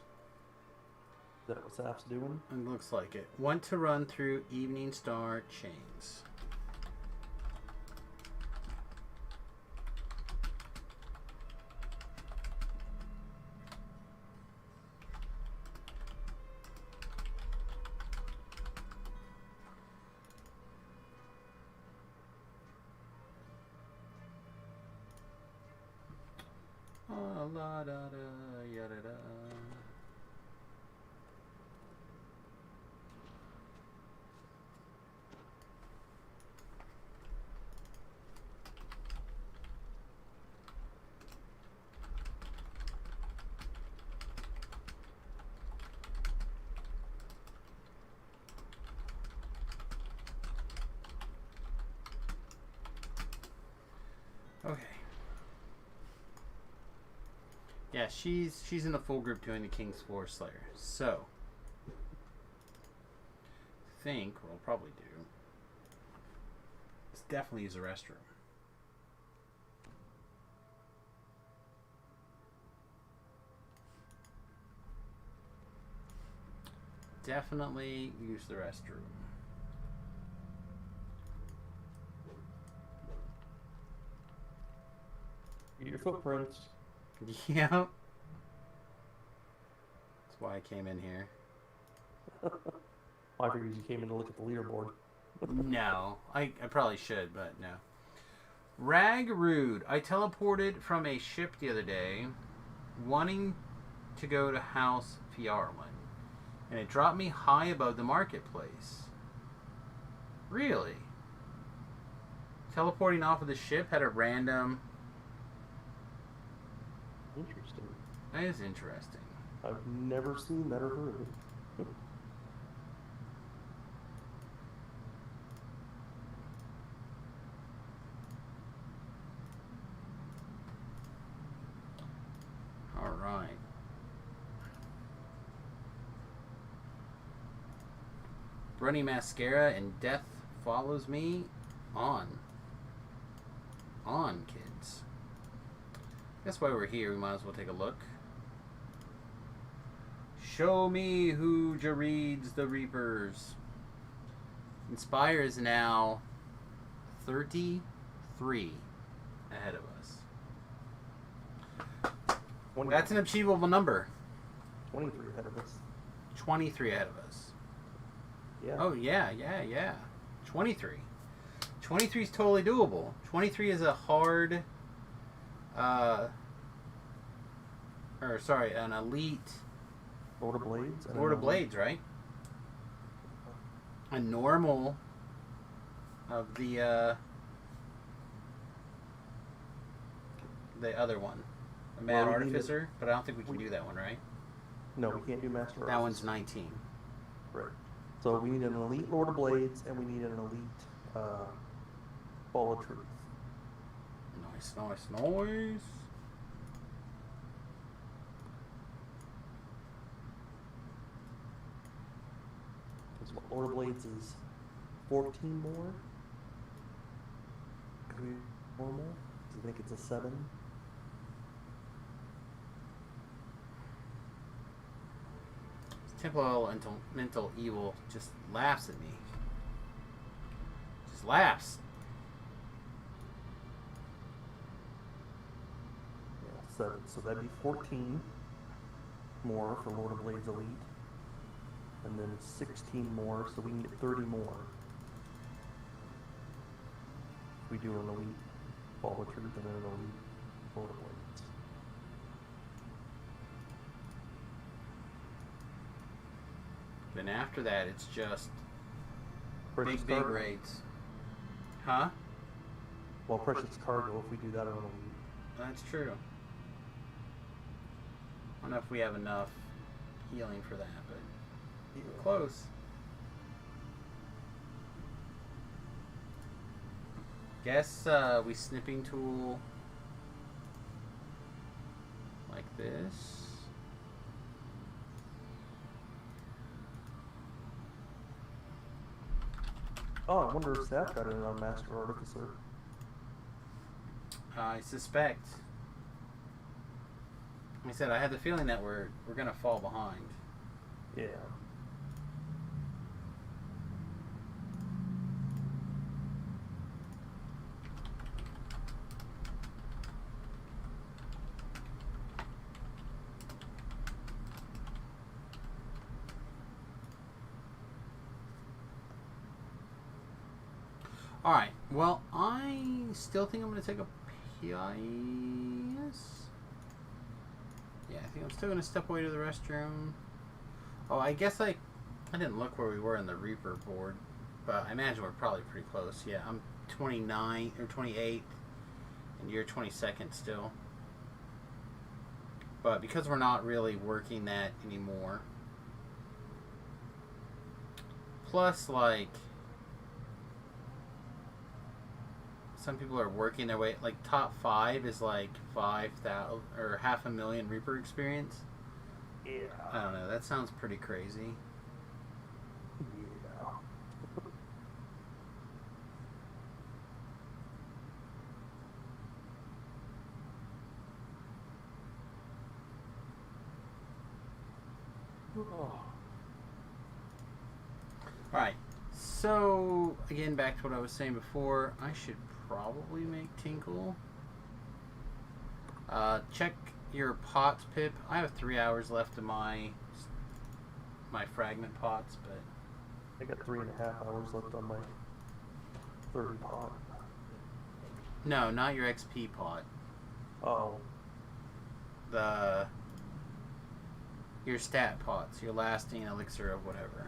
Is that what Saf's doing? It looks like it. Want to run through Evening Star Chains. La da da ya da da. Okay. Yeah, she's in the full group doing the King's Floor Slayer. So, I think what I'll probably do is definitely use the restroom. Definitely use the restroom. Get your footprints. Yeah. That's why I came in here. I figured you came in to look at the leaderboard. No, I probably should, but no. Rag Rude. I teleported from a ship the other day, wanting to go to House Fjarlund, and it dropped me high above the marketplace. Really? Teleporting off of the ship had a random... Interesting. That is interesting. I've never seen that or heard of it. Alright. Running Mascara and Death Follows Me on. On, kids. That's why we're here. We might as well take a look. Show me who reads the Reapers. Inspire is now 33 ahead of us. That's an achievable number. 23 ahead of us. 23 ahead of us. Yeah. Oh, yeah. 23. 23 is totally doable. 23 is a hard... an elite... Lord of Blades? Lord of Blades, right? A normal of the other one. A Mad Artificer, but I don't think we can do that one, right? No, we can't do Master That one's 19. Right. So we need an elite Lord of Blades, and we need an elite Ball of Truth. Nice. Because Lord of Blades is 14 more. Could we normal? Do you think it's a 7? Temple Elemental Evil just laughs at me. Just laughs. Yeah, 7. So that'd be 14 more for Lord of Blades Elite. And then 16 more, so we can get 30 more. We do an elite Ball of Truth and then an elite Lord of Blades. Then after that, it's just Precious big Cargo. raids. Huh? Well, Precious Cargo, if we do that on an elite. That's true. I don't know if we have enough healing for that, but we're close. Guess we snipping tool like this. Oh, I wonder if Seth got in on Master Artificer. I suspect. Like I said, I had the feeling that we're gonna fall behind. Yeah. Alright, well, I still think I'm going to take a PIS. Yeah, I think I'm still going to step away to the restroom. Oh, I guess I didn't look where we were in the Reaper board, but I imagine we're probably pretty close. Yeah, I'm 29 or 28, and you're 22nd still. But because we're not really working that anymore, plus, like, some people are working their way. Like top 5 is like 5,000 or 500,000 Reaper experience. Yeah. I don't know. That sounds pretty crazy. Yeah. Oh. All right. So again, back to what I was saying before. I should probably make Tinkle. Check your pots, Pip. I have 3 hours left of my fragment pots, but I got 3.5 hours left on my 30 pot. no, not your XP pot. Oh. Your stat pots, your lasting elixir of whatever.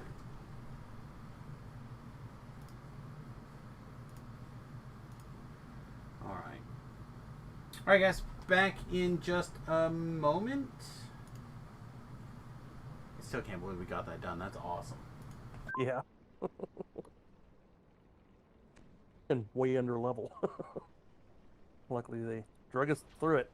Alright. Alright guys, back in just a moment. I still can't believe we got that done. That's awesome. Yeah. And way under level. Luckily they drug us through it.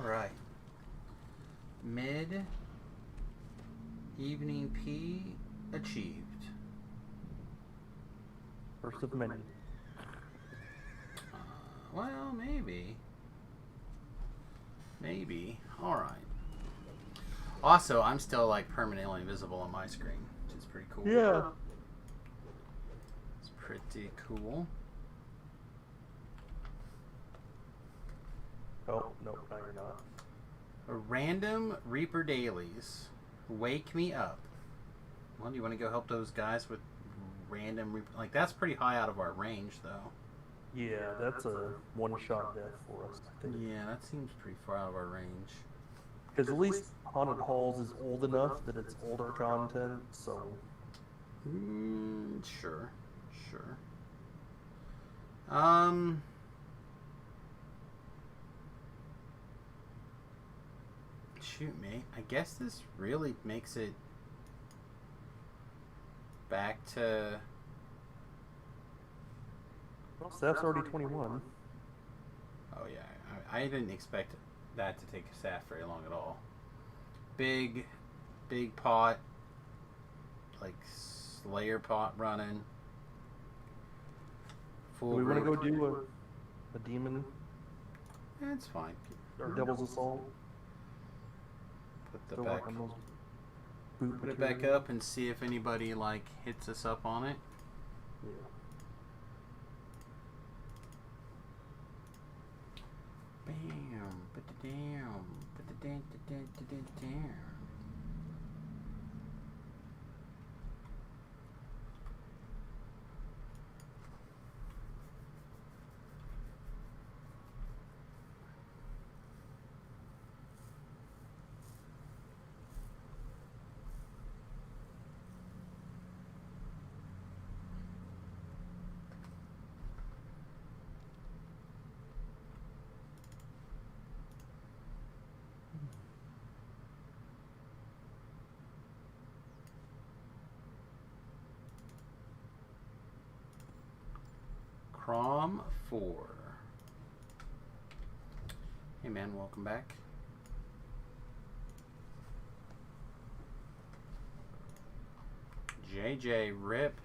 Alright. Mid evening P achieved. First of many. Well, maybe. Maybe. Alright. Also, I'm still like permanently invisible on my screen, which is pretty cool. Yeah. It's pretty cool. Oh, no, no, you're not. A random Reaper dailies. Wake me up. Well, do you want to go help those guys with random Reaper? Like, that's pretty high out of our range, though. Yeah, that's a one-shot death for us, I think. Yeah, that seems pretty far out of our range. Because at least Haunted Halls is old enough that it's older content, so... Sure. Sure. Shoot, mate. I guess this really makes it back to... Well, Steph's already 21. Oh, yeah. I didn't expect that to take staff very long at all. Big pot. Like, Slayer pot running. Full Do we want to group. go do a demon It's fine. or Devil's Assault? Put the So back... work on those boot Put it back materials? up and see if anybody, like, hits us up on it. Yeah. Bam. Put it down. Put it down. Down. Crom 4. Hey man, welcome back. JJ, rip.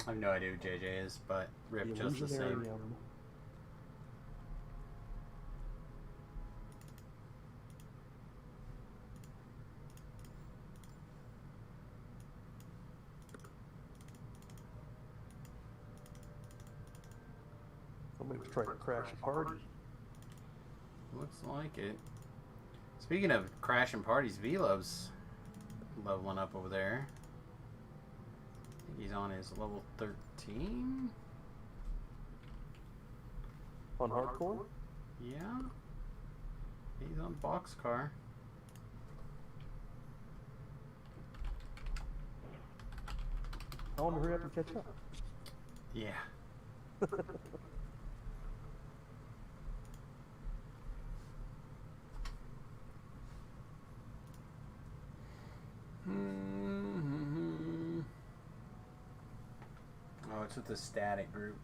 I have no idea who JJ is, but rip The just the same. Illusionarium. Somebody was trying to crash a party. Looks like it. Speaking of crashing parties, Velo's leveling up over there. I think he's on his level 13. On hardcore? Yeah. He's on boxcar. I want to hurry up and catch up. Yeah. Oh, it's with the static group.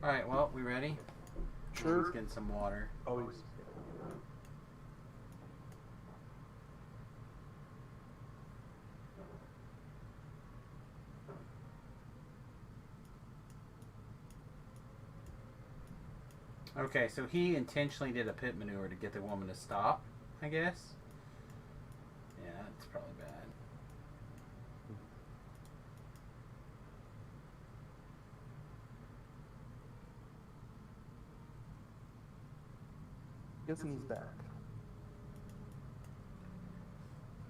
Alright, well, we ready? Sure. Let's get some water. Always. Okay, so he intentionally did a pit maneuver to get the woman to stop, I guess. Yeah, that's probably bad. Guessing he's back.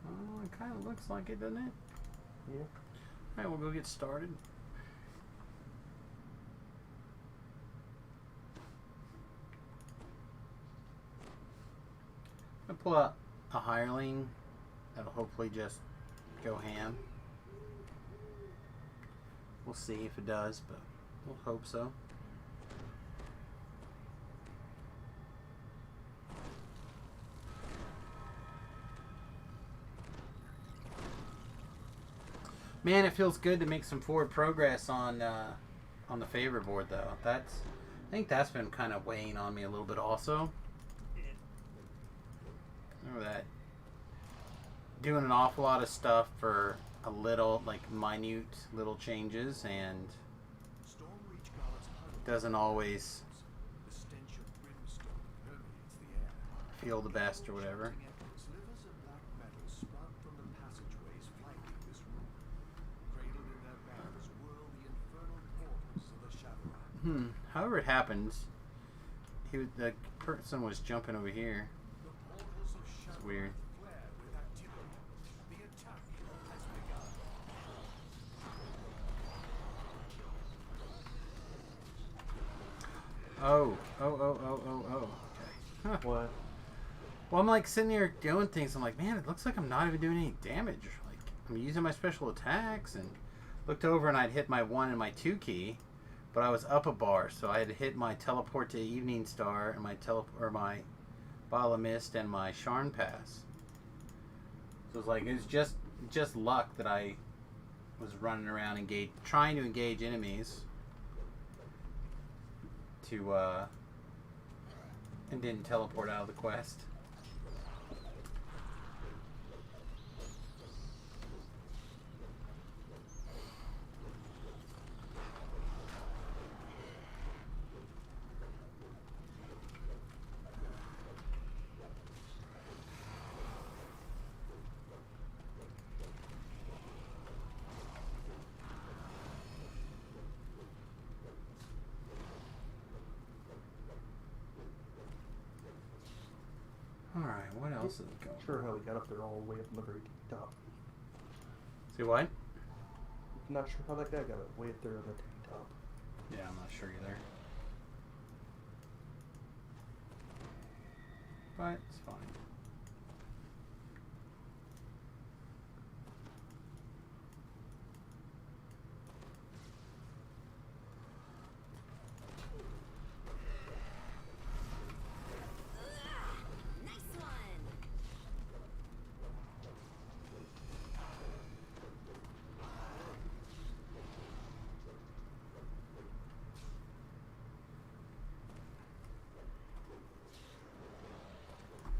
Oh, it kind of looks like it, doesn't it? Yeah. Alright, we'll go get started. I'll pull out a hireling that'll hopefully just go ham. We'll see if it does, but we'll hope so. Man, it feels good to make some forward progress on the favor board, though. I think that's been kind of weighing on me a little bit, also. Remember that? Doing an awful lot of stuff for a little, like, minute little changes, and doesn't always feel the best or whatever. However it happens, the person was jumping over here. It's weird. Oh. Okay. Huh. What? Well, I'm like sitting here doing things. I'm like, man, it looks like I'm not even doing any damage. Like, I'm using my special attacks, and looked over and I'd hit my 1 and my 2 key. But I was up a bar, so I had to hit my teleport to Evening Star and my Bottle of Mist and my Sharn Pass. So it's like it was just luck that I was running around trying to engage enemies and didn't teleport out of the quest. Alright, what else is going on? Sure how we got up there all the way up in the very top. See what? Not sure how that guy got up way up there on the top. Yeah, I'm not sure either. But it's fine.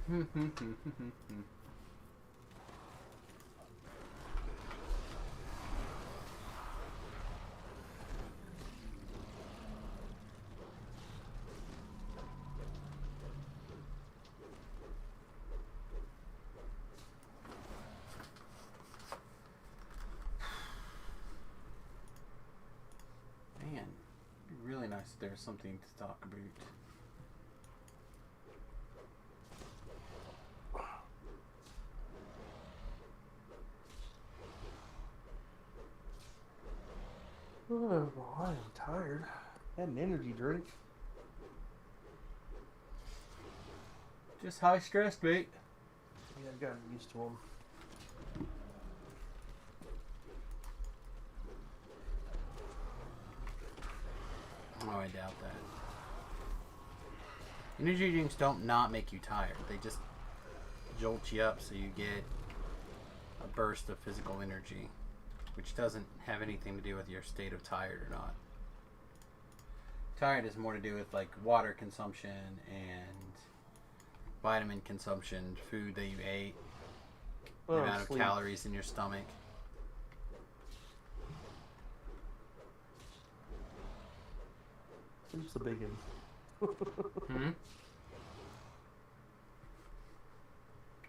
Man, it'd be really nice if there's something to talk about. Oh, I am tired. Had an energy drink. Just high stressed, mate. Yeah, I've gotten used to them. Oh, I doubt that. Energy drinks don't not make you tired. They just jolt you up so you get a burst of physical energy, which doesn't have anything to do with your state of tired or not. Tired is more to do with like water consumption and vitamin consumption, food that you ate, the amount of calories in your stomach. Sleep's a big one.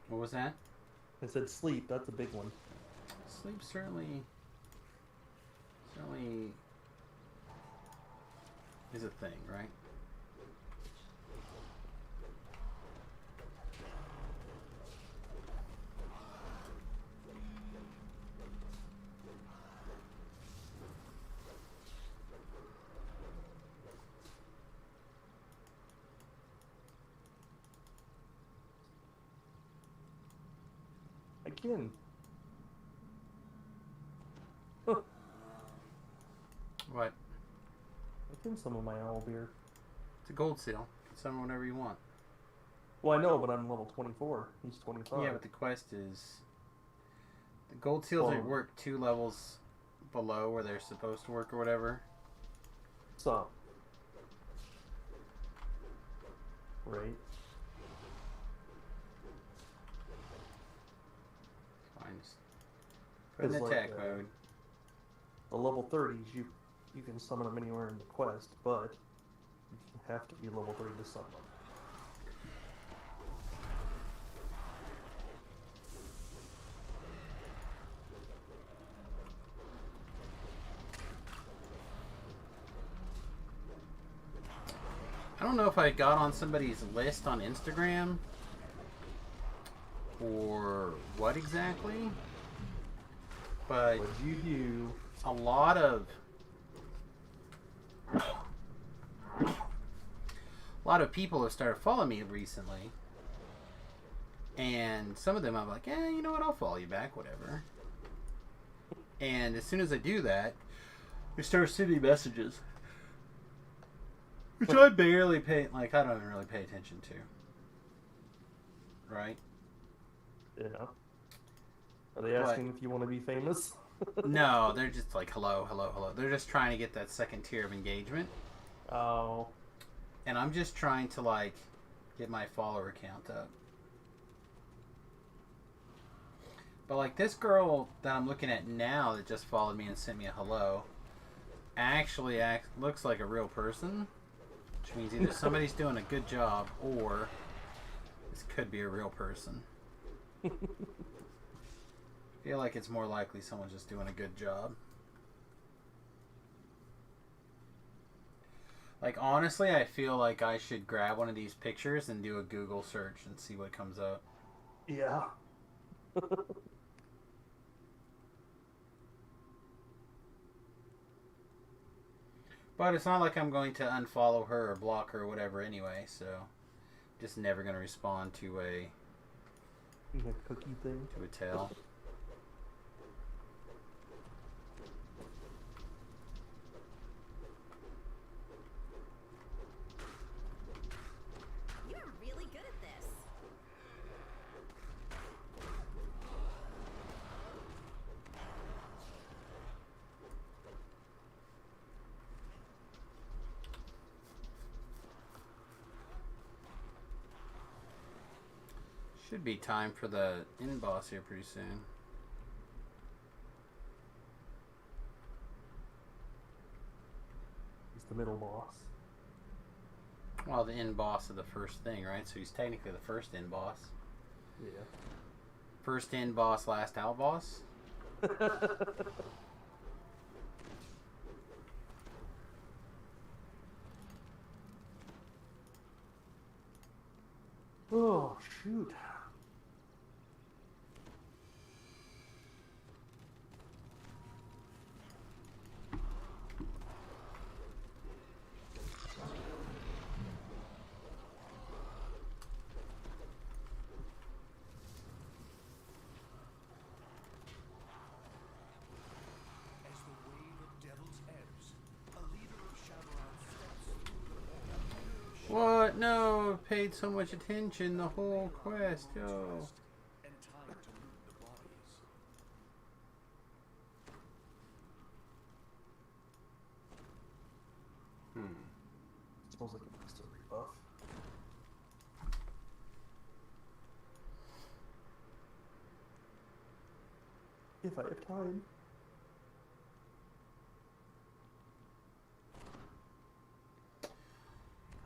What was that? I said sleep, that's a big one. Sleep certainly is a thing, right? Again. What? I think some of my owl beer. It's a gold seal. Summon whatever you want. Well, I know, but I'm level 24. He's 25. Yeah, but the quest is... The gold seals Well, work 2 levels below where they're supposed to work or whatever. So. Right. Fine. Just put in It's like, attack mode. The level 30s, you can summon them anywhere in the quest, but you have to be level 30 to summon them. I don't know if I got on somebody's list on Instagram or what exactly, but What'd you do? a lot of people have started following me recently, and some of them I'm like, you know what, I'll follow you back, whatever. And as soon as I do that, they start sending messages, which I barely pay, like, I don't even really pay attention to. Right? Yeah. Are they asking if you want to be famous? No, they're just like, hello, hello, hello. They're just trying to get that second tier of engagement. Oh. And I'm just trying to, like, get my follower count up. But, like, this girl that I'm looking at now that just followed me and sent me a hello actually looks like a real person. Which means either somebody's doing a good job or this could be a real person. I feel like it's more likely someone's just doing a good job. Like, honestly, I feel like I should grab one of these pictures and do a Google search and see what comes up. Yeah. But it's not like I'm going to unfollow her or block her or whatever anyway, so just never going to respond to a cookie thing. To a tail. You're really good at this. Should be time for the end boss here pretty soon. He's the middle boss. Well, the end boss of the first thing, right? So he's technically the first end boss. Yeah. First end boss, last out boss. Oh, shoot. As the wave of devils ebbs, a leader of Shadowlands steps through the wall. What? No, I've paid so much attention the whole quest, yo. And time to loot the bodies. Smells like it needs to rebuff. If I have time.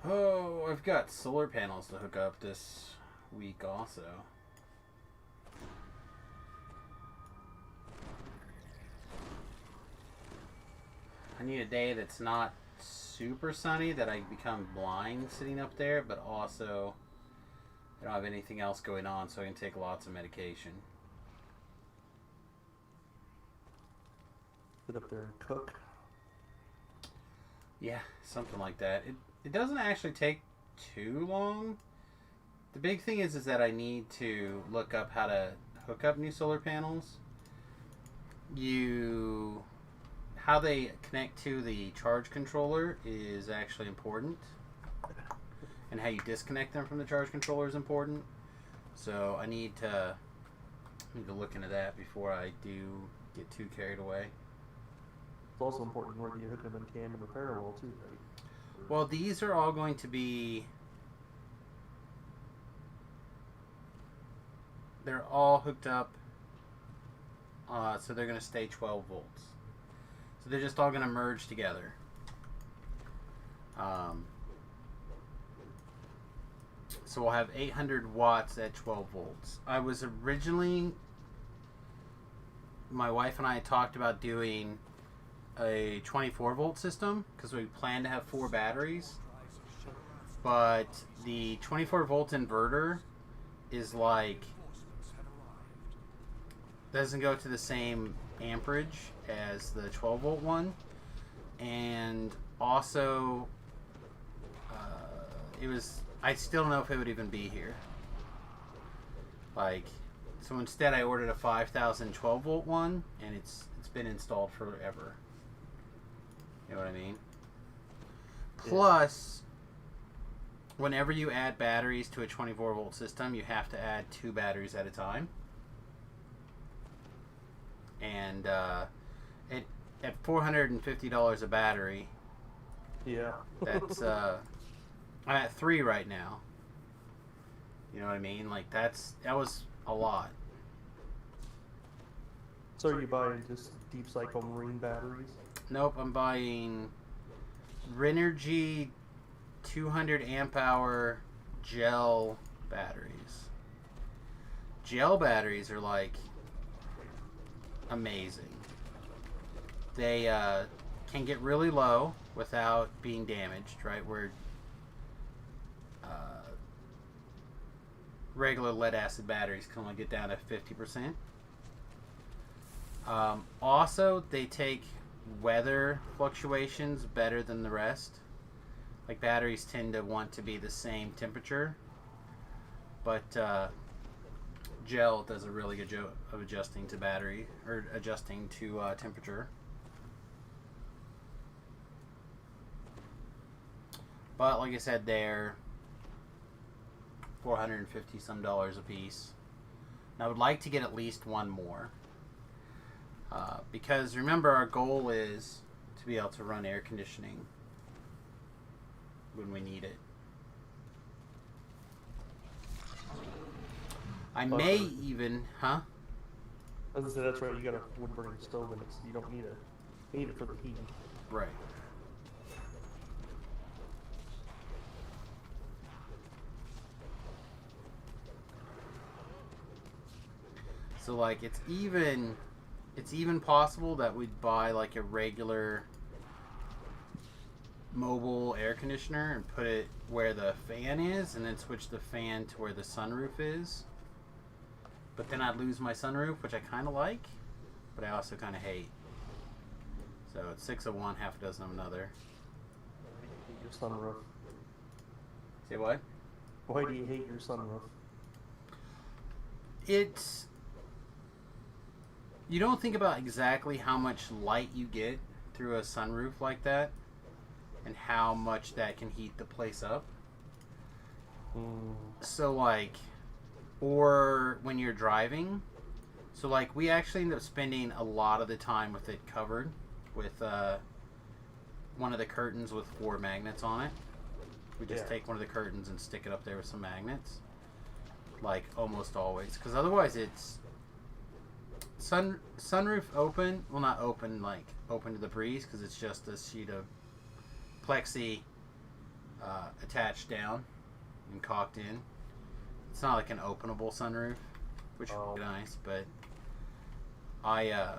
Oh, I've got solar panels to hook up this week also. I need a day that's not super sunny, that I become blind sitting up there, but also I don't have anything else going on, so I can take lots of medication. Sit up there and cook. Yeah, something like that. It doesn't actually take too long. The big thing is that I need to look up how to hook up new solar panels. How they connect to the charge controller is actually important. And how you disconnect them from the charge controller is important. So I need to look into that before I do get too carried away. It's also important whether you hook them in tandem or parallel too, right? Well, these are all going to be... They're all hooked up, so they're going to stay 12 volts. So they're just all going to merge together. So we'll have 800 watts at 12 volts. I was originally... My wife and I talked about doing a 24 volt system because we plan to have 4 batteries, but the 24 volt inverter is like doesn't go to the same amperage as the 12 volt one, and also I still don't know if it would even be here. So instead I ordered a 5,000 12 volt one, and it's been installed forever. You know what I mean? Yeah. Plus, whenever you add batteries to a 24 volt system, you have to add 2 batteries at a time. And at $450 a battery, yeah, that's I'm at 3 right now. You know what I mean? Like that was a lot. So are you buying just deep cycle marine batteries? Nope, I'm buying Renergy 200 amp hour gel batteries. Gel batteries are like amazing. They can get really low without being damaged, right? Where regular lead acid batteries can only get down to 50%. Also, they take weather fluctuations better than the rest. Like batteries tend to want to be the same temperature, but gel does a really good job of adjusting to temperature. But like I said, they're $450 some a piece. And I would like to get at least one more. Because remember, our goal is to be able to run air conditioning when we need it. I may even, huh? I was gonna say that's right. You got a wood burning stove, and you don't need it for the heat. Right. So like it's even possible that we'd buy like a regular mobile air conditioner and put it where the fan is, and then switch the fan to where the sunroof is. But then I'd lose my sunroof, which I kind of like, but I also kind of hate. So it's 6 of one, half a dozen of another. Your sunroof. Say what? Why do you hate your sunroof? It's... You don't think about exactly how much light you get through a sunroof like that, and how much that can heat the place up. So like, or when you're driving, so like we actually end up spending a lot of the time with it covered with one of the curtains with 4 magnets on it. We just take one of the curtains and stick it up there with some magnets, like almost always, because otherwise it's sunroof open, well not open like open to the breeze, because it's just a sheet of plexi attached down and caulked in. It's not like an openable sunroof, which would be nice, but I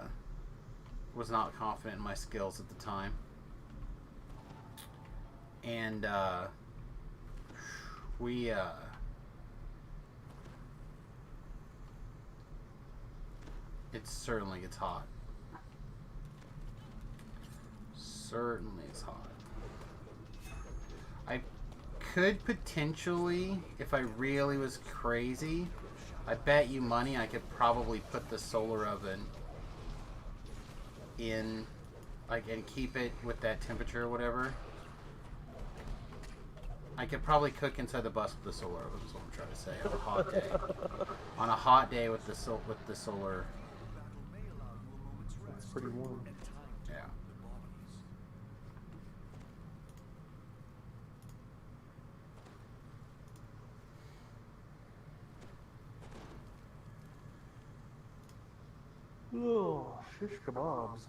was not confident in my skills at the time. And we it certainly gets hot. Certainly it's hot. I could potentially, if I really was crazy, I bet you money I could probably put the solar oven in, like, and keep it with that temperature or whatever. I could probably cook inside the bus with the solar oven, is what I'm trying to say, on a hot day. On a hot day with the solar. It's pretty warm. Yeah. Oh, shish kebabs.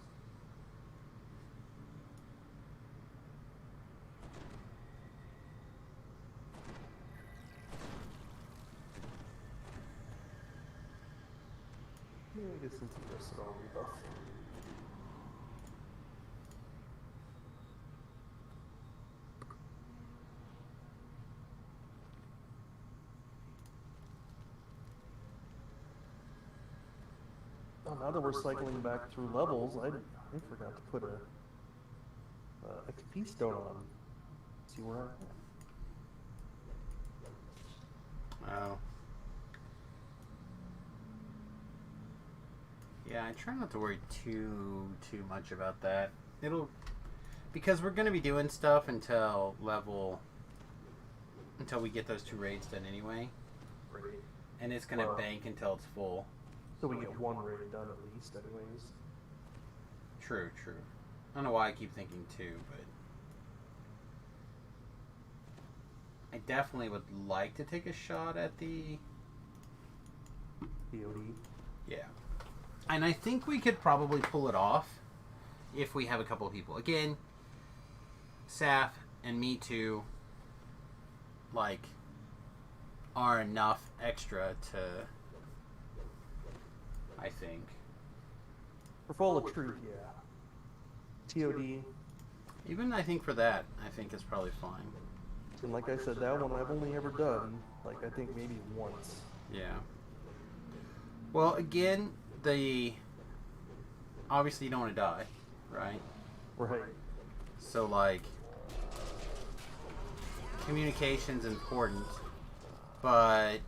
Yeah, I guess since you just all rebuff. Oh, now that we're cycling back through levels, I forgot to put a XP stone on. See where I'm at. Oh. Yeah, I try not to worry too much about that. Because we're going to be doing stuff until we get those 2 raids done anyway. Right. And it's going to bank until it's full. So we get 1 raid done at least, anyways. True. I don't know why I keep thinking 2, but I definitely would like to take a shot at the POD. Yeah. And I think we could probably pull it off if we have a couple of people. Again, Saf and me too, like, are enough extra to, I think. For Fall of Truth, yeah. TOD. Even I think for that, I think it's probably fine. And like I said, that one I've only ever done, like, I think maybe once. Yeah. Well, again, obviously you don't want to die, right? Right. So, like, communication's important, but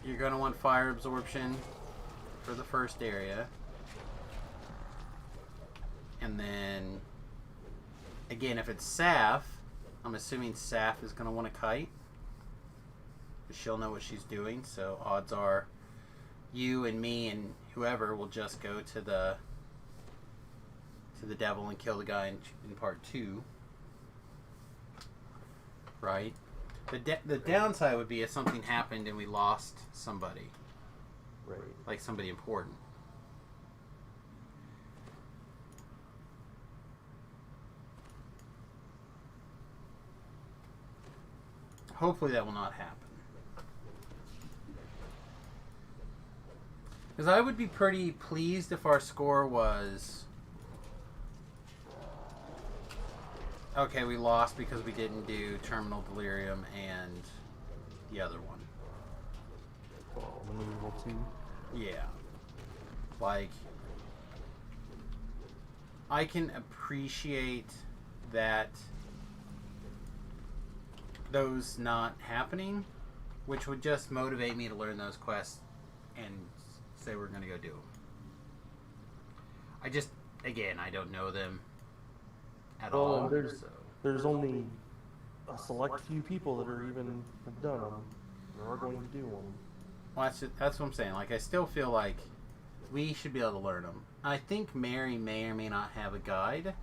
you're going to want fire absorption for the first area. And then, again, if it's Saf, I'm assuming Saf is going to want to kite. She'll know what she's doing, so odds are you and me and whoever will just go to the devil and kill the guy in part 2. Right? The downside would be if something happened and we lost somebody. Right. like somebody important. Hopefully that will not happen. Because I would be pretty pleased if our score was... Okay, we lost because we didn't do Terminal Delirium and the other one. Oh, Maneuverable 2. Yeah. Like, I can appreciate that those not happening, which would just motivate me to learn those quests and say we're going to go do them. I just, again, I don't know them at all. There's only a select few people that are even have done them or are going to do them. Well, that's what I'm saying. Like, I still feel like we should be able to learn them. I think Mary may or may not have a guide.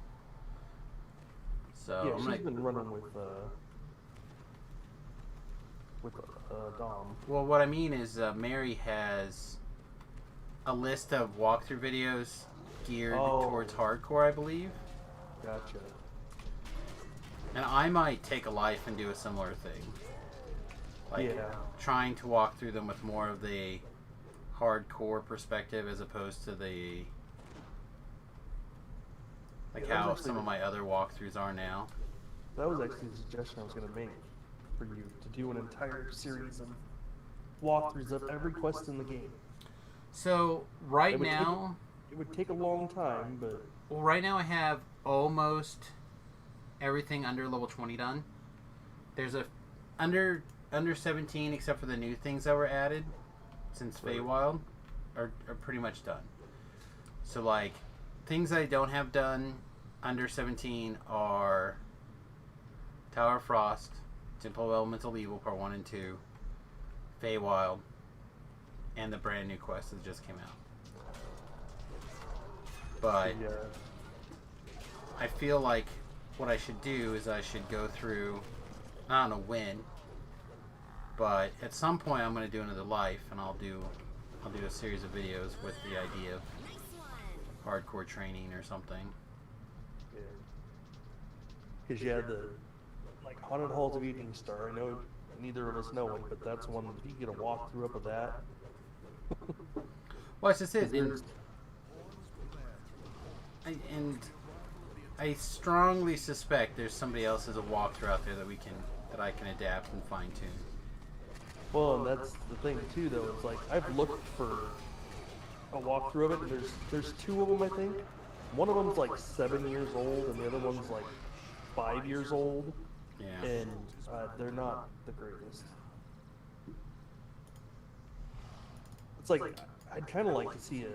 So Yeah, she's been running with Dom. Well, what I mean is Mary has a list of walkthrough videos geared towards hardcore, I believe. Gotcha. And I might take a life and do a similar thing. Like, trying to walk through them with more of the hardcore perspective as opposed to the... Like how some of my other walkthroughs are now. That was actually the suggestion I was going to make for you, to do an entire series of walkthroughs of every quest in the game. So, right now... It would take a long time, but... Well, right now I have almost everything under level 20 done. There's a... Under 17, except for the new things that were added since Feywild, are pretty much done. So, like, things I don't have done under 17 are Tower of Frost, Temple of Elemental Evil Part 1 and 2, Feywild, and the brand new quest that just came out. But I feel like what I should do is I should go through, I don't know when, but at some point I'm going to do another life, and I'll do a series of videos with the idea of hardcore training or something. Yeah. Because you had the Haunted Halls of Evening Star. I know neither of us know it, but that's one. If you get a walkthrough up of that. Well, it's just it. And I strongly suspect there's somebody else as a walkthrough out there that I can adapt and fine tune. Well, and that's the thing too, though. It's like I've looked for a walkthrough of it, and there's two of them, I think. One of them's like 7 years old, and the other one's like 5 years old. Yeah. And they're not the greatest. It's like I'd kind of like to see a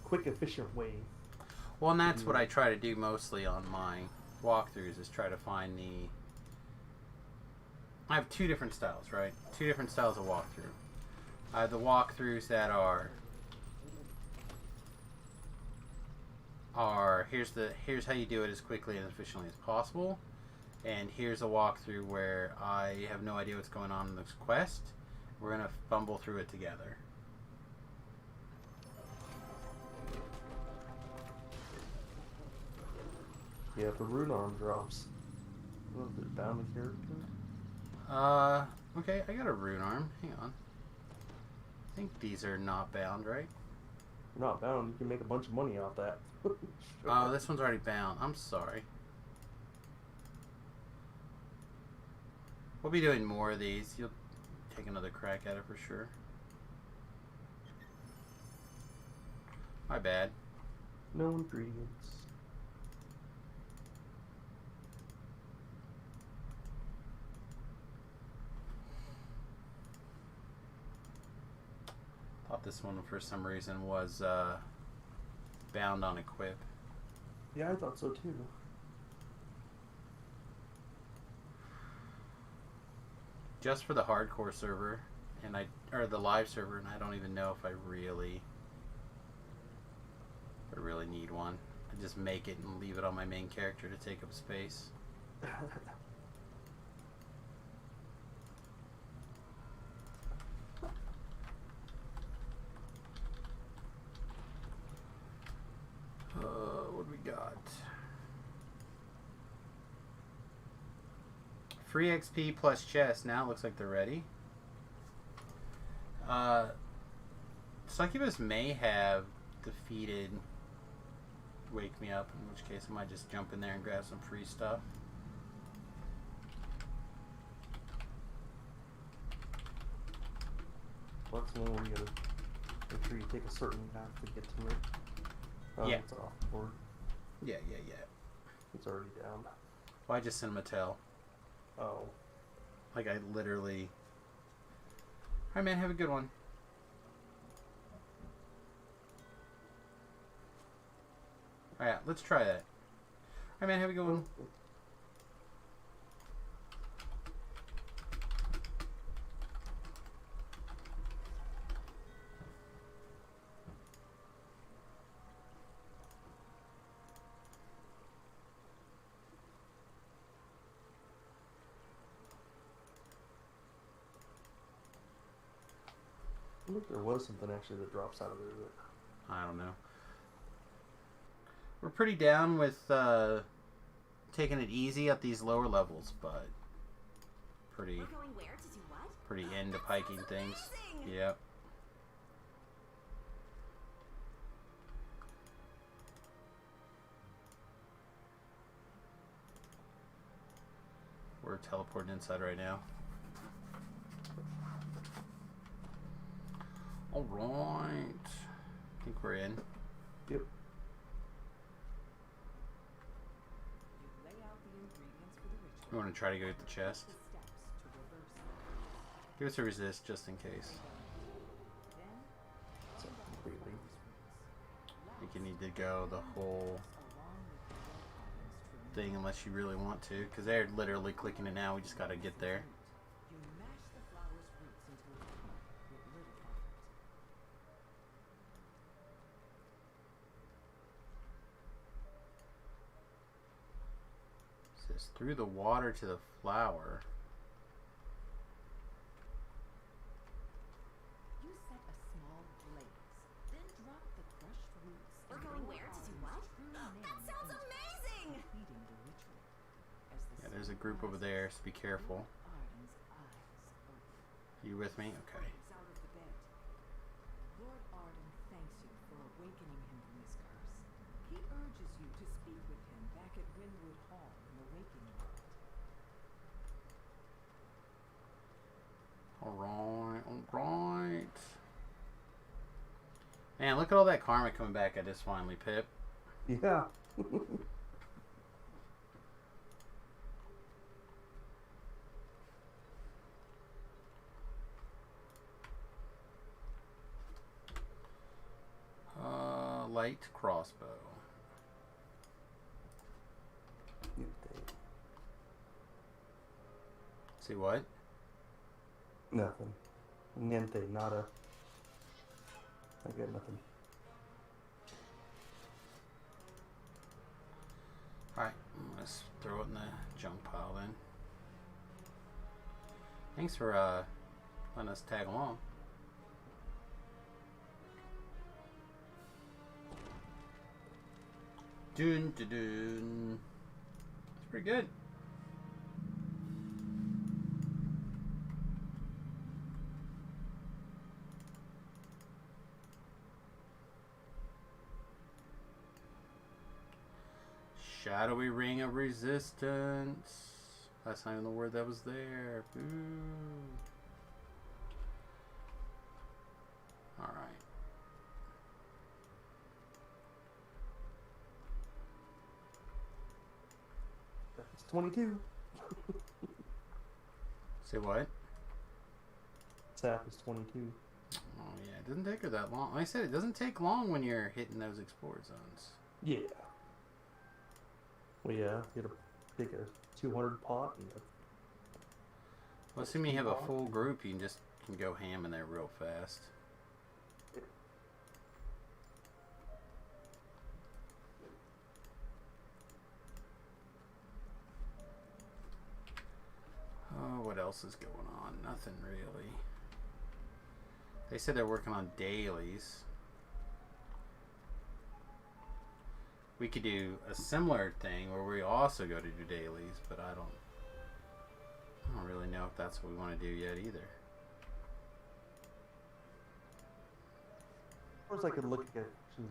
quick, efficient way. Well, and that's what I try to do mostly on my walkthroughs, is try to find the... I have two different styles, right? Two different styles of walkthrough. I have the walkthroughs that are here's how you do it as quickly and efficiently as possible, and here's a walkthrough where I have no idea what's going on in this quest. We're gonna fumble through it together. Yeah, if the rune arm drops, what is it, down the character? Okay, I got a rune arm. Hang on. I think these are not bound, right? You're not bound. You can make a bunch of money off that. Oh, this one's already bound. I'm sorry. We'll be doing more of these. You'll take another crack at it for sure. My bad. No ingredients. Thought this one for some reason was bound on equip. Yeah, I thought so too. Just for the hardcore server, or the live server, and I don't even know if I really need one. I just make it and leave it on my main character to take up space. Free XP plus chest. Now it looks like they're ready. Succubus may have defeated Wake Me Up, in which case I might just jump in there and grab some free stuff. Well, that's the one where you gotta make sure you take a certain path to get to it. Oh, Yeah. it's off board. Yeah. It's already down. Well, I just sent him a tell. Oh. Like, I literally... Alright, man, have a good one. Alright, let's try that. Alright, man, have a good one. I think there was something actually that drops out of there that... I don't know. We're pretty down with taking it easy at these lower levels, but pretty We're going where to do what? pretty into That piking sounds things. amazing! Yep. We're teleporting inside right now. Alright. I think we're in. Yep. We want to try to go get the chest. Give us a resist just in case. So, completely. I think you need to go the whole thing unless you really want to, because they're literally clicking it now. We just got to get there. It says through the water to the flower. You set a small blaze, then drop the crushed roots. We're going where to do what? That sounds amazing! Completing the ritual. As the Yeah, there's a group over there, so be careful. Arden's eyes open. You with me? Okay. Out of the bed. Lord Arden thanks you for awakening him from his curse. He urges you to speak with him back at Wynwood Hall in the waking world. Alright. Man, look at all that karma coming back at us finally, Pip. Yeah. Light crossbow. See what? Nothing. Niente, nada. I got nothing. Alright, let's throw it in the junk pile then. Thanks for letting us tag along. Dun dun dun. It's pretty good. Shadowy ring of resistance. That's not even the word that was there. Boo. Alright. It's 22. Say what? Sap is 22. Oh yeah, it doesn't take her that long. Like I said, it doesn't take long when you're hitting those explore zones. Yeah. Well, yeah, you gotta take a 200 pot and Well, assuming you have a full group, you can go ham in there real fast. Oh, what else is going on? Nothing really. They said they're working on dailies. We could do a similar thing where we also go to do dailies, but I don't don't really know if that's what we want to do yet either. Of course, I could look at the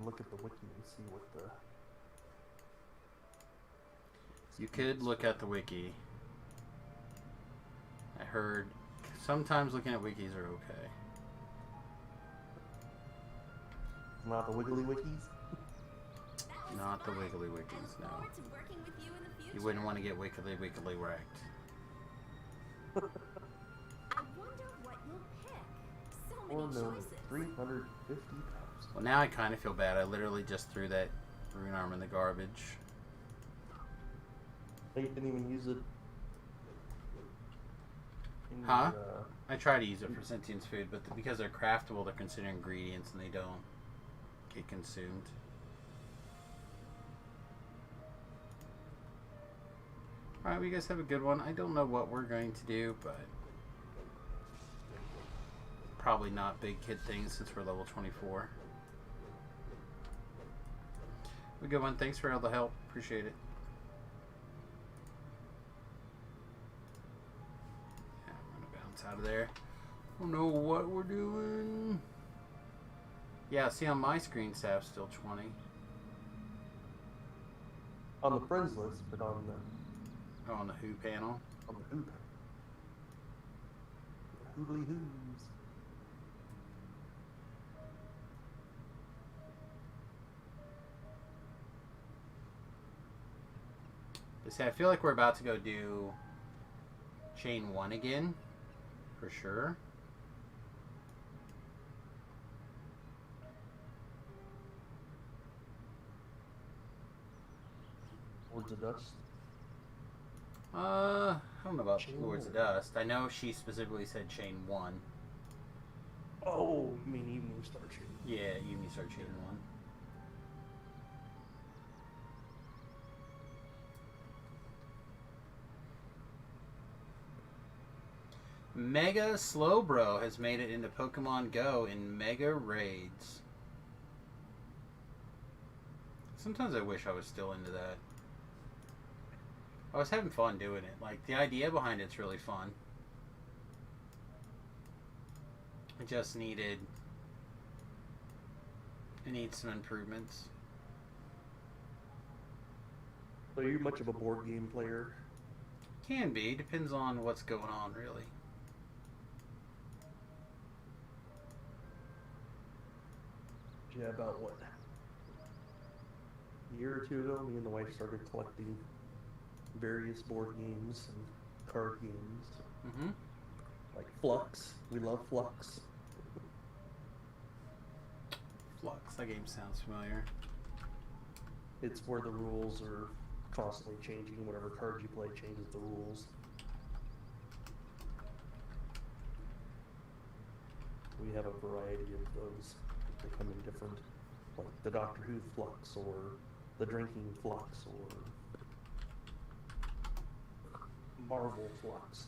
wiki and see what the. You could look at the wiki. I heard sometimes looking at wikis are okay. Not the wiggly wikis. Not the wiggly wikis, no. Forward to working with you in the future. You wouldn't want to get wiggly wrecked. I wonder what you'll pick. So many choices. 350,000. Well, now I kind of feel bad. I literally just threw that rune arm in the garbage. They didn't even use it. In Huh? your, I try to use it for sentience food, but because they're craftable, they're considered ingredients and they don't get consumed. Alright, well, you guys have a good one. I don't know what we're going to do, but probably not big kid things since we're level 24. A good one. Thanks for all the help. Appreciate it. Yeah, I'm gonna bounce out of there. I don't know what we're doing. Yeah, see on my screen, staff's still 20. on the friends list, but on the Oh, on the Who panel. on the Who. Hoodly Who's. See, I feel like we're about to go do chain 1 again, for sure. Lords of Dust. I don't know about Chain Lords of 1. Dust. I know she specifically said chain 1. Oh, you mean Evening Star Chain. Yeah, Evening Star chain 1. Mega Slowbro has made it into Pokemon Go in Mega Raids. Sometimes I wish I was still into that. I was having fun doing it. Like, the idea behind it's really fun. It just needed... It needs some improvements. So you're much of a board game player? Can be. Depends on what's going on, really. Yeah, about what? A year or two ago, me and the wife started collecting various board games and card games. Mm-hmm. Like Flux. We love Flux. Flux. That game sounds familiar. It's where the rules are constantly changing. Whatever card you play changes the rules. We have a variety of those. They come in different, like the Doctor Who Flux or the Drinking Flux or Marvel Flux.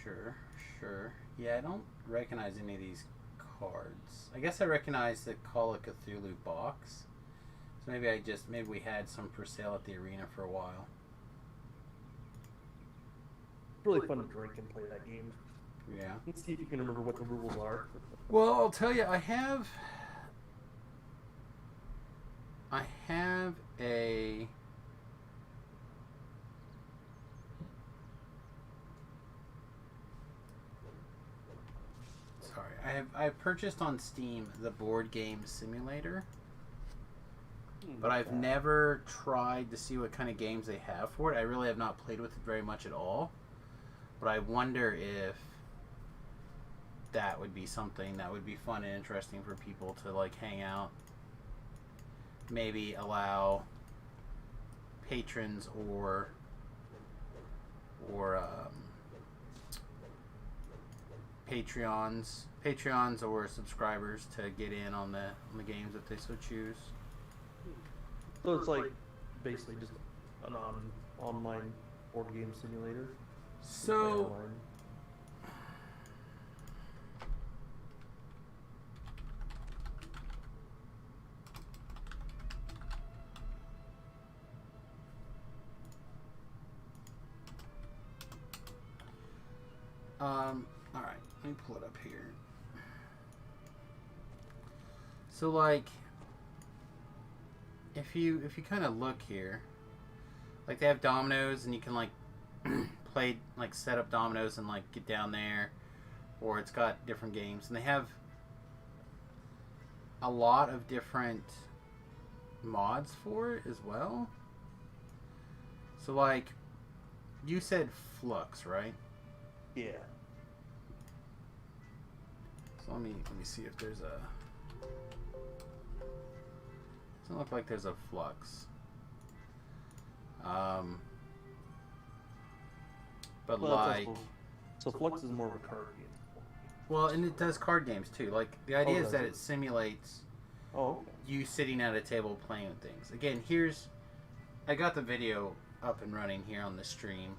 Sure, sure. Yeah, I don't recognize any of these cards. I guess I recognize the Call of Cthulhu box. So maybe we had some for sale at the arena for a while. It's really fun to drink and play that game. Yeah. Let's see if you can remember what the rules are. Well, I'll tell you, I have a... Sorry, I've purchased on Steam the board game simulator, but I've never tried to see what kind of games they have for it. I really have not played with it very much at all, but I wonder if that would be something that would be fun and interesting for people to like hang out. Maybe allow patrons or Patreons or subscribers to get in on the games if they so choose. So it's like basically just an online board game simulator. So Online. Alright, let me pull it up here. So, like, if you kind of look here, like, they have dominoes, and you can, like, play, like, set up dominoes and, like, get down there, or it's got different games, and they have a lot of different mods for it as well. So, like, you said Flux, right? Yeah. So let me see if there's a. Doesn't look like there's a Flux. But Well, like, so Flux is more of a card game. well, and it does card games too. Like the idea is does that it? it simulates Oh, okay. you sitting at a table playing with things. Again, I got the video up and running here on the stream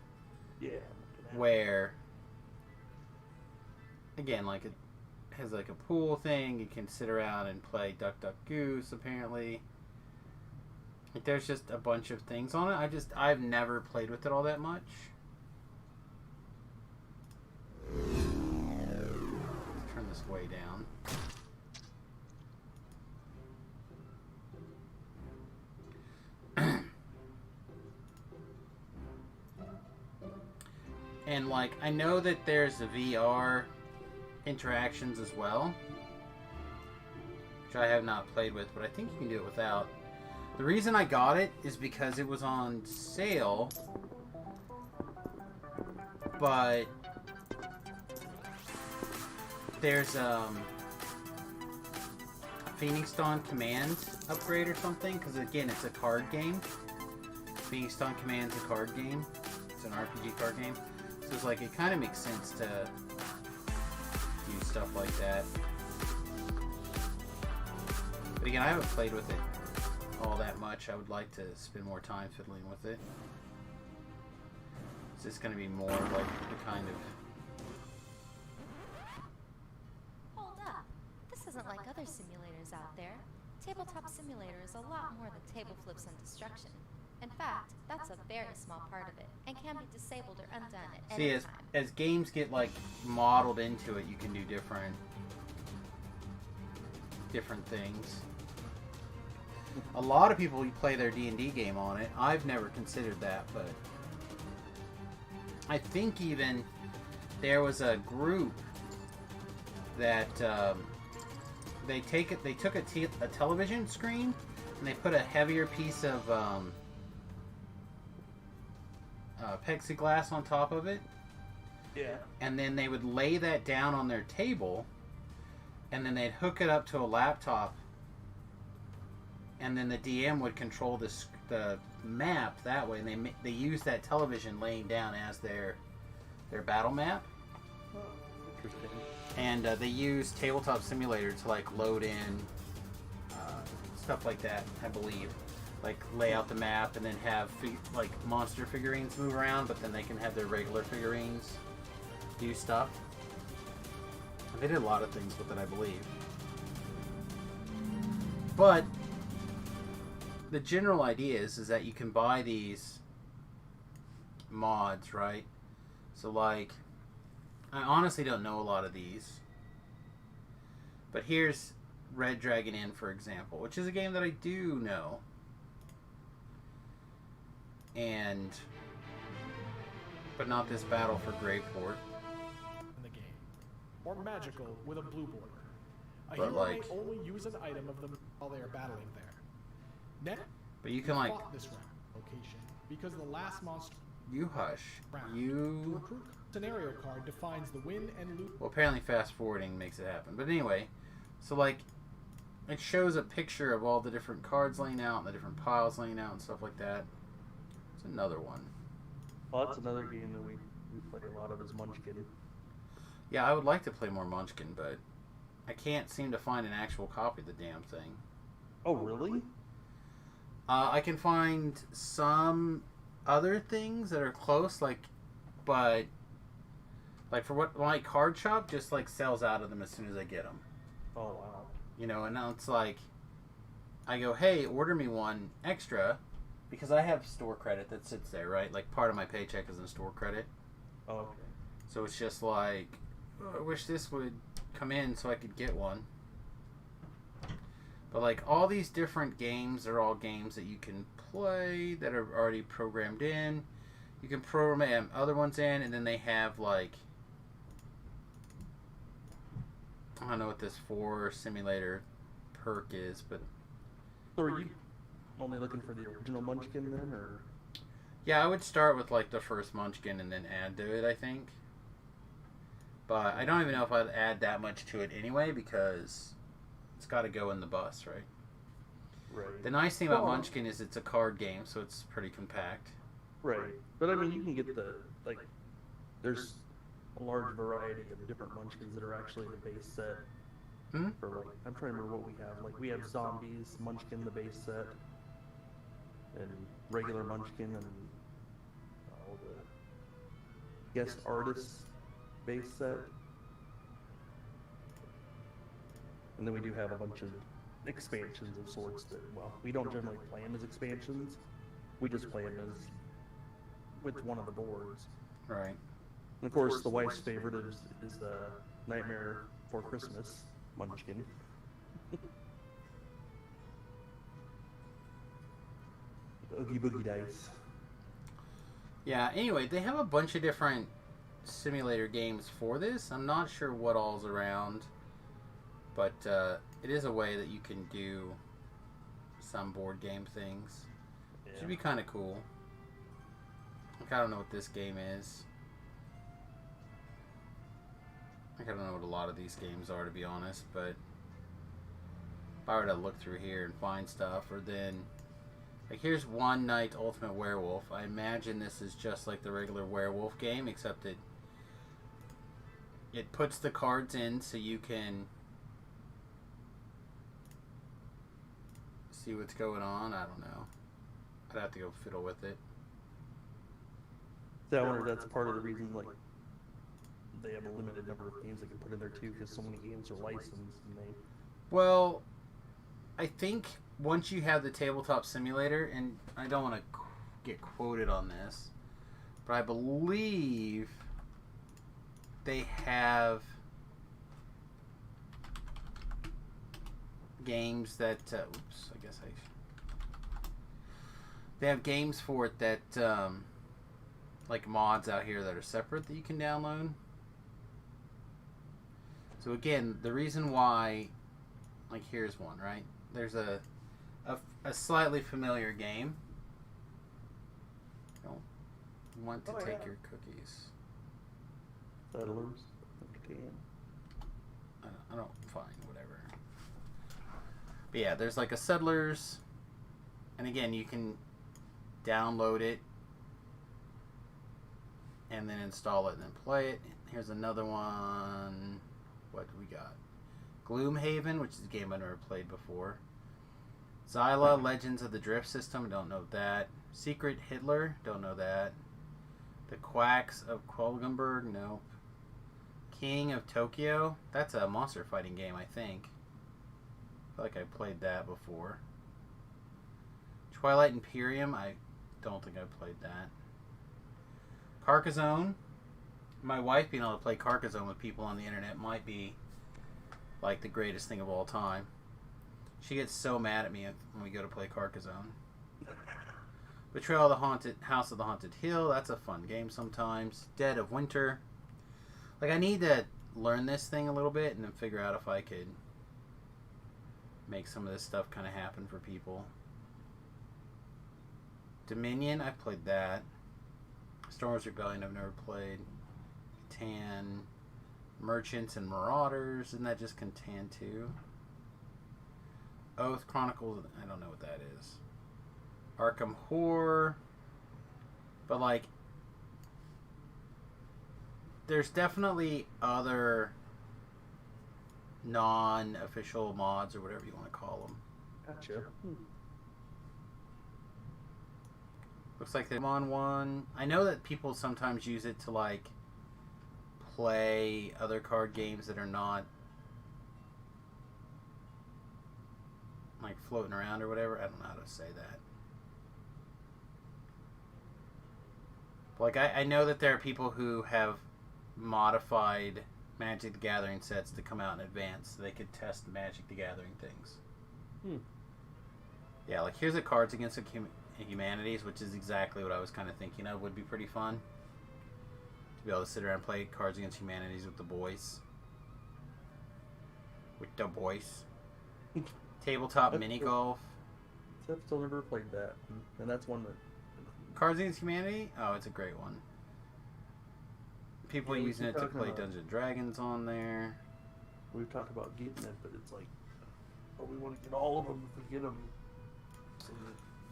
Yeah. where, again, like it has like a pool thing. You can sit around and play Duck Duck Goose. Apparently, like there's just a bunch of things on it. I've never played with it all that much. Turn this way down. And like I know that there's a VR interactions as well, which I have not played with, but I think you can do it without. The reason I got it is because it was on sale, but there's a Phoenix Dawn Command upgrade or something, because again it's a card game. Phoenix Dawn Command's a card game. It's an RPG card game. So it's like, it kind of makes sense to do stuff like that. But again, I haven't played with it all that much. I would like to spend more time fiddling with it. It's just going to be more like the kind of... Hold up. This isn't like other simulators out there. Tabletop Simulator is a lot more than table flips and destruction. In fact, that's a very small part of it, and can be disabled or undone at See, any time. as games get like modeled into it, you can do different things. A lot of people play their D&D game on it. I've never considered that, but I think even there was a group that they took a television screen and they put a heavier piece of plexiglass on top of it. Yeah. And then they would lay that down on their table, and then they'd hook it up to a laptop, and then the DM would control the map that way, and they use that television laying down as their battle map. Oh, interesting. And they use Tabletop Simulator to like load in stuff like that, I believe. Like lay out the map and then have like monster figurines move around, but then they can have their regular figurines do stuff. They did a lot of things with it, I believe. But the general idea is that you can buy these mods, right? So like, I honestly don't know a lot of these. But here's Red Dragon Inn, for example, which is a game that I do know. But not this battle for Graveport. In the game, or magical with a blue border. A But, hero like- may only use an item of them while they are battling there. Next, But you can like, fought this location because the last monster you hush. round. The You... recruit scenario card defines the win and lose. Well, apparently fast forwarding makes it happen. But anyway, so like, it shows a picture of all the different cards laying out and the different piles laying out and stuff like that. It's another one. Oh, that's another game that we play a lot of is Munchkin. Yeah, I would like to play more Munchkin, but I can't seem to find an actual copy of the damn thing. Oh, really? I can find some other things that are close, but for what my card shop just like sells out of them as soon as I get them. Oh, wow. You know, and now it's like, I go, hey, order me one extra, because I have store credit that sits there, right? Like part of my paycheck is in store credit. Oh, okay. So it's just like, oh, I wish this would come in so I could get one. But like all these different games are all games that you can play that are already programmed in. You can program other ones in, and then they have like, I don't know what this 4 simulator perk is, but So are you only looking for the original Munchkin then, or? yeah, I would start with like the first Munchkin and then add to it, I think. But I don't even know if I'd add that much to it anyway, because it's got to go in the bus, right? Right. The nice thing about Munchkin is it's a card game, so it's pretty compact. Right. But I mean, you can get the, like, there's a large variety of different Munchkins that are actually in the base set. Hmm? For like, I'm trying to remember what we have. Like, we have Zombies, Munchkin, the base set, and regular Munchkin, and all the guest artists base set. And then we do have a bunch of expansions of sorts that, well, we don't generally play them as expansions. We just play them as with one of the boards. Right. And of course, the wife's favorite is Nightmare Before Christmas, Munchkin. Oogie Boogie Dice. Yeah, anyway, they have a bunch of different simulator games for this. I'm not sure what all's around, but it is a way that you can do some board game things. Yeah. Should be kind of cool. Like, I don't know what this game is. Like, I don't know what a lot of these games are, to be honest, but if I were to look through here and find stuff, or then, like, here's One Night Ultimate Werewolf. I imagine this is just like the regular werewolf game, except it puts the cards in so you can see what's going on. I don't know. I'd have to go fiddle with it. So I wonder if that's part of the reason, like, they have a limited number of games they can put in there too, because so many games are licensed, and they... Well, I think once you have the tabletop simulator, and I don't want to get quoted on this, but I believe they have games that oops, I guess they have games for it that like mods out here that are separate that you can download. So again, the reason why, like, here's one, right? There's a slightly familiar game. Don't want to take your cookies. Settlers. Okay. I don't fine, whatever. But yeah, there's like a Settlers, and again, you can download it and then install it and then play it. Here's another one. What do we got? Gloomhaven, which is a game I've never played before. Zyla, Legends of the Drift System, don't know that. Secret Hitler, don't know that. The Quacks of Quolgenberg, nope. King of Tokyo, that's a monster fighting game, I think. I feel like I played that before. Twilight Imperium, I don't think I played that. Carcassonne. My wife being able to play Carcassonne with people on the internet might be like the greatest thing of all time. She gets so mad at me when we go to play Carcassonne. Betrayal of the Haunted House of the Haunted Hill, that's a fun game sometimes. Dead of Winter. Like, I need to learn this thing a little bit and then figure out if I could make some of this stuff kind of happen for people. Dominion, I played that. Star Wars Rebellion, I've never played. Catan, Merchants and Marauders, isn't that just Catan 2? Oath Chronicles, I don't know what that is. Arkham Horror, but like, there's definitely other non-official mods or whatever you want to call them. Gotcha. Looks like they're on one. I know that people sometimes use it to like play other card games that are not like floating around or whatever. I don't know how to say that. Like, I know that there are people who have modified Magic the Gathering sets to come out in advance so they could test Magic the Gathering things. Yeah, like here's a Cards Against Humanities, which is exactly what I was kind of thinking of. Would be pretty fun to be able to sit around and play Cards Against Humanities with the boys. Tabletop mini golf. I've still never played that, and that's one that. Cards Against Humanity? Oh, it's a great one. People using it to play Dungeons and Dragons on there. We've talked about getting it, but it's like, oh, we want to get all of them if we get them. So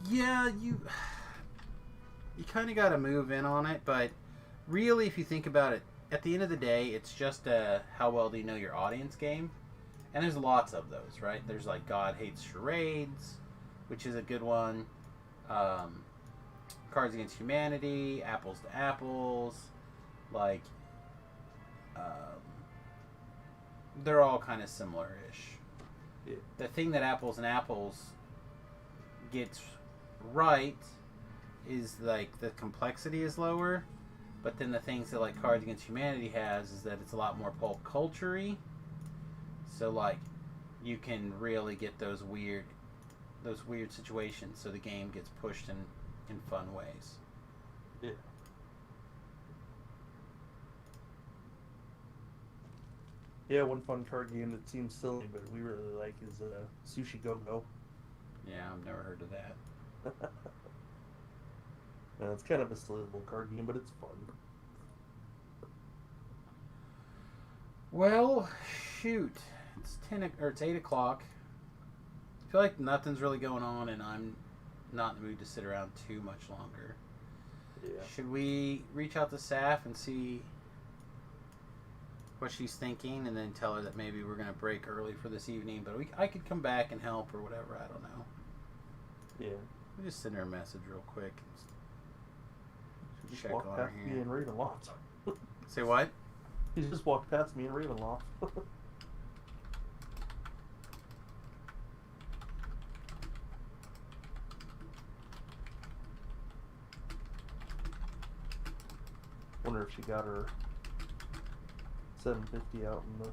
yeah, you kind of got to move in on it, but really, if you think about it, at the end of the day, it's just a how well do you know your audience game, and there's lots of those, right? There's like God Hates Charades, which is a good one. Cards Against Humanity, Apples to Apples, like they're all kind of similar-ish. Yeah. The thing that Apples and Apples gets right is like the complexity is lower, but then the things that like Cards Against Humanity has is that it's a lot more pulp culture-y. So like you can really get those weird situations, so the game gets pushed in fun ways. Yeah. Yeah, one fun card game that seems silly, but we really like is Sushi Go Go. Yeah, I've never heard of that. It's kind of a silly little card game, but it's fun. Well, shoot, it's 8 o'clock. I feel like nothing's really going on, and I'm not in the mood to sit around too much longer. Yeah. Should we reach out to Saf and see what she's thinking, and then tell her that maybe we're going to break early for this evening, but I could come back and help or whatever, I don't know. Yeah. We'll just send her a message real quick. She just Check walked on her past me here. in Ravenloft. Say what? He just walked past me in Ravenloft. Wonder if she got her 750 out in the.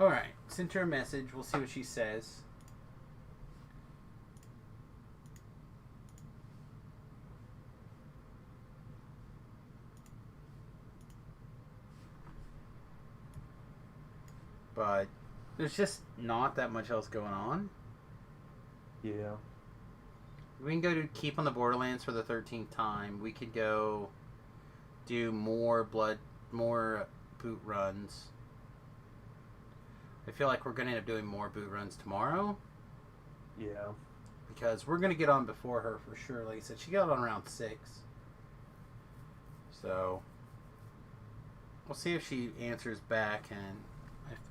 Alright, send her a message. We'll see what she says. But there's just not that much else going on. Yeah. We can go to Keep on the Borderlands for the 13th time. We could go do more boot runs. I feel like we're going to end up doing more boot runs tomorrow. Yeah. Because we're going to get on before her for sure. Like I said, she got on around 6. So we'll see if she answers back, and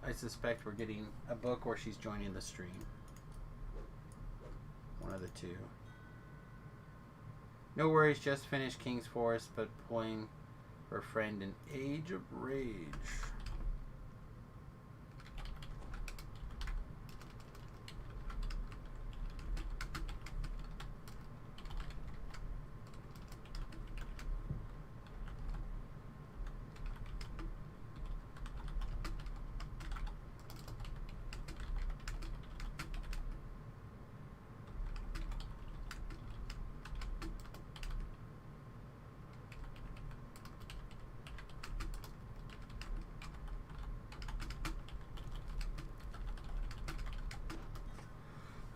I suspect we're getting a book or she's joining the stream. One of the two. No worries, just finished King's Forest, but pulling her friend in Age of Rage.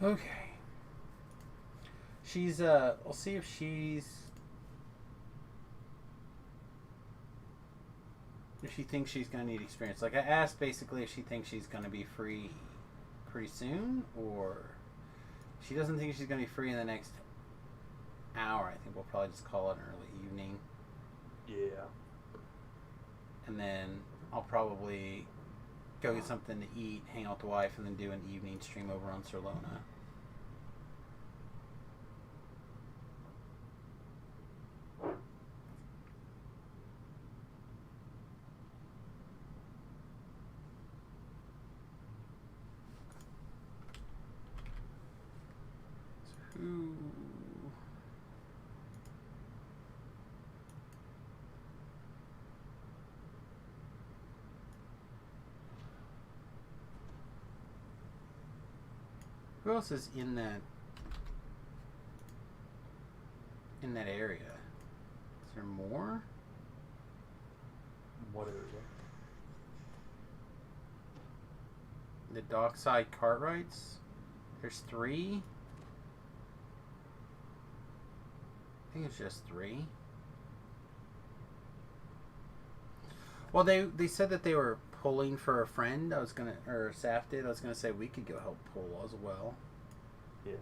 Okay. She's, we'll see if she thinks she's going to need experience. Like, I asked basically if she thinks she's going to be free pretty soon, or she doesn't think she's going to be free in the next hour. I think we'll probably just call it an early evening. Yeah. And then I'll probably go get something to eat, hang out with the wife, and then do an evening stream over on Solona. Ooh. Who else is in that area? Is there more? What area? The dockside Cartwrights? There's 3? I think it's just 3. Well, they said that they were pulling for a friend. Or Saf did. I was gonna say we could go help pull as well. Yeah.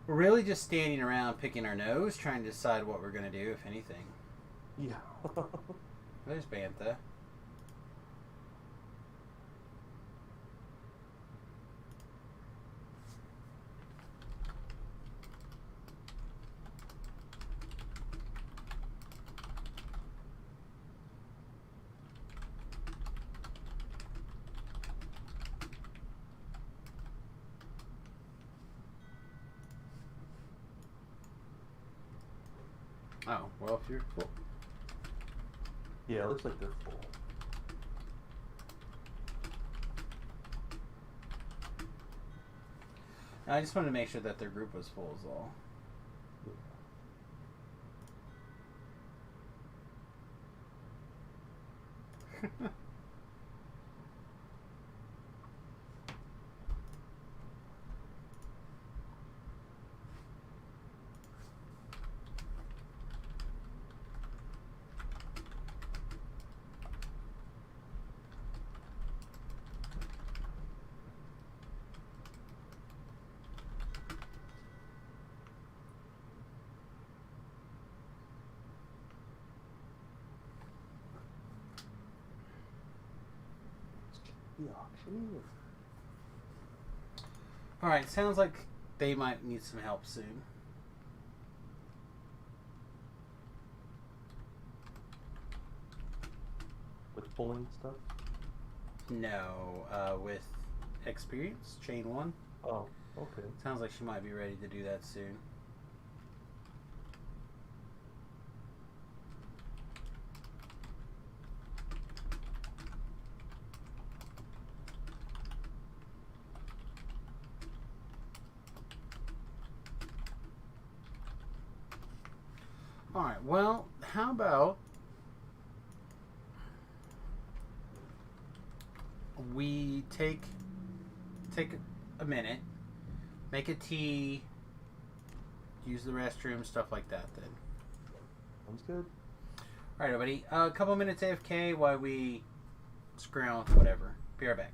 We're really just standing around picking our nose, trying to decide what we're gonna do, if anything. Yeah. There's Bantha. Oh, well, if you're full. Yeah, it looks like they're full. I just wanted to make sure that their group was full is all. The auctioneer. Alright, sounds like they might need some help soon. With pulling stuff? No, with experience, chain 1. Oh, okay. Sounds like she might be ready to do that soon. Alright, well, how about we take a minute, make a tea, use the restroom, stuff like that then. Sounds good. Alright, everybody. A couple minutes AFK while we screw around with whatever. Be right back.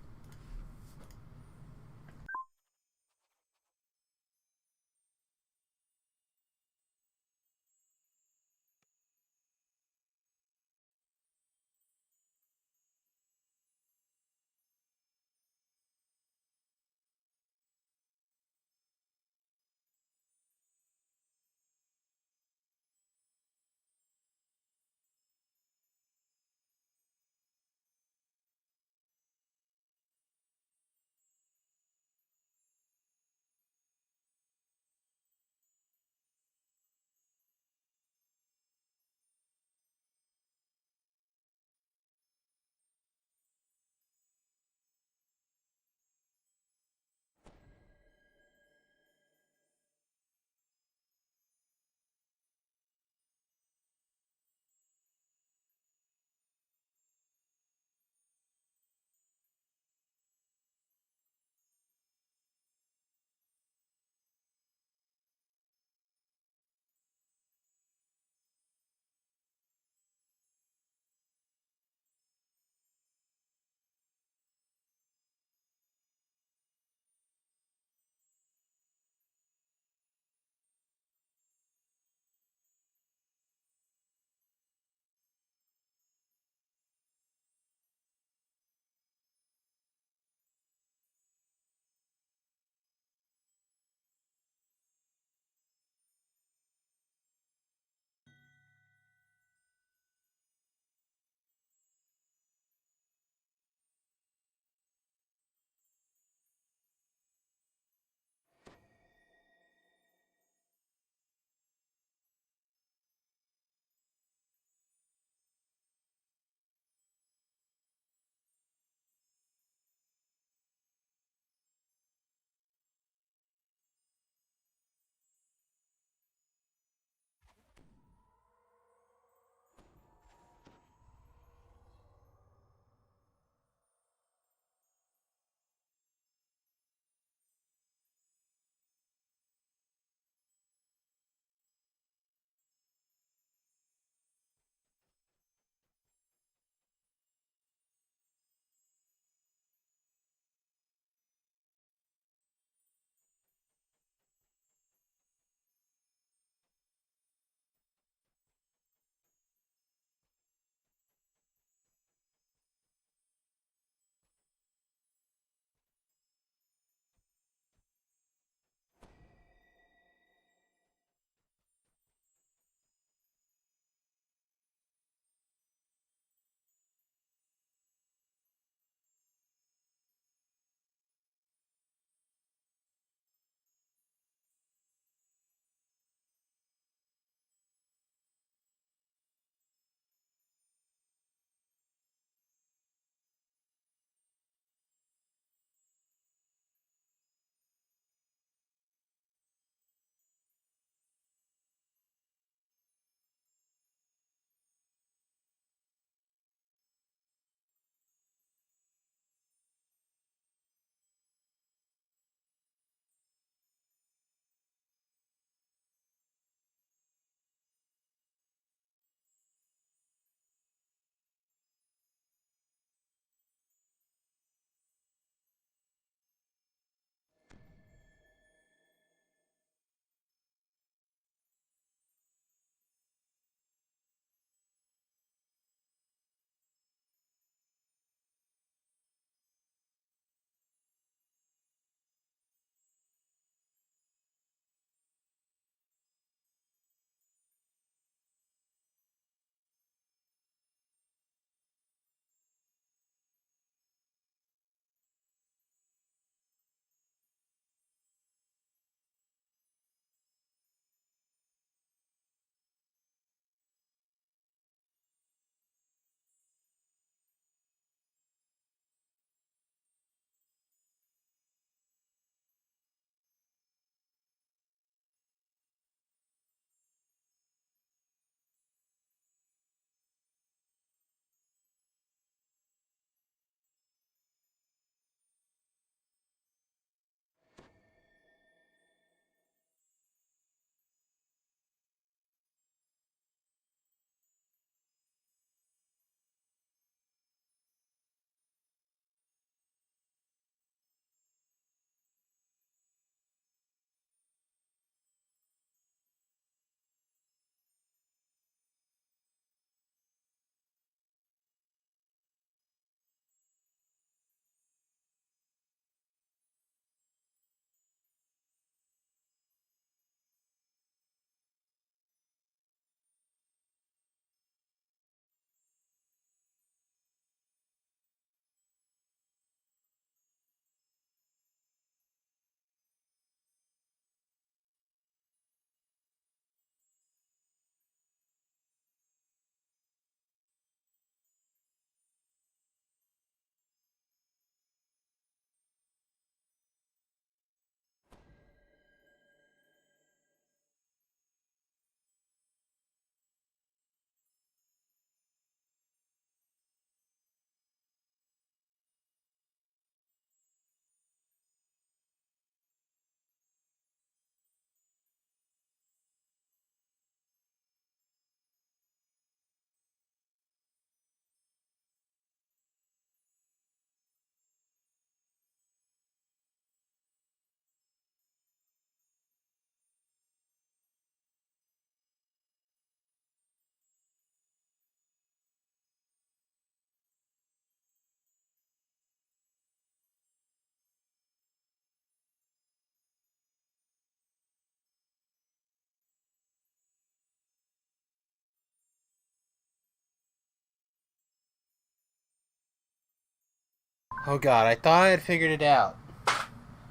Oh god, I thought I had figured it out.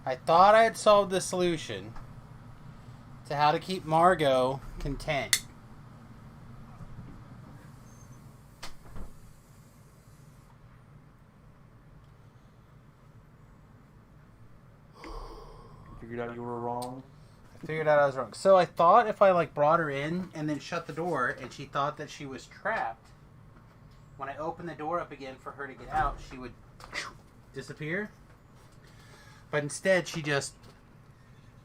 I thought I had solved the solution to how to keep Margot content. Figured out you were wrong. I figured out I was wrong. So I thought if I like brought her in and then shut the door and she thought that she was trapped, when I opened the door up again for her to get out, she would disappear. But instead she just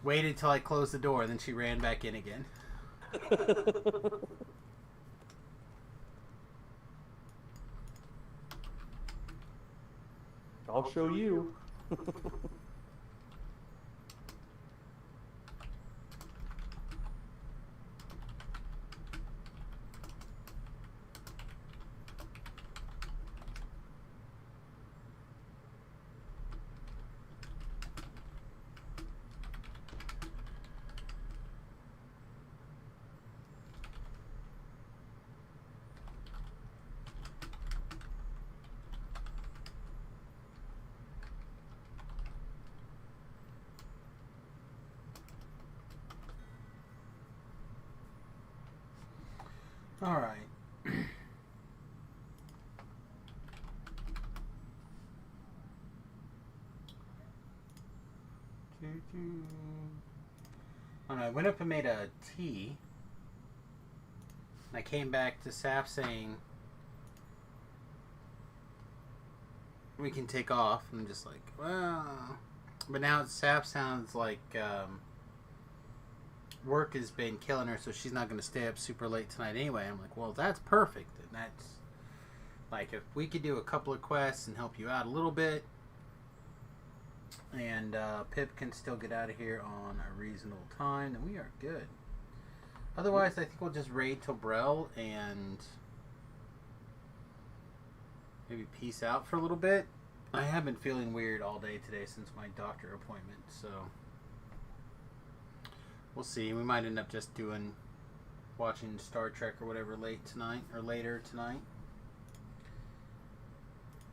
waited till I closed the door and then she ran back in again. I'll show you. All right. I went up and made a tea. And I came back to Saf saying we can take off. And I'm just like, well, but now Saf sounds like work has been killing her, so she's not going to stay up super late tonight anyway. I'm like, well, that's perfect. And that's like, if we could do a couple of quests and help you out a little bit, and Pip can still get out of here on a reasonable time, then we are good. Otherwise, I think we'll just raid till Brell and maybe peace out for a little bit. I have been feeling weird all day today since my doctor appointment, so we'll see. We might end up just watching Star Trek or whatever later tonight.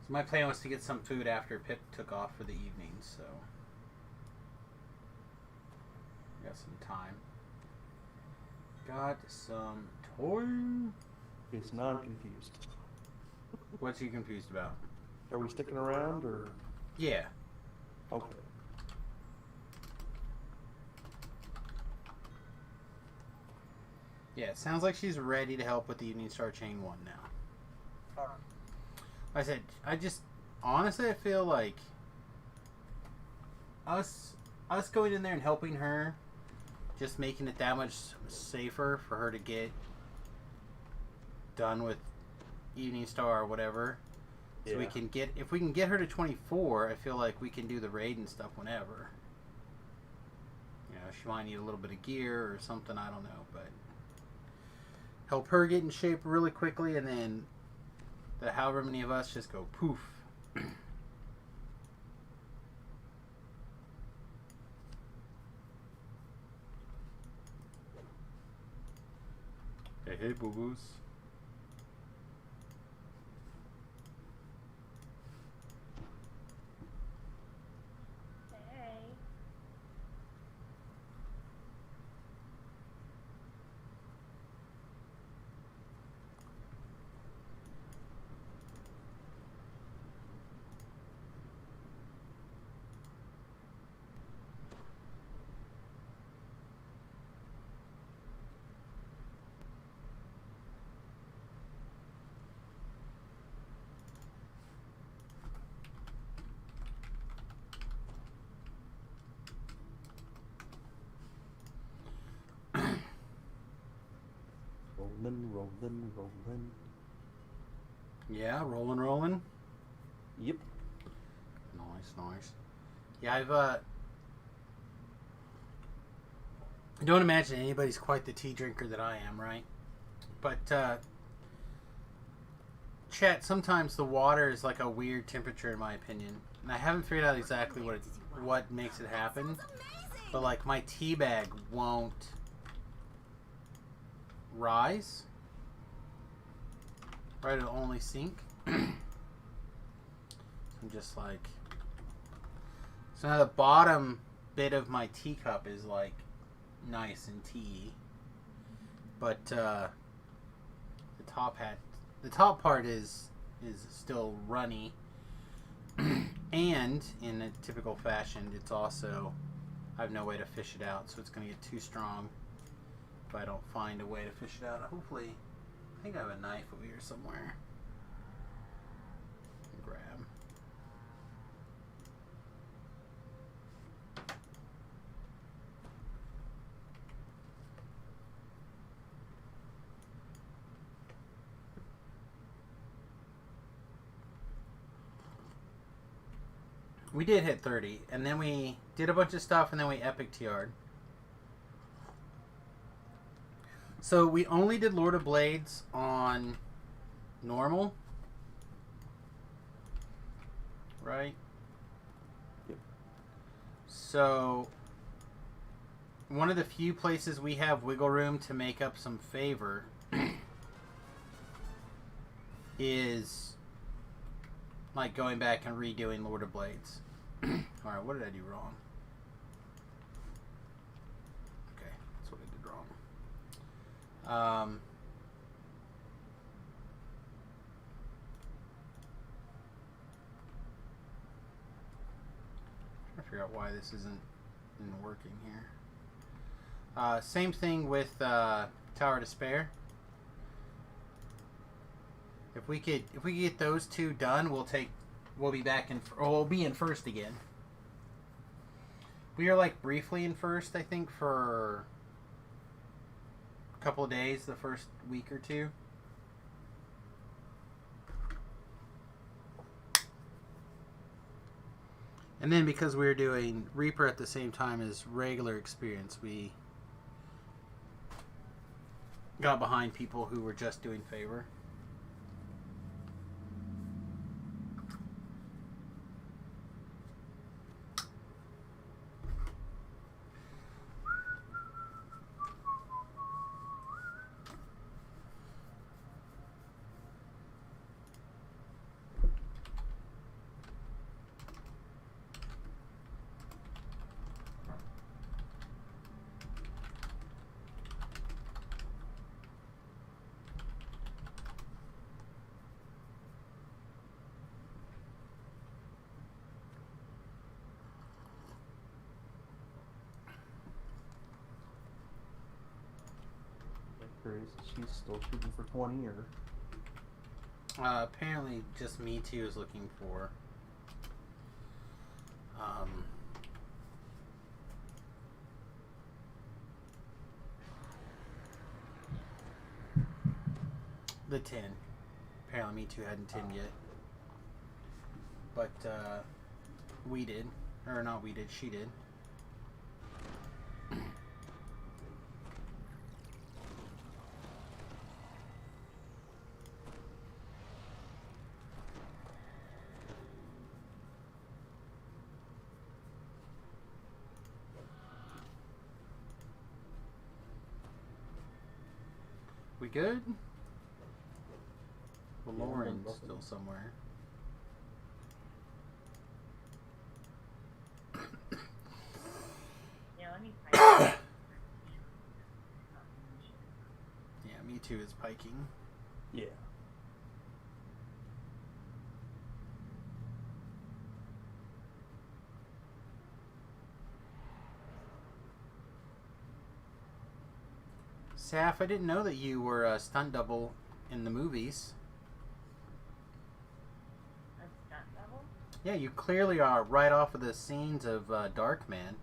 So my plan was to get some food after Pip took off for the evening, so got some time. Got some time. Okay, so now I'm confused. What's you confused about? Are we sticking around, or? Yeah. Okay. Yeah, it sounds like she's ready to help with the Evening Star Chain 1 now. I said, honestly, I feel like us going in there and helping her, just making it that much safer for her to get done with Evening Star or whatever. So Yeah. if we can get her to 24, I feel like we can do the raid and stuff whenever. You know, she might need a little bit of gear or something, I don't know, but help her get in shape really quickly, and then however many of us just go poof. Hey, boo-boos. Hey. Rolling. Yeah, rolling. Yep. Nice. Yeah, I don't imagine anybody's quite the tea drinker that I am, right? But, chat, sometimes the water is like a weird temperature in my opinion. And I haven't figured out exactly what makes it happen. But, like, my tea bag won't rise. Right, it'll only sink. So I'm just like... So now the bottom bit of my teacup is like nice and tea. But the top part is still runny. And in a typical fashion, it's also... I have no way to fish it out, so it's going to get too strong if I don't find a way to fish it out. Hopefully, I think I have a knife over here somewhere. Grab. We did hit 30, and then we did a bunch of stuff, and then we epic TR'd. So we only did Lord of Blades on normal, right? Yep. So one of the few places we have wiggle room to make up some favor is like going back and redoing Lord of Blades. Alright, what did I do wrong? Okay, that's what I did wrong. Trying to figure out why this isn't working here. Same thing with Tower of Despair. If we could get those two done, we'll be back in, or we'll be in first again. We are like briefly in first, I think, for a couple of days, the first week or two. And then because we were doing Reaper at the same time as regular experience, we got behind people who were just doing favor. She's still shooting for 20, or apparently just Me Too is looking for the 10. Apparently Me Too hadn't 10 yet, but we did, or not we did, she did. We good? Well, Yeah, Lauren's I'm still somewhere. Yeah, let me find Yeah, Me Too is piking. yeah. Saf, I didn't know that you were a stunt double in the movies. a stunt double. Yeah, you clearly are right off of the scenes of Darkman.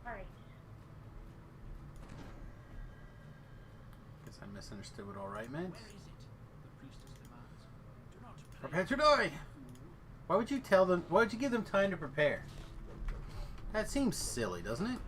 Alright. Guess I misunderstood what all right meant. Where is it? The priestess demands. Do not Prepare to die! Why would you tell them? Why would you give them time to prepare? That seems silly, doesn't it?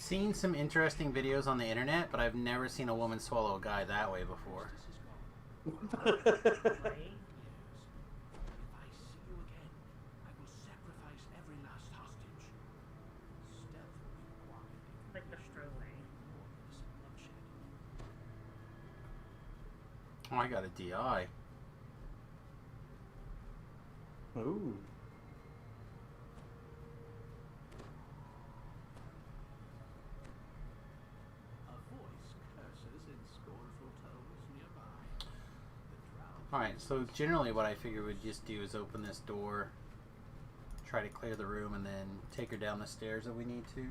seen some interesting videos on the internet, but I've never seen a woman swallow a guy that way before. Right? Yes. If I see you again, I will sacrifice every last hostage. Stealth will be required if you Like the wish to throwaway. avoid more innocent bloodshed. Oh, I got a DI. Ooh. A voice curses in scornful tones nearby. The drow Alright, so generally what I figure we'd just do is open this door, try to clear the room, and then take her down the stairs if we need to.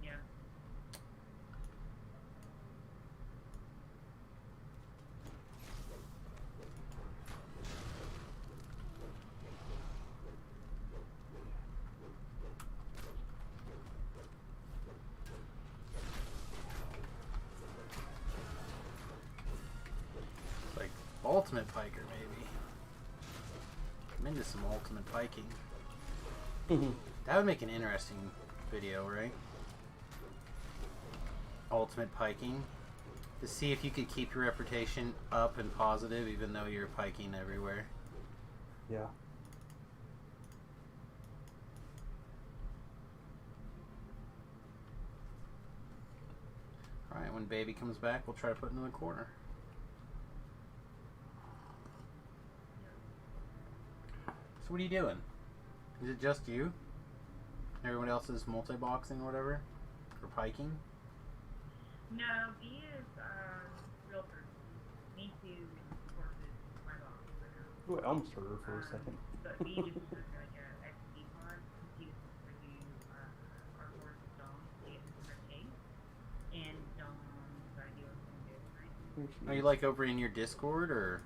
Yeah. Like ultimate piker, maybe. I'm into some ultimate piking. That would make an interesting video, right? Ultimate piking. To see if you could keep your reputation up and positive even though you're piking everywhere. Yeah. Alright, when baby comes back, we'll try to put it in the corner. So what are you doing? Is it just you? Everyone else is multi-boxing or whatever? Or piking? No, he is real person. Me too. Horses, my boss right now. Ooh, I almost heard her for a second. But he just does like a XP pod. He just wants to do our horse Dom to get into her case. And Dom decided he was going to do it tonight. Here she Are you is. like over in your Discord or?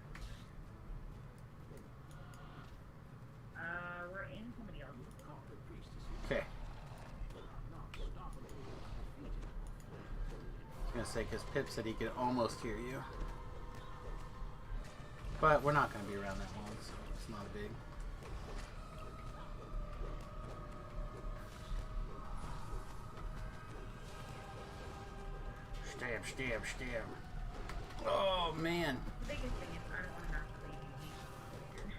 We're in somebody else's. call the priestess Okay. not stop until you are defeated. I was gonna say, because Pip said he could almost hear you. But we're not gonna be around that long, so it's not a big. Stab, stab, stab. Oh man. The biggest thing is I don't want to have to leave you. He's weird.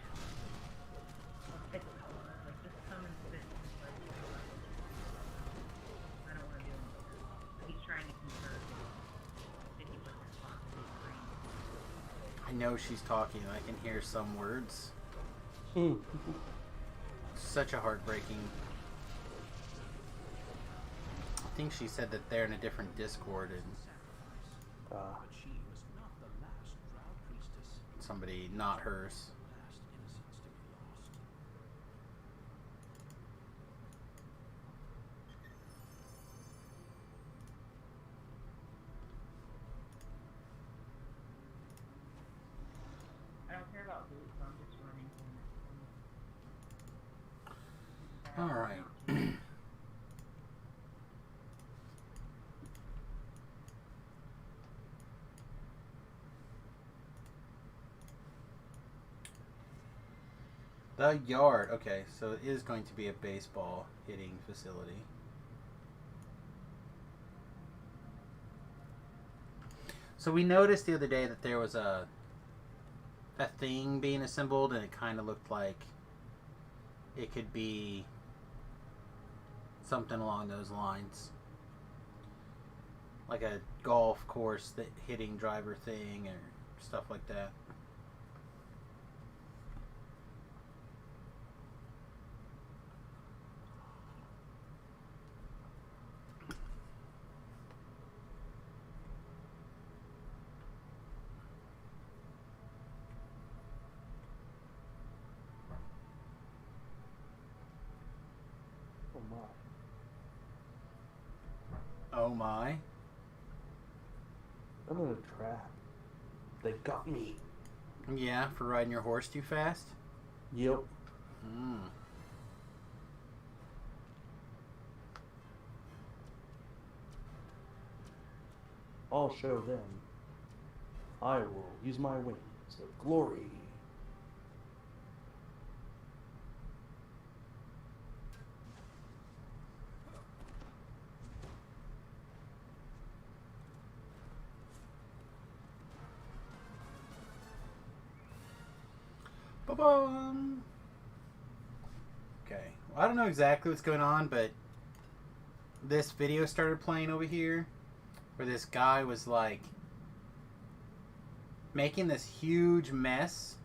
I'll pick a color. Like, just come and sit and like, I don't want to do anything. He's trying to conserve 50% spots in his brain. I know she's talking. I can hear some words. Such a heartbreaking. I think she said that they're in a different Discord and But she was not the last drow priestess. somebody not hers. Last innocence to be lost. I don't care about boots, so I'm just running from All right. The yard. Okay, so it is going to be a baseball hitting facility. So we noticed the other day that there was a thing being assembled, and it kind of looked like it could be something along those lines, like a golf course that hitting driver thing or stuff like that. Oh my. Oh my. I'm in a trap. They got me. Yeah, for riding your horse too fast? Yep. Hmm. I'll show them. I will use my wings of glory. Ba-bum. Okay. Well, I don't know exactly what's going on, but this video started playing over here where this guy was like making this huge mess.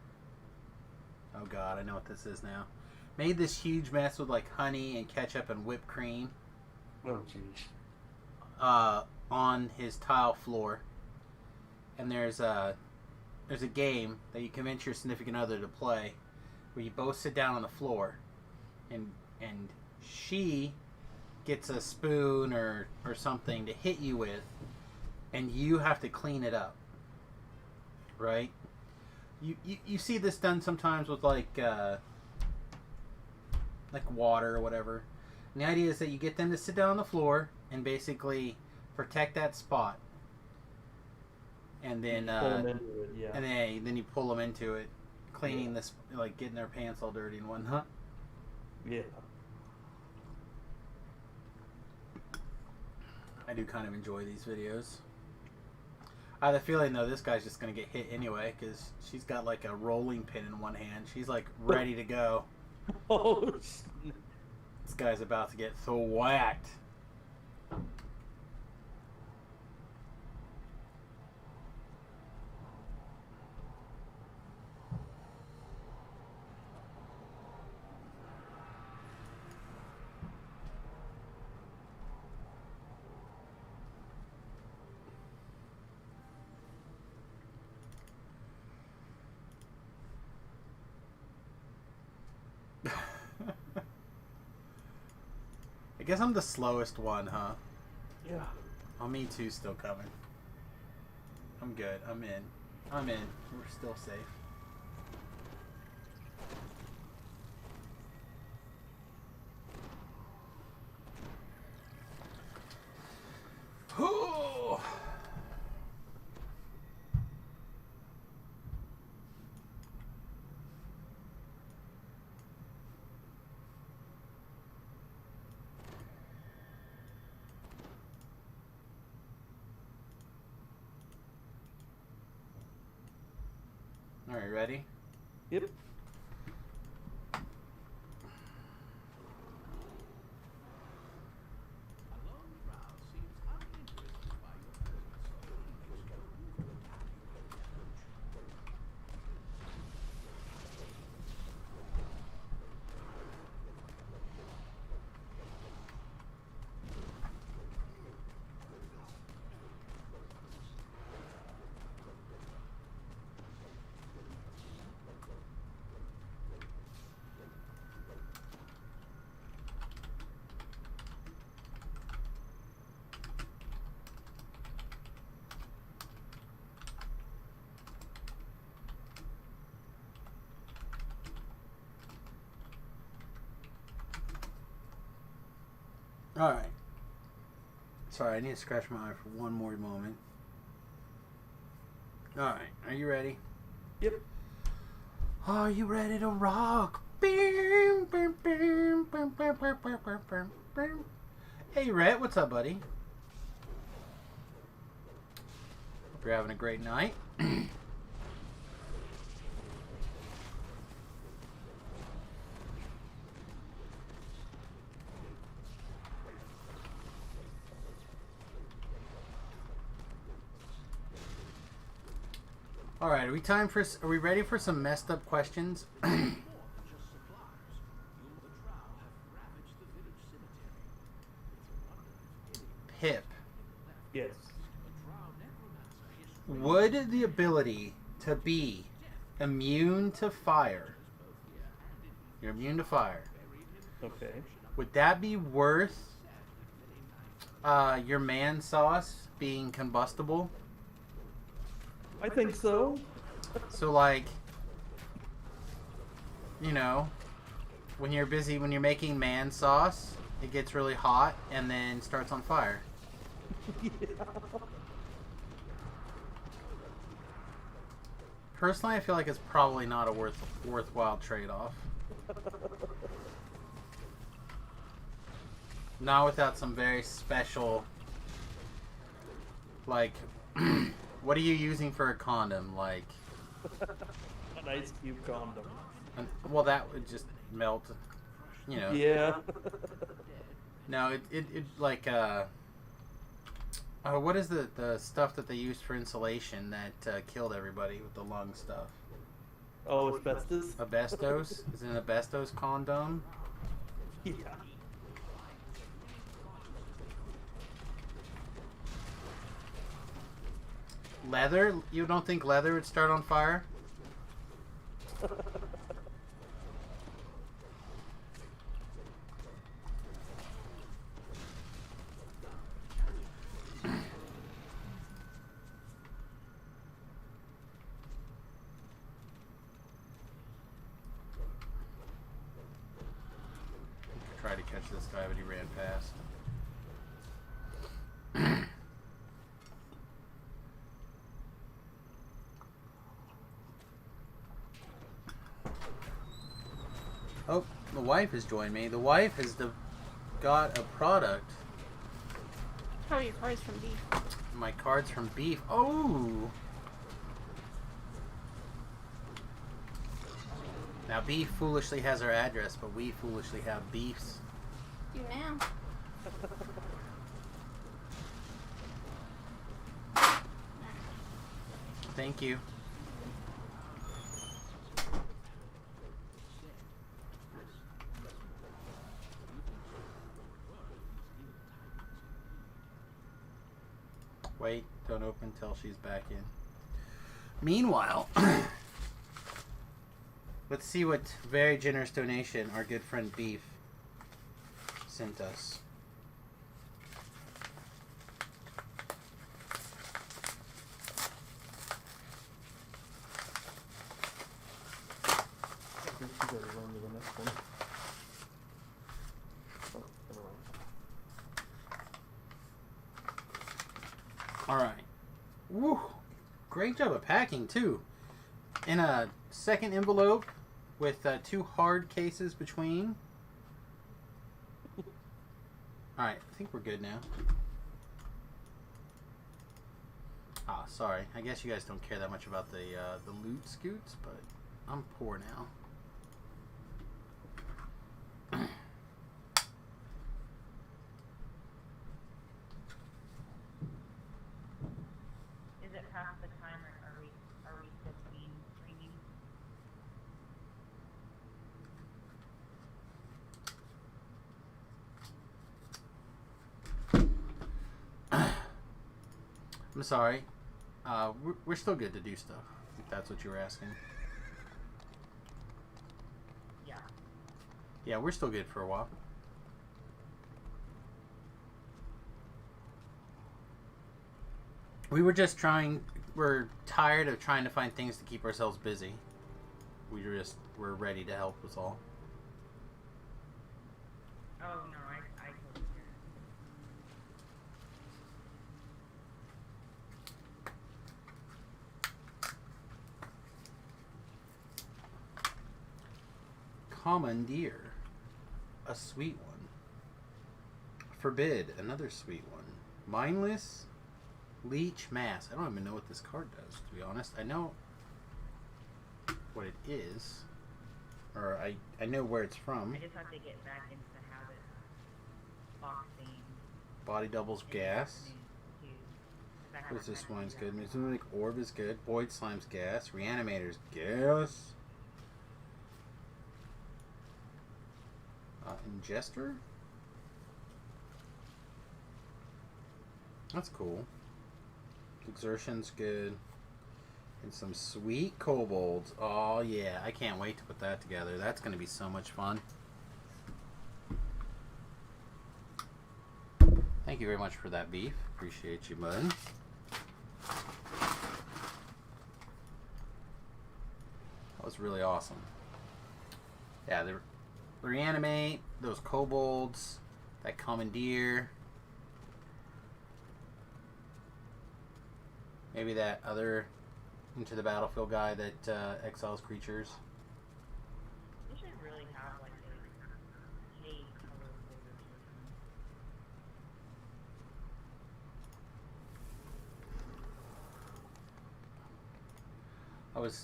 Oh god, I know what this is now. Made this huge mess with like honey and ketchup and whipped cream. Oh jeez. On his tile floor. And there's a game that you convince your significant other to play where you both sit down on the floor and she gets a spoon or something to hit you with and you have to clean it up. Right? You see this done sometimes with like water or whatever. And the idea is that you get them to sit down on the floor and basically protect that spot. And then pull them into it, yeah. and then you pull them into it, cleaning this, like getting their pants all dirty and whatnot. Yeah. I do kind of enjoy these videos. I have a feeling though this guy's just gonna get hit anyway because she's got like a rolling pin in one hand. She's like ready to go. Oh. This guy's about to get thwacked. I guess I'm the slowest one, huh? Yeah. Oh, me too, still coming. I'm good. I'm in. We're still safe. Whew. All right, ready? Yep. Alright. Sorry, I need to scratch my eye for one more moment. Alright, are you ready? Yep. Are you ready to rock? Boom, boom, boom, boom, boom, boom, boom, boom, boom. Hey, Rhett, what's up, buddy? Hope you're having a great night. Alright, are we ready for some messed up questions? Pip. Yes. Would the ability to be immune to fire, you're immune to fire, Okay. would that be worth your man sauce being combustible? I think so. So like, you know, when you're making man sauce, it gets really hot and then starts on fire. Yeah. Personally, I feel like it's probably not a worthwhile trade-off. Not without some very special, like, what are you using for a condom? Like, An ice cube condom. Well, that would just melt. You know. Yeah. No, it like what is the stuff that they used for insulation that killed everybody with the lung stuff? Oh, asbestos? Asbestos? Is it an asbestos condom? Yeah. Leather? You don't think leather would start on fire? Try to catch this guy, but he ran past. Oh, the wife has joined me. The wife has got a product. How are your cards from Beef? My cards from Beef. Oh! Now, Beef foolishly has our address, but we foolishly have Beef's. You now. Thank you. Wait, don't open till she's back in. Meanwhile, let's see what very generous donation our good friend Beef sent us. I think she's already run to the next one. Oh, never mind. Alright. Woo! Great job of packing, too. In a second envelope with 2 hard cases between. Alright, I think we're good now. Ah, sorry. I guess you guys don't care that much about the loot scoots, but I'm poor now. Is it past the time, or are we still being streaming? I'm sorry. We're still good to do stuff, if that's what you were asking. Yeah. Yeah, we're still good for a while. We were just we're tired of trying to find things to keep ourselves busy. We're ready to help us all. Oh no, I totally get it. Commandeer, a sweet one. Forbid, another sweet one. Mindless, Leech Mass. I don't even know what this card does, to be honest. I know what it is, or I know where it's from. I just have to get back into the habit of boxing. Body doubles gas. What's this one's good? Mizumic Orb is good. Void Slime's gas. Reanimator's gas. Ingester? That's cool. Exertion's good. And some sweet kobolds. Oh yeah, I can't wait to put that together. That's going to be so much fun. Thank you very much for that, Beef. Appreciate you, bud. That was really awesome. Yeah, the reanimate, those kobolds, that commandeer. Maybe that other Into the Battlefield guy that exiles creatures. You should really have like a hay color border system.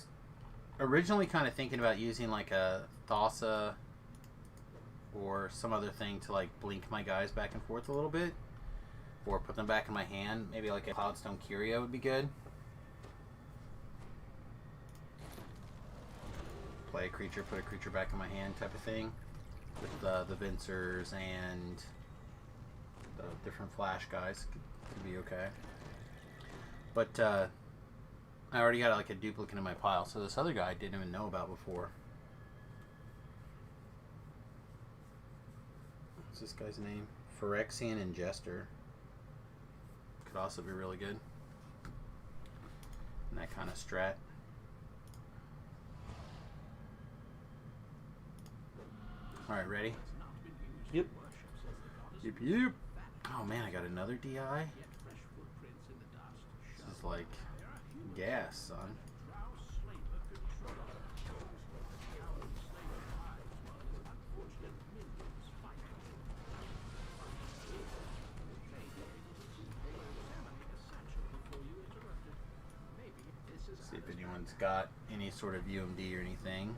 originally kind of thinking about using like a Thassa or some other thing to like blink my guys back and forth a little bit, or put them back in my hand. Maybe like a Cloudstone Curio would be good. Play a creature, put a creature back in my hand type of thing, with the Vincers and the different flash guys could be okay. But I already got like a duplicate in my pile, so this other guy I didn't even know about before. What's this guy's name? Phyrexian Ingester. Could also be really good. And that kind of strat. Alright, ready? Yep. Yep, yep. Oh man, I got another DI. This is like gas, son. See if anyone's got any sort of UMD or anything.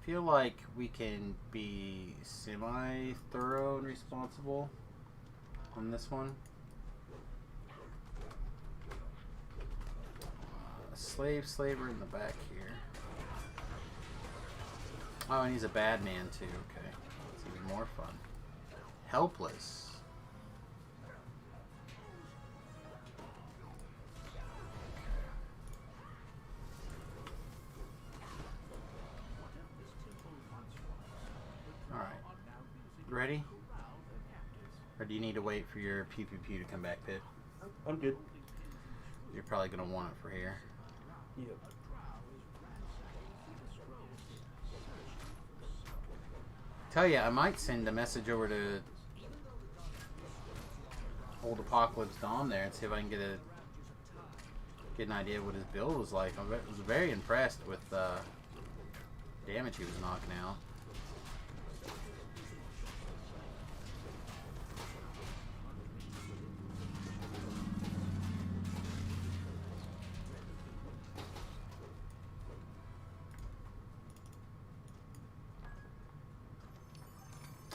Feel like we can be semi-thorough and responsible on this one. Slaver in the back here. Oh, and he's a bad man too. Okay, it's even more fun. Helpless. Ready? Or do you need to wait for your PPP to come back, Pip? I'm good. You're probably going to want it for here. Yep. Tell ya, I might send a message over to Old Apocalypse Dom there and see if I can get an idea what his build was like. I was very impressed with the damage he was knocking out.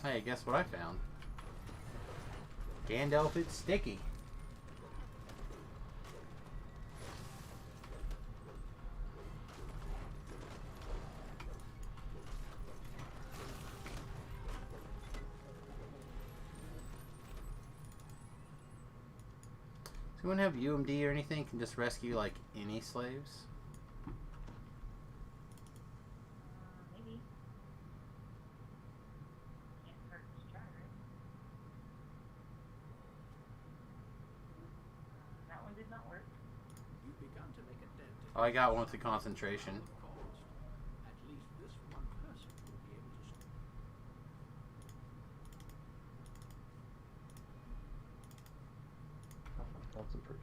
Hey, guess what I found? Gandalf, it's sticky. Does anyone have UMD or anything? Can just rescue like any slaves? Maybe. Can't hurt to try, right? That one did not work. You've begun to make a dent in Oh, I got one with the concentration. cause. At least this one person will be able to. Concentrate.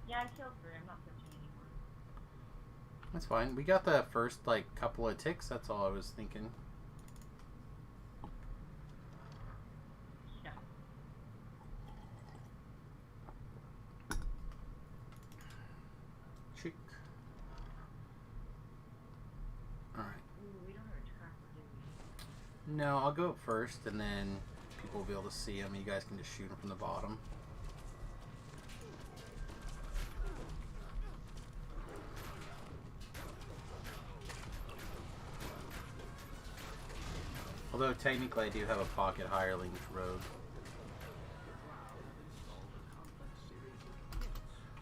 Yeah, I killed her. I'm not searching anymore. That's fine. We got the first like couple of ticks. That's all I was thinking. Yeah. Chick. All right. Ooh, we don't have a tracker, do we? No, I'll go up first, and then people will be able to see them. You guys can just shoot them from the bottom. Although technically I do have a pocket hireling rogue.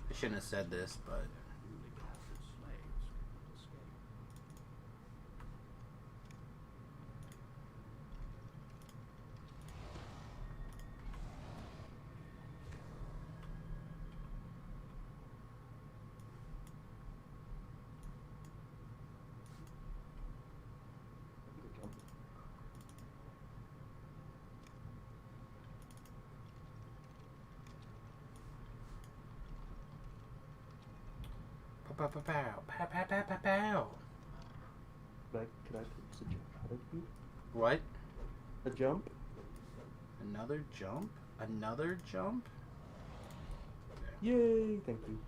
I shouldn't have said this, but pow, pow, pow, pow, pow, pow, pow, pow. Could I put a jump out of you? What? A jump? Another jump? Another jump? Yay! Thank you.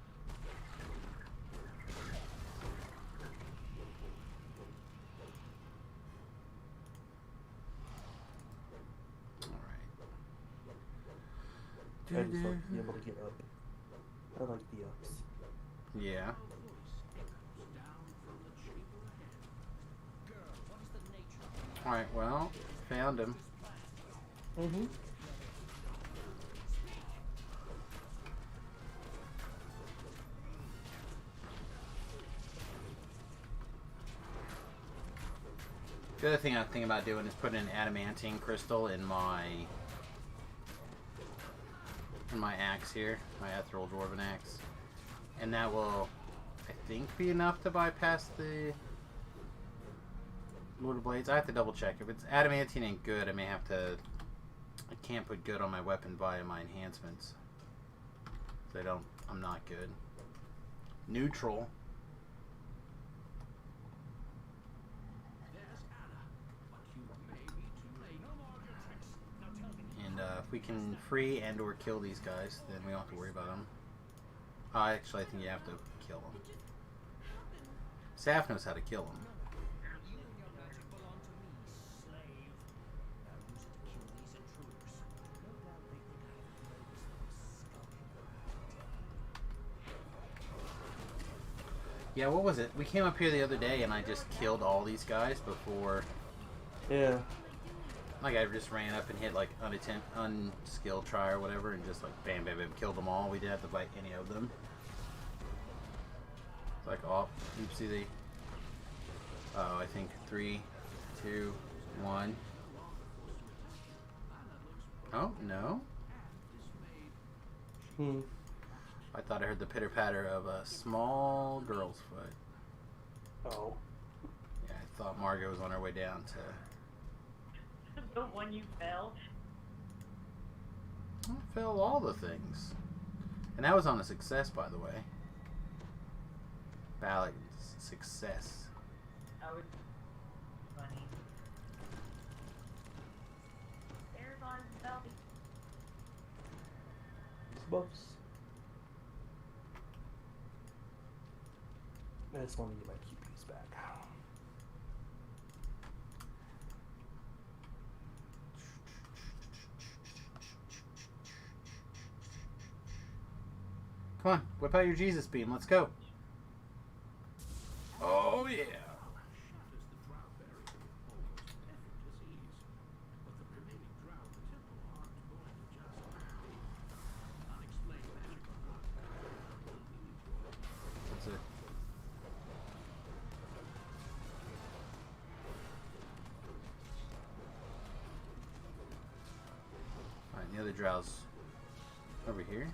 I just like to be able to get up. I like the ups. Yeah. Alright, well, found him. Mm-hmm. The other thing I'm thinking about doing is putting an adamantine crystal in my axe here, my ethereal dwarven axe, and that will, I think, be enough to bypass the Lord of Blades. I have to double check. If it's adamantine and good, I may have to. I can't put good on my weapon via my enhancements. So I'm not good. Neutral. And if we can free and or kill these guys, then we don't have to worry about them. Actually, I think you have to kill them. Saf knows how to kill them. Yeah, what was it? We came up here the other day and I just killed all these guys before. Yeah. Like I just ran up and hit like unskilled try or whatever and just like bam bam bam killed them all. We didn't have to fight any of them. It's like oh oopsie they. Oh, I think 3, 2, 1. Oh no. I thought I heard the pitter patter of a small girl's foot. Oh. Yeah, I thought Margot was on her way down to. The one you fell. I failed all the things. And that was on a success, by the way. Ballot success. That was funny. There's on Belly. Buffs. I just want to get my QPs back. Come on, whip out your Jesus beam. Let's go. Oh, yeah. That's it. Alright, the other drow's over here.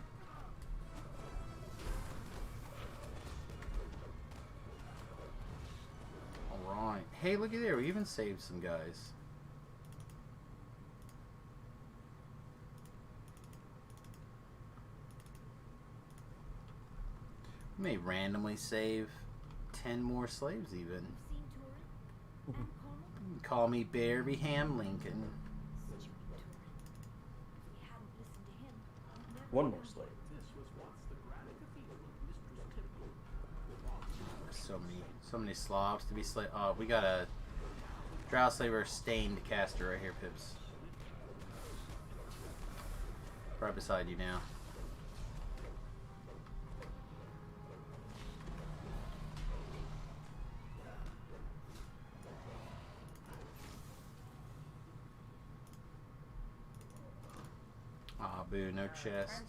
Alright. Hey, look at there. We even saved some guys. We may randomly save 10 more slaves even. Call me Barryham Lincoln. One more slave. So many Slavs to be slave. Oh, we got a Drow Slaver stained caster right here, Pips. Right beside you now. Ah, boo, no chest.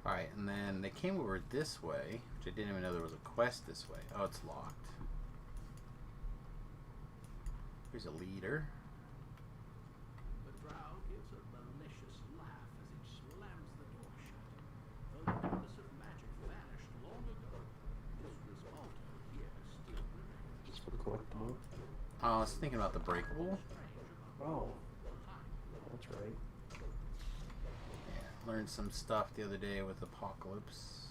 Alright, and then they came over this way, which I didn't even know there was a quest this way. Oh, it's locked. Here's a leader. The drow gives a malicious laugh as he slams the door shut. The promise of magic vanished long ago. His result here still remains. Just for the collectible. I was thinking about the breakable. Oh. That's right. Yeah. learned some stuff the other day with Apocalypse.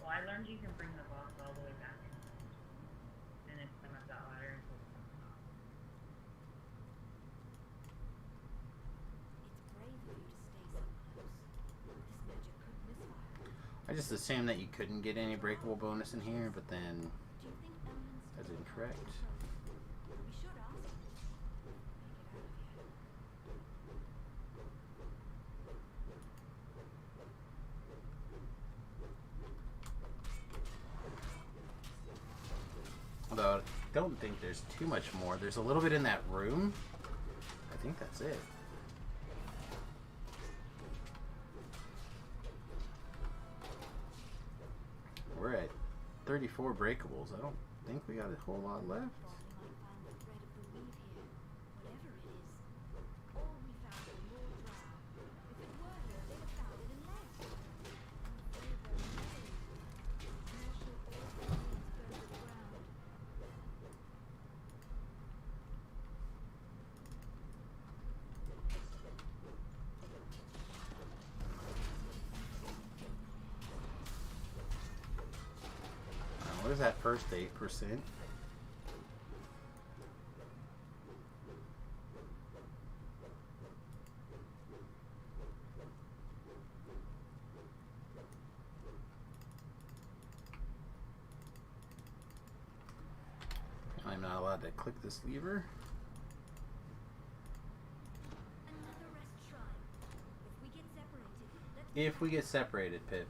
Well, I learned you can bring the boss all the way back in. And then climb up that ladder until it comes off. I just assumed that you couldn't get any breakable bonus in here, but then that's incorrect. Although I don't think there's too much more. There's a little bit in that room. I think that's it. We're at 34 breakables. I don't think we got a whole lot left. What is that first 8%? I'm not allowed to click this lever. If we get separated, Pip.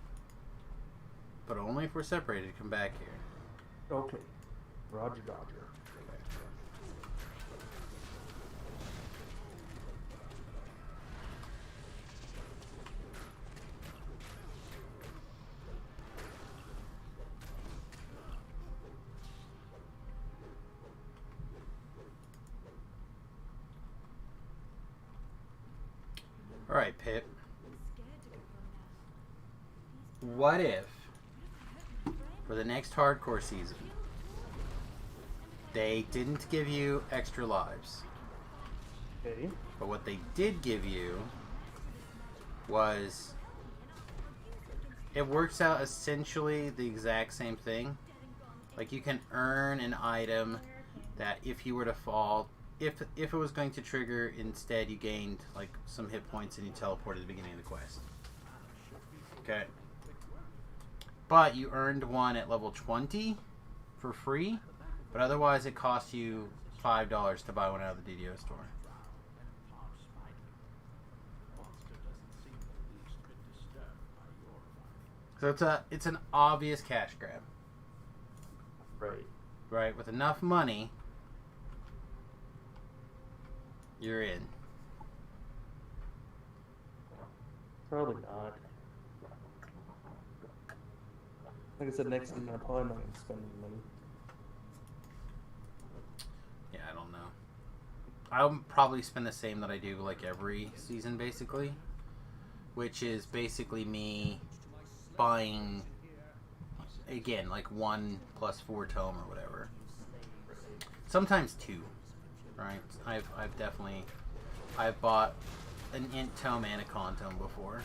But only if we're separated, come back here. Okay. Roger, Dodger. Alright, Pip. What if, for the next hardcore season, they didn't give you extra lives? Okay. But what they did give you was, it works out essentially the exact same thing. Like, you can earn an item that if you were to fall, if it was going to trigger, instead you gained like some hit points and you teleported at the beginning of the quest. Okay. But you earned one at level 20 for free, but otherwise it costs you $5 to buy one out of the DDO store. So it's an obvious cash grab. Right. Right, with enough money, you're in. Probably not. Like I said, next season I'm probably not going to spend any money. Yeah, I don't know. I'll probably spend the same that I do like every season, basically. Which is basically me buying, again, like 1 + 4 tome or whatever. Sometimes 2, right? I've bought an int tome and a con tome before.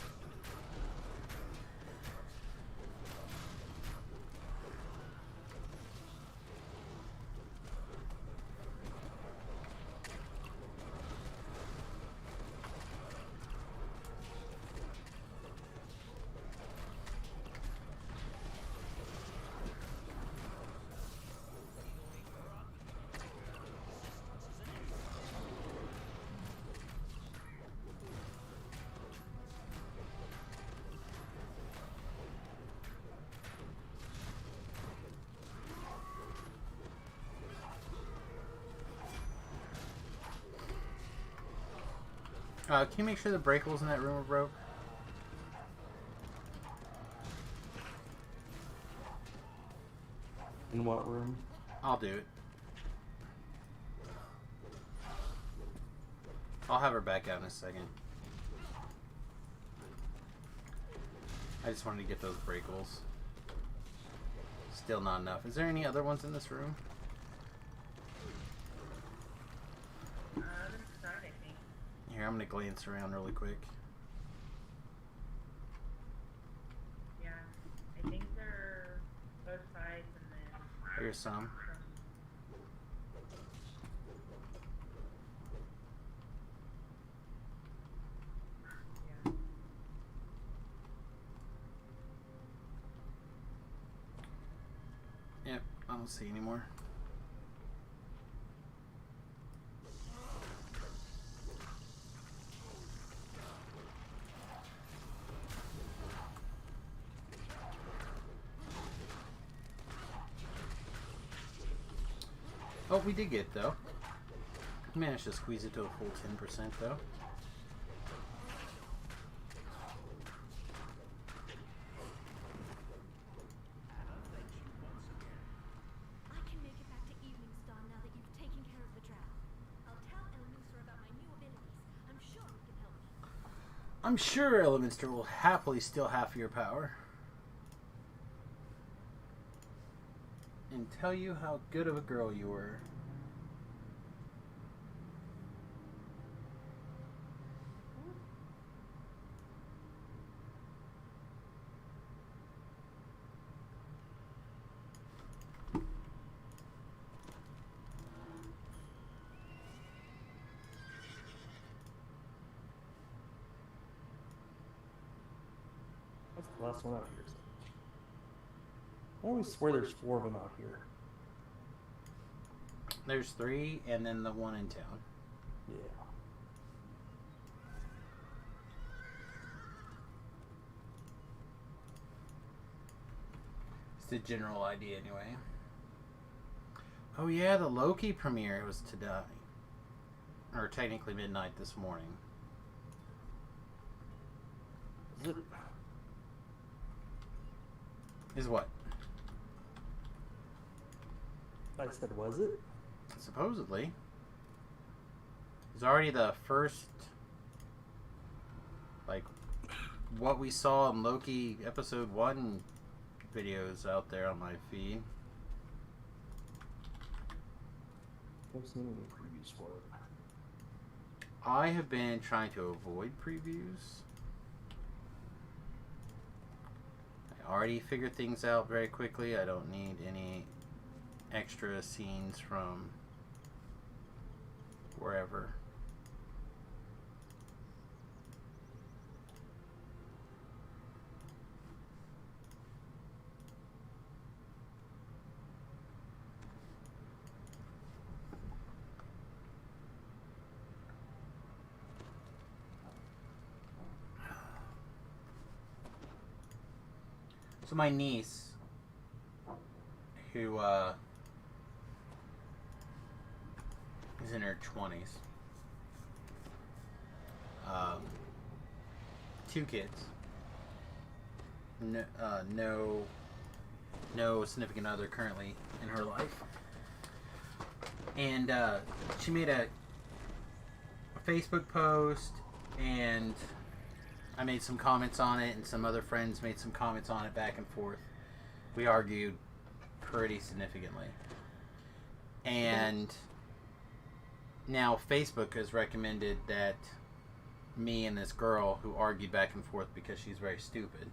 Can you make sure the breakables in that room are broke? In what room? I'll do it. I'll have her back out in a second. I just wanted to get those breakables. Still not enough. Is there any other ones in this room? Start, I think. Here, Here, I'm gonna glance around really quick. Yeah, I think they're both sides and then Here's some. yeah. Yep, I don't see any more. Oh, we did get though. Managed to squeeze it to a full 10% though. I can make it back to Evening's Dawn now that you've taken care of the drow. I'll tell Elminster about my new abilities. I'm sure it can help me. I'm sure Elementor will happily steal half of your power. And tell you how good of a girl you were. What's the last one out here? I always swear there's 4 of them out here. There's 3, and then the one in town. Yeah. It's the general idea, anyway. Oh yeah, the Loki premiere was today. Or technically midnight this morning. Is it? Is what? I said, was it? Supposedly. It's already the first, like, what we saw in Loki episode 1 videos out there on my feed. I've seen any previews for it. I have been trying to avoid previews. I already figured things out very quickly. I don't need any extra scenes from wherever. So my niece, who is in her 20s, 2 kids, no significant other currently in her life, and she made a Facebook post, and I made some comments on it, and some other friends made some comments on it back and forth. We argued pretty significantly. And now Facebook has recommended that me and this girl who argued back and forth because she's very stupid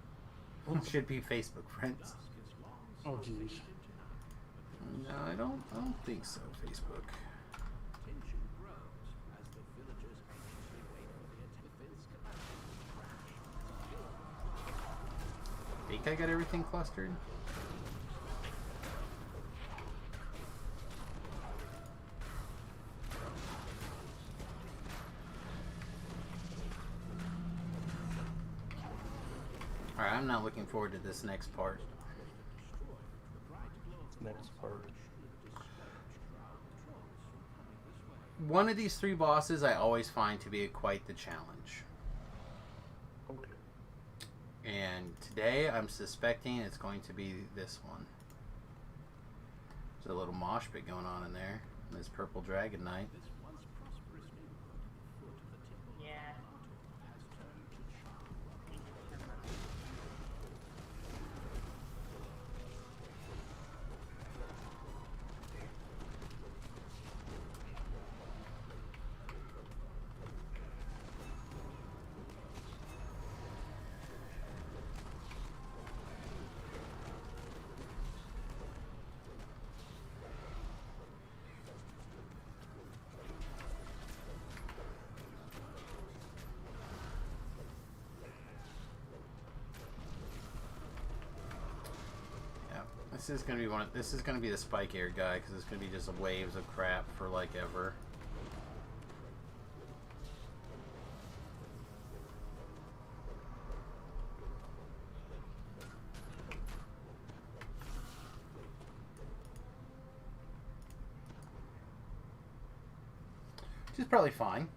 should be Facebook friends. Oh, jeez. No, I don't think so, Facebook. Tension grows as the villagers anxiously wait for the defense capacity. Think I got everything clustered? Alright, I'm not looking forward to this next part. Next part. One of these 3 bosses I always find to be quite the challenge. Okay. And today I'm suspecting it's going to be this one. There's a little mosh pit going on in there. This purple dragon knight. Yeah. This is gonna be this is gonna be the spike air guy because it's gonna be just waves of crap for like ever. Which is probably fine.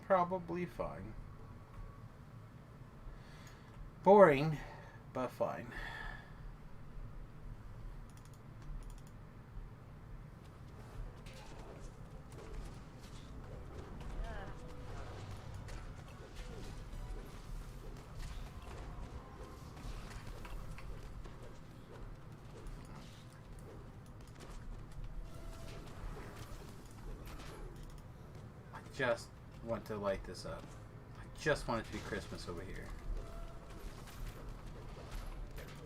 Probably fine. Boring, but fine. I just want to light this up. I just want it to be Christmas over here.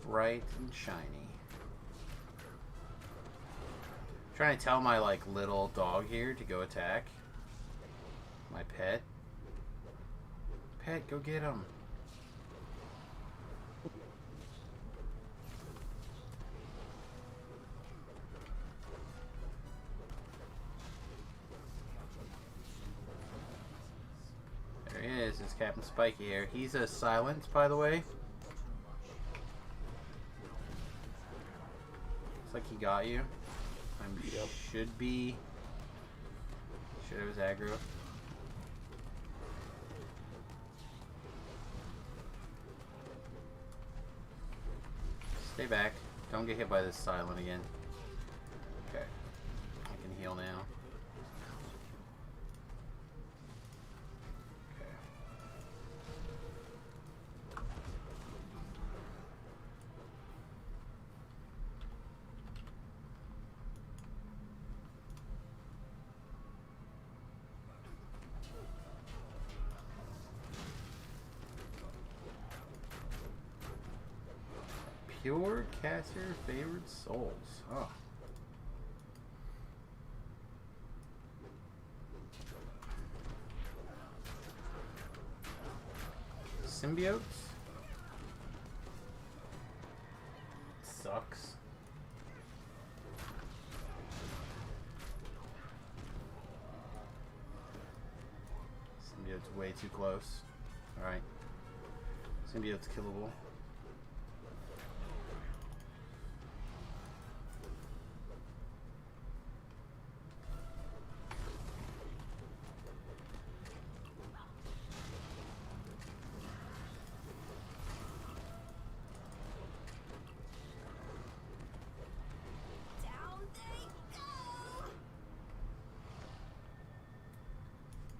Bright and shiny. Trying to tell my like little dog here to go attack my pet. Pet, go get him. There he is. It's Captain Spiky here. He's a silence, by the way. Like he got you. Should be. Should have his aggro. Stay back. Don't get hit by this silent again. Okay. I can heal now. Pure caster favored souls. Oh. Symbiotes? Sucks. Symbiote's way too close. Alright. Symbiote's killable.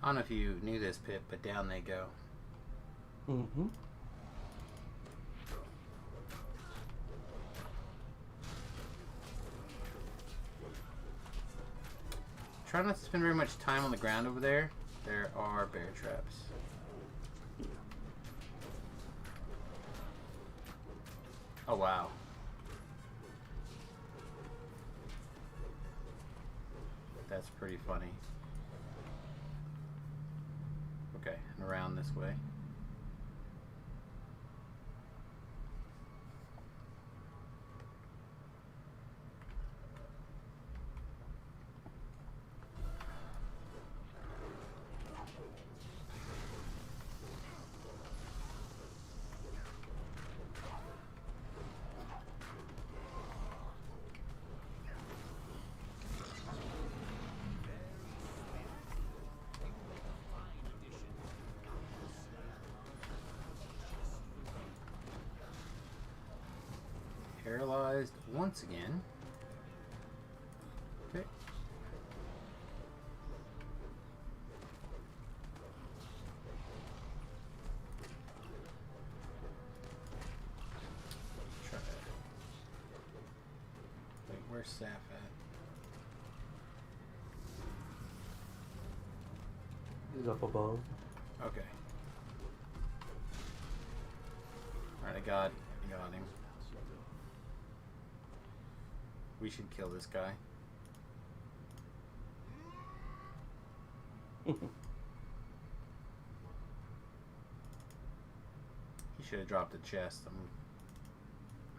I don't know if you knew this, Pip, but down they go. Mm-hmm. Try not to spend very much time on the ground over there. There are bear traps. Oh, wow. That's pretty funny. Okay, and around this way. Paralyzed once again. Okay. Try that. Wait, where's Saf at? He's up above. Okay. Alright, I got him. We should kill this guy. He should have dropped the chest.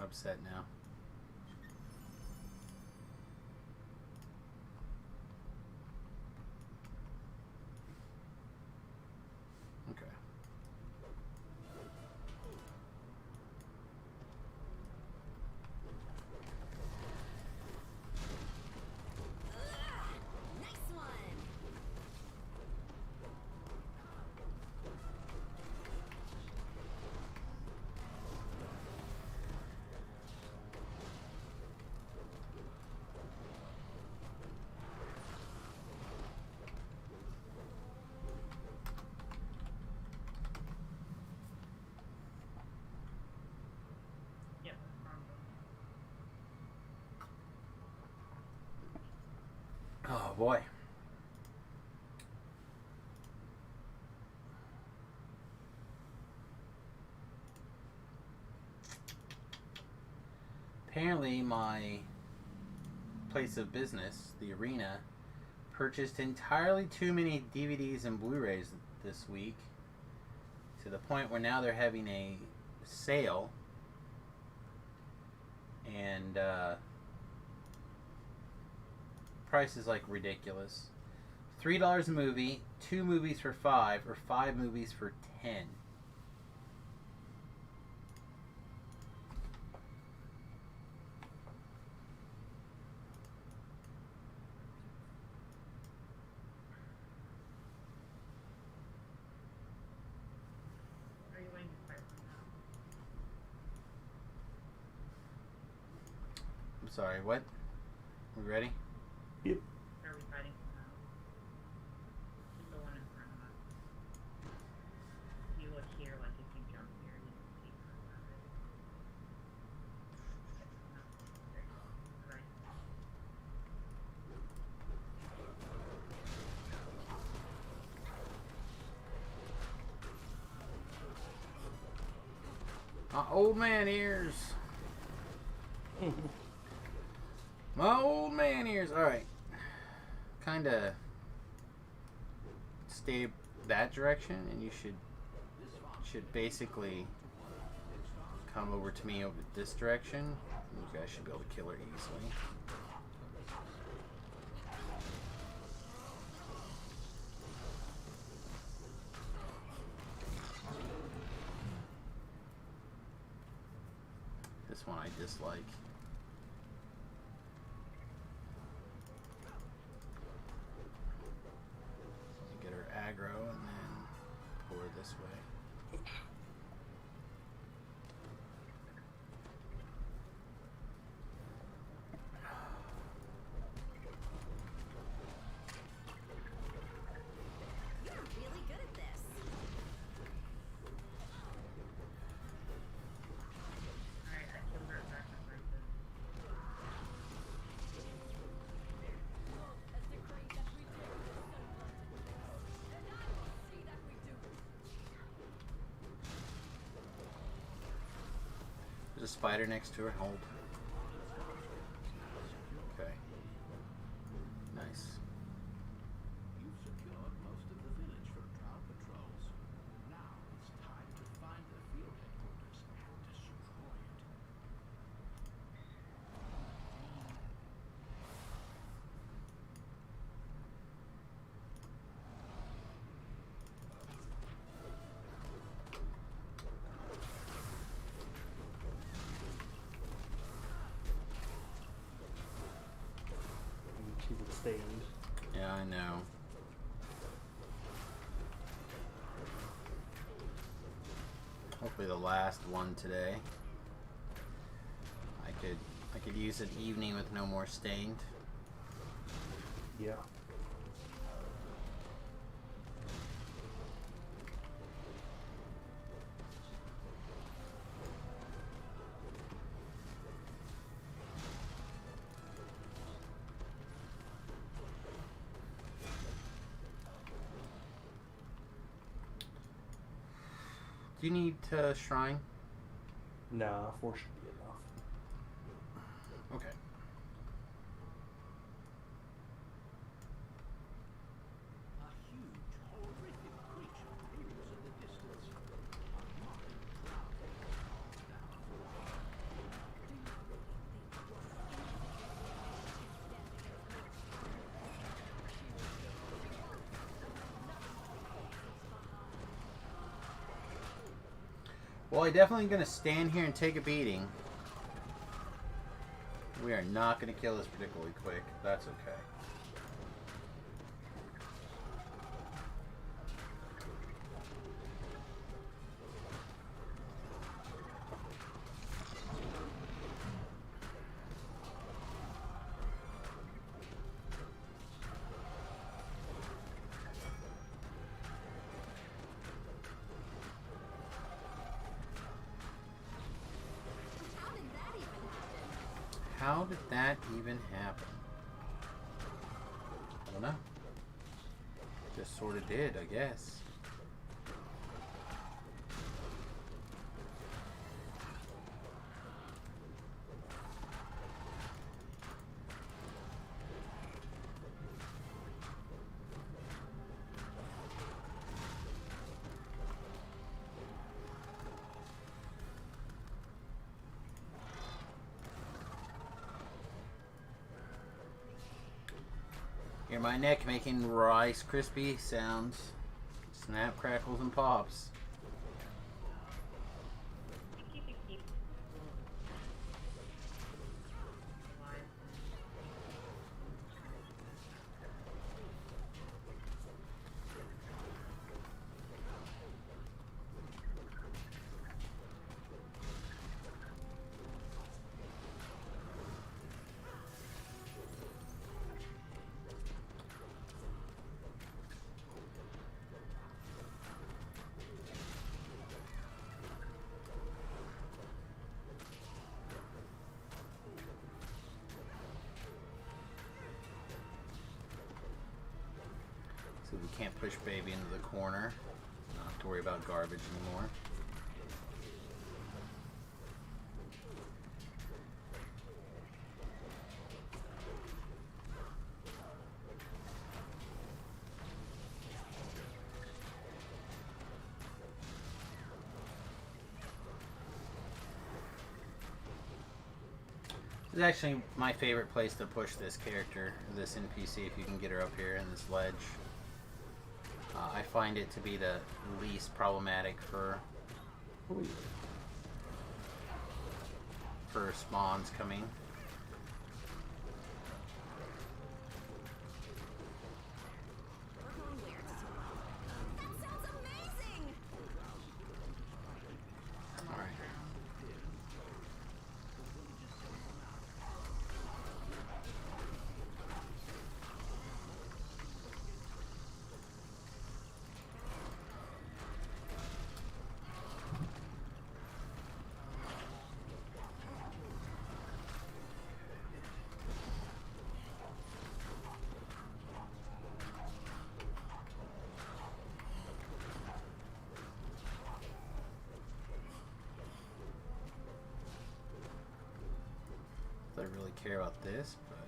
upset now. Okay. Nice one. Yep, Oh boy. Apparently my place of business, the arena, purchased entirely too many DVDs and Blu-rays this week, to the point where now they're having a sale, and price is like ridiculous. $3 a movie, 2 movies for $5, or 5 movies for $10. Are you going to fight them now? I'm sorry, what? We ready? Yep. Are we fighting them now? Just the one in front of us. You look here, like if you jump here, you can see front of it. No, there you go. Right. My old man ears. My old man ears. Alright. Kinda stay that direction, and you should basically come over to me over this direction. You guys should be able to kill her easily. This one I dislike. Get her aggro and then pull her this way. You're really good at this. Alright, I killed her sacrifices. As decreed that we do, so much. And I will see that we do it. There's a spider next to her. Hold. Okay. Nice. You've secured most of the village for drow patrols. Now it's time to find the field headquarters and destroy it. She's stained. Yeah, I know. Hopefully the last one today. I could use an evening with no more stained. Yeah. Do you need shrine? Nah, 4 should be enough. Okay. A huge, horrific creature looms in the distance. A mountain drow crawls down. Well, I'm definitely going to stand here and take a beating. We are not going to kill this particularly quick. That's okay. How did that even happen? I don't know. Just sort of did, I guess. Hear my neck making Rice Krispie sounds. Snap, crackles, and pops. So we can't push baby into the corner. Not have to worry about garbage anymore. This is actually my favorite place to push this character, this NPC, if you can get her up here in this ledge. I find it to be the least problematic for spawns coming. Alright. I really care about this, but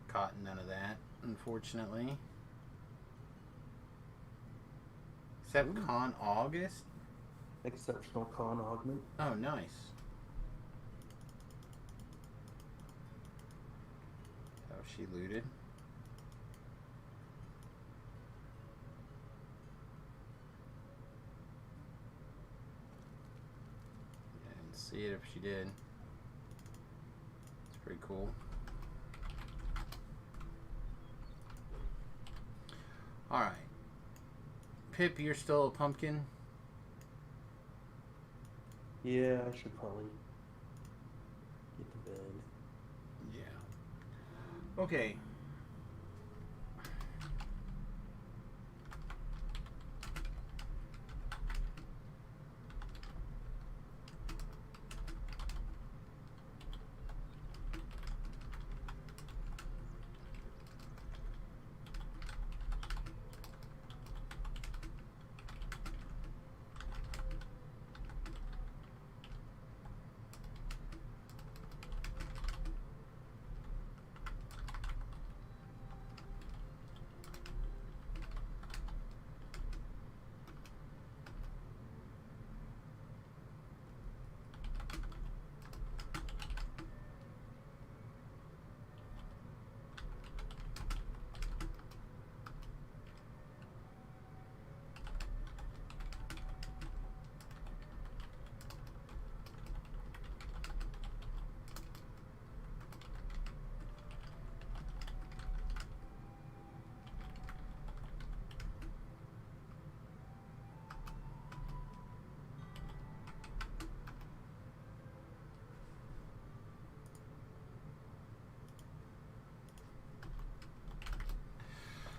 caught none of that, unfortunately. Except Con August? Exceptional con augment. Oh, nice. Oh, she looted. I didn't see it if she did. It's pretty cool. Alright. Pip, you're still a pumpkin? Yeah, I should probably get to bed. Yeah. Okay.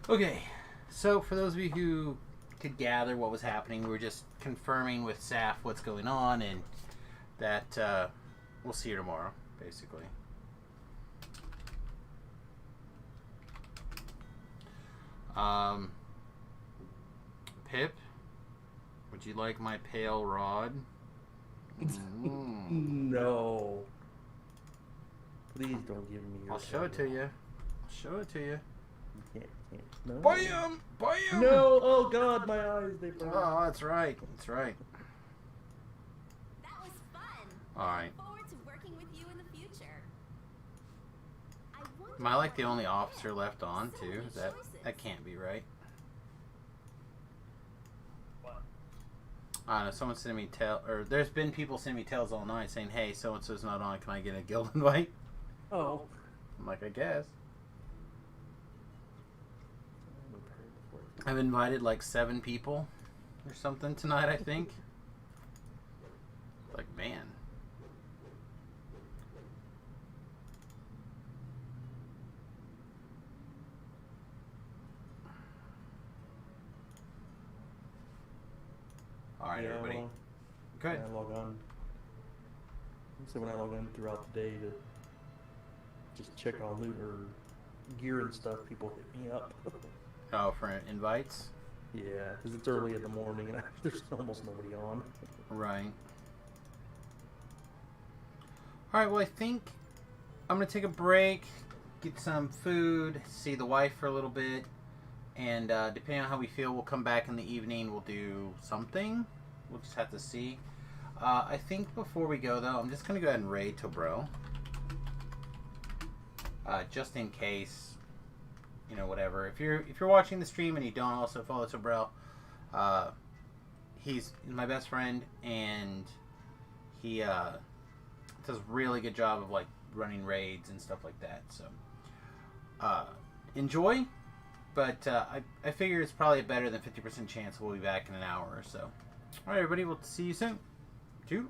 Okay, so for those of you who could gather what was happening, we were just confirming with Saf what's going on, and that we'll see you tomorrow, basically. Pip, would you like my pale rod? No. Please don't give me your I'll show it to you. I'll show it to you. You can't. No. Bam! Bam! No! Oh God, my eyes, they burn. Oh, that's right. That's right. That was fun. Alright. I look forward to working with you in the future. Am I like the only officer left on, too? That can't be right. I don't know, someone's sending me there's been people sending me tells all night saying, hey, so-and-so's not on, can I get a guild invite? Oh. I'm like, I guess. I've invited like 7 people or something tonight, I think. Like, man. Alright, Yeah, everybody. well, Good. when I log on. So when I log on throughout the day to just check on loot or gear and stuff, people hit me up. Oh, for invites? Yeah, because it's early in the morning and there's almost nobody on. Right. Alright, well, I think I'm going to take a break, get some food, see the wife for a little bit, and depending on how we feel, we'll come back in the evening, we'll do something. We'll just have to see. I think before we go, though, I'm just going to go ahead and raid Tobro. Just in case, you know, whatever. If you're watching the stream and you don't also follow Tobro, he's my best friend, and he does a really good job of like running raids and stuff like that. So enjoy, but I figure it's probably a better than 50% chance we'll be back in an hour or so. All right, everybody, we'll see you soon. Cheers.